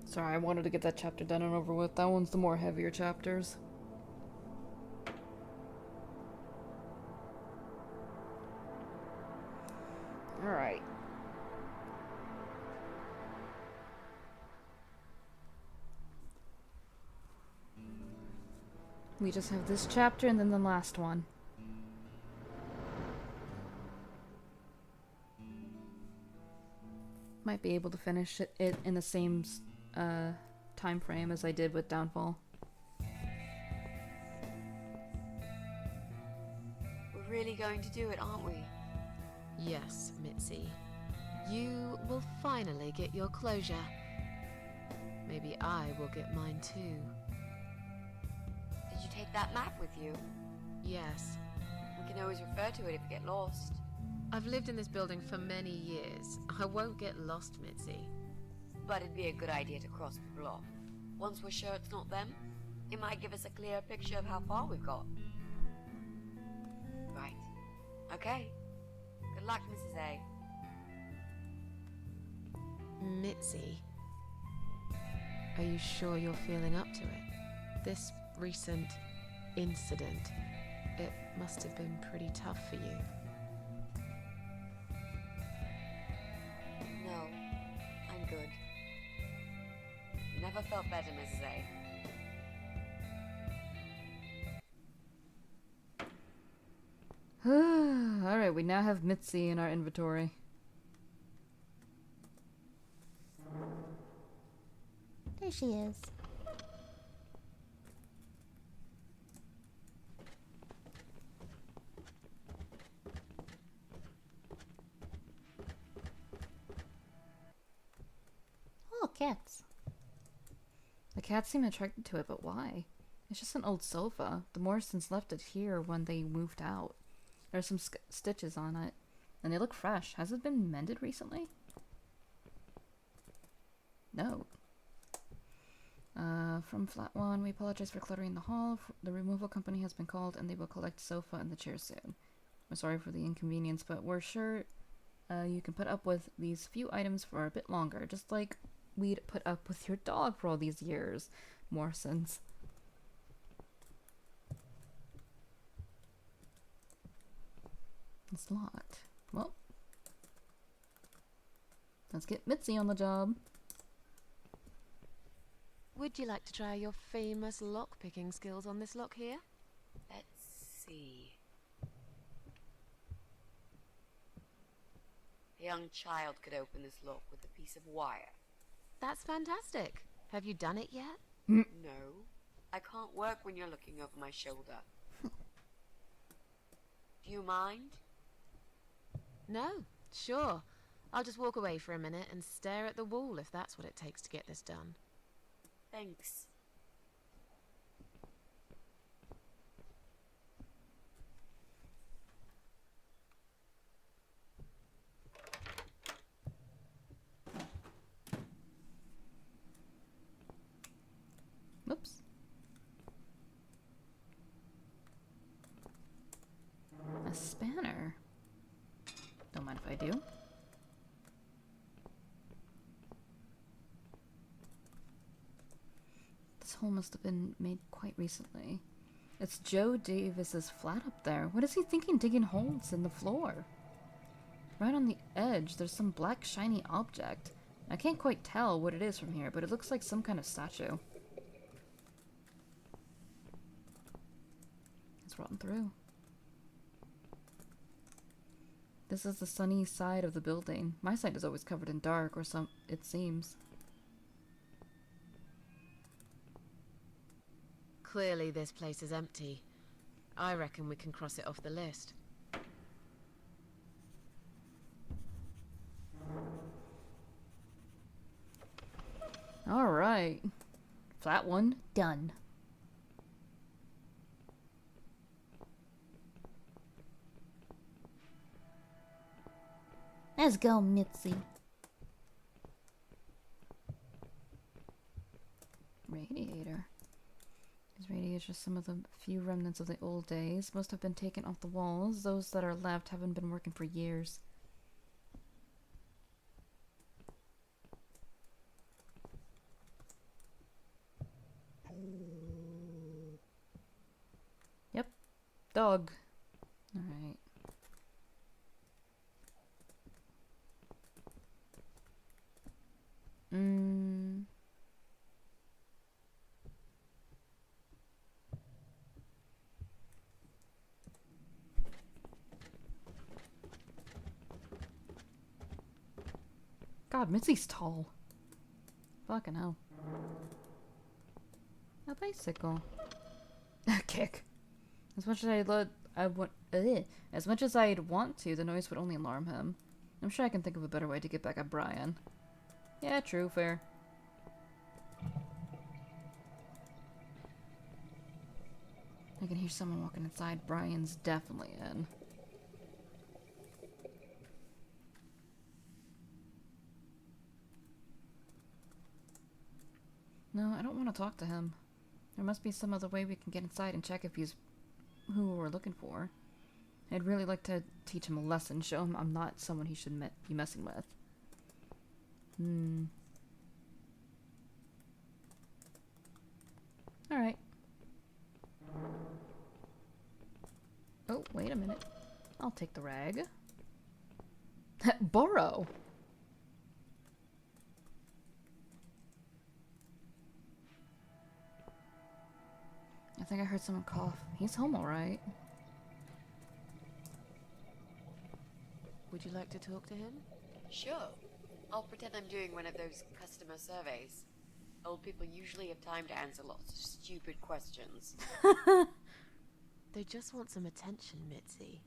Sorry, I wanted to get that chapter done and over with. That one's the more heavier chapters. Alright. We just have this chapter and then the last one. Might be able to finish it in the same time frame as I did with Downfall. We're really going to do it, aren't we? Yes, Mitzi. You will finally get your closure. Maybe I will get mine too. Did you take that map with you? Yes. We can always refer to it if we get lost. I've lived in this building for many years. I won't get lost, Mitzi. But it'd be a good idea to cross the bluff. Once we're sure it's not them, it might give us a clear picture of how far we've got. Right. Okay. Good luck, Mrs. A. Mitzi, are you sure you're feeling up to it? This recent incident, it must have been pretty tough for you. No, I'm good. Never felt better, Mrs. A. Alright, we now have Mitzi in our inventory. There she is. Oh, cats. The cats seem attracted to it, but why? It's just an old sofa. The Morrisons left it here when they moved out. There's some stitches on it, and they look fresh. Has it been mended recently? No. From Flat One, we apologize for cluttering the hall. The removal company has been called, and they will collect the sofa and the chair soon. We're sorry for the inconvenience, but we're sure you can put up with these few items for a bit longer, just like we'd put up with your dog for all these years, Morrisons. It's locked. Well, let's get Mitzi on the job. Would you like to try your famous lock-picking skills on this lock here? Let's see. A young child could open this lock with a piece of wire. That's fantastic. Have you done it yet? No. I can't work when you're looking over my shoulder. Do you mind? No, sure. I'll just walk away for a minute and stare at the wall if that's what it takes to get this done. Thanks. if I do. This hole must have been made quite recently. It's Joe Davis's flat up there. What is he thinking digging holes in the floor? Right on the edge, there's some black shiny object. I can't quite tell what it is from here, but it looks like some kind of statue. It's rotten through. This is the sunny side of the building. My side is always covered in dark, or some, it seems. Clearly this place is empty. I reckon we can cross it off the list. Alright. Flat one, done. Let's go, Mitzi. Radiator. These radiators are some of the few remnants of the old days. Most have been taken off the walls. Those that are left haven't been working for years. Yep. Dog. Alright. God, Mitzi's tall. Fucking hell. A bicycle. A kick. As much as as much as I'd want to, the noise would only alarm him. I'm sure I can think of a better way to get back at Brian. Yeah, true, fair. I can hear someone walking inside. Brian's definitely in. No, I don't want to talk to him. There must be some other way we can get inside and check if he's who we're looking for. I'd really like to teach him a lesson, show him I'm not someone he should be messing with. Alright. Oh, wait a minute. I'll take the rag. Borrow! I think I heard someone cough. He's home alright. Would you like to talk to him? Sure. I'll pretend I'm doing one of those customer surveys. Old people usually have time to answer lots of stupid questions. They just want some attention, Mitzi.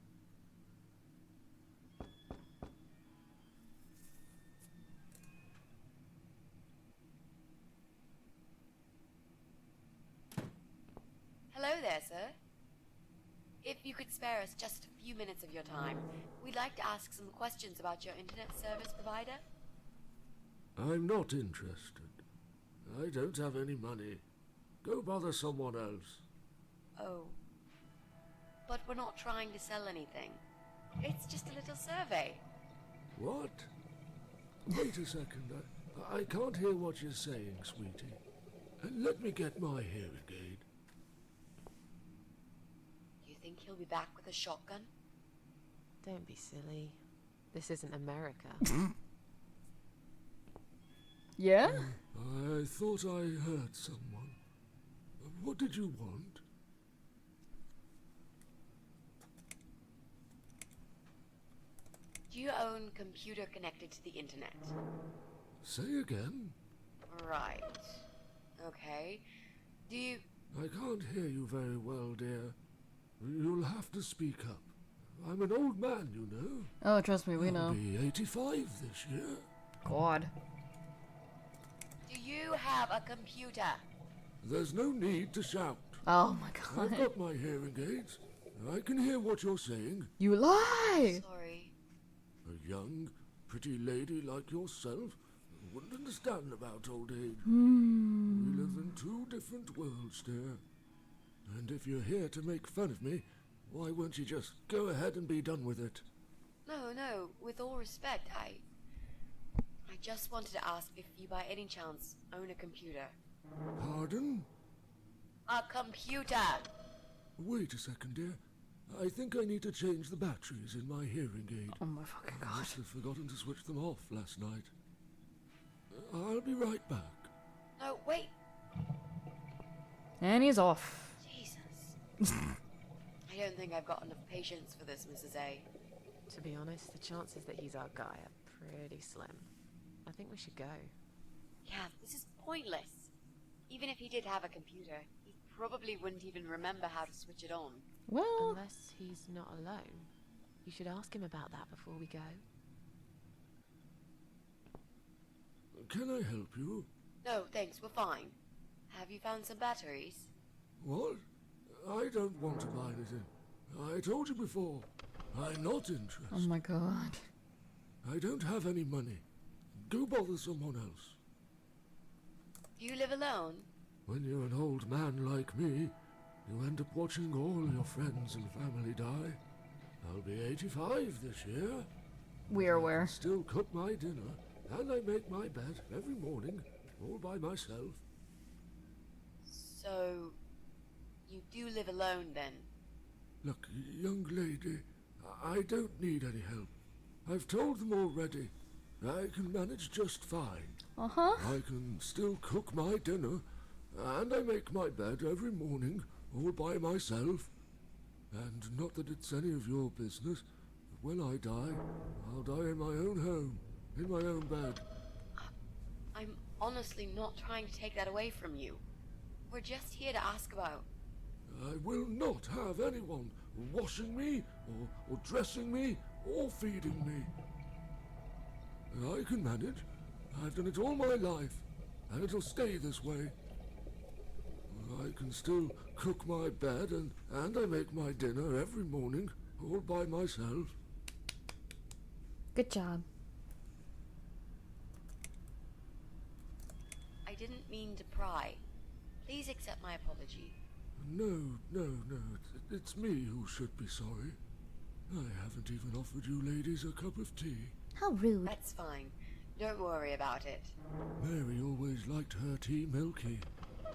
Hello there, sir. If you could spare us just a few minutes of your time, we'd like to ask some questions about your internet service provider. I'm not interested. I don't have any money. Go bother someone else. Oh. But we're not trying to sell anything. It's just a little survey. What? Wait a second. I can't hear what you're saying, sweetie. Let me get my hearing aid. Do you think he'll be back with a shotgun? Don't be silly. This isn't America. Yeah? I thought I heard someone. What did you want? Do you own computer connected to the internet? Say again? Right. Okay. Do you... I can't hear you very well, dear. You'll have to speak up. I'm an old man, you know. Oh, trust me, we know. I'll be 85 this year. God. Do you have a computer? There's no need to shout. Oh my God. I've got my hearing aids. I can hear what you're saying. You lie! Sorry. A young, pretty lady like yourself wouldn't understand about old age. We live in two different worlds, dear. And if you're here to make fun of me, why won't you just go ahead and be done with it? No, with all respect, I just wanted to ask if you by any chance own a computer. Pardon? A computer! Wait a second, dear. I think I need to change the batteries in my hearing aid. Oh my fucking god. I must have forgotten to switch them off last night. I'll be right back. No, wait. And he's off. Jesus. I don't think I've got enough patience for this, Mrs. A. To be honest, the chances that he's our guy are pretty slim. I think we should go. Yeah, this is pointless. Even if he did have a computer, he probably wouldn't even remember how to switch it on. Well... Unless he's not alone. You should ask him about that before we go. Can I help you? No, thanks, we're fine. Have you found some batteries? What? I don't want to buy anything. I told you before. I'm not interested. Oh my god. I don't have any money. Go bother someone else. Do you live alone? When you're an old man like me, you end up watching all your friends and family die. I'll be 85 this year. We're aware. I still cook my dinner, and I make my bed every morning, all by myself. So, you do live alone then? Look, young lady, I don't need any help. I've told them already. I can manage just fine. Uh-huh. I can still cook my dinner, and I make my bed every morning, all by myself. And not that it's any of your business, but when I die, I'll die in my own home, in my own bed. I'm honestly not trying to take that away from you. We're just here to ask about... I will not have anyone washing me, or dressing me, or feeding me. I can manage. I've done it all my life, and it'll stay this way. I can still cook my bed, and I make my dinner every morning, all by myself. Good job. I didn't mean to pry. Please accept my apology. No. It's me who should be sorry. I haven't even offered you ladies a cup of tea. How rude. That's fine. Don't worry about it. Mary always liked her tea milky.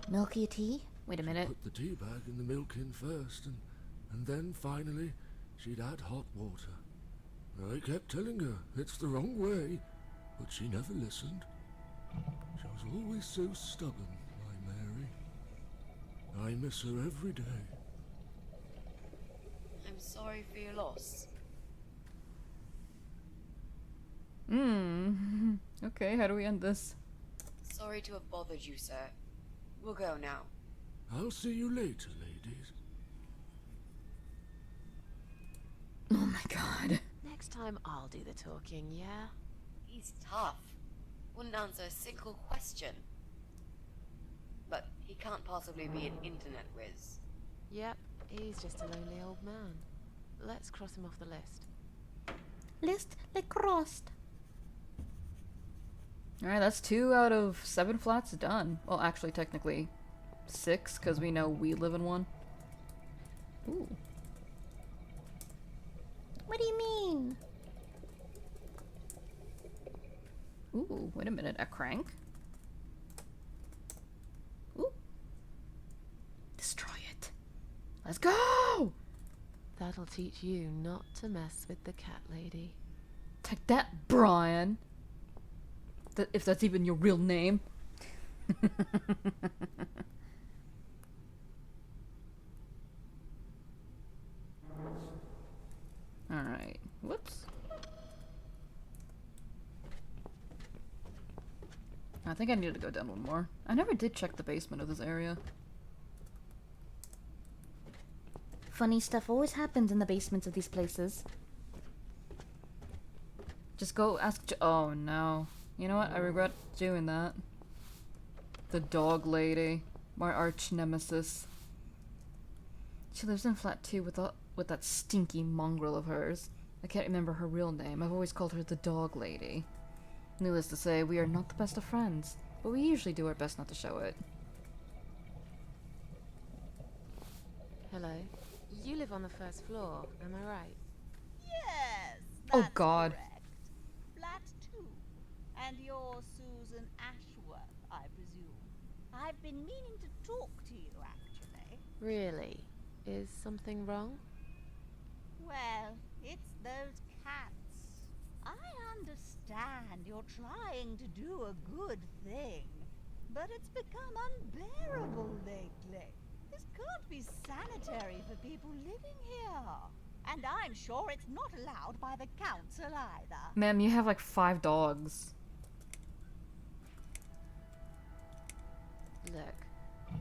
Milky tea? Wait a minute. Put the tea bag in the milk in first, and then finally she'd add hot water. I kept telling her it's the wrong way, but she never listened. She was always so stubborn, my Mary. I miss her every day. I'm sorry for your loss. Okay, how do we end this? Sorry to have bothered you, sir. We'll go now. I'll see you later, ladies. Oh my god. Next time I'll do the talking, yeah? He's tough. Wouldn't answer a single question. But he can't possibly be an internet whiz. Yep, he's just a lonely old man. Let's cross him off the list. List like crossed. Alright, that's 2 out of 7 flats done. Well, actually, technically 6, because we know we live in one. Ooh. What do you mean? Ooh, wait a minute, a crank? Ooh. Destroy it. Let's go! That'll teach you not to mess with the cat lady. Take that, Brian! If that's even your real name. Alright, whoops. I think I need to go down one more. I never did check the basement of this area. Funny stuff always happens in the basements of these places. Just go ask oh no. You know what? I regret doing that. The dog lady. My arch nemesis. She lives in flat 2 with that stinky mongrel of hers. I can't remember her real name. I've always called her the dog lady. Needless to say, we are not the best of friends, but we usually do our best not to show it. Hello. You live on the first floor, am I right? Yes. Oh Oh That's God. correct. Flat 2. And you're Susan Ashworth, I presume. I've been meaning to talk to you, actually. Really? Is something wrong? Well, it's those cats. I understand you're trying to do a good thing, but it's become unbearable lately. This can't be sanitary for people living here. And I'm sure it's not allowed by the council either. Ma'am, you have like 5 dogs. Look,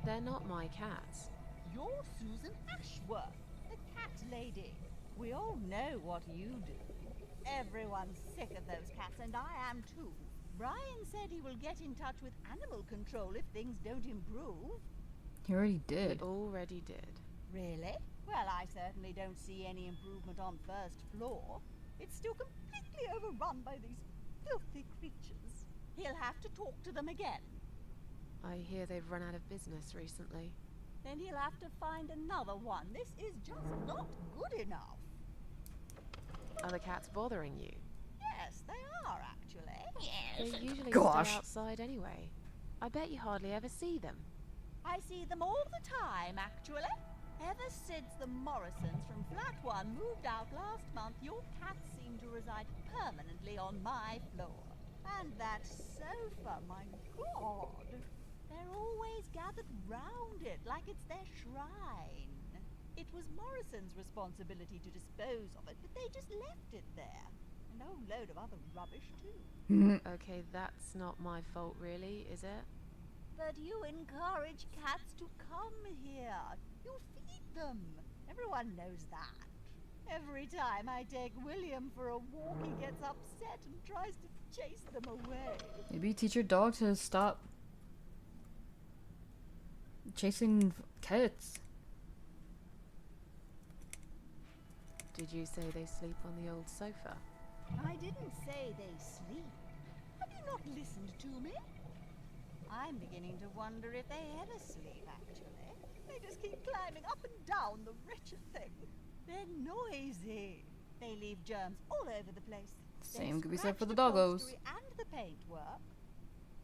they're not my cats. You're Susan Ashworth, the cat lady. We all know what you do. Everyone's sick of those cats, and I am too. Brian said he will get in touch with animal control if things don't improve. He already did. He already did. Really? Well, I certainly don't see any improvement on first floor. It's still completely overrun by these filthy creatures. He'll have to talk to them again. I hear they've run out of business recently. Then he'll have to find another one. This is just not good enough. Are the cats bothering you? Yes, they are, actually. They usually Gosh. stay outside anyway. I bet you hardly ever see them. I see them all the time, actually. Ever since the Morrisons from Flat 1 moved out last month, your cats seem to reside permanently on my floor. And that sofa, my God! They're always gathered round it, like it's their shrine. It was Morrison's responsibility to dispose of it, but they just left it there. And a whole load of other rubbish, too. Okay, that's not my fault really, is it? But you encourage cats to come here. You feed them. Everyone knows that. Every time I take William for a walk, he gets upset and tries to chase them away. Maybe teach your dog to stop chasing cats. Did you say they sleep on the old sofa? I didn't say they sleep. Have you not listened to me? I'm beginning to wonder if they ever sleep, actually. They just keep climbing up and down the wretched thing. They're noisy. They leave germs all over the place. Same could be said for the scratch doggos. upholstery and the paintwork.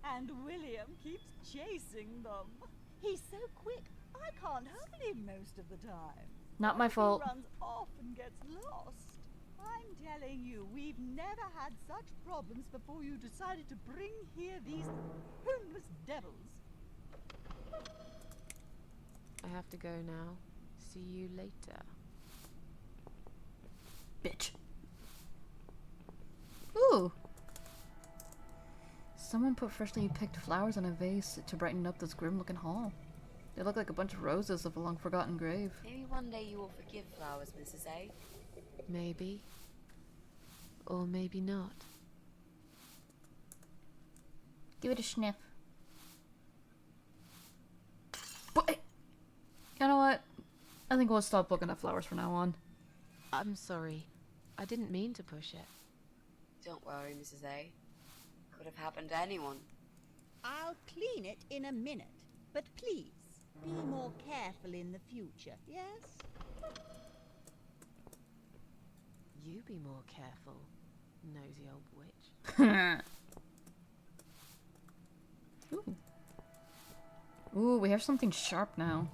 And William keeps chasing them. He's so quick, I can't hold him most of the time. Not my fault. He runs off and gets lost. I'm telling you, we've never had such problems before you decided to bring here these homeless devils. I have to go now. See you later. Bitch. Ooh. Someone put freshly picked flowers on a vase to brighten up this grim-looking hall. They look like a bunch of roses of a long-forgotten grave. Maybe one day you will forgive flowers, Mrs. A. Maybe. Or maybe not. Give it a sniff. But, you know what? I think we'll stop looking at flowers from now on. I'm sorry. I didn't mean to push it. Don't worry, Mrs. A. Could have happened to anyone. I'll clean it in a minute, but please, be more careful in the future, yes? You be more careful, nosy old witch. Ooh. Ooh, we have something sharp now.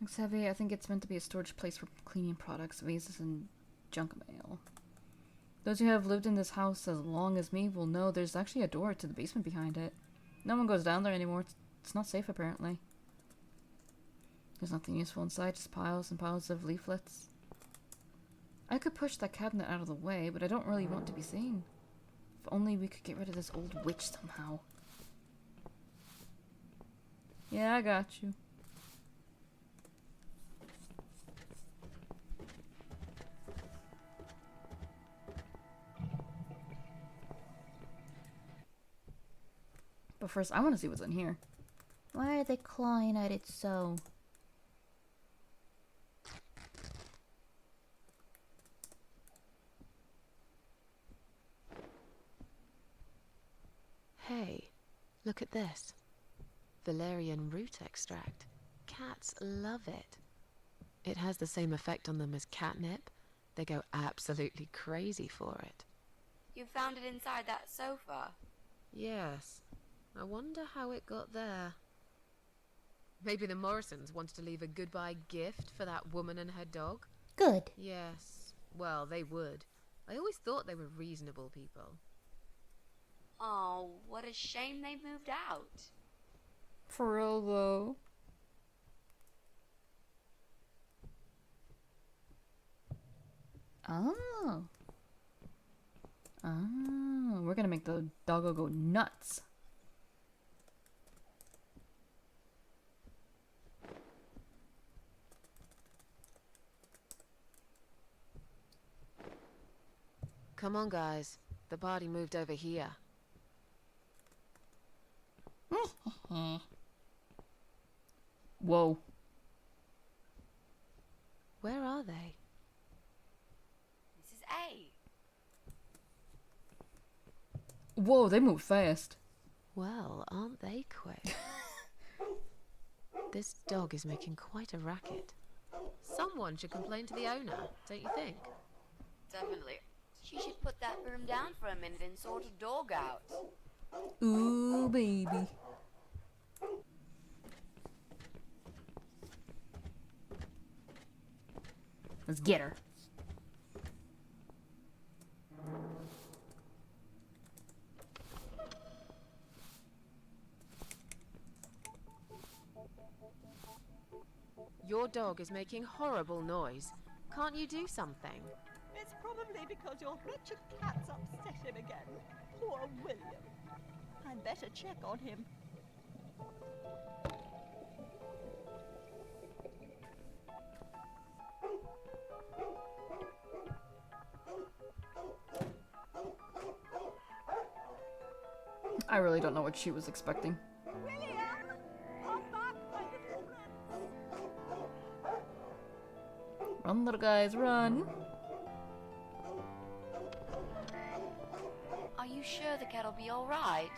Looks heavy. I think it's meant to be a storage place for cleaning products, vases, and junk mail. Those who have lived in this house as long as me will know there's actually a door to the basement behind it. No one goes down there anymore. It's not safe, apparently. There's nothing useful inside, just piles and piles of leaflets. I could push that cabinet out of the way, but I don't really want to be seen. If only we could get rid of this old witch somehow. Yeah, I got you. But first, I want to see what's in here. Why are they clawing at it so? Hey, look at this. Valerian root extract. Cats love it. It has the same effect on them as catnip. They go absolutely crazy for it. You found it inside that sofa? Yes. I wonder how it got there. Maybe the Morrisons wanted to leave a goodbye gift for that woman and her dog? Good. Yes. Well, they would. I always thought they were reasonable people. Oh, what a shame they moved out. For real, though. Oh. Oh, we're gonna make the doggo go nuts. Come on, guys. The body moved over here. Whoa. Where are they? Mrs. A. Whoa, they move fast. Well, aren't they quick? This dog is making quite a racket. Someone should complain to the owner, don't you think? Definitely. She should put that broom down for a minute and sort a dog out. Ooh, baby. Let's get her. Your dog is making horrible noise. Can't you do something? It's probably because your wretched cat's upset him again. Poor William. I'd better check on him. I really don't know what she was expecting. William! Come back, my little prince! Run, little guys, run. Are you sure the cat'll be alright?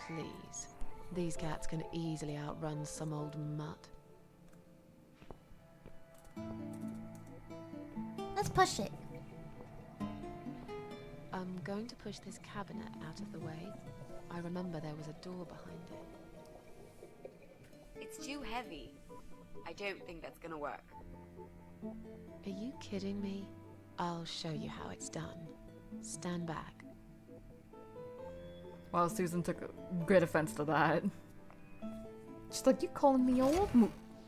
Please. These cats can easily outrun some old mutt. Let's push it. I'm going to push this cabinet out of the way. I remember there was a door behind it. It's too heavy. I don't think that's gonna work. Are you kidding me? I'll show you how it's done. Stand back. Wow, Susan took great offense to that. She's like, you calling me old?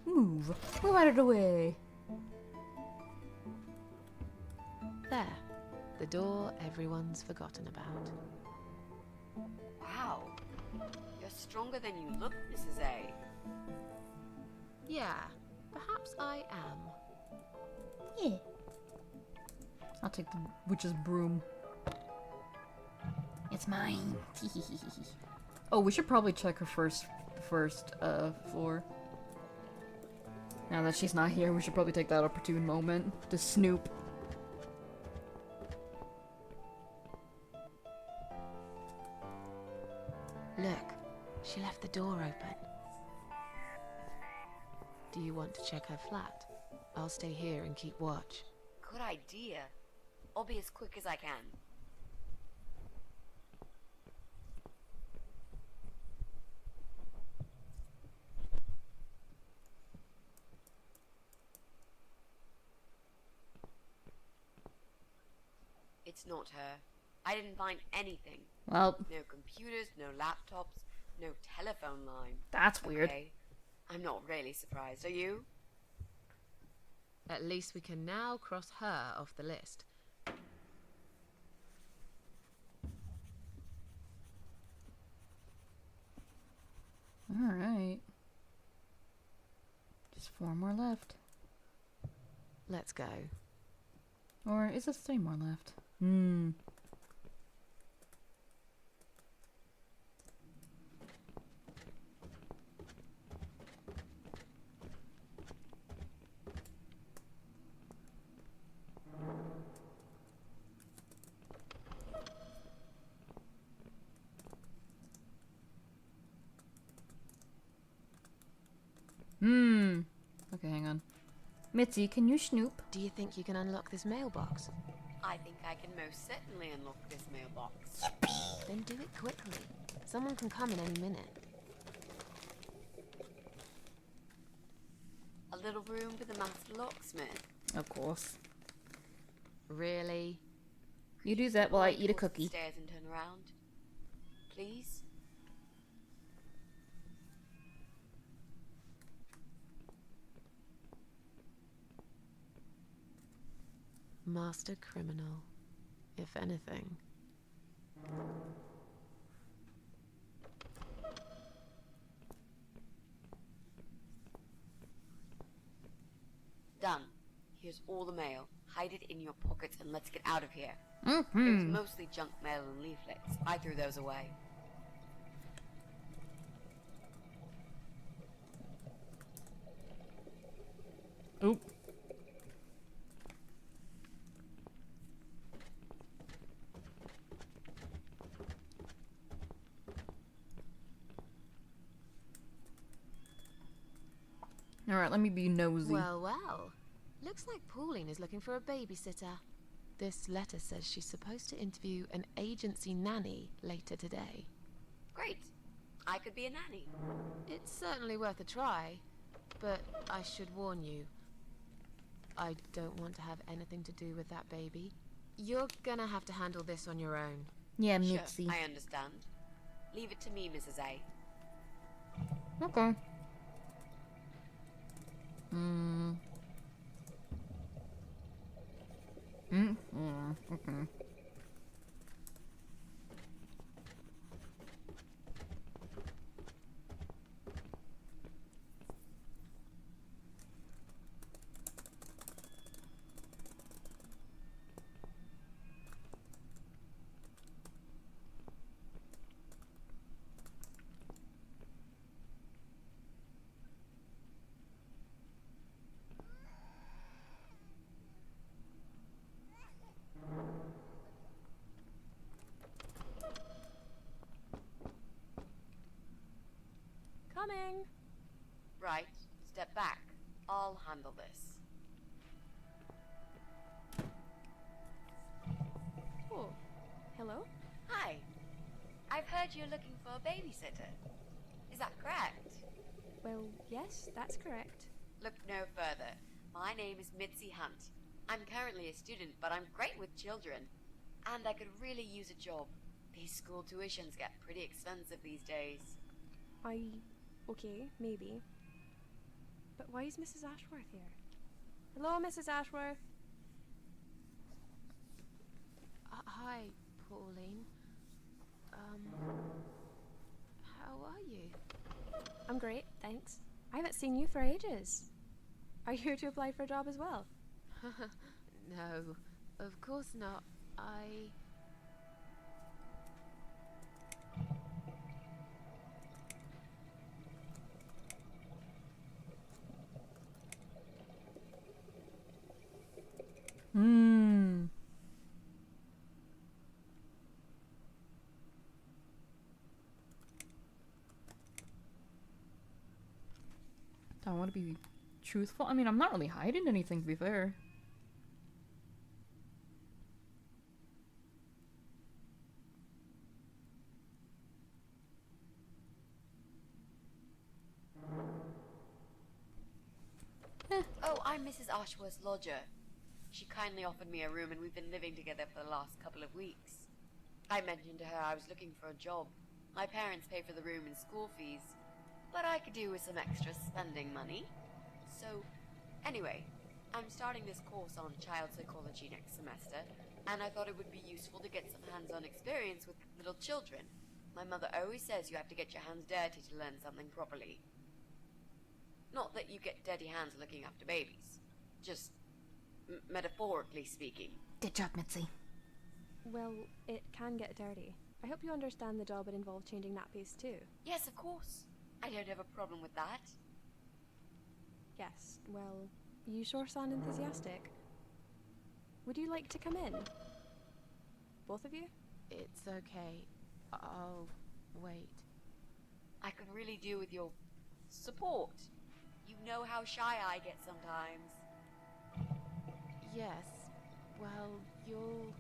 Move out of the way. There. The door everyone's forgotten about. Wow. You're stronger than you look, Mrs. A. Yeah, perhaps I am. Yeah. I'll take the witch's broom. It's mine. Oh, we should probably check her first floor. Now that she's not here, we should probably take that opportune moment to snoop. Look, she left the door open. Do you want to check her flat? I'll stay here and keep watch. Good idea. I'll be as quick as I can. It's not her. I didn't find anything. Well, no computers, no laptops, no telephone line. That's weird. Okay. I'm not really surprised, are you? At least we can now cross her off the list. Alright. Just 4 more left. Let's go. Or is it 3 more left? Okay, hang on. Mitzi, can you snoop? Do you think you can unlock this mailbox? I think I can most certainly unlock this mailbox. Then do it quickly. Someone can come in any minute. A little room for the master locksmith. Of course. Really? You do that while I eat a Pause cookie. Stairs and turn around. Please? Master criminal, if anything. Done. Here's all the mail. Hide it in your pockets and let's get out of here. Mm-hmm. It was mostly junk mail and leaflets. I threw those away. Oop. Alright, let me be nosy. Well, well. Looks like Pauline is looking for a babysitter. This letter says she's supposed to interview an agency nanny later today. Great. I could be a nanny. It's certainly worth a try, but I should warn you. I don't want to have anything to do with that baby. You're gonna have to handle this on your own. Yeah, Mitzi. Sure, I understand. Leave it to me, Mrs. A. Okay. Okay. Coming! Right. Step back. I'll handle this. Oh, hello? Hi. I've heard you're looking for a babysitter. Is that correct? Well, yes, that's correct. Look no further. My name is Mitzi Hunt. I'm currently a student, but I'm great with children. And I could really use a job. These school tuitions get pretty expensive these days. Okay, maybe. But why is Mrs. Ashworth here? Hello, Mrs. Ashworth. Hi, Pauline. How are you? I'm great, thanks. I haven't seen you for ages. Are you here to apply for a job as well? No, of course not. I want to be truthful. I mean, I'm not really hiding anything, to be fair. Oh, I'm Mrs. Ashworth's lodger. She kindly offered me a room and we've been living together for the last couple of weeks. I mentioned to her I was looking for a job. My parents pay for the room and school fees, but I could do with some extra spending money. So, anyway, I'm starting this course on child psychology next semester, and I thought it would be useful to get some hands-on experience with little children. My mother always says you have to get your hands dirty to learn something properly. Not that you get dirty hands looking after babies. Just metaphorically speaking. Good job, Mitzi. Well, it can get dirty. I hope you understand the job would involve changing nappies too. Yes, of course. I don't have a problem with that. Yes, well, you sure sound enthusiastic. Would you like to come in? Both of you? It's okay. I'll wait. I could really do with your support. You know how shy I get sometimes. Yes. Well, you'll...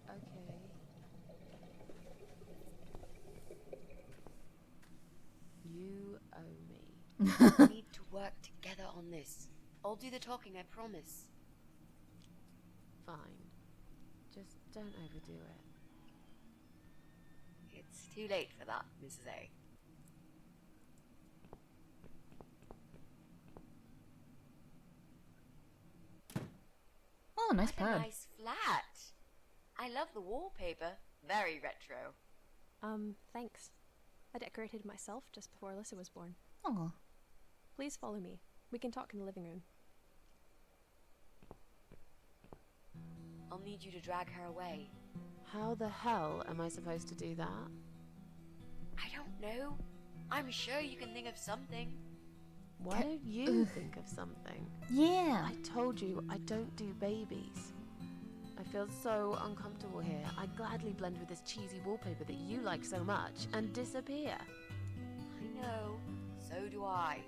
Okay. You owe me. We need to work together on this. I'll do the talking, I promise. Fine. Just don't overdo it. It's too late for that, Mrs. A. Oh, nice What pad. a nice flat. I love the wallpaper. Very retro. Thanks. I decorated myself just before Alyssa was born. Oh. Please follow me. We can talk in the living room. I'll need you to drag her away. How the hell am I supposed to do that? I don't know. I'm sure you can think of something. Why don't you think of something? Yeah. I told you I don't do babies. I feel so uncomfortable here. I'd gladly blend with this cheesy wallpaper that you like so much and disappear. I know. So do I.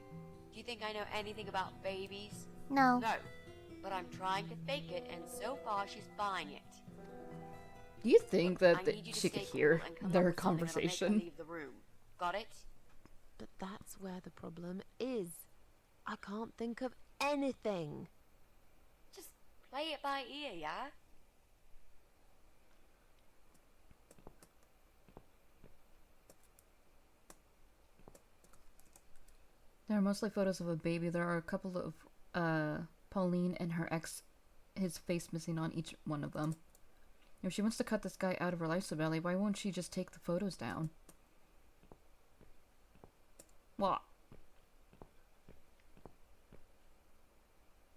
Do you think I know anything about babies? No. No. But I'm trying to fake it, and so far she's buying it. Do you think that I need you to she could stay hear cool and come up their with something that'll make her conversation? leave the room. Got it? But that's where the problem is. I can't think of anything. Just play it by ear, yeah? There are mostly photos of a baby. There are a couple of Pauline and her ex, his face missing on each one of them. If she wants to cut this guy out of her life so badly, why won't she just take the photos down? What?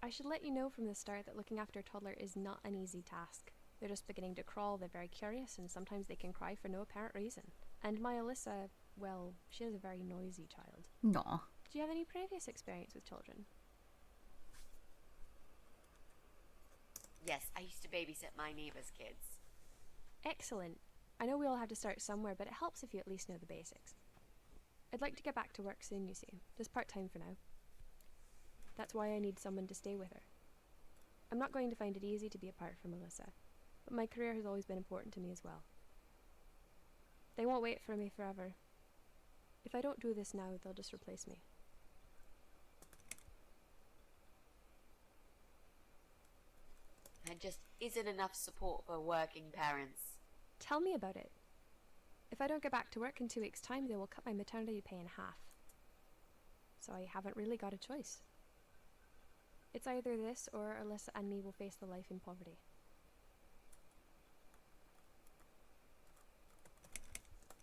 I should let you know from the start that looking after a toddler is not an easy task. They're just beginning to crawl, they're very curious, and sometimes they can cry for no apparent reason. And my Alyssa, well, she is a very noisy child. Nah. Do you have any previous experience with children? Yes, I used to babysit my neighbor's kids. Excellent. I know we all have to start somewhere, but it helps if you at least know the basics. I'd like to get back to work soon, you see. Just part-time for now. That's why I need someone to stay with her. I'm not going to find it easy to be apart from Alyssa, but my career has always been important to me as well. They won't wait for me forever. If I don't do this now, they'll just replace me. There just isn't enough support for working parents. Tell me about it. If I don't get back to work in 2 weeks' time, they will cut my maternity pay in half. So I haven't really got a choice. It's either this or Alyssa and me will face the life in poverty.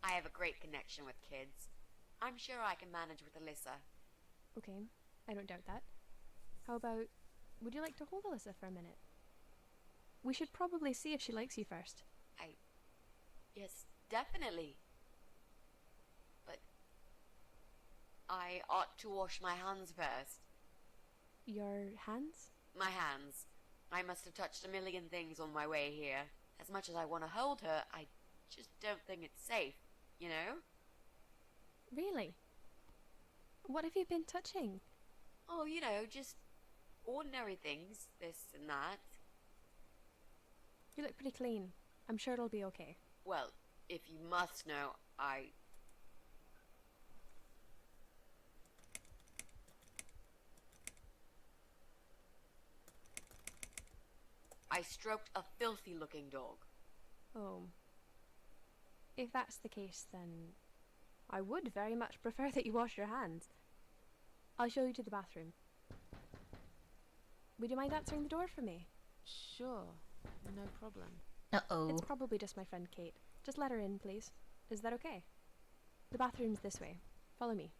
I have a great connection with kids. I'm sure I can manage with Alyssa. Okay, I don't doubt that. How about, would you like to hold Alyssa for a minute? We should probably see if she likes you first. Yes, definitely. But I ought to wash my hands first. Your hands? My hands. I must have touched a million things on my way here. As much as I want to hold her, I just don't think it's safe, you know? Really? What have you been touching? Oh, you know, just ordinary things, this and that. You look pretty clean. I'm sure it'll be okay. Well, if you must know, I stroked a filthy-looking dog. Oh. If that's the case, then I would very much prefer that you wash your hands. I'll show you to the bathroom. Would you mind answering the door for me? Sure, no problem. Uh-oh. It's probably just my friend Kate. Just let her in, please. Is that okay? The bathroom's this way. Follow me.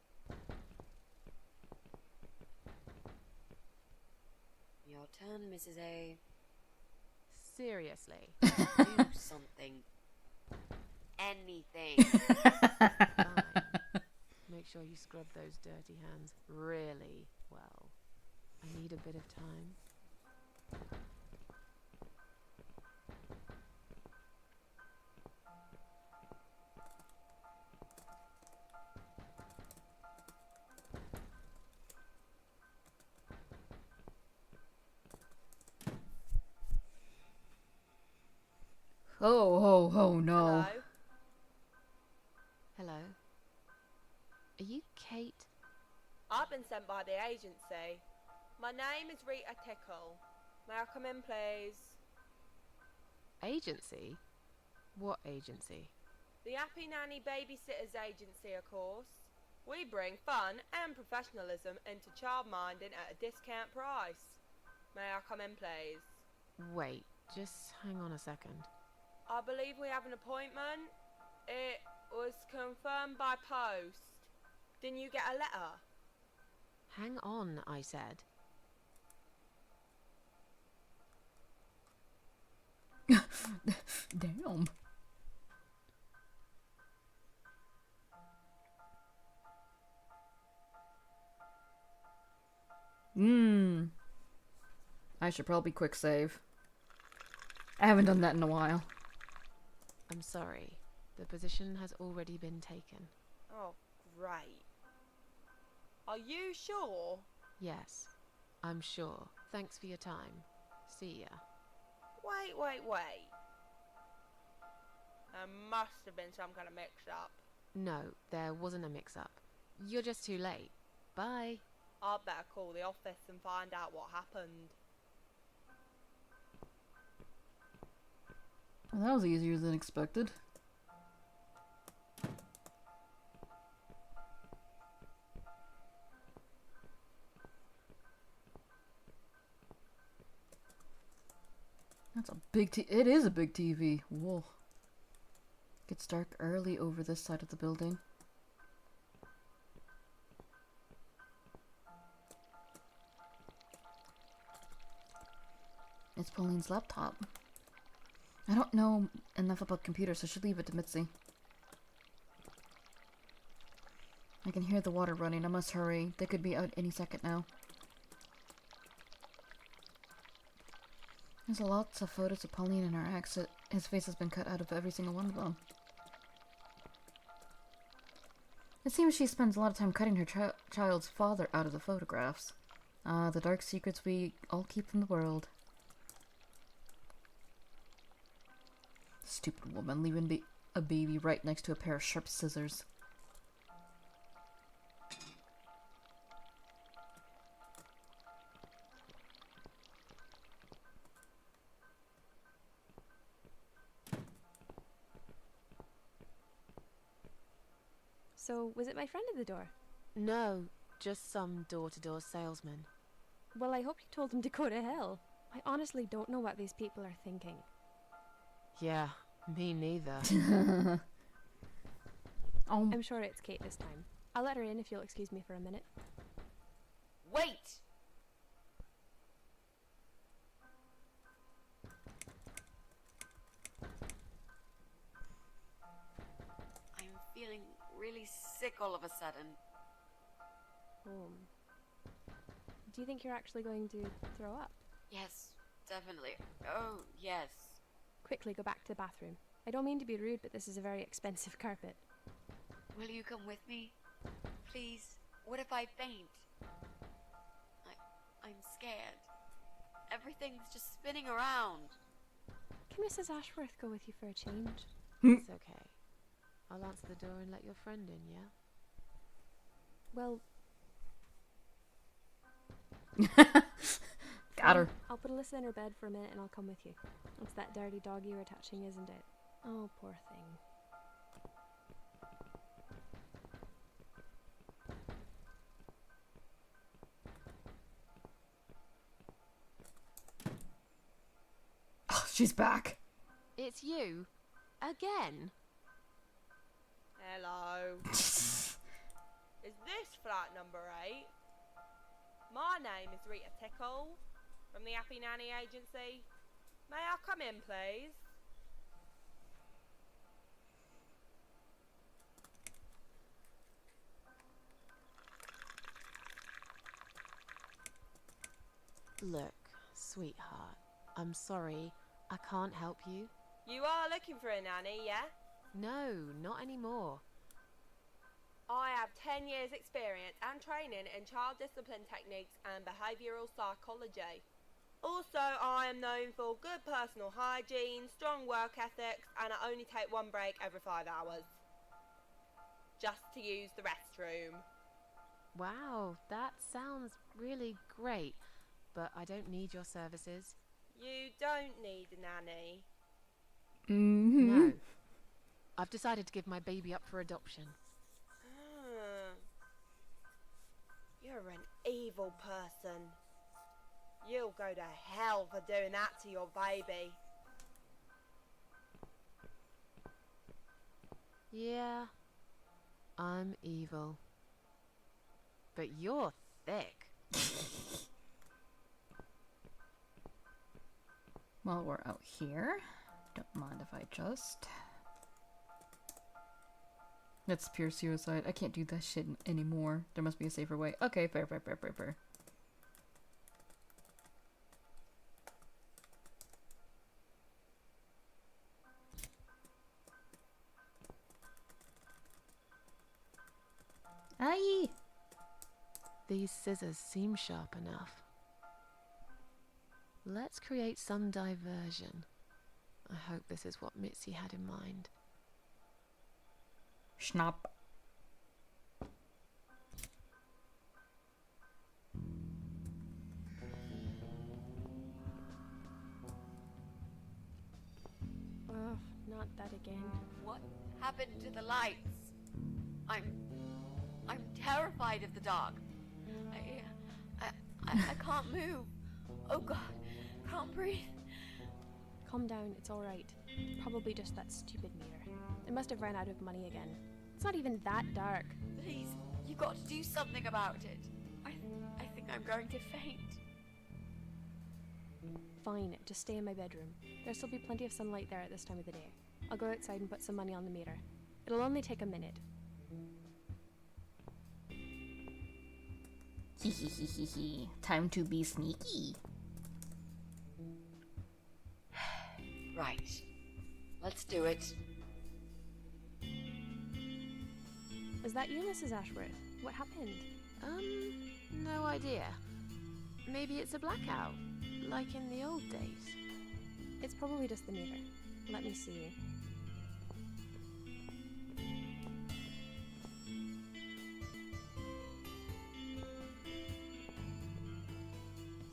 Your turn, Mrs. A. Seriously. Do something. Anything. Fine. Make sure you scrub those dirty hands really well. I need a bit of time. Oh no. Hello? Hello? Are you Kate? I've been sent by the agency. My name is Rita Tickle. May I come in, please? Agency? What agency? The Happy Nanny Babysitters Agency, of course. We bring fun and professionalism into childminding at a discount price. May I come in, please? Wait, just hang on a second. I believe we have an appointment. It was confirmed by post. Didn't you get a letter? Hang on, I said. Damn. I should probably quick save. I haven't done that in a while. I'm sorry. The position has already been taken. Oh, great. Are you sure? Yes, I'm sure. Thanks for your time. See ya. Wait. There must have been some kind of mix-up. No, there wasn't a mix-up. You're just too late. Bye. I'd better call the office and find out what happened. Well, that was easier than expected. That's a big It is a big TV. Whoa. Gets dark early over this side of the building. It's Pauline's laptop. I don't know enough about computers, so I should leave it to Mitzi. I can hear the water running. I must hurry. They could be out any second now. There's lots of photos of Pauline and her ex. His face has been cut out of every single one of them. It seems she spends a lot of time cutting her child's father out of the photographs. Ah, the dark secrets we all keep from the world. Stupid woman, leaving a baby right next to a pair of sharp scissors. So, was it my friend at the door? No, just some door-to-door salesman. Well, I hope you told him to go to hell. I honestly don't know what these people are thinking. Yeah, me neither. I'm sure it's Kate this time. I'll let her in if you'll excuse me for a minute. Wait! I'm feeling really sick all of a sudden. Do you think you're actually going to throw up? Yes, definitely. Oh, yes. Quickly go back to the bathroom. I don't mean to be rude, but this is a very expensive carpet. Will you come with me? Please? What if I faint? I'm scared. Everything's just spinning around. Can Mrs. Ashworth go with you for a change? It's okay. I'll answer the door and let your friend in, yeah? Well... Got her. I'll put Alyssa in her bed for a minute and I'll come with you. It's that dirty dog you were touching, isn't it? Oh, poor thing. Oh, she's back. It's you? Again? Hello. Is this flat number 8? My name is Rita Tickle, from the Happy Nanny Agency. May I come in, please? Look, sweetheart, I'm sorry. I can't help you. You are looking for a nanny, yeah? No, not anymore. I have 10 years experience and training in child discipline techniques and behavioural psychology. Also, I am known for good personal hygiene, strong work ethics, and I only take one break every 5 hours. Just to use the restroom. Wow, that sounds really great, but I don't need your services. You don't need a nanny. No. I've decided to give my baby up for adoption. You're an evil person. You'll go to hell for doing that to your baby. Yeah, I'm evil. But you're thick. While we're out here, don't mind if I just... That's pure suicide. I can't do that shit anymore. There must be a safer way. Okay, fair. Aye! These scissors seem sharp enough. Let's create some diversion. I hope this is what Mitzi had in mind. Schnapp. Oh, not that again. What happened to the lights? I'm terrified of the dark. I can't move. Oh God, can't breathe. Calm down, it's alright. Probably just that stupid meter. It must have run out of money again. It's not even that dark. Please, you got to do something about it. I think I'm going to faint. Fine, just stay in my bedroom. There'll still be plenty of sunlight there at this time of the day. I'll go outside and put some money on the meter. It'll only take a minute. Time to be sneaky. Right. Let's do it. Is that you, Mrs. Ashworth? What happened? No idea. Maybe it's a blackout, like in the old days. It's probably just the meter. Let me see.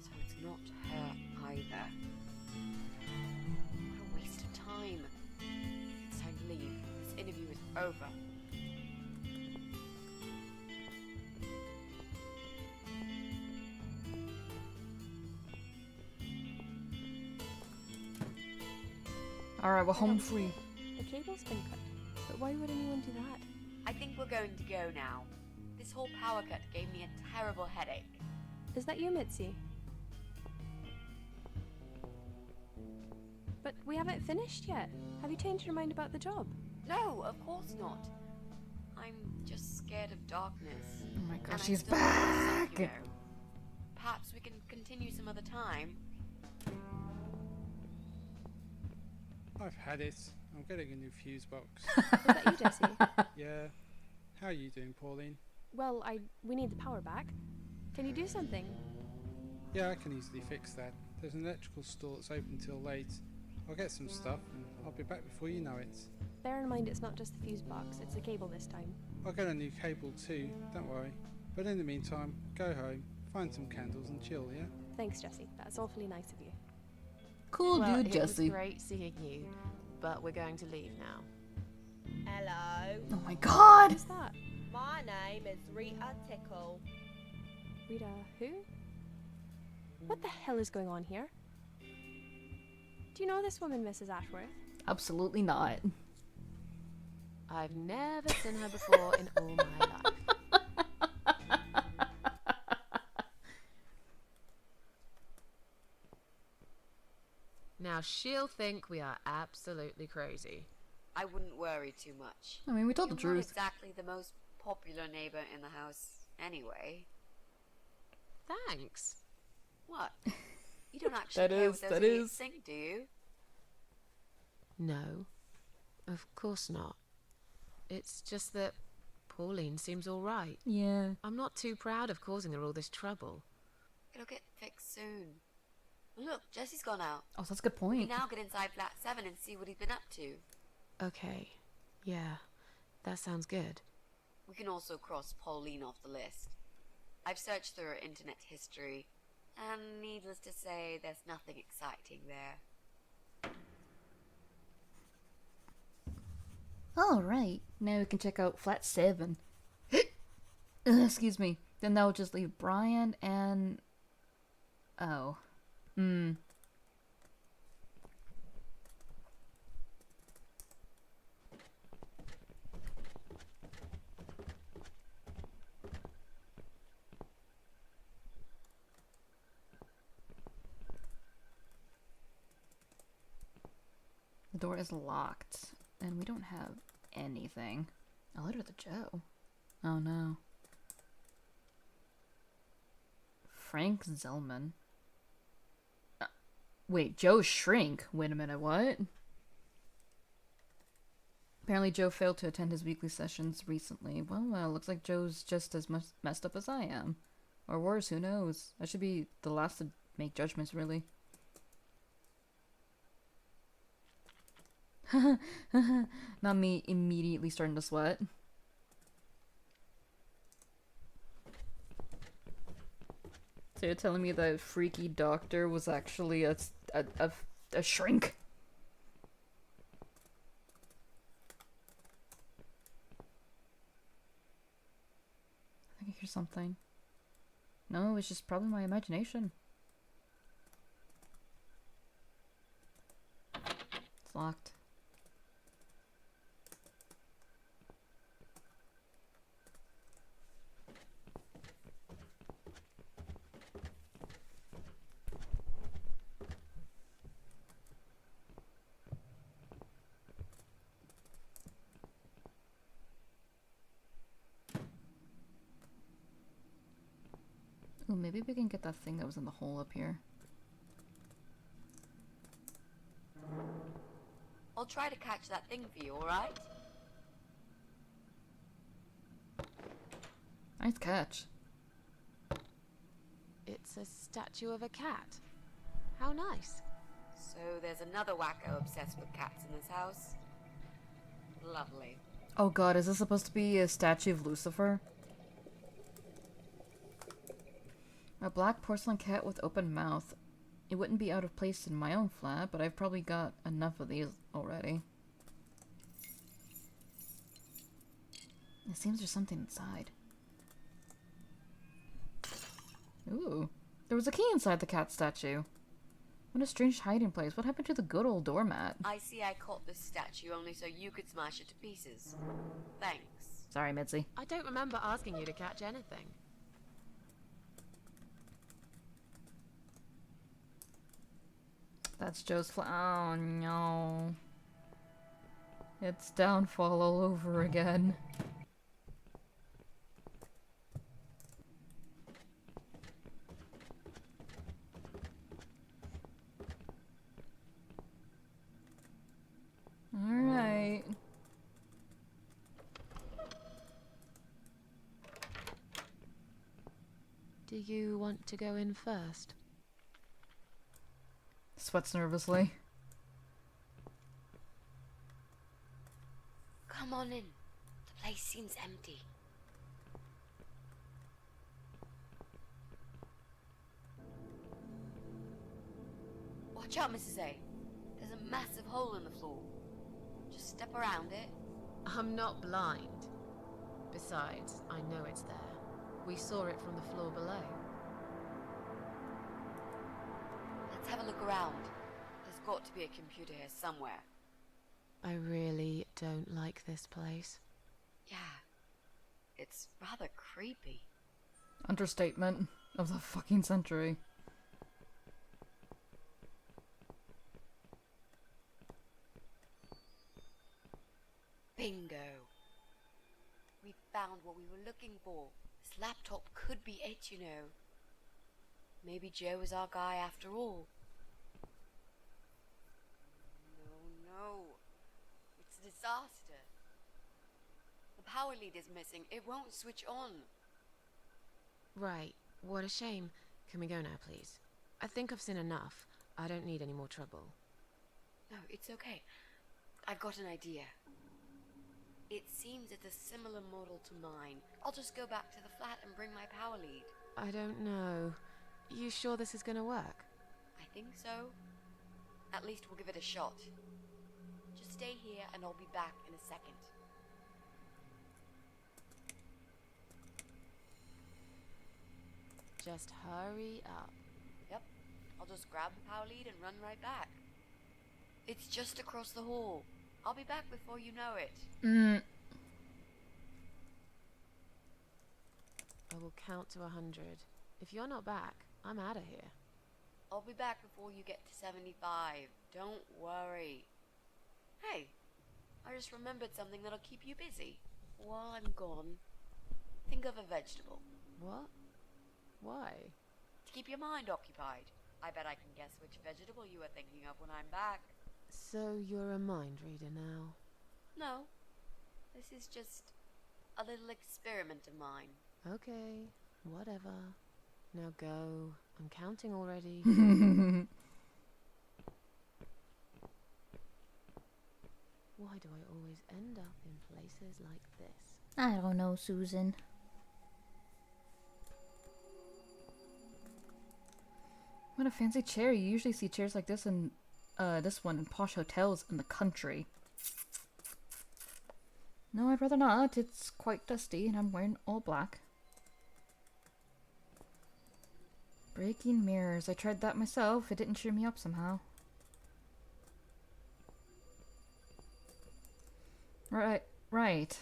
So it's not her either. What a waste of time. It's time to leave. This interview is over. Alright, we're home free. The cable's been cut. But why would anyone do that? I think we're going to go now. This whole power cut gave me a terrible headache. Is that you, Mitzi? But we haven't finished yet. Have you changed your mind about the job? No, of course not. I'm just scared of darkness. Oh my god, And she's I still want to back! see, you know. Perhaps we can continue some other time. I've had it. I'm getting a new fuse box. Is that you, Jesse? Yeah. How are you doing, Pauline? Well, we need the power back. Can you do something? Yeah, I can easily fix that. There's an electrical store that's open till late. I'll get some stuff and I'll be back before you know it. Bear in mind it's not just the fuse box, it's the cable this time. I'll get a new cable too, don't worry. But in the meantime, go home, find some candles and chill, yeah? Thanks, Jesse. That's awfully nice of you. Cool Well, dude, it Jesse. was great seeing you, but we're going to leave now. Hello. Oh my god! Who's that? My name is Rita Tickle. Rita who? What the hell is going on here? Do you know this woman, Mrs. Ashworth? Absolutely not. I've never seen her before in all my life. Now she'll think we are absolutely crazy. I wouldn't worry too much. I mean, we told the You're not truth. exactly the most popular neighbor in the house, anyway. Thanks. What? You don't actually That care is- what those that idiots is. think, do you? No, of course not. It's just that Pauline seems all right. Yeah. I'm not too proud of causing her all this trouble. It'll get fixed soon. Look, Jesse's gone out. Oh, that's a good We point. can now get inside flat 7 and see what he's been up to. Okay. Yeah, that sounds good. We can also cross Pauline off the list. I've searched through her internet history, and needless to say, there's nothing exciting there. Alright, now we can check out flat 7. Excuse me. Then that will just leave Brian and... Oh. The door is locked, and we don't have anything. A letter to Joe. Oh no. Frank Zellman. Wait, Joe Shrink? Wait a minute, what? Apparently Joe failed to attend his weekly sessions recently. Well, looks like Joe's just as messed up as I am. Or worse, who knows? I should be the last to make judgments, really. Not me immediately starting to sweat. So you're telling me that freaky doctor was actually a shrink? I think I hear something. No, it's just probably my imagination. It's locked. Ooh, maybe we can get that thing that was in the hole up here. I'll try to catch that thing for you, alright? Nice catch. It's a statue of a cat. How nice. So there's another wacko obsessed with cats in this house. Lovely. Oh god, is this supposed to be a statue of Lucifer? A black porcelain cat with open mouth. It wouldn't be out of place in my own flat, but I've probably got enough of these already. It seems there's something inside. Ooh. There was a key inside the cat statue. What a strange hiding place. What happened to the good old doormat? I see I caught this statue only so you could smash it to pieces. Thanks. Sorry, Mitzi. I don't remember asking you to catch anything. That's Joe's oh no. It's downfall all over again. Alright. Do you want to go in first? Sweats nervously. Come on in. The place seems empty. Watch out, Mrs. A. There's a massive hole in the floor. Just step around it. I'm not blind. Besides, I know it's there. We saw it from the floor below. Let's have a look around. There's got to be a computer here somewhere. I really don't like this place. Yeah. It's rather creepy. Understatement of the fucking century. Bingo. We found what we were looking for. This laptop could be it, you know. Maybe Joe is our guy after all. No. It's a disaster. The power lead is missing. It won't switch on. Right. What a shame. Can we go now, please? I think I've seen enough. I don't need any more trouble. No, it's okay. I've got an idea. It seems it's a similar model to mine. I'll just go back to the flat and bring my power lead. I don't know. You sure this is gonna work? I think so. At least we'll give it a shot. Just stay here and I'll be back in a second. Just hurry up. Yep. I'll just grab the power lead and run right back. It's just across the hall. I'll be back before you know it. I will count to 100. If you're not back, I'm out of here. I'll be back before you get to 75. Don't worry. Hey, I just remembered something that'll keep you busy. While I'm gone, think of a vegetable. What? Why? To keep your mind occupied. I bet I can guess which vegetable you were thinking of when I'm back. So you're a mind reader now? No. This is just a little experiment of mine. Okay, whatever. Now go. I'm counting already. Why do I always end up in places like this? I don't know, Susan. What a fancy chair. You usually see chairs like this in this one in posh hotels in the country. No, I'd rather not. It's quite dusty and I'm wearing all black. Breaking mirrors. I tried that myself. It didn't cheer me up somehow. Right. Great.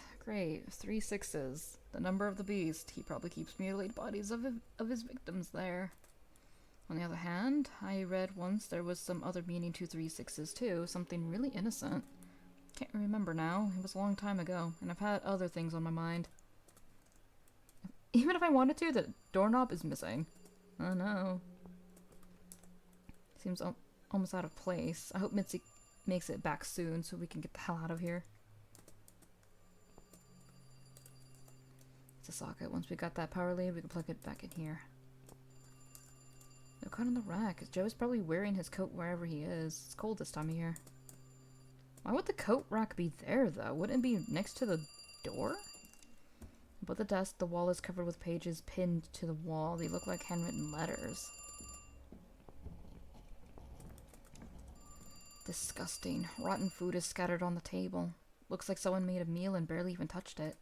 3 6s. The number of the beast. He probably keeps mutilated bodies of his victims there. On the other hand, I read once there was some other meaning to 3 6s too. Something really innocent. Can't remember now. It was a long time ago, and I've had other things on my mind. Even if I wanted to, the doorknob is missing. Oh no. Seems almost out of place. I hope Mitzi makes it back soon so we can get the hell out of here. It's a socket. Once we got that power lead, we can plug it back in here. No coat on the rack. Joe's probably wearing his coat wherever he is. It's cold this time of year. Why would the coat rack be there, though? Wouldn't it be next to the door? Above the desk, the wall is covered with pages pinned to the wall. They look like handwritten letters. Disgusting. Rotten food is scattered on the table. Looks like someone made a meal and barely even touched it.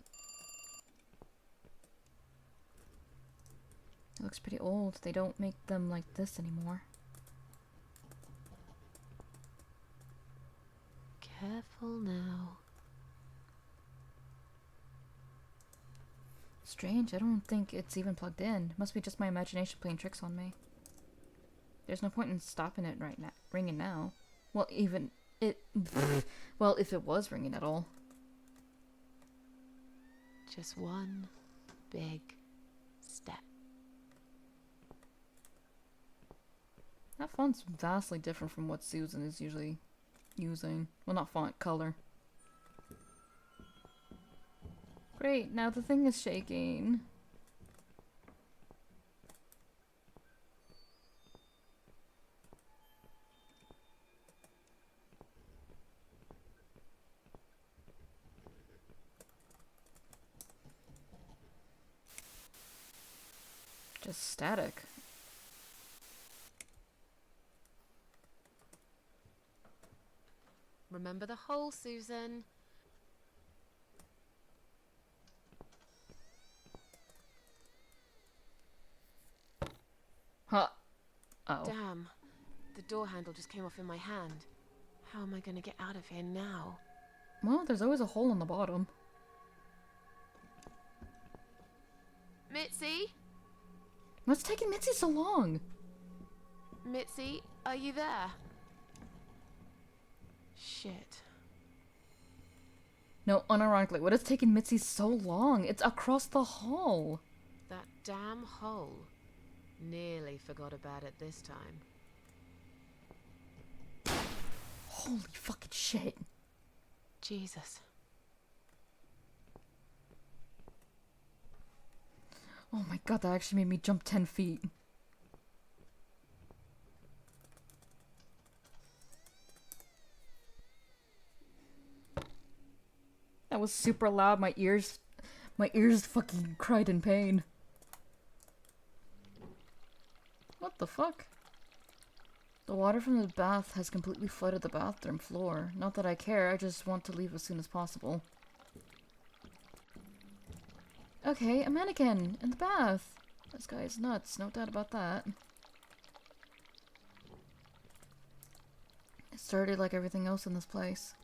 It looks pretty old. They don't make them like this anymore. Careful now. Strange. I don't think it's even plugged in. It must be just my imagination playing tricks on me. There's no point in stopping it right now. Ringing now. Well, even it... well, if it was ringing at all. Just one big step. That font's vastly different from what Susan is usually using. Well, not font, color. Great, now the thing is shaking. Just static. Remember the hole, Susan. Huh. Oh. Damn. The door handle just came off in my hand. How am I gonna get out of here now? Well, there's always a hole on the bottom. Mitzi? What's taking Mitzi so long? Mitzi, are you there? Shit. No, unironically, what is taking Mitzi so long? It's across the hall. That damn hole. Nearly forgot about it this time. Holy fucking shit. Jesus. Oh my god, that actually made me jump 10 feet. was super loud. My ears fucking cried in pain. What the fuck? The water from the bath has completely flooded the bathroom floor. Not that I care, I just want to leave as soon as possible. Okay, a mannequin in the bath. This guy is nuts, no doubt about that. It started like everything else in this place.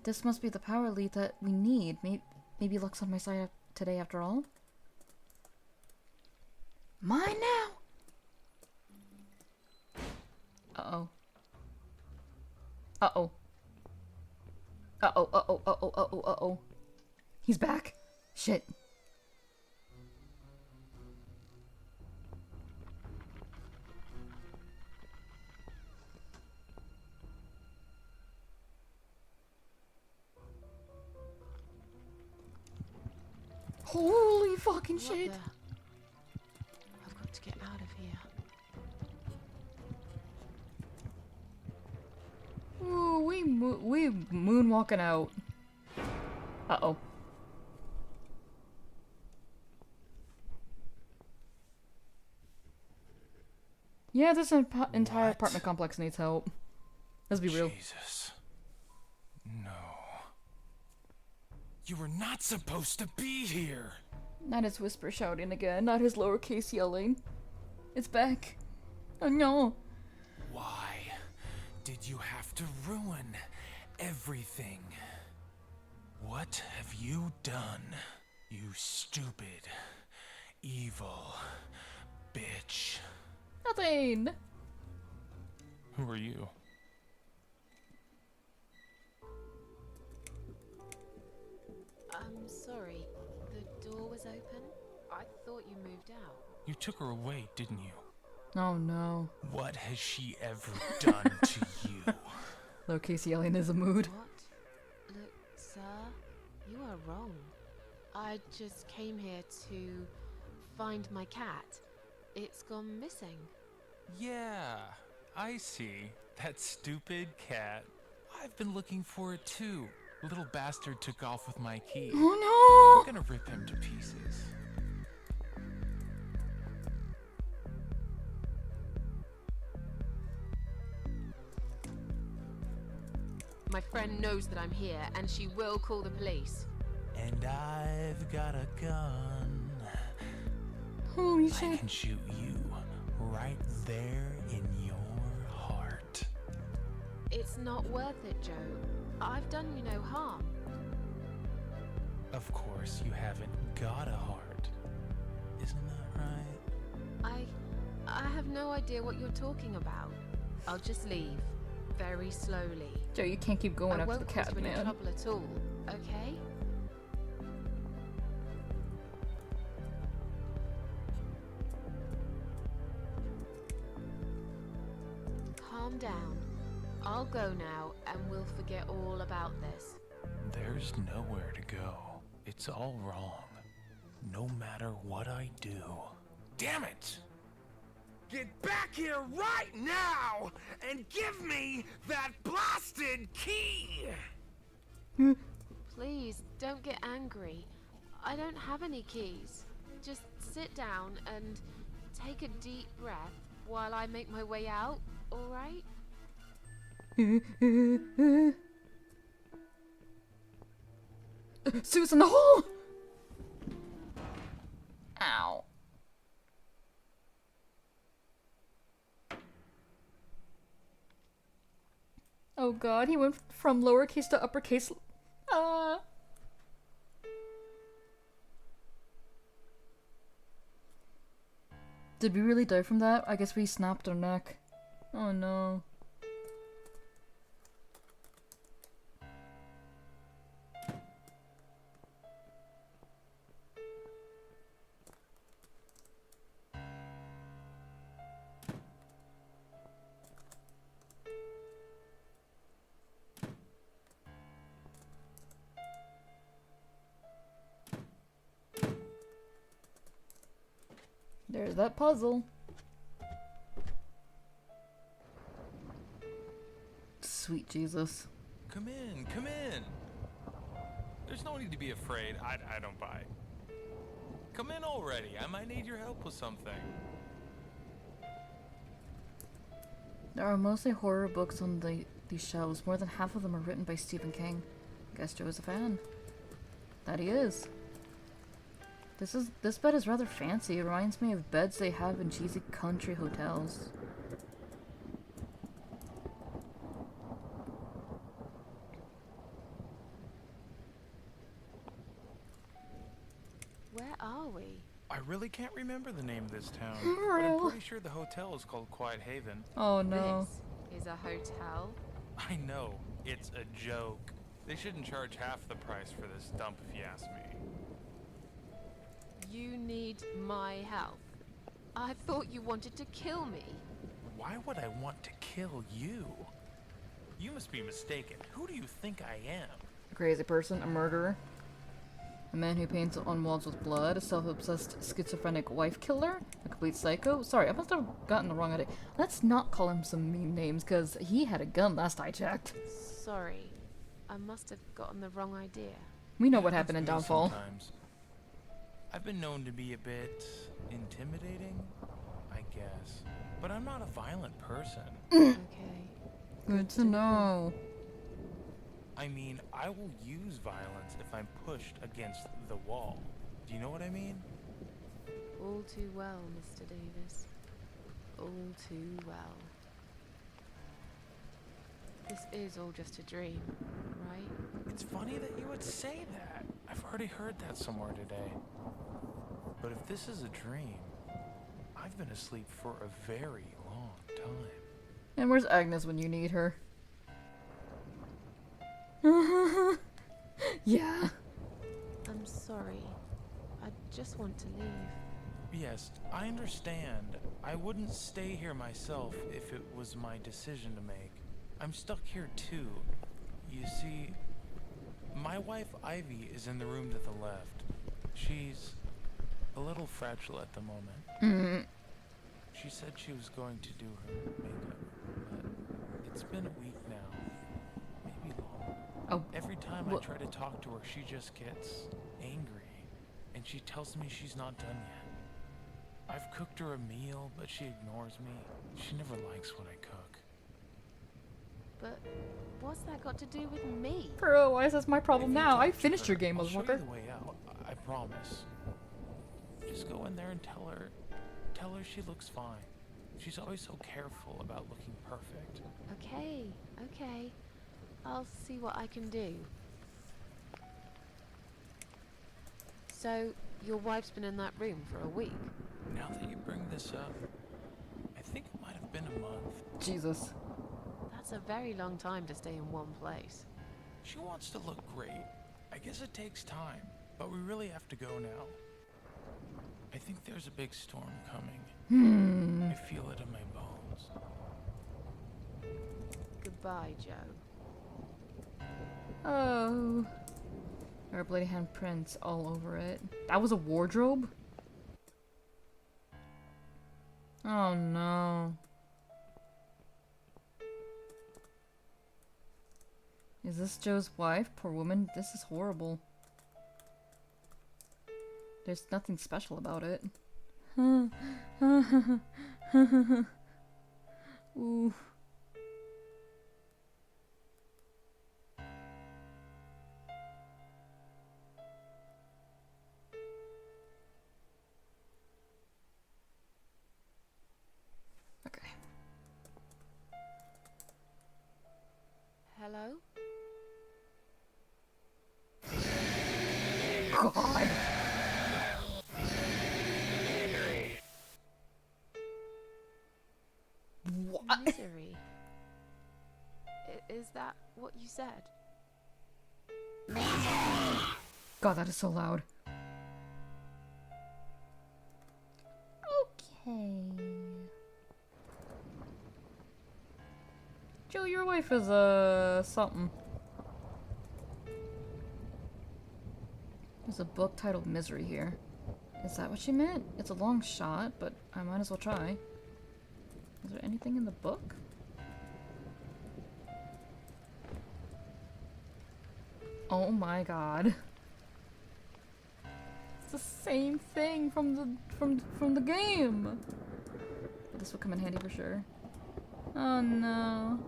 This must be the power lead that we need. Maybe luck's on my side today after all. Mine now! Uh-oh. Uh-oh. Uh-oh, uh-oh, uh-oh, uh-oh, uh-oh. He's back. Shit. Holy fucking shit. I've got to get out of here. Ooh, we moonwalking out. Uh-oh. Yeah, this entire apartment complex needs help. Let's be real. Jesus. No. You were not supposed to be here. Not his whisper shouting again, not his lowercase yelling. It's back. Oh no. Why did you have to ruin everything? What have you done, you stupid, evil bitch? Nothing. Who are you? I'm sorry. The door was open. I thought you moved out. You took her away, didn't you? Oh no. What has she ever done to you? Lowercase yelling is a mood. What? Look, sir, you are wrong. I just came here to find my cat. It's gone missing. Yeah, I see. That stupid cat. I've been looking for it too. The little bastard took off with my key. Oh no! I'm gonna rip him to pieces. My friend knows that I'm here, and she will call the police. And I've got a gun. Holy I can shoot you right there in your heart. It's not worth it, Joe. I've done you no harm. Of course, you haven't got a heart. Isn't that right? I have no idea what you're talking about. I'll just leave. Very slowly. Joe, you can't keep going I after won't the cause cat, you any man. trouble at all, okay? Calm down. I'll go now, and we'll forget all about this. There's nowhere to go. It's all wrong. No matter what I do. Damn it! Get back here right now and give me that blasted key! Please, don't get angry. I don't have any keys. Just sit down and take a deep breath while I make my way out, alright? Sue's in the hole! Ow. Oh god, he went from lowercase to uppercase. Ah. Did we really die from that? I guess we snapped our neck. Oh no. There's that puzzle. Sweet Jesus. Come in, come in. There's no need to be afraid. I don't buy. Come in already. I might need your help with something. There are mostly horror books on these shelves. More than half of them are written by Stephen King. Guess Joe is a fan. That he is. This bed is rather fancy. It reminds me of beds they have in cheesy country hotels. Where are we? I really can't remember the name of this town, but I'm pretty sure the hotel is called Quiet Haven. Oh no. This is a hotel? I know, it's a joke. They shouldn't charge half the price for this dump if you ask me. You need my help. I thought you wanted to kill me. Why would I want to kill you? You must be mistaken. Who do you think I am? A crazy person, a murderer, a man who paints on walls with blood, a self-obsessed schizophrenic wife killer, a complete psycho. Sorry, I must have gotten the wrong idea. Let's not call him some mean names, because he had a gun last I checked. Sorry. I must have gotten the wrong idea. We know what happened in Downfall. Sometimes. I've been known to be a bit intimidating, I guess. But I'm not a violent person. Okay. Good to know. I mean, I will use violence if I'm pushed against the wall. Do you know what I mean? All too well, Mr. Davis. All too well. This is all just a dream, right? It's funny that you would say that. I've already heard that somewhere today. But if this is a dream, I've been asleep for a very long time. And where's Agnes when you need her? Yeah. I'm sorry. I just want to leave. Yes, I understand. I wouldn't stay here myself if it was my decision to make. I'm stuck here too. You see, my wife Ivy is in the room to the left. She's a little fragile at the moment. She said she was going to do her makeup, but it's been a week now. Maybe longer. Oh. Every time I try to talk to her, she just gets angry, and she tells me she's not done yet. I've cooked her a meal, but she ignores me. She never likes what I cook. But what's that got to do with me? Bro, why is this my problem now? I finished your game, I'll show you motherfucker. the way out. I promise. Just go in there and tell her she looks fine. She's always so careful about looking perfect. Okay. I'll see what I can do. So, your wife's been in that room for a week? Now that you bring this up, I think it might have been a month. Jesus. That's a very long time to stay in one place. She wants to look great. I guess it takes time, but we really have to go now. I think there's a big storm coming. I feel it in my bones. Goodbye, Joe. Oh. There are bloody handprints all over it. That was a wardrobe? Oh no. Is this Joe's wife? Poor woman, this is horrible. There's nothing special about it. Ooh. Okay. Hello? God. What? Misery. Is that what you said? God, that is so loud. Okay. Joe, your wife is, something. There's a book titled Misery here. Is that what she meant? It's a long shot, but I might as well try. Is there anything in the book? Oh my god. It's the same thing from the game. But this will come in handy for sure. Oh no.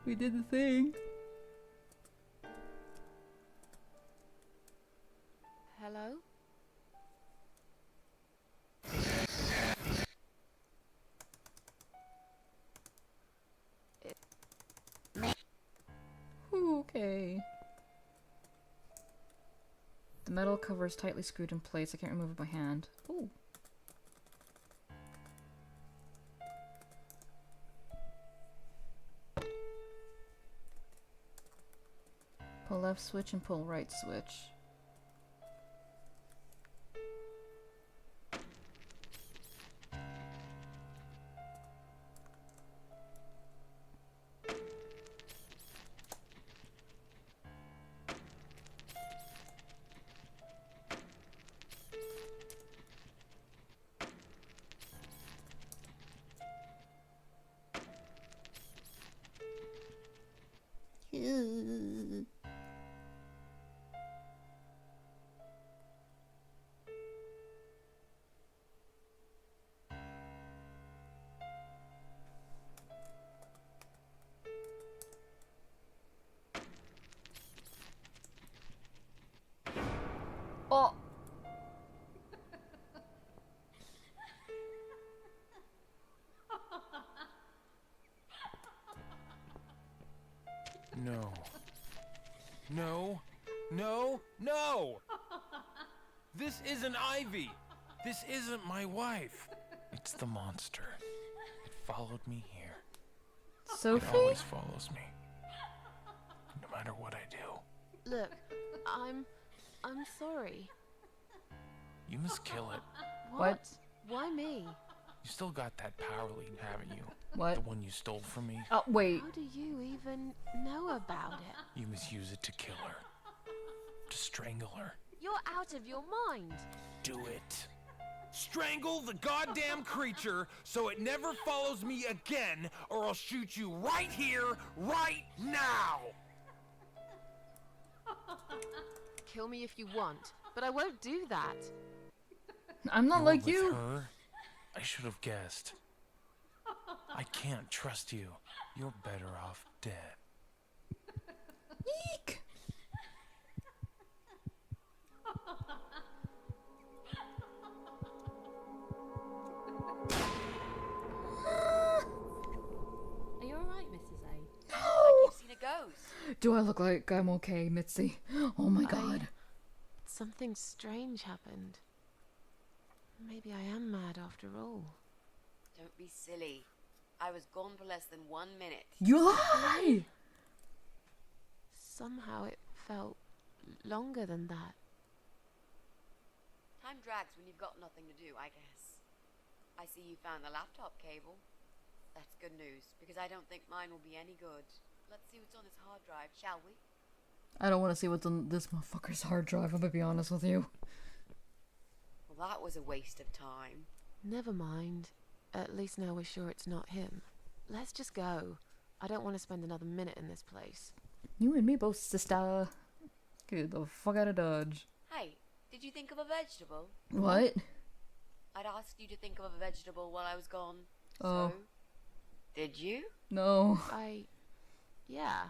We did the thing. Hello? Okay. The metal cover is tightly screwed in place. I can't remove it by hand. Ooh. Pull left switch and pull right switch. Oh! No. No. No. No! This isn't Ivy. This isn't my wife. It's the monster. It followed me here. Sophie? It always follows me. No matter what I do. Look, I'm sorry. You must kill it. What? Why me? You still got that power lead, haven't you? What? The one you stole from me? Oh, wait. How do you even know about it? You must use it to kill her. To strangle her. You're out of your mind. Do it. Strangle the goddamn creature so it never follows me again, or I'll shoot you right here, right now! Kill me if you want, but I won't do that. I'm not You're like with you. Her? I should have guessed. I can't trust you. You're better off dead. Eek! Are you alright, Mrs. A? No! Like you've seen a ghost. Do I look like I'm okay, Mitzi? Oh my god. Something strange happened. Maybe I am mad after all. Don't be silly. I was gone for less than 1 minute. You lie! Somehow it felt longer than that. Time drags when you've got nothing to do, I guess. I see you found the laptop cable. That's good news, because I don't think mine will be any good. Let's see what's on this hard drive, shall we? I don't want to see what's on this motherfucker's hard drive, I'm gonna be honest with you. Well, that was a waste of time. Never mind. At least now we're sure it's not him. Let's just go. I don't want to spend another minute in this place. You and me both, sister. Get the fuck out of Dodge. Hey, did you think of a vegetable? What? I'd asked you to think of a vegetable while I was gone. Oh. So, did you? No. Yeah.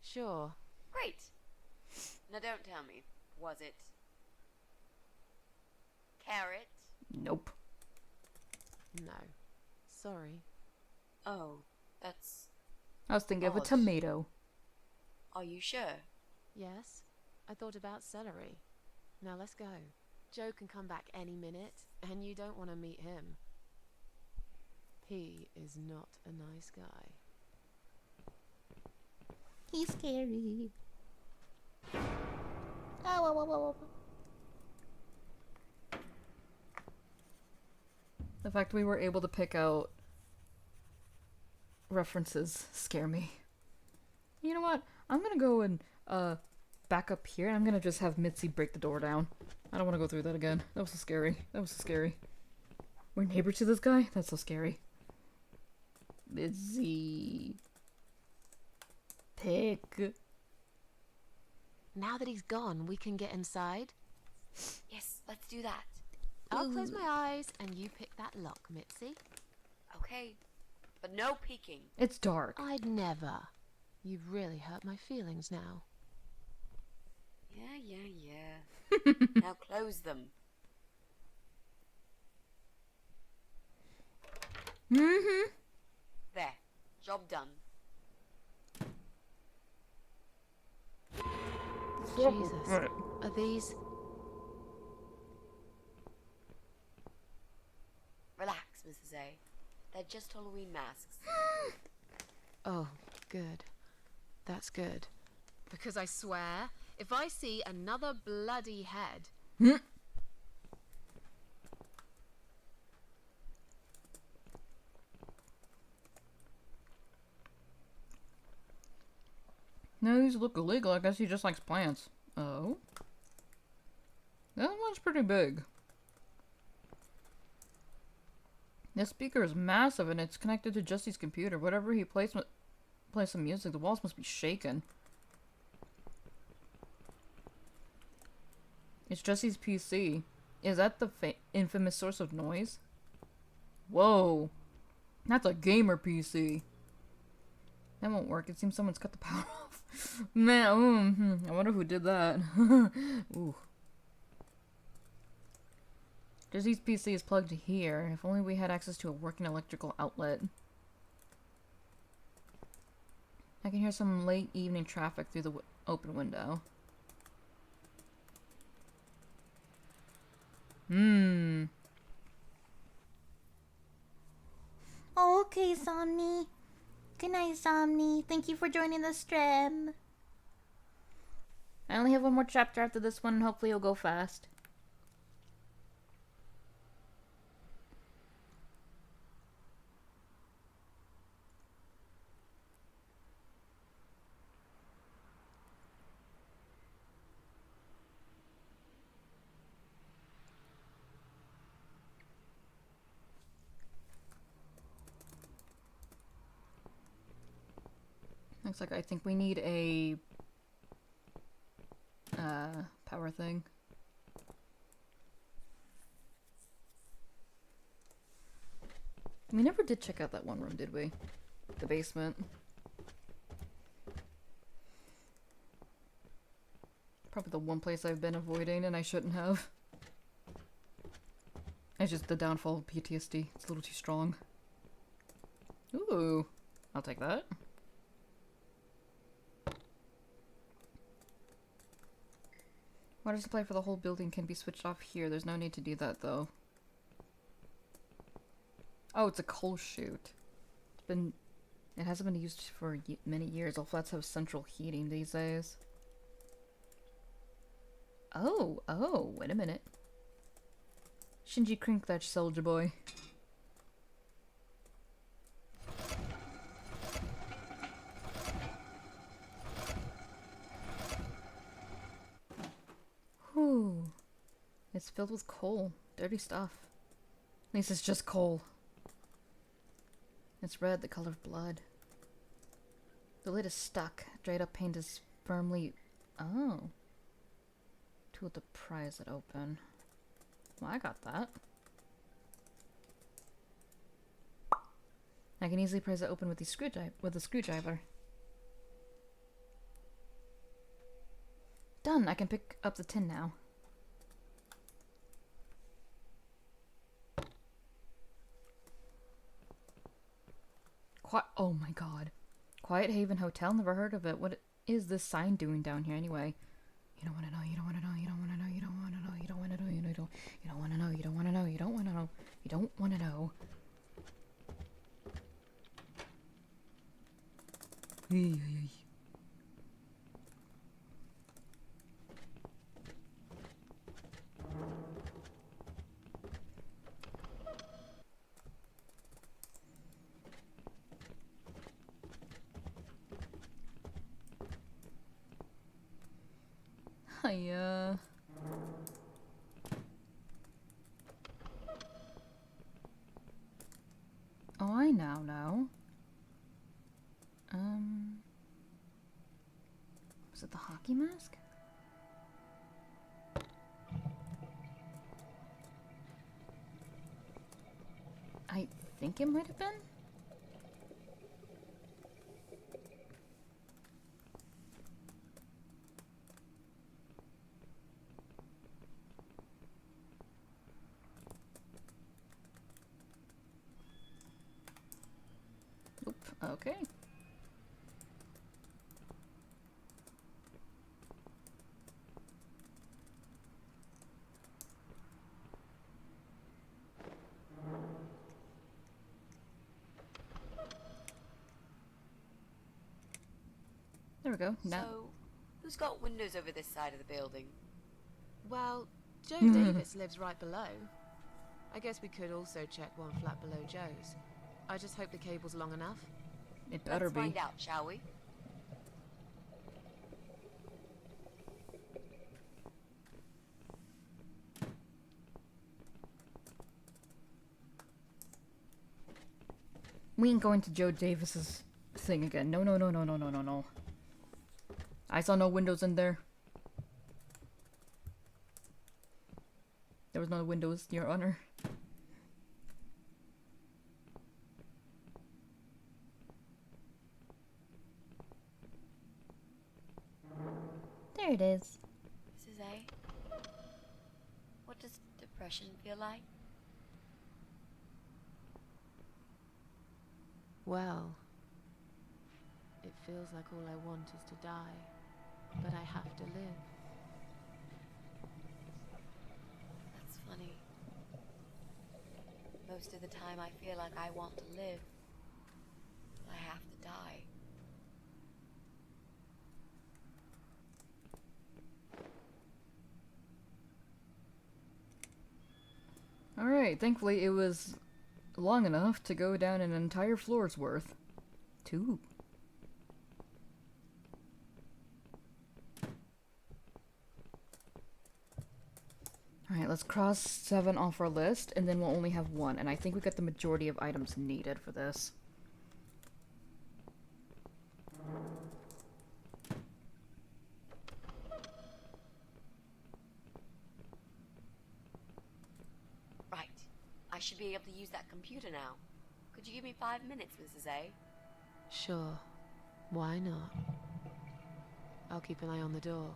Sure. Great. Now don't tell me. Was it carrot? Nope. No. Sorry. Oh, that's... I was thinking of a odd. tomato. Are you sure? Yes. I thought about celery. Now let's go. Joe can come back any minute, and you don't want to meet him. He is not a nice guy. He's scary. Oh. The fact we were able to pick out references scare me. You know what? I'm gonna go and back up here, and I'm gonna just have Mitzi break the door down. I don't want to go through that again. That was so scary. That was so scary. We're neighbors to this guy? That's so scary. busy. Pick. Now that he's gone, we can get inside. Yes, let's do that. I'll close my eyes and you pick that lock, Mitzi. Okay, but no peeking. It's dark. I'd never. You've really hurt my feelings now. Yeah. Now close them. Mm-hmm. There. Job done. Jesus. Are these... Relax, Mrs. A. They're just Halloween masks. Oh, good. That's good. Because I swear, if I see another bloody head... No, these look illegal. I guess he just likes plants. Oh? That one's pretty big. This speaker is massive and it's connected to Jesse's computer. Whatever he plays some music, the walls must be shaking. It's Jesse's PC. Is that the infamous source of noise? Whoa. That's a gamer PC. That won't work. It seems someone's cut the power off. Man, I wonder who did that. Ooh. Jesse's PC is plugged here. If only we had access to a working electrical outlet. I can hear some late evening traffic through the open window. Oh, okay, Somni. Good night, Somni. Thank you for joining the stream. I only have one more chapter after this one, and hopefully it'll go fast. Looks like I think we need a power thing. We never did check out that one room, did we? The basement. Probably the one place I've been avoiding and I shouldn't have. It's just the downfall of PTSD. It's a little too strong. Ooh. I'll take that. Water supply for the whole building can be switched off here. There's no need to do that, though. Oh, it's a coal chute. It hasn't been used for many years. All flats have central heating these days. Oh, wait a minute. Shinji, crank that soldier boy. Whew. It's filled with coal. Dirty stuff. At least it's just coal. It's red, the color of blood. The lid is stuck. Dried up paint is firmly... Oh. Tool to prise it open. Well, I got that. I can easily prise it open with a screwdriver. Done! I can pick up the tin now. Oh my god. Quiet Haven Hotel? Never heard of it. What is this sign doing down here anyway? You don't want to know, you don't want to know, you don't want to know, you don't want to know, you don't want to know, you don't want to know, you don't want to know, you don't want to know, you don't want to know. Hiya. Oh, I now know. Was it the hockey mask? I think it might have been. Oop, okay. There we go. Now. So, who's got windows over this side of the building? Well, Joe Davis lives right below. I guess we could also check one flat below Joe's. I just hope the cable's long enough. It better Let's be. find out, shall we? We ain't going to Joe Davis's thing again. No, no, no, no, no, no, no, no. I saw no windows in there. There was no windows, Your Honor. There it is. Mrs. A? What does depression feel like? Well, it feels like all I want is to die, but I have to live. That's funny. Most of the time I feel like I want to live, but I have to die. Alright, thankfully it was long enough to go down an entire floor's worth. 2. Alright, let's cross 7 off our list, and then we'll only have 1, and I think we got the majority of items needed for this. Right. I should be able to use that computer now. Could you give me 5 minutes, Mrs. A? Sure. Why not? I'll keep an eye on the door.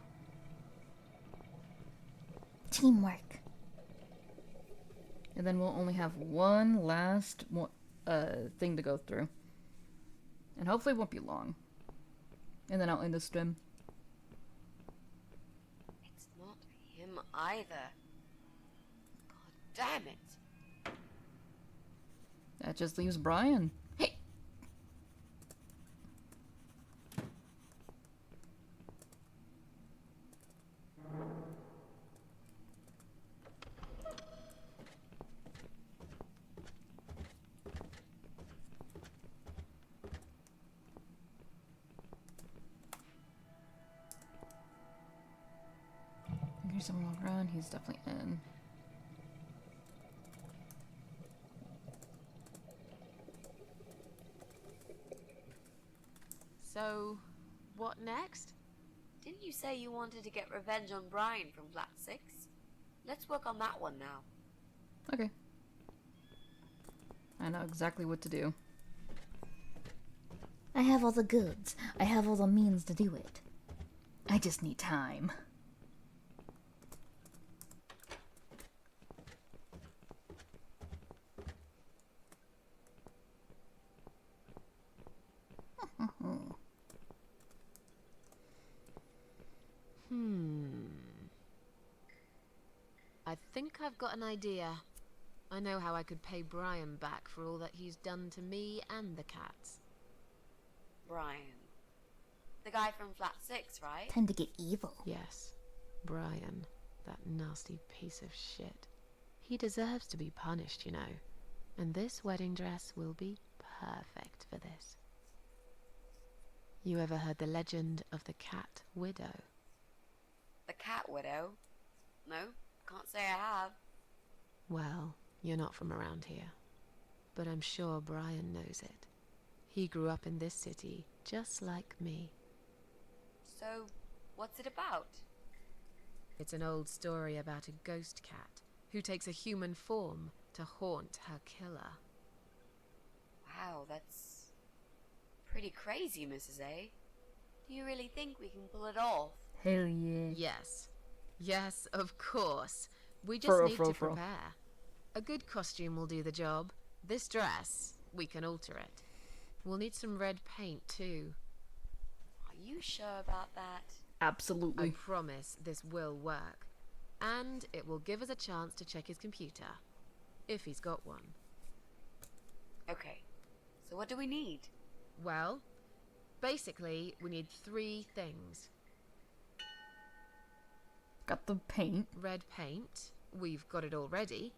Teamwork. And then we'll only have one last thing to go through. And hopefully it won't be long. And then I'll end the stream. It's not him either. God damn it. That just leaves Brian. Hey! Here's someone walk around. He's definitely in. So, what next? Didn't you say you wanted to get revenge on Brian from Flat 6? Let's work on that one now. Okay. I know exactly what to do. I have all the goods. I have all the means to do it. I just need time. I think I've got an idea. I know how I could pay Brian back for all that he's done to me and the cats. Brian. The guy from Flat 6, right? Time to get evil. Yes, Brian. That nasty piece of shit. He deserves to be punished, you know. And this wedding dress will be perfect for this. You ever heard the legend of the Cat Widow? The Cat Widow? No, can't say I have. Well, you're not from around here. But I'm sure Brian knows it. He grew up in this city, just like me. So, What's it about? It's an old story about a ghost cat who takes a human form to haunt her killer. Wow, that's pretty crazy, Mrs. A. Do you really think we can pull it off? Hell yeah. Yes. Yes, of course. We just For real, need for real, to for real. prepare. A good costume will do the job. This dress, we can alter it. We'll need some red paint too. Are you sure about that? Absolutely. I promise this will work. And it will give us a chance to check his computer. If he's got one. Okay, so what do we need? Well, basically, we need 3 things. Got the paint. Red paint. We've got it already.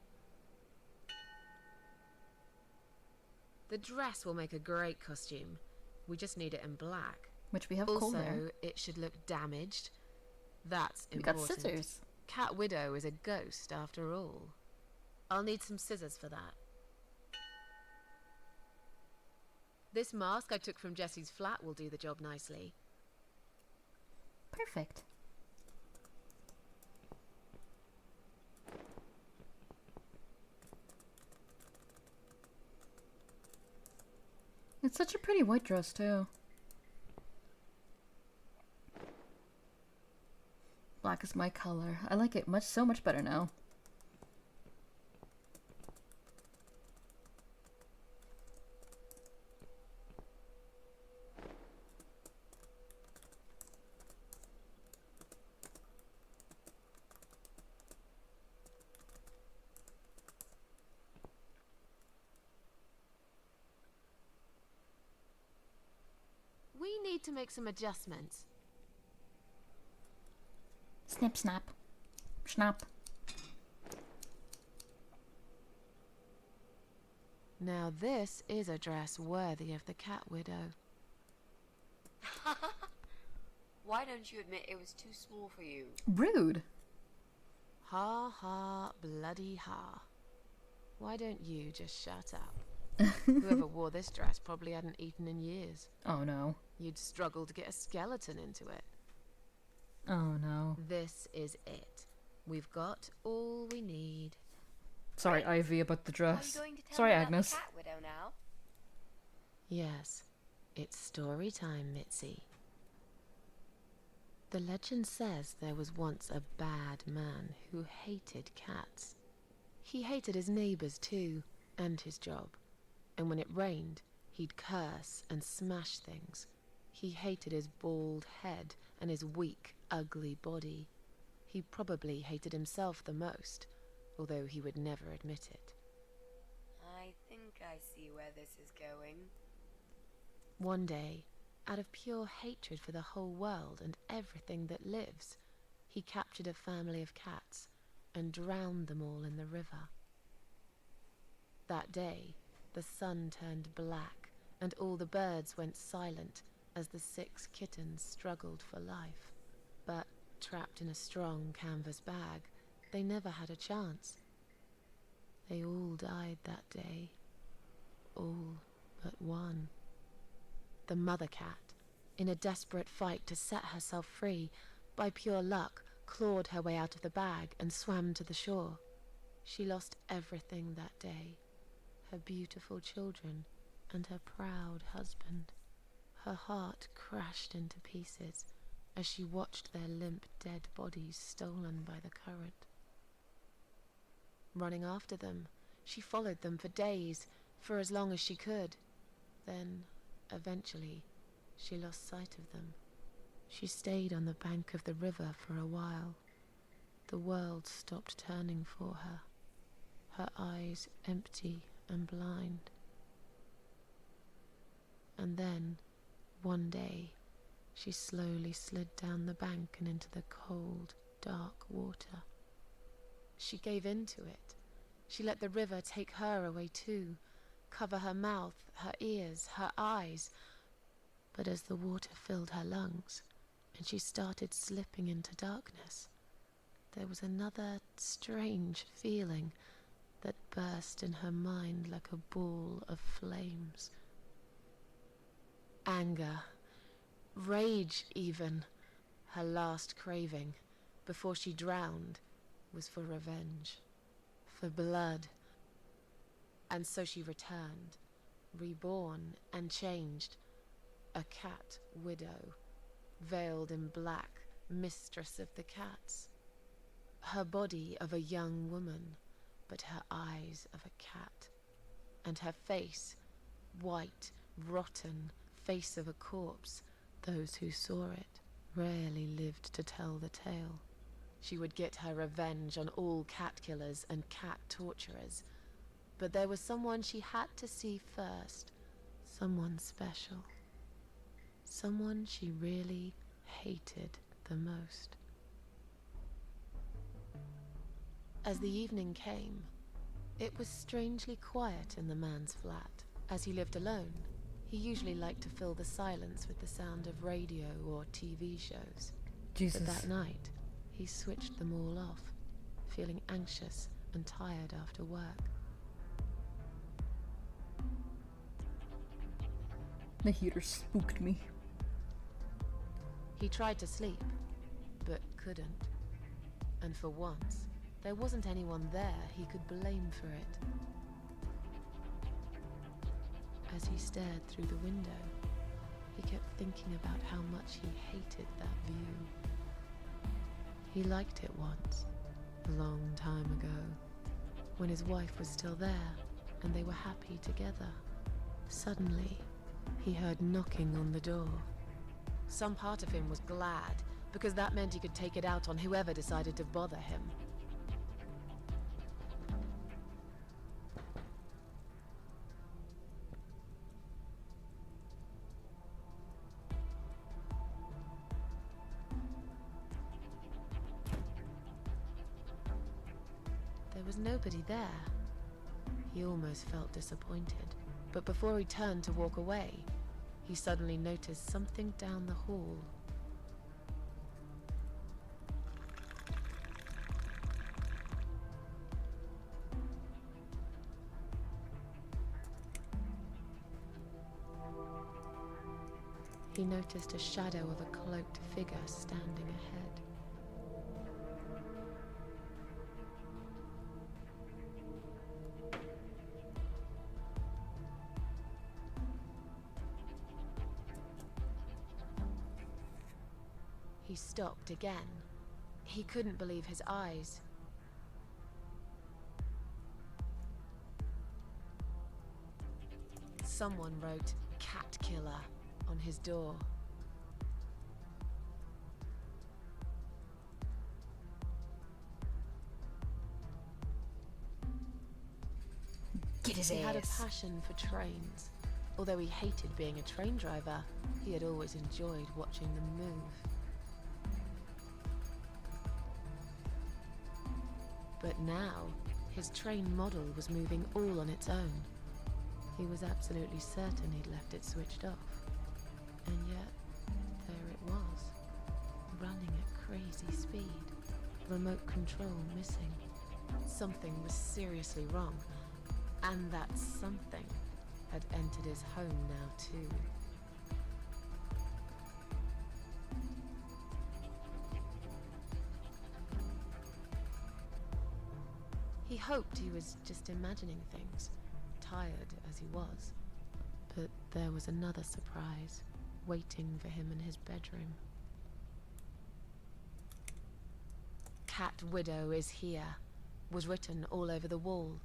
The dress will make a great costume. We just need it in black. Which we have also, coal there. it should look damaged. That's We got important. scissors. Cat Widow is a ghost after all. I'll need some scissors for that. This mask I took from Jessie's flat will do the job nicely. Perfect. It's such a pretty white dress too. Black is my color. I like it so much better now. We need to make some adjustments. Snip, snap. Snap. Now this is a dress worthy of the Cat Widow. Why don't you admit it was too small for you? Rude. Ha ha, bloody ha. Why don't you just shut up? Whoever wore this dress probably hadn't eaten in years. Oh no. You'd struggle to get a skeleton into it. Oh no. This is it. We've got all we need. Sorry, Ivy, about the Are dress. you going to tell Sorry, me about Agnes. the Cat Widow now? Yes, it's story time, Mitzi. The legend says there was once a bad man who hated cats. He hated his neighbours too, and his job. And when it rained, he'd curse and smash things. He hated his bald head and his weak, ugly body. He probably hated himself the most, although he would never admit it. I think I see where this is going. One day, out of pure hatred for the whole world and everything that lives, he captured a family of cats and drowned them all in the river. That day, the sun turned black and all the birds went silent as the 6 kittens struggled for life. But trapped in a strong canvas bag, they never had a chance. They all died that day. All but one. The mother cat, in a desperate fight to set herself free, by pure luck, clawed her way out of the bag and swam to the shore. She lost everything that day. Her beautiful children and her proud husband. Her heart crashed into pieces as she watched their limp dead bodies stolen by the current. Running after them, she followed them for days, for as long as she could. Then, eventually, she lost sight of them. She stayed on the bank of the river for a while. The world stopped turning for her, her eyes empty and blind. And then, one day, she slowly slid down the bank and into the cold, dark water. She gave in to it. She let the river take her away too, cover her mouth, her ears, her eyes. But as the water filled her lungs, and she started slipping into darkness, there was another strange feeling that burst in her mind like a ball of flames. Anger, rage even. Her last craving, before she drowned, was for revenge, for blood. And so she returned, reborn and changed, a cat widow, veiled in black, mistress of the cats. Her body of a young woman, but her eyes of a cat, and her face, white, rotten, face of a corpse. Those who saw it rarely lived to tell the tale. She would get her revenge on all cat killers and cat torturers, but there was someone she had to see first, someone special, someone she really hated the most. As the evening came, it was strangely quiet in the man's flat. As he lived alone, he usually liked to fill the silence with the sound of radio or TV shows. Jesus. But that night, he switched them all off, feeling anxious and tired after work. The heater spooked me. He tried to sleep, but couldn't. And for once, there wasn't anyone there he could blame for it. As he stared through the window, he kept thinking about how much he hated that view. He liked it once, a long time ago, when his wife was still there and they were happy together. Suddenly, he heard knocking on the door. Some part of him was glad, because that meant he could take it out on whoever decided to bother him. There was nobody there. He almost felt disappointed, but before he turned to walk away, he suddenly noticed something down the hall. He noticed a shadow of a cloaked figure standing ahead. He stopped again. He couldn't believe his eyes. Someone wrote "Cat Killer" on his door. Get his He had a ass. passion for trains. Although he hated being a train driver, he had always enjoyed watching them move. But now, his train model was moving all on its own. He was absolutely certain he'd left it switched off. And yet, there it was, running at crazy speed, remote control missing. Something was seriously wrong, and that something had entered his home now too. He hoped he was just imagining things, tired as he was. But there was another surprise waiting for him in his bedroom. "Cat Widow is here," was written all over the wall.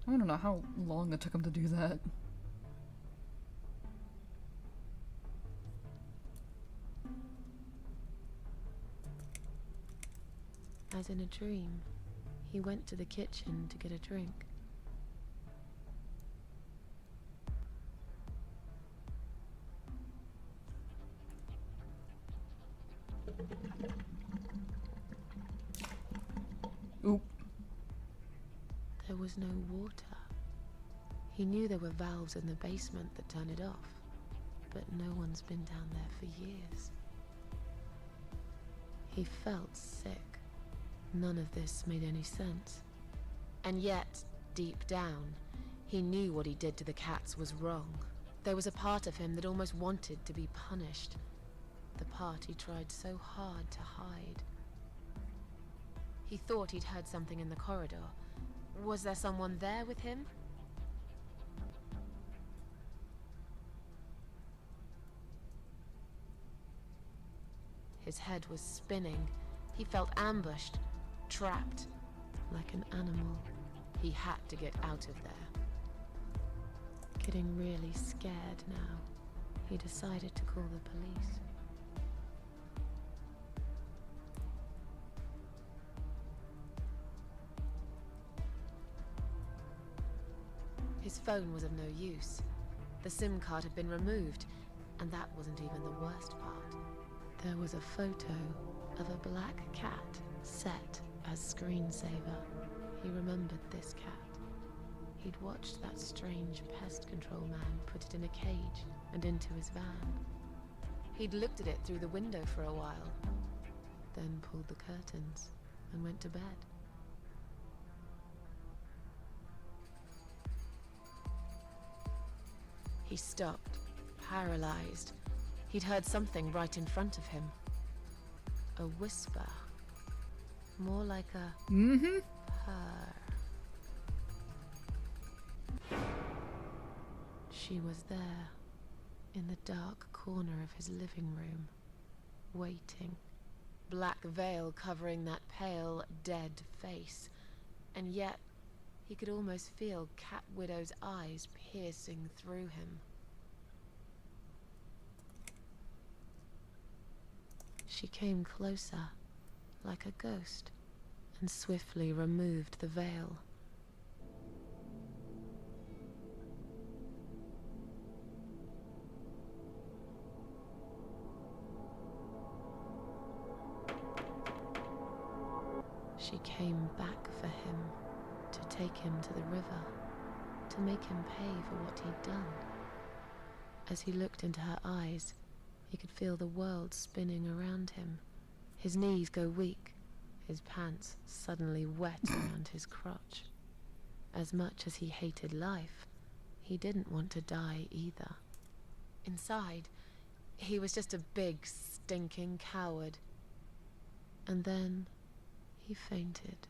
I don't know how long it took him to do that. As in a dream, he went to the kitchen to get a drink. Oop. There was no water. He knew there were valves in the basement that turn it off, but no one's been down there for years. He felt sick. None of this made any sense. And yet, deep down, he knew what he did to the cats was wrong. There was a part of him that almost wanted to be punished. The part he tried so hard to hide. He thought he'd heard something in the corridor. Was there someone there with him? His head was spinning. He felt ambushed, trapped, like an animal. He had to get out of there. Getting really scared now, he decided to call the police. His phone was of no use. The SIM card had been removed, and that wasn't even the worst part. There was a photo of a black cat set as screensaver. He remembered this cat. He'd watched that strange pest control man put it in a cage and into his van. He'd looked at it through the window for a while, then pulled the curtains and went to bed. He stopped, paralyzed. He'd heard something right in front of him. A whisper. More like a purr. She was there, in the dark corner of his living room, waiting. Black veil covering that pale, dead face. And yet, he could almost feel Cat Widow's eyes piercing through him. She came closer, like a ghost, and swiftly removed the veil. She came back for him, to take him to the river, to make him pay for what he'd done. As he looked into her eyes, he could feel the world spinning around him. His knees go weak, his pants suddenly wet around his crotch. As much as he hated life, he didn't want to die either. Inside, he was just a big, stinking coward. And then he fainted.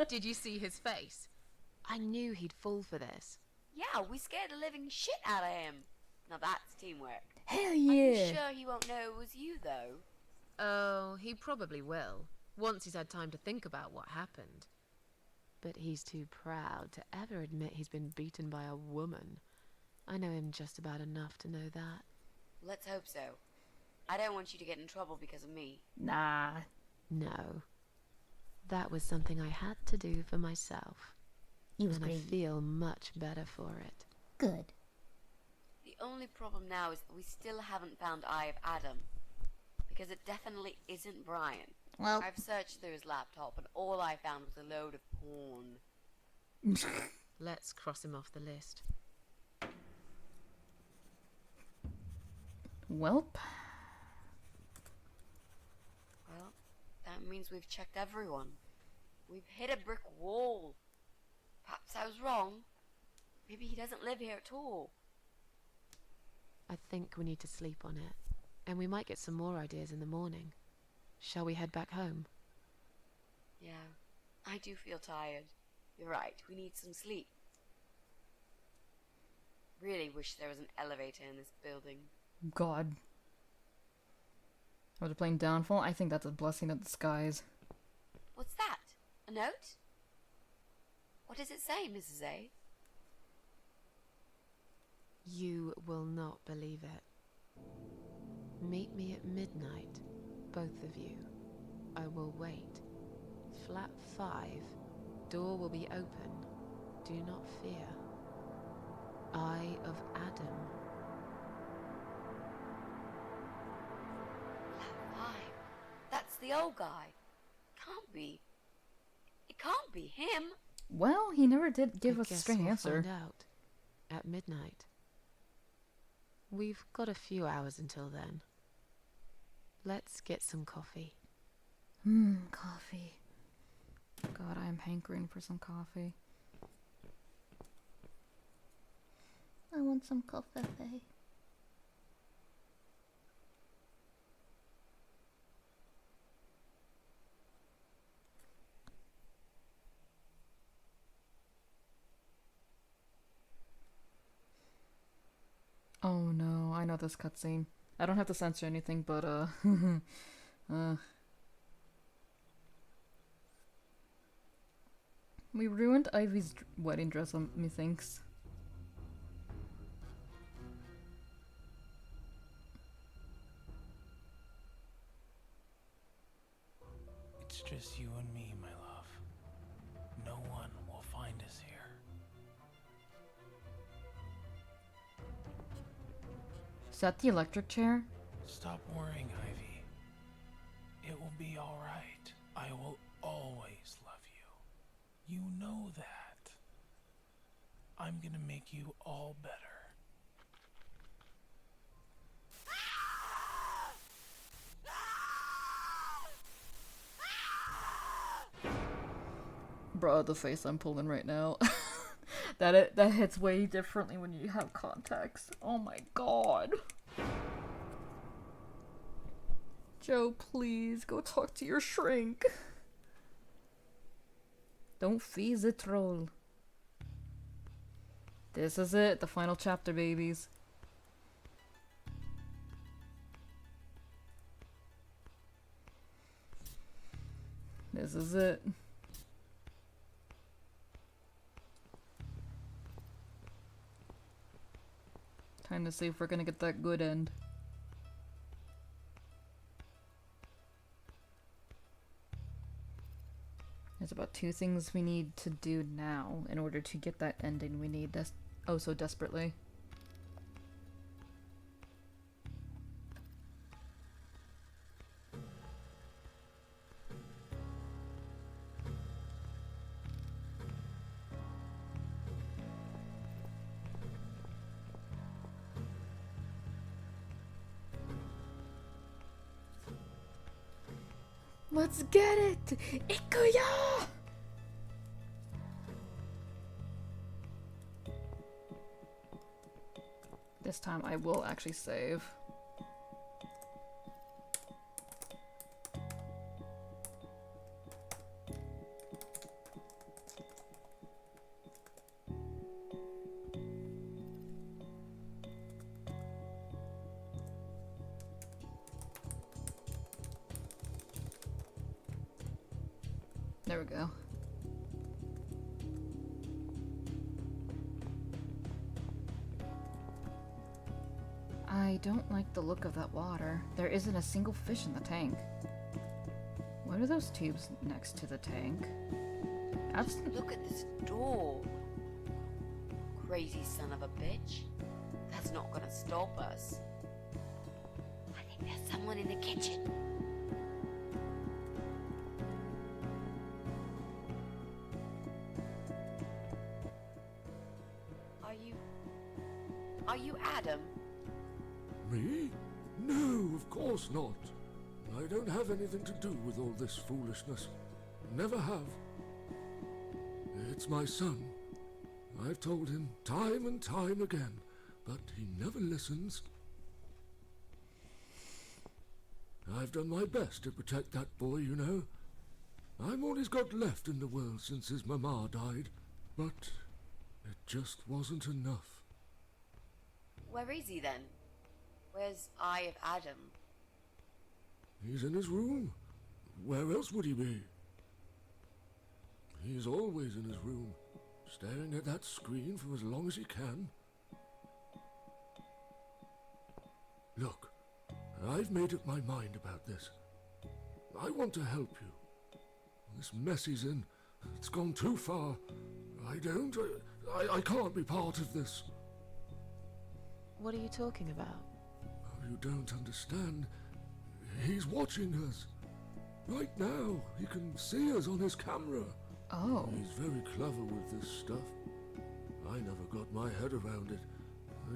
Did you see his face? I knew he'd fall for this. Yeah, we scared the living shit out of him. Now that's teamwork. Hell Are yeah. you sure he won't know it was you, though? Oh, he probably will, once he's had time to think about what happened. But he's too proud to ever admit he's been beaten by a woman. I know him just about enough to know that. Let's hope so. I don't want you to get in trouble because of me. Nah. No. That was something I had to do for myself. He was and great. I feel much better for it. Good. The only problem now is that we still haven't found Eye of Adam. Because it definitely isn't Brian. Well, I've searched through his laptop and all I found was a load of porn. Let's cross him off the list. Welp. Well, that means we've checked everyone. We've hit a brick wall. Perhaps I was wrong. Maybe he doesn't live here at all. I think we need to sleep on it. And we might get some more ideas in the morning. Shall we head back home? Yeah, I do feel tired. You're right, we need some sleep. Really wish there was an elevator in this building. God. After playing Downfall, I think that's a blessing in disguise. What's that? A note? What does it say, Mrs. A? You will not believe it. Meet me at midnight, both of you. I will wait. Flat 5. Door will be open. Do not fear. Eye of Adam. Flat 5. That's the old guy. Can't be. It can't be him. Well, he never did give I us a guess straight we'll answer. find out. At midnight. We've got a few hours until then. Let's get some coffee. Coffee. God, I am hankering for some coffee. I want some coffee. Oh no, I know this cutscene. I don't have to censor anything, but we ruined Ivy's wedding dress, methinks. It's just you and me, my love. No one will find us here. Is that the electric chair? Stop worrying, Ivy. It will be alright. I will always love you. You know that. I'm gonna make you all better. Bruh, the face I'm pulling right now. that hits way differently when you have context. Oh my god. Joe, please go talk to your shrink. Don't feed the troll. This is it, the final chapter, babies. This is it. Time to see if we're gonna get that good end. There's about 2 things we need to do now in order to get that ending we need oh so desperately. Let's get it! Ikuya! This time I will actually save. There we go. I don't like the look of that water. There isn't a single fish in the tank. What are those tubes next to the tank? Look at this door. Crazy son of a bitch. That's not gonna stop us. I think there's someone in the kitchen. Are you Adam? Me? No, of course not. I don't have anything to do with all this foolishness. Never have. It's my son. I've told him time and time again, but he never listens. I've done my best to protect that boy, you know. I'm all he's got left in the world since his mama died, but it just wasn't enough. Where is he then? Where's Eye of Adam? He's in his room. Where else would he be? He's always in his room, staring at that screen for as long as he can. Look, I've made up my mind about this. I want to help you. This mess he's in, it's gone too far. I can't be part of this. What are you talking about? Oh, you don't understand. He's watching us. Right now, he can see us on his camera. Oh. He's very clever with this stuff. I never got my head around it.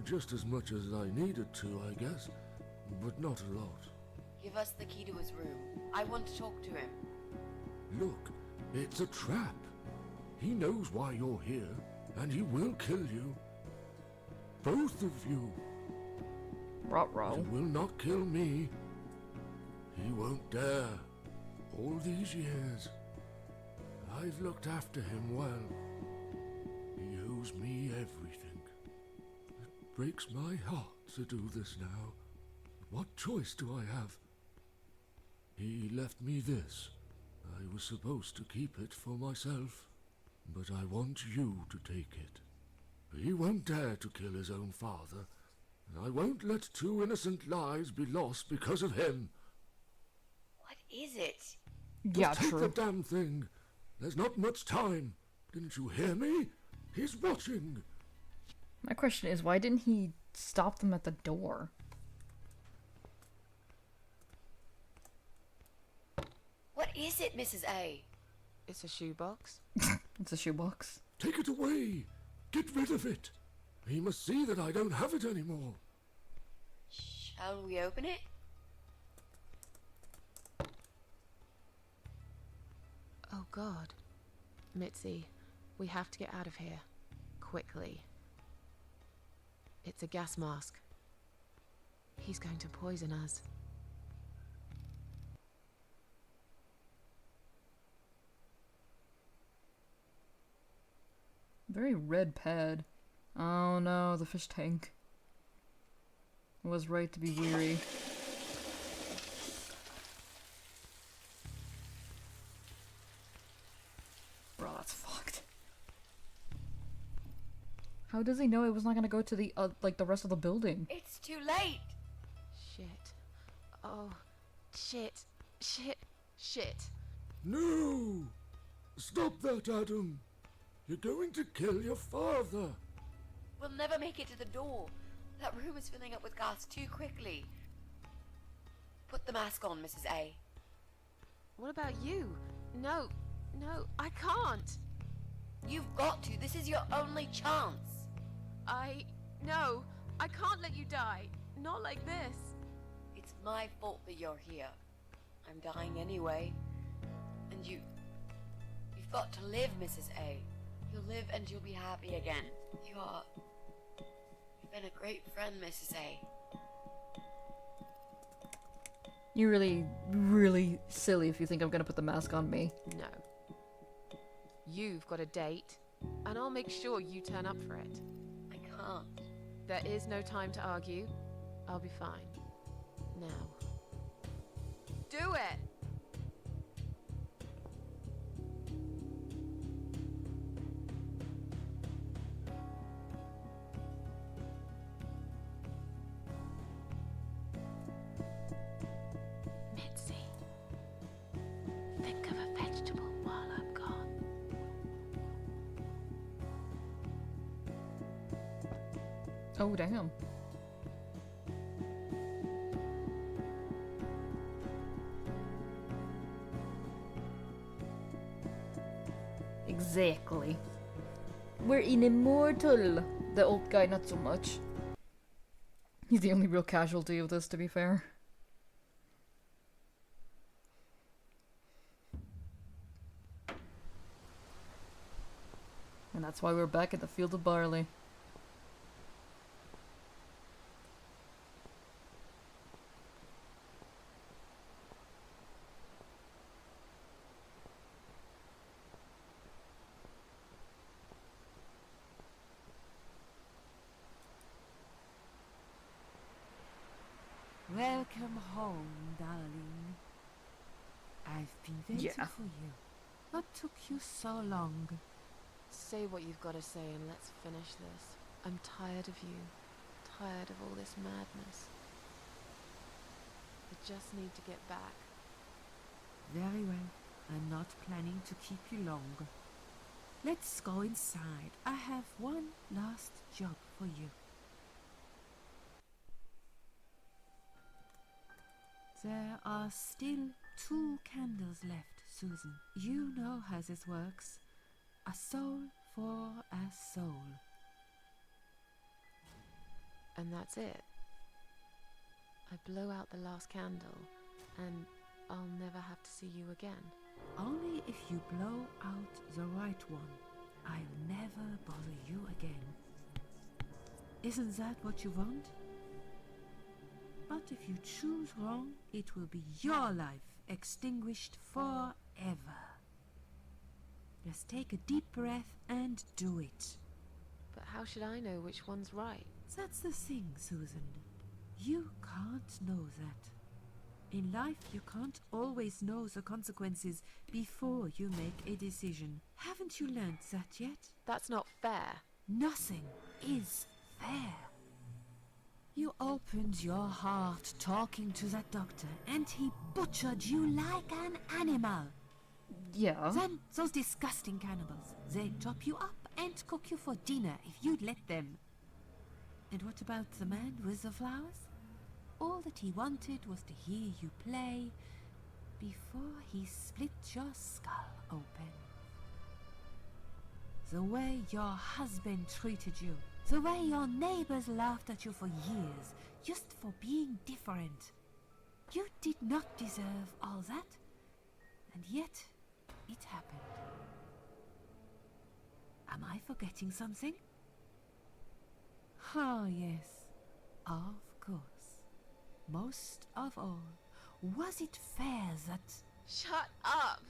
Just as much as I needed to, I guess. But not a lot. Give us the key to his room. I want to talk to him. Look, it's a trap. He knows why you're here, and he will kill you. Both of you. Ruh-roh. He will not kill me. He won't dare. All these years, I've looked after him well. He owes me everything. It breaks my heart to do this now. What choice do I have? He left me this. I was supposed to keep it for myself, but I want you to take it. He won't dare to kill his own father, and I won't let 2 innocent lives be lost because of him. What is it? Yeah, Just take true. the damn thing. There's not much time. Didn't you hear me? He's watching. My question is, why didn't he stop them at the door? What is it, Mrs. A? It's a shoebox. It's a shoebox. Take it away. Get rid of it. He must see that I don't have it anymore. Shall we open it? Oh God. Mitzi, we have to get out of here. Quickly. It's a gas mask. He's going to poison us. Very red pad. Oh no, the fish tank. Was right to be weary. Bro, that's fucked. How does he know it was not gonna go to the like the rest of the building? It's too late. Shit. Oh. Shit. Shit. Shit. No! Stop that, Adam. You're going to kill your father. We'll never make it to the door. That room is filling up with gas too quickly. Put the mask on, Mrs. A. What about you? No. No, I can't. You've got to. This is your only chance. No. I can't let you die. Not like this. It's my fault that you're here. I'm dying anyway. And you've got to live, Mrs. A. You'll live and you'll be happy again. You've been a great friend, Mrs. A. You're really, really silly if you think I'm gonna put the mask on me. No. You've got a date, and I'll make sure you turn up for it. I can't. There is no time to argue. I'll be fine. Now. Do it! Mitzi, think of a vegetable while I'm gone. Oh damn. Exactly. We're an immortal. The old guy, not so much. He's the only real casualty of this, to be fair. And that's why we're back at the field of barley. Welcome home, darling. I've been waiting for you. What took you so long? Say what you've got to say and let's finish this. I'm tired of you. Tired of all this madness. I just need to get back. Very well. I'm not planning to keep you long. Let's go inside. I have one last job for you. There are still 2 candles left, Susan. You know how this works. A soul for a soul. And that's it. I blow out the last candle, And I'll never have to see you again. Only if you blow out the right one. I'll never bother you again. Isn't that what you want? But if you choose wrong, it will be your life extinguished forever. Just take a deep breath and do it. But how should I know which one's right? That's the thing, Susan. You can't know that. In life, you can't always know the consequences before you make a decision. Haven't you learned that yet? That's not fair. Nothing is fair. You opened your heart talking to that doctor, and he butchered you like an animal. Yeah. Then those disgusting cannibals, they chop you up and cook you for dinner if you'd let them. And what about the man with the flowers? All that he wanted was to hear you play before he split your skull open. The way your husband treated you, the way your neighbors laughed at you for years, just for being different. You did not deserve all that, and yet it happened. Am I forgetting something? Ah, yes, of course. Most of all, was it fair that... Shut up!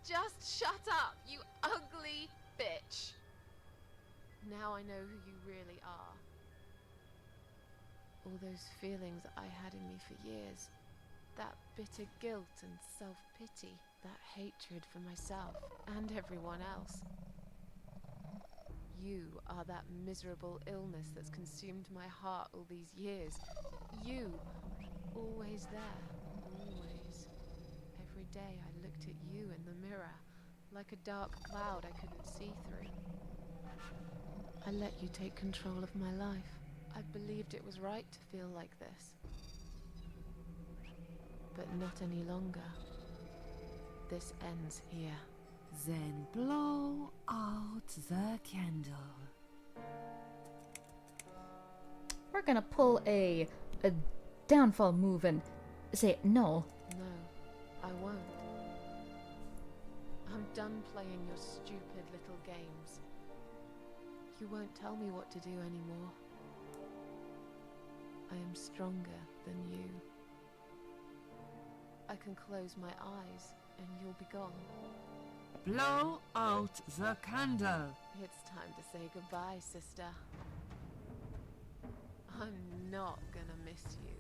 Just shut up, you ugly bitch! Now I know who you really are. All those feelings I had in me for years. That bitter guilt and self-pity. That hatred for myself and everyone else. You are that miserable illness that's consumed my heart all these years. You, always there, always. Every day I looked at you in the mirror, like a dark cloud I couldn't see through. I let you take control of my life. I believed it was right to feel like this. But not any longer. This ends here. Then blow out the candle. We're gonna pull a downfall move and say no. No, I won't. I'm done playing your stupid little games. You won't tell me what to do anymore. I am stronger than you. I can close my eyes and you'll be gone. Blow out the candle. It's time to say goodbye, sister. I'm not gonna miss you.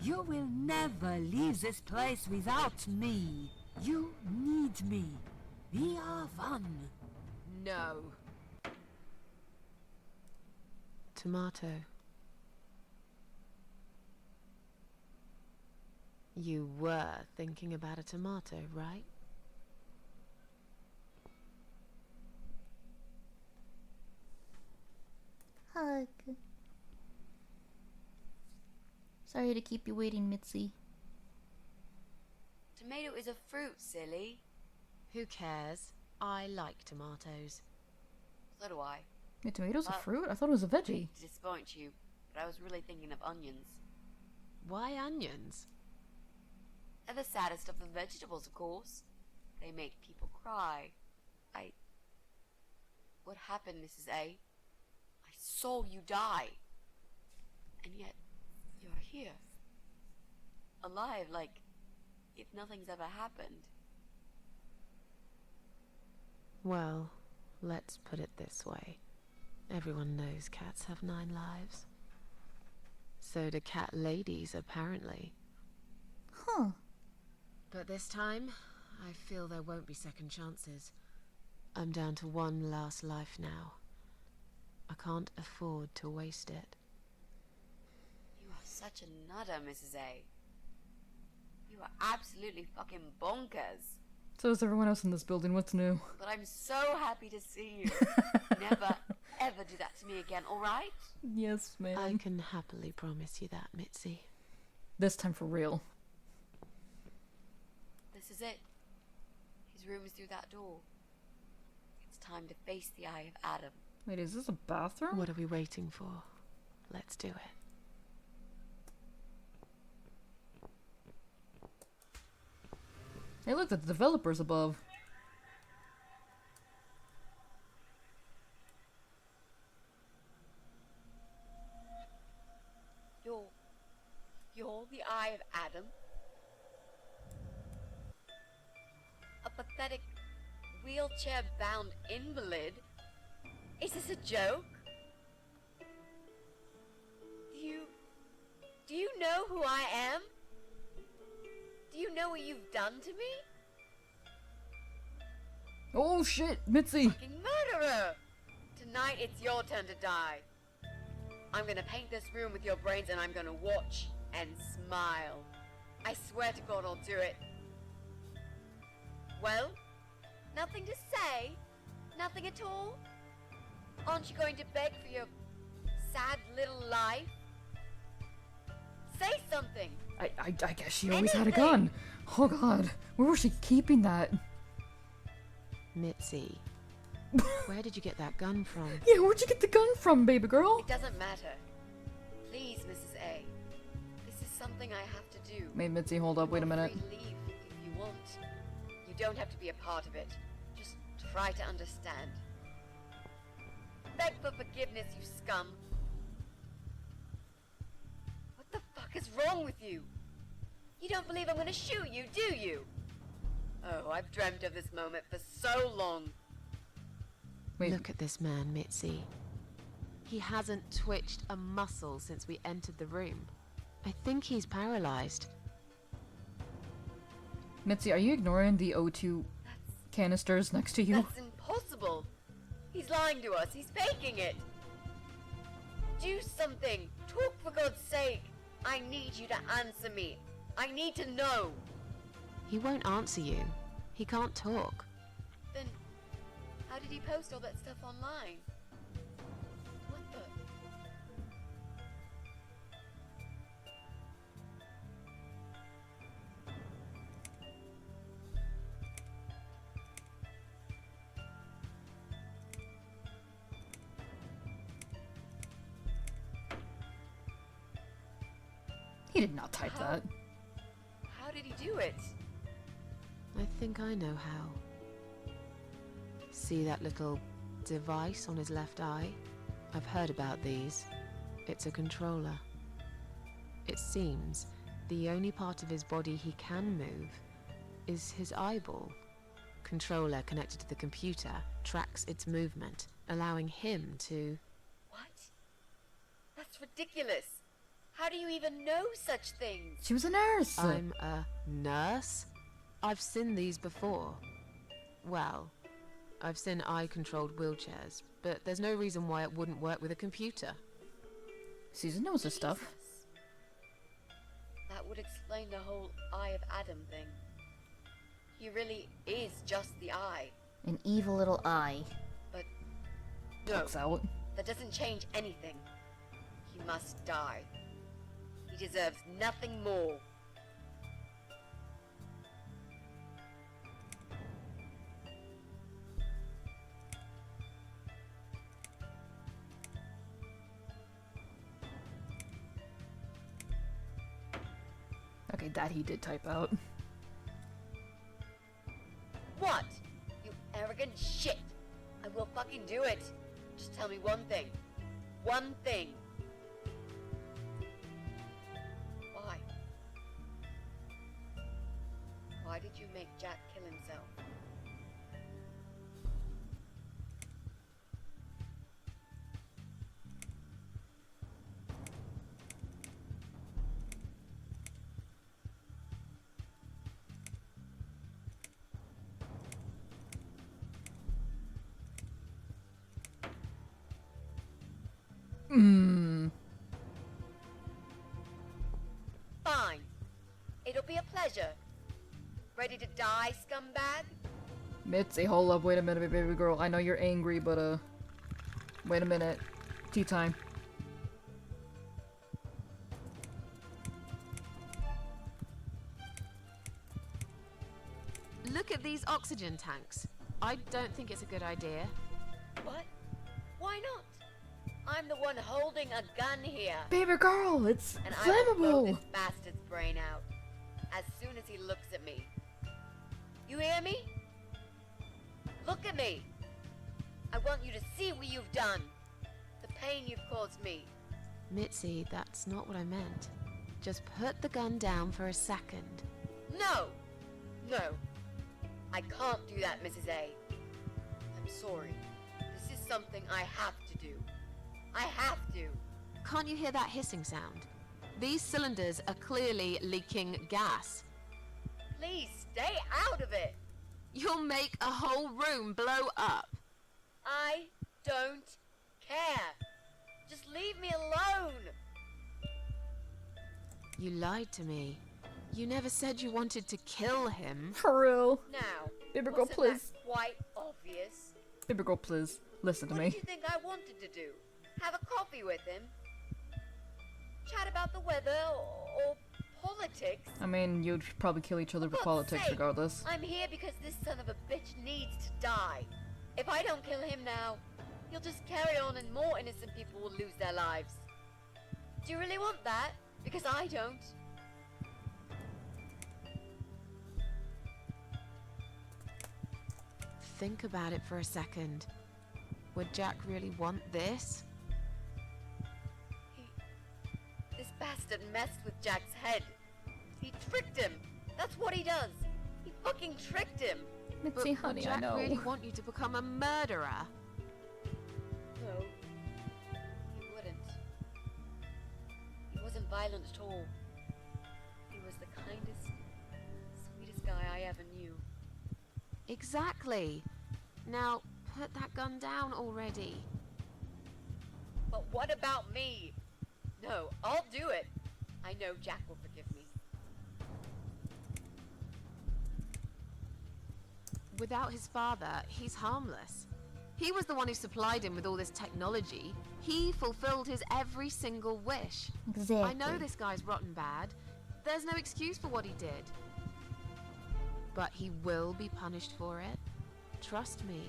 You will never leave this place without me. You need me. We are one. No. Tomato. You were thinking about a tomato, right? Hug. Sorry to keep you waiting, Mitzi. Tomato is a fruit, silly. Who cares? I like tomatoes. So do I. Your tomato's a Well, fruit? I thought it was a I veggie. hate to disappoint you, but I was really thinking of onions. Why onions? They're the saddest of the vegetables, of course. They make people cry. What happened, Mrs. A? I saw you die. And yet, you're here. Alive, like if nothing's ever happened. Well, let's put it this way. Everyone knows cats have 9 lives. So do cat ladies, apparently. Huh. But this time, I feel there won't be second chances. I'm down to one last life now. I can't afford to waste it. You are such a nutter, Mrs. A. You are absolutely fucking bonkers. So is everyone else in this building. What's new? But I'm so happy to see you. Never, ever do that to me again, alright? Yes, ma'am. I can happily promise you that, Mitzi. This time for real. This is it. His room is through that door. It's time to face the eye of Adam. Wait, is this a bathroom? What are we waiting for? Let's do it. Hey, look, the developers above. You're the Eye of Adam? A pathetic, wheelchair-bound invalid? Is this a joke? Do you know who I am? Do you know what you've done to me? Oh shit, Mitzi! Fucking murderer! Tonight it's your turn to die. I'm gonna paint this room with your brains and I'm gonna watch and smile. I swear to God I'll do it. Well? Nothing to say? Nothing at all? Aren't you going to beg for your sad little life? Say something! I guess she always had a gun. Oh god, where was she keeping that? Mitzi, where did you get that gun from? Yeah, where'd you get the gun from, baby girl? It doesn't matter. Please, Mrs. A. This is something I have to do. Wait, Mitzi, hold up, wait a minute. You're free to leave if you want. You don't have to be a part of it. Just try to understand. Beg for forgiveness, you scum. What the fuck is wrong with you? You don't believe I'm gonna shoot you, do you? Oh, I've dreamt of this moment for so long. Wait. Look at this man, Mitzi. He hasn't twitched a muscle since we entered the room. I think he's paralyzed. Mitzi, are you ignoring the O2 canisters next to you? That's impossible. He's lying to us. He's faking it. Do something. Talk for God's sake. I need you to answer me. I need to know. He won't answer you. He can't talk. Then, how did he post all that stuff online? What the? He did not type that. How did he do it? I think I know how. See that little device on his left eye? I've heard about these. It's a controller. It seems the only part of his body he can move is his eyeball. Controller connected to the computer tracks its movement, allowing him to... What? That's ridiculous. How do you even know such things? She was a nurse. I'm a nurse? I've seen these before. Well, I've seen eye-controlled wheelchairs, but there's no reason why it wouldn't work with a computer. Susan knows this stuff. That would explain the whole Eye of Adam thing. He really is just the eye. An evil little eye. But Ducks out. that doesn't change anything. He must die. He deserves nothing more. Okay, that he did type out. What? You arrogant shit! I will fucking do it! Just tell me one thing. One thing. Why? Why did you make Jack kill himself? Fine. It'll be a pleasure. Ready to die, scumbag? Mitzi, hold up, wait a minute, baby girl. I know you're angry, but wait a minute. Tea time. Look at these oxygen tanks. I don't think it's a good idea. What? Why not? I'm the one holding a gun here. Baby girl, it's and I will blow flammable. this bastard's brain out as soon as he looks at me. me? Look at me. I want you to see what you've done. The pain you've caused me. Mitzi, that's not what I meant. Just put the gun down for a second. No! No. I can't do that, Mrs. A. I'm sorry. This is something I have to do. I have to. Can't you hear that hissing sound? These cylinders are clearly leaking gas. Please, stay out of it! You'll make a whole room blow up. I don't care. Just leave me alone. You lied to me. You never said you wanted to kill him. For real. Now, Baby girl, wasn't please. that quite obvious? Baby girl, please. Listen to What me. did you think I wanted to do? Have a coffee with him? Chat about the weather or politics? I mean, you'd probably kill each other for politics sake, regardless. I'm here because this son of a bitch needs to die. If I don't kill him now, he'll just carry on and more innocent people will lose their lives. Do you really want that? Because I don't. Think about it for a second. Would Jack really want this? This bastard messed with Jack's head. He tricked him. That's what he does. He fucking tricked him. Mitzi, But honey, would Jack I know. really want you to become a murderer? No, he wouldn't. He wasn't violent at all. He was the kindest, sweetest guy I ever knew. Exactly. Now, put that gun down already. But what about me? No, I'll do it. I know Jack will forgive me. Without his father, he's harmless. He was the one who supplied him with all this technology. He fulfilled his every single wish. Exactly. I know this guy's rotten bad. There's no excuse for what he did. But he will be punished for it. Trust me.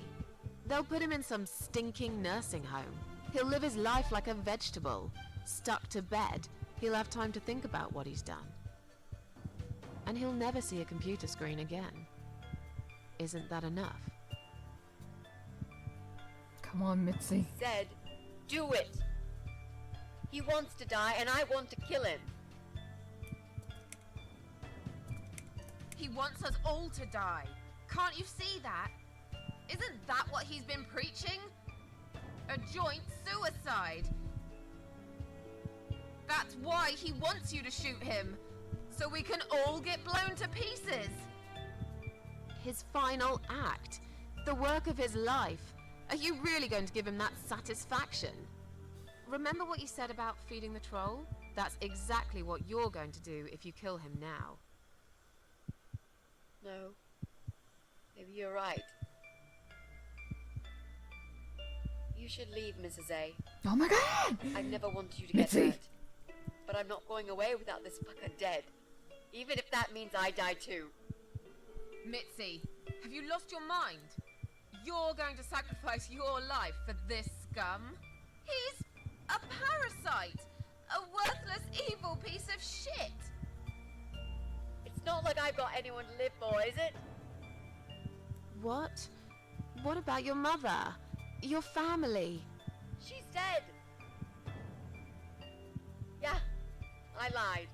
They'll put him in some stinking nursing home. He'll live his life like a vegetable. Stuck to bed. He'll have time to think about what he's done. And he'll never see a computer screen again. Isn't that enough? Come on, Mitzi. Said, do it. He wants to die and I want to kill him. He wants us all to die. Can't you see that? Isn't that what he's been preaching? A joint suicide. That's why he wants you to shoot him. So we can all get blown to pieces. His final act. The work of his life. Are you really going to give him that satisfaction? Remember what you said about feeding the troll? That's exactly what you're going to do if you kill him now. No. Maybe you're right. You should leave, Mrs. A. Oh my god! I never wanted you to Mitzi. get hurt. But I'm not going away without this fucker dead. Even if that means I die too. Mitzi, have you lost your mind? You're going to sacrifice your life for this scum? He's a parasite! A worthless, evil piece of shit! It's not like I've got anyone to live for, is it? What? What about your mother? Your family? She's dead. Yeah, I lied.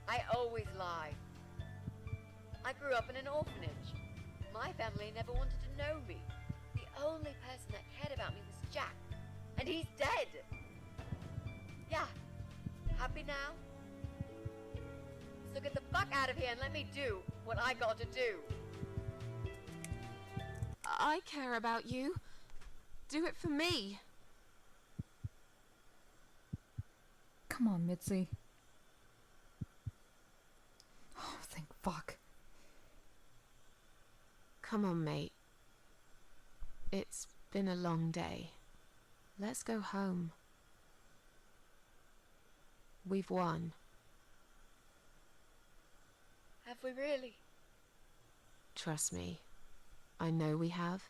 I always lie. I grew up in an orphanage. My family never wanted to know me. The only person that cared about me was Jack. And he's dead. Yeah, happy now? So get the fuck out of here and let me do what I got to do. I care about you. Do it for me. Come on, Mitzi. Oh, thank fuck. Come on, mate. It's been a long day. Let's go home. We've won. Have we really? Trust me. I know we have.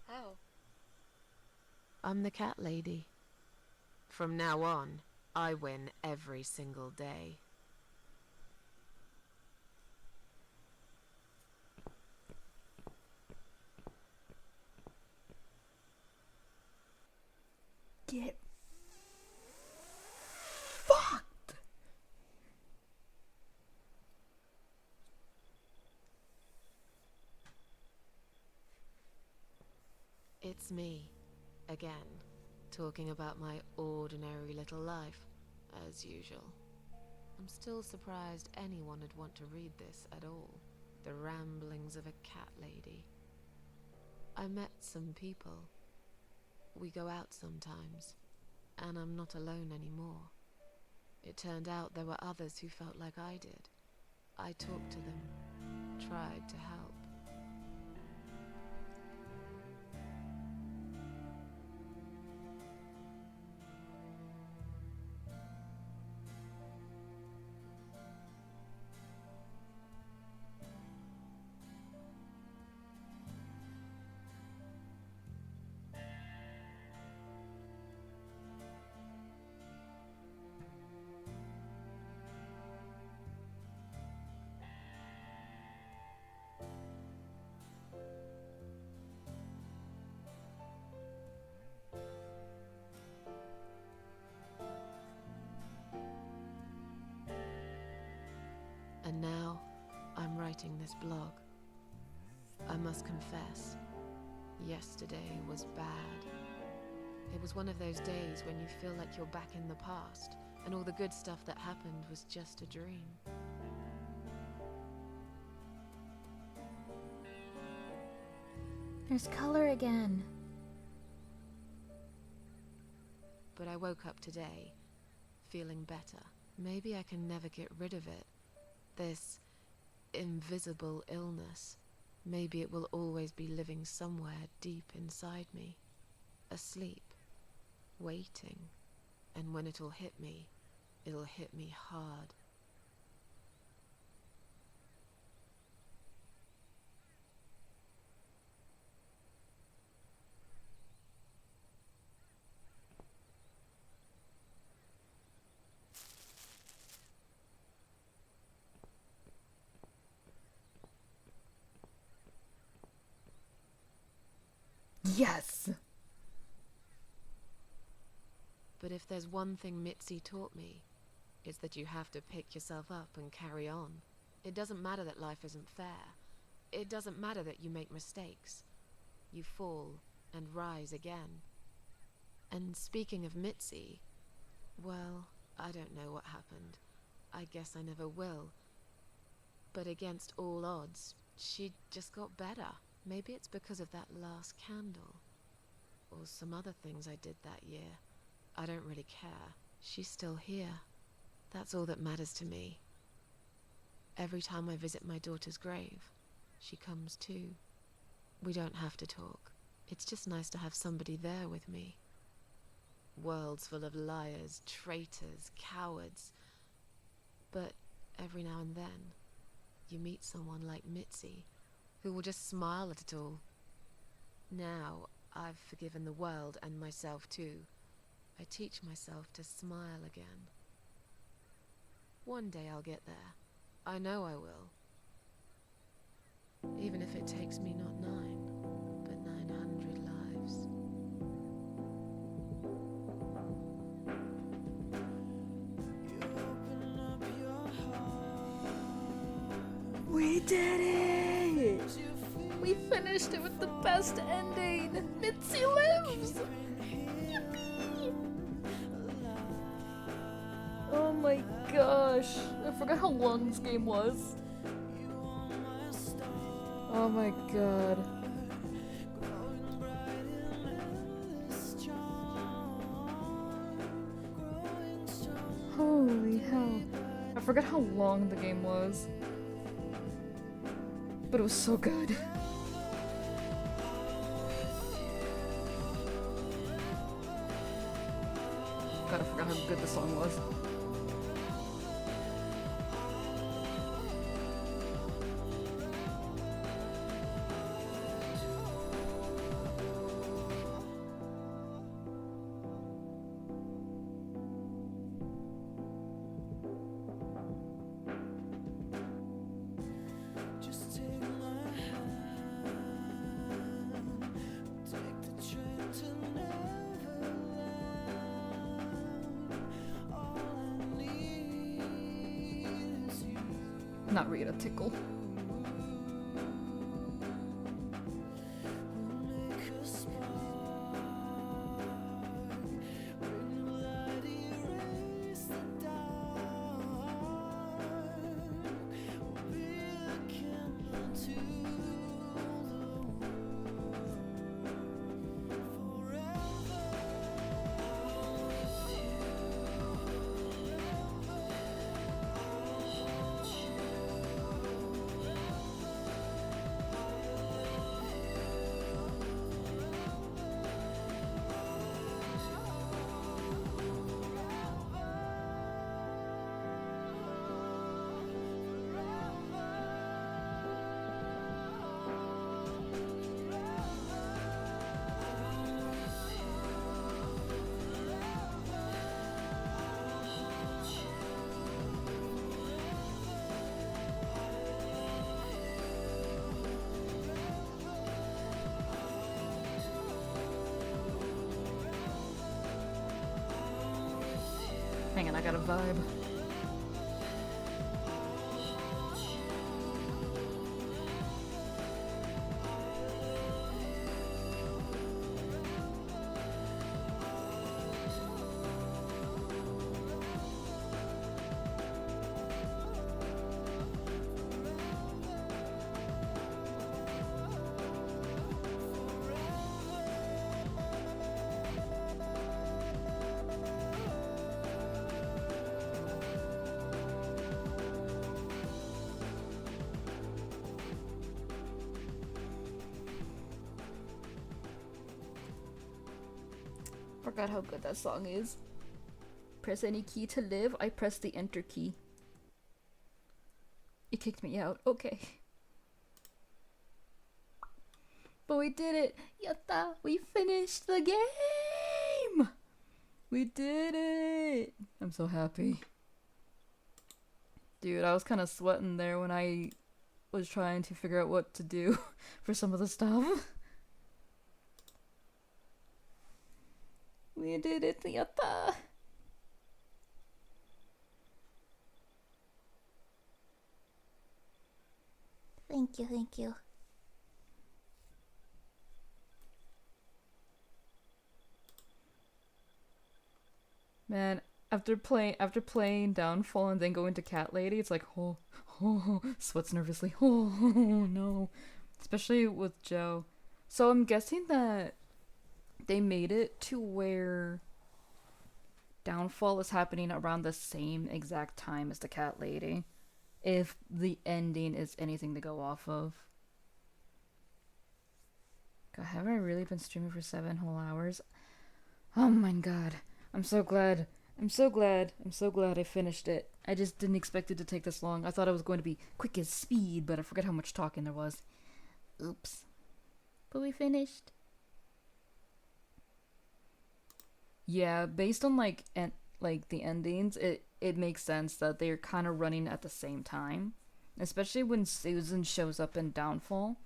How? I'm the cat lady. From now on, I win every single day. get fucked. It's me, again, talking about my ordinary little life, as usual. I'm still surprised anyone would want to read this at all. The ramblings of a cat lady. I met some people. We go out sometimes, and I'm not alone anymore. It turned out there were others who felt like I did. I talked to them, tried to help. And now, I'm writing this blog. I must confess, yesterday was bad. It was one of those days when you feel like you're back in the past, and all the good stuff that happened was just a dream. There's color again. But I woke up today, feeling better. Maybe I can never get rid of it. This invisible illness. Maybe it will always be living somewhere deep inside me, asleep, waiting, and when it'll hit me hard. Yes! But if there's one thing Mitzi taught me, it's that you have to pick yourself up and carry on. It doesn't matter that life isn't fair. It doesn't matter that you make mistakes. You fall and rise again. And speaking of Mitzi, well, I don't know what happened. I guess I never will. But against all odds, she just got better. Maybe it's because of that last candle. Or some other things I did that year. I don't really care. She's still here. That's all that matters to me. Every time I visit my daughter's grave, she comes too. We don't have to talk. It's just nice to have somebody there with me. Worlds full of liars, traitors, cowards. But every now and then, you meet someone like Mitzi, who will just smile at it all. Now, I've forgiven the world and myself too. I teach myself to smile again. One day I'll get there. I know I will. Even if it takes me not 9, but 900 lives. We did it! We finished it with the best ending! Mitzi lives! Yippee! Oh my gosh. I forgot how long this game was. Oh my god. Holy hell. I forgot how long the game was. But it was so good. God, I forgot how good the song was. Just take my hand, take the train to Neverland. Not Rita, Tickle. Hang on, I got a vibe. Forgot how good that song is. Press any key to live. I pressed the enter key. It kicked me out. Okay. But we did it. Yatta! We finished the game! We did it! I'm so happy. Dude, I was kind of sweating there when I was trying to figure out what to do for some of the stuff. We did it, yatta! Thank you, thank you. Man, after playing Downfall and then going to Cat Lady, it's like, oh, sweats nervously. Oh, no. Especially with Joe. So I'm guessing that they made it to where Downfall is happening around the same exact time as the Cat Lady. If the ending is anything to go off of. God, haven't I really been streaming for 7 whole hours? Oh my god. I'm so glad. I'm so glad I finished it. I just didn't expect it to take this long. I thought it was going to be quick as speed, but I forgot how much talking there was. Oops. But we finished. Yeah, based on like the endings, it makes sense that they're kind of running at the same time, especially when Susan shows up in Downfall.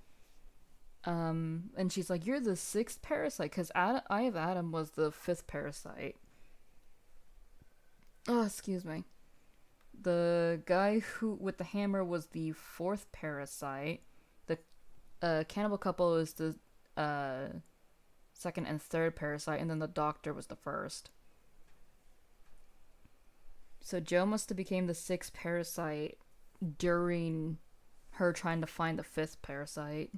And she's like, "You're the 6th parasite," because Eye of Adam was the 5th parasite. Oh, excuse me. The guy who with the hammer was the 4th parasite. The cannibal couple is the 2nd and 3rd parasite, and then the doctor was the 1st. So Joe must have became the 6th parasite during her trying to find the 5th parasite.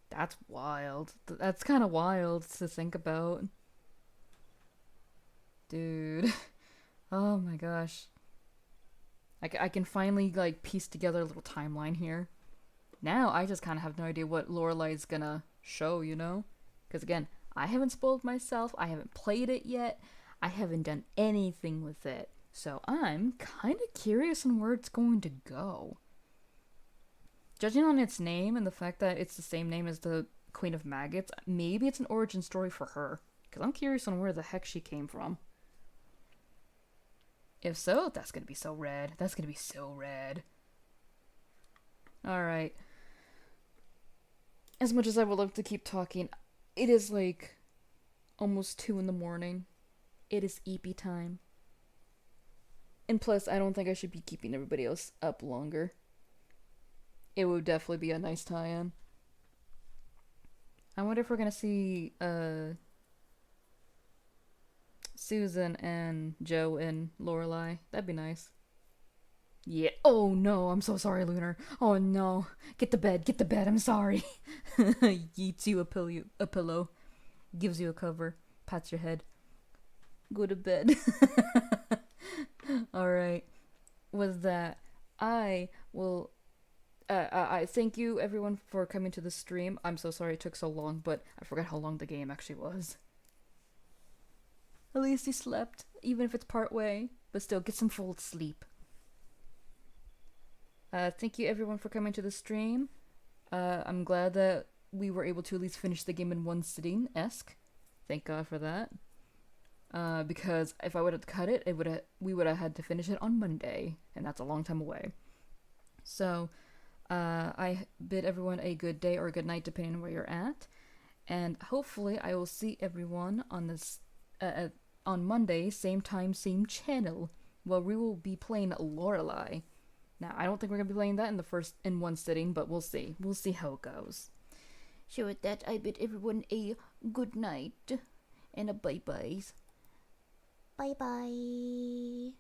That's wild. That's kind of wild to think about. Dude. Oh my gosh. I can finally like piece together a little timeline here. Now I just kind of have no idea what Lorelai's gonna show, you know? Because again, I haven't spoiled myself. I haven't played it yet. I haven't done anything with it. So I'm kind of curious on where it's going to go. Judging on its name and the fact that it's the same name as the Queen of Maggots, maybe it's an origin story for her. Because I'm curious on where the heck she came from. If so, that's going to be so rad. That's going to be so rad. Alright. As much as I would love to keep talking, it is like almost 2 in the morning. It is EP time. And plus, I don't think I should be keeping everybody else up longer. It would definitely be a nice tie-in. I wonder if we're gonna see Susan and Joe and Lorelai. That'd be nice. Yeah. Oh no, I'm so sorry, Lunar. Oh no. Get the bed, I'm sorry. Yeets you a pillow. Gives you a cover. Pats your head. Go to bed. Alright. With that, I will I thank you everyone for coming to the stream. I'm so sorry it took so long, but I forgot how long the game actually was. At least you slept, even if it's part way. But still, get some full sleep. Thank you everyone for coming to the stream. I'm glad that we were able to at least finish the game in one sitting-esque. Thank God for that. Because if I would have cut it, we would have had to finish it on Monday, and that's a long time away. So, I bid everyone a good day or a good night, depending on where you're at. And hopefully, I will see everyone on this on Monday, same time, same channel, where we will be playing Lorelai. Now, I don't think we're gonna be playing that in one sitting, but we'll see. We'll see how it goes. So with that, I bid everyone a good night and a bye-bye. Bye-bye.